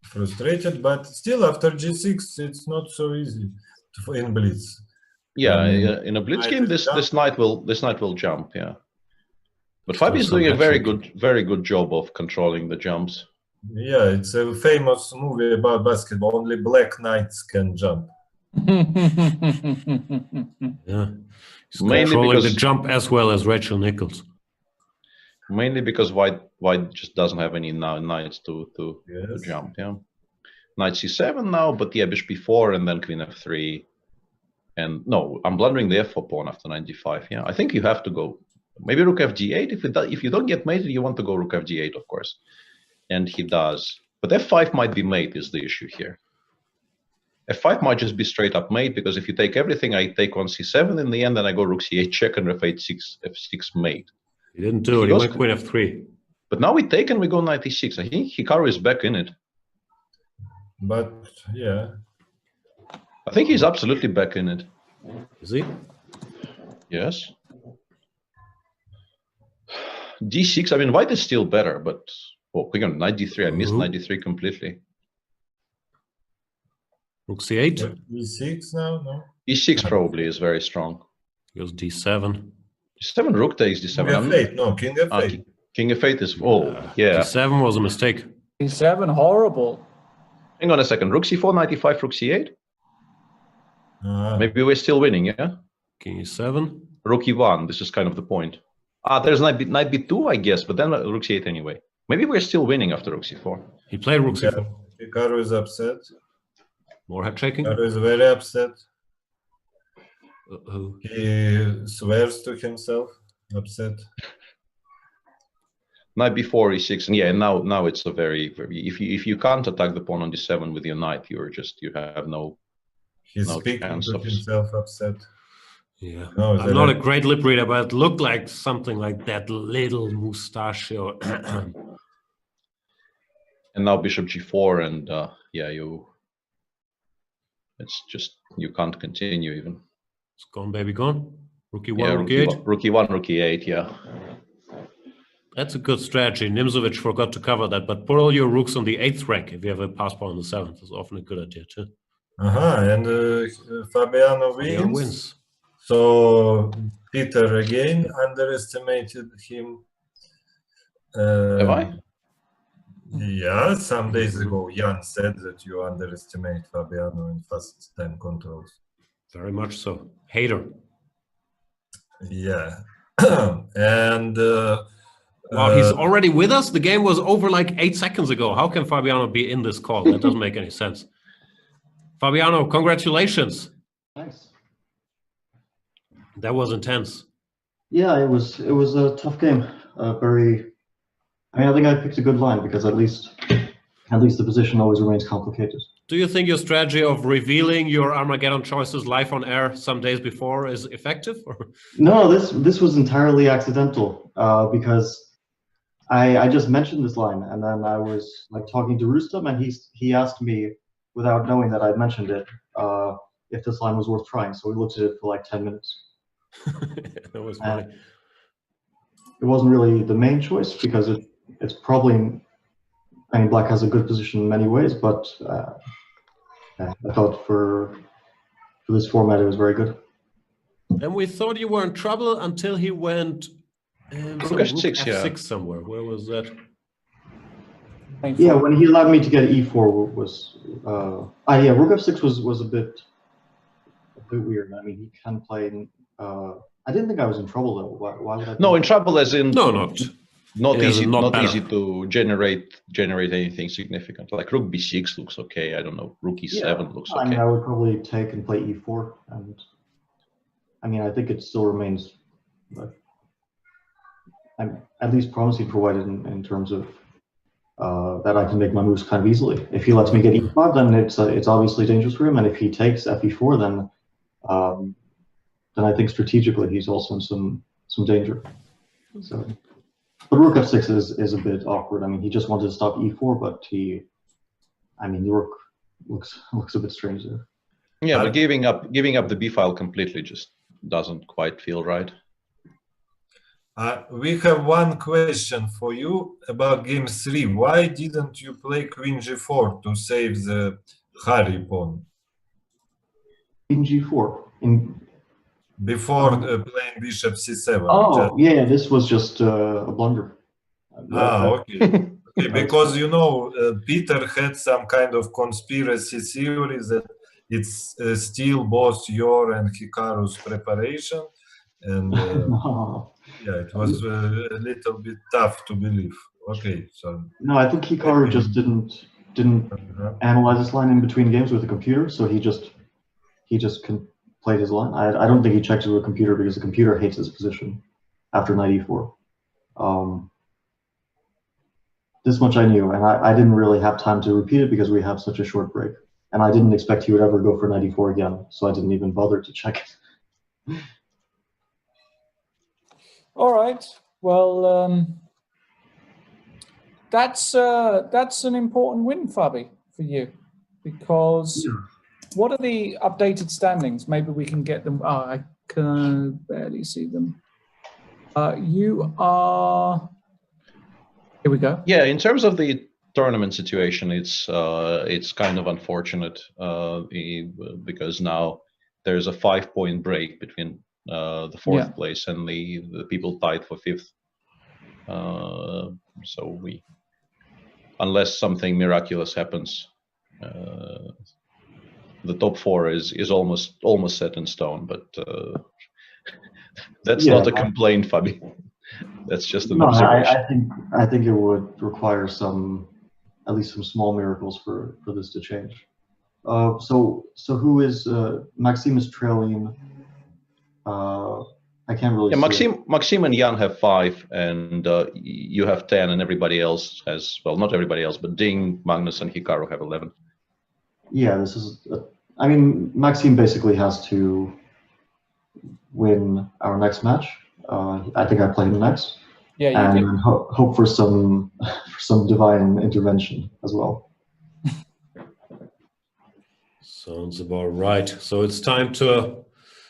frustrated, but still after g6, it's not so easy in blitz. Yeah, in a blitz game, this knight will jump, yeah. But Fabi is doing a very good job of controlling the jumps. Yeah, it's a famous movie about basketball. Only black knights can jump. Yeah, he's controlling the jump as well as Rachel Nichols. Mainly because white just doesn't have any knights to jump. Yeah, knight c7 now, but yeah, bishop b4 and then queen f3. And no, I'm blundering the f4 pawn after knight d5. Yeah, I think you have to go. Maybe rook fg8. If you don't get mated, you want to go rook fg8, of course. And he does. But f5 might be mate is the issue here. f5 might just be straight up mate, because if you take everything, I take on c7 in the end, then I go rook c8 check and f6 mate. He didn't do it. He went queen f3. But now we take and we go knight e6. I think Hikaru is back in it. But yeah. I think he's absolutely back in it. Is he? Yes. D6, I mean, white is still better, but oh, we got knight d3. I missed knight d3 completely. Rook c8. E6 now, no? E6 probably is very strong. Goes d7. D7, rook takes d7. King f8, no, king f8. King f8 is, oh, yeah. d7 was a mistake. D7, horrible. Hang on a second, rook c4, knight e5, rook c8? Maybe we're still winning, yeah? King e7. Rook e1, this is kind of the point. There's knight b2, I guess, but then rook c8 anyway. Maybe we're still winning after rook c4. He played rook c4. Hikaru is upset. More head checking. Hikaru is very upset. Uh-oh. He swears to himself, upset. Knight b4, e6, and yeah, now it's a very if you can't attack the pawn on d7 with your knight, you have no. He's no speaking chance to of- himself, upset. Yeah. No, I'm not a great lip reader, but it looked like something like that little mustachio. And now bishop g4, and yeah, it's just you can't continue even. It's gone, baby, gone. Rook e1, Yeah, rook e8. rook e1, rook e8, yeah. That's a good strategy. Nimzovich forgot to cover that, but put all your rooks on the 8th rank if you have a passport on the 7th. It's often a good idea too. And Fabiano Yeah, wins. wins. So Peter again underestimated him. Have I? Yeah, some days ago Jan said that you underestimate Fabiano in fast time controls. Very much so. Hater. Yeah. And Wow, he's already with us? The game was over like 8 seconds ago. How can Fabiano be in this call? That doesn't make any sense. Fabiano, congratulations. Thanks. That was intense. Yeah, it was a tough game. I mean, I think I picked a good line because at least the position always remains complicated. Do you think your strategy of revealing your Armageddon choices live on air some days before is effective? Or? No, this was entirely accidental because I just mentioned this line and then I was like talking to Rustam and he asked me without knowing that I'd mentioned it if this line was worth trying. So we looked at it for like 10 minutes. That was funny. It wasn't really the main choice because it's probably, I mean, black has a good position in many ways, but I thought for this format it was very good. And we thought you were in trouble until he went Rook f6, yeah. f6 somewhere. Where was that? Yeah, when he allowed me to get e4 was yeah, rook f6 was a bit weird. I mean, he can play. I didn't think I was in trouble though. Why would I? No, in trouble as in No, not easy better. to generate anything significant. Like rook b6 looks okay. I don't know. Rook e7 looks okay. I mean, I would probably take and play e4, and I mean, I think it still remains. I'm at least promising for white in terms of that I can make my moves kind of easily. If he lets me get e5, then it's obviously dangerous for him, and if he takes fe4, then I think strategically he's also in some danger. So, but rook f6 is a bit awkward. I mean, he just wanted to stop e4, but the rook looks a bit strange there. Yeah, but giving up the b file completely just doesn't quite feel right. We have one question for you about game 3. Why didn't you play queen g4 to save the Harry pawn? Queen g4 Before playing bishop c7. Oh, yeah, this was just a blunder. Okay. Okay, because you know, Peter had some kind of conspiracy theory that it's still both your and Hikaru's preparation, and yeah, it was a little bit tough to believe. Okay, so no, I think Hikaru just didn't analyze this line in between games with the computer, so he just played his line. I don't think he checked it with a computer because the computer hates his position after knight e4. This much I knew, and I didn't really have time to repeat it because we have such a short break. And I didn't expect he would ever go for knight e4 again, so I didn't even bother to check it. All right. Well, that's an important win, Fabi, for you, because What are the updated standings? Maybe we can get them. Oh, I can barely see them. You are. Here we go. Yeah, in terms of the tournament situation, it's kind of unfortunate because now there's a 5-point break between the fourth place and the people tied for fifth. So unless something miraculous happens, the top four is almost set in stone. But that's not a complaint, Fabi. That's just an observation. I think it would require at least some small miracles for this to change. So who is Maxime is trailing? I can't really. Yeah, Maxime and Jan have 5, and you have 10, and everybody else has, well, not everybody else, but Ding, Magnus, and Hikaru have 11. Yeah, this is. I mean, Maxime basically has to win our next match. I think I play him next. Yeah, you and did. Hope for some divine intervention as well. Sounds about right. So it's time to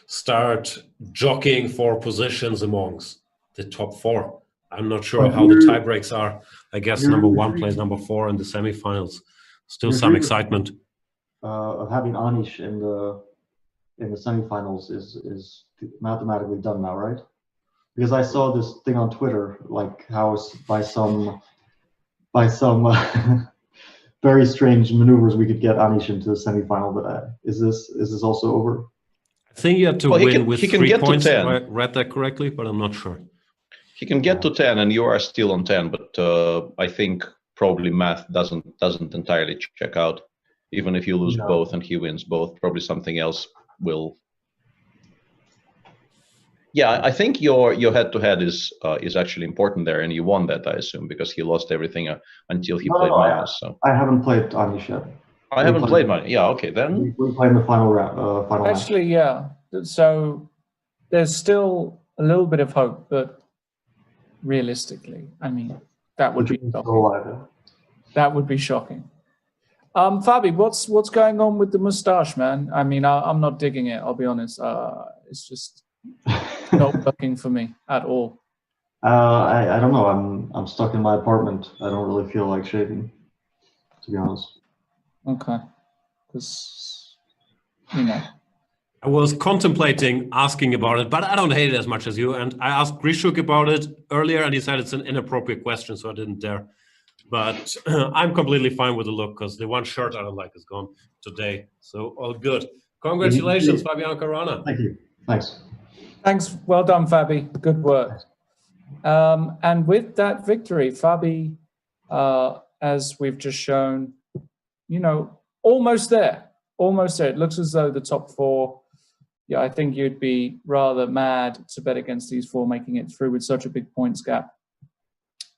start jockeying for positions amongst the top 4. I'm not sure how the tie breaks are. I guess number 1 plays number 4 in the semifinals. Still some excitement. Of having Anish in the semifinals is mathematically done now, right? Because I saw this thing on Twitter, like how by some very strange maneuvers we could get Anish into the semifinal. But is this also over? I think you have to win with 3 points. If I read that correctly, but I'm not sure. He can get to 10, and you are still on 10. But I think probably math doesn't entirely check out. Even if you lose both and he wins both, probably something else will. Yeah, I think your head-to-head is actually important there, and you won that, I assume, because he lost everything until he played Magnus. So I haven't played Anish yet. I haven't played Magnus. Yeah, okay, then we play in the final round. Final Actually, yeah. So there's still a little bit of hope, but realistically, I mean, that would be shocking. That would be shocking. Fabi, what's going on with the mustache, man? I mean, I'm not digging it. I'll be honest. It's just not working for me at all. I don't know. I'm stuck in my apartment. I don't really feel like shaving, to be honest. Okay, because you know. I was contemplating asking about it, but I don't hate it as much as you. And I asked Grishuk about it earlier, and he said it's an inappropriate question, so I didn't dare. But I'm completely fine with the look because the one shirt I don't like is gone today. So all good. Congratulations, Fabiano Caruana. Thank you. Thanks. Thanks. Well done, Fabi. Good work. And with that victory, Fabi, as we've just shown, you know, almost there. Almost there. It looks as though the top 4, yeah, I think you'd be rather mad to bet against these 4 making it through with such a big points gap.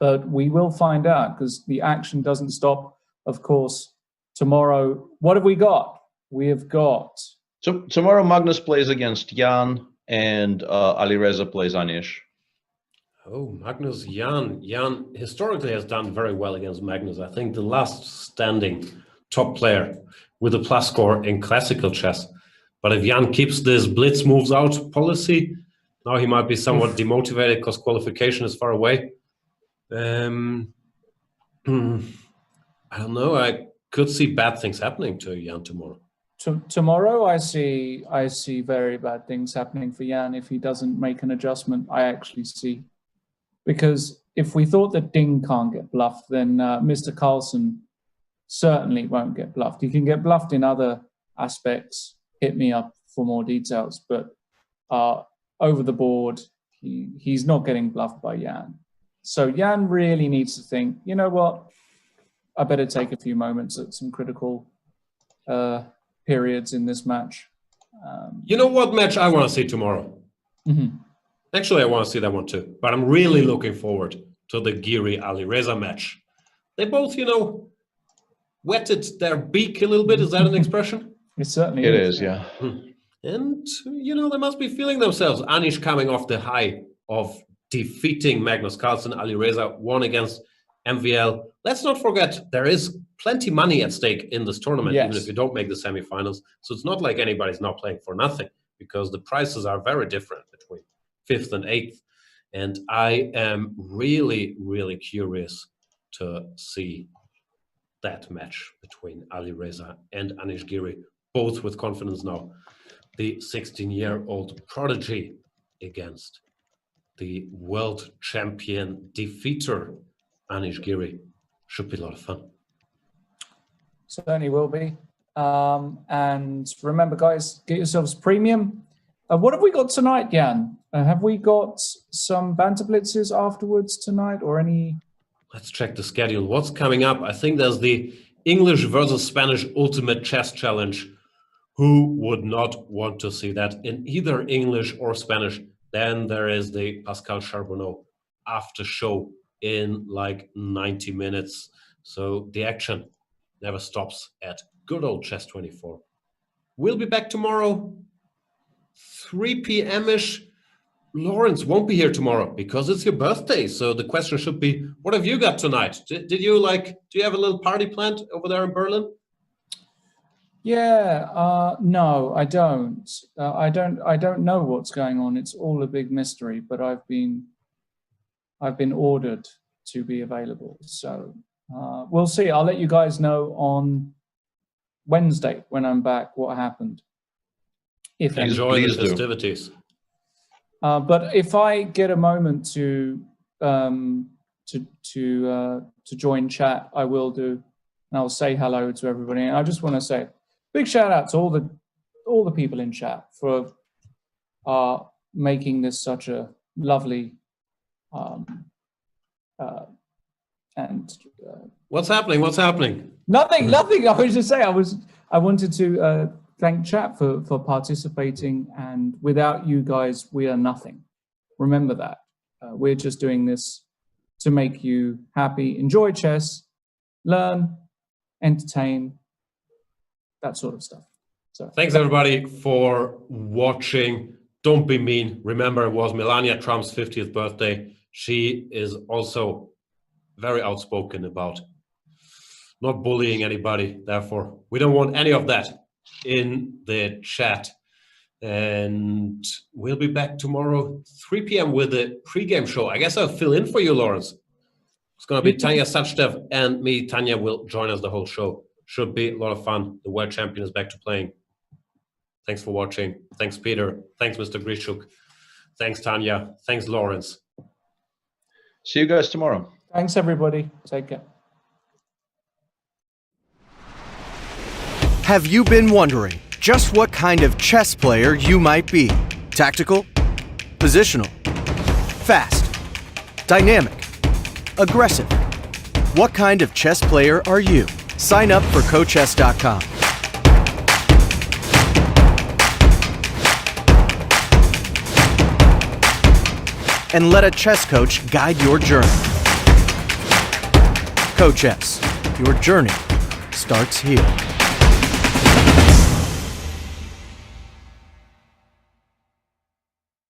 But we will find out because the action doesn't stop, of course, tomorrow. What have we got? We have got... So tomorrow Magnus plays against Jan and Alireza plays Anish. Oh, Magnus, Jan. Jan historically has done very well against Magnus. I think the last standing top player with a plus score in classical chess. But if Jan keeps this blitz moves out policy, now he might be somewhat demotivated because qualification is far away. I don't know. I could see bad things happening to Jan tomorrow. Tomorrow, I see very bad things happening for Jan if he doesn't make an adjustment. I actually see, because if we thought that Ding can't get bluffed, then Mr. Carlsen certainly won't get bluffed. He can get bluffed in other aspects. Hit me up for more details, but over the board, he's not getting bluffed by Jan. So Jan really needs to think, you know what, I better take a few moments at some critical periods in this match. You know what match I want to see tomorrow? Mm-hmm. Actually, I want to see that one too. But I'm really looking forward to the Giri Alireza match. They both, you know, wetted their beak a little bit. Is that an expression? It certainly is. It is, yeah. And, you know, they must be feeling themselves. Anish coming off the high of defeating Magnus Carlsen. Alireza won against MVL. Let's not forget, there is plenty money at stake in this tournament, Yes. even if you don't make the semifinals. So it's not like anybody's not playing for nothing, because the prices are very different between 5th and 8th. And I am really, really curious to see that match between Ali Reza and Anish Giri, both with confidence now. The 16-year-old prodigy against the world champion defeater, Anish Giri. Should be a lot of fun. Certainly will be. And remember, guys, get yourselves premium. What have we got tonight, Jan? Have we got some banter blitzes afterwards tonight, or any? Let's check the schedule. What's coming up? I think there's the English versus Spanish Ultimate Chess Challenge. Who would not want to see that in either English or Spanish? Then there is the Pascal Charbonneau after show in like 90 minutes. So the action never stops at good old Chess 24. We'll be back tomorrow, 3 p.m.-ish. Lawrence won't be here tomorrow because it's your birthday. So the question should be, what have you got tonight? Do you have a little party planned over there in Berlin? Yeah, no, I don't. I don't know what's going on. It's all a big mystery, but I've been ordered to be available. So we'll see. I'll let you guys know on Wednesday when I'm back what happened. If enjoy the festivities. But if I get a moment to join chat, I will do, and I'll say hello to everybody. And I just want to say big shout out to all the people in chat for making this such a lovely What's happening? What's happening? Nothing. I was just saying I wanted to thank chat for participating, and without you guys, we are nothing. Remember that. We're just doing this to make you happy, enjoy chess, learn, entertain, that sort of stuff. So thanks everybody for watching. Don't be mean. Remember, it was Melania Trump's 50th birthday. She is also very outspoken about not bullying anybody. Therefore, we don't want any of that in the chat. And we'll be back tomorrow, 3 p.m. with the pregame show. I guess I'll fill in for you, Lawrence. It's going to be Tania, Sachdev, and me. Tania will join us the whole show. Should be a lot of fun. The world champion is back to playing. Thanks for watching. Thanks, Peter. Thanks, Mr. Grishuk. Thanks, Tania. Thanks, Lawrence. See you guys tomorrow. Thanks, everybody. Take care. Have you been wondering just what kind of chess player you might be? Tactical? Positional? Fast? Dynamic? Aggressive? What kind of chess player are you? Sign up for cochess.com. And let a chess coach guide your journey. Cochess, your journey starts here.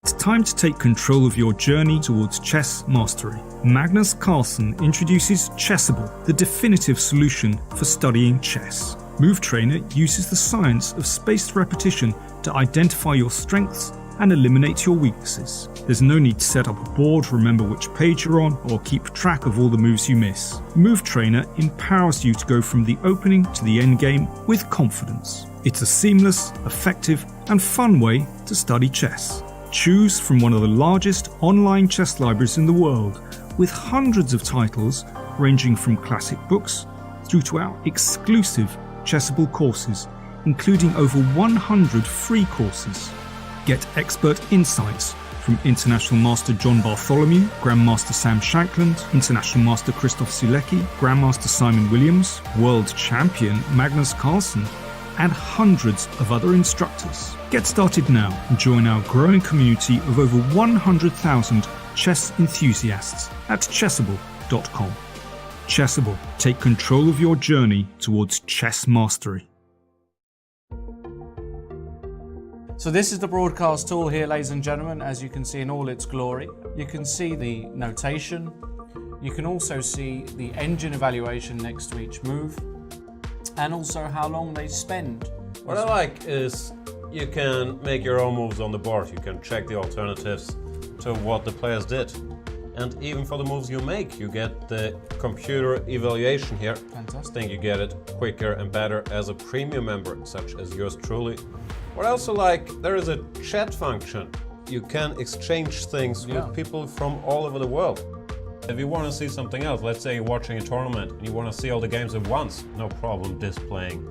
It's time to take control of your journey towards chess mastery. Magnus Carlsen introduces Chessable, the definitive solution for studying chess. Move Trainer uses the science of spaced repetition to identify your strengths and eliminate your weaknesses. There's no need to set up a board, remember which page you're on, or keep track of all the moves you miss. Move Trainer empowers you to go from the opening to the end game with confidence. It's a seamless, effective, and fun way to study chess. Choose from one of the largest online chess libraries in the world, with hundreds of titles ranging from classic books through to our exclusive Chessable courses, including over 100 free courses. Get expert insights from International Master John Bartholomew, Grandmaster Sam Shankland, International Master Christoph Sulecki, Grandmaster Simon Williams, World Champion Magnus Carlsen, and hundreds of other instructors. Get started now and join our growing community of over 100,000 chess enthusiasts at chessable.com. Chessable, take control of your journey towards chess mastery. So this is the broadcast tool here, ladies and gentlemen, as you can see in all its glory. You can see the notation, You can also see the engine evaluation next to each move, and also how long they spend. What I like is you can make your own moves on the board. You can check the alternatives to what the players did. And even for the moves you make, you get the computer evaluation here. Fantastic. I think you get it quicker and better as a premium member, such as yours truly. What I also like, there is a chat function. You can exchange things with people from all over the world. If you want to see something else, let's say you're watching a tournament and you want to see all the games at once, no problem displaying.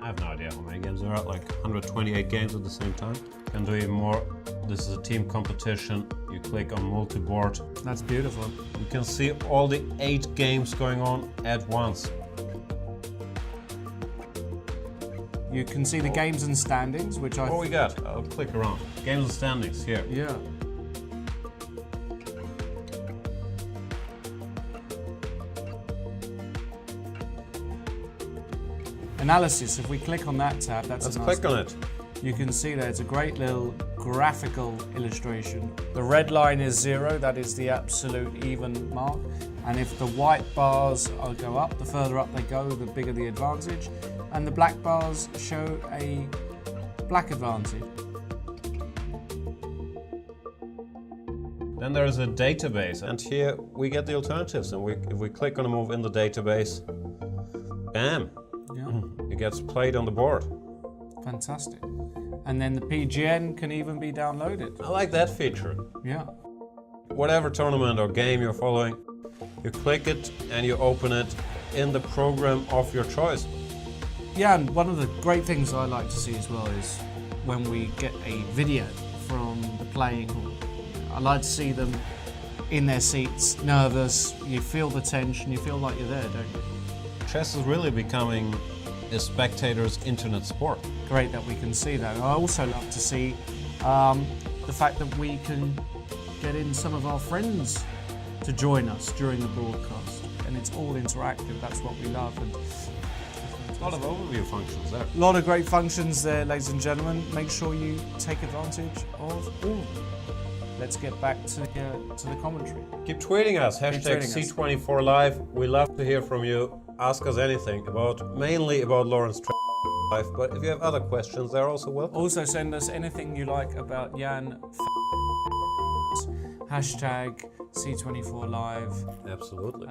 I have no idea how many games there are, like 128 games at the same time. Can do even more. This is a team competition. You click on multi-board. That's beautiful. You can see all the 8 games going on at once. You can see the games and standings, which I... What we got? I'll click around. Games and standings here. Yeah. Analysis, if we click on that tab, Let's click on it. You can see that it's a great little graphical illustration. The red line is 0, that is the absolute even mark. And if the white bars go up, the further up they go, the bigger the advantage. And the black bars show a black advantage. Then there is a database, and here we get the alternatives. And if we click on a move in the database, bam, it gets played on the board. Fantastic. And then the PGN can even be downloaded. I like that feature. Yeah. Whatever tournament or game you're following, you click it and you open it in the program of your choice. Yeah, and one of the great things I like to see as well is when we get a video from the playing hall. I like to see them in their seats, nervous, you feel the tension, you feel like you're there, don't you? Chess is really becoming a spectator's internet sport. Great that we can see that. I also love to see the fact that we can get in some of our friends to join us during the broadcast, and it's all interactive. That's what we love. And a lot of overview functions there. A lot of great functions there, ladies and gentlemen. Make sure you take advantage of all of them. Let's get back to the commentary. Keep tweeting us, hashtag C24Live. We love to hear from you. Ask us anything mainly about Lawrence life, but if you have other questions, they're also welcome. Also send us anything you like about Jan. Hashtag C24Live. Absolutely.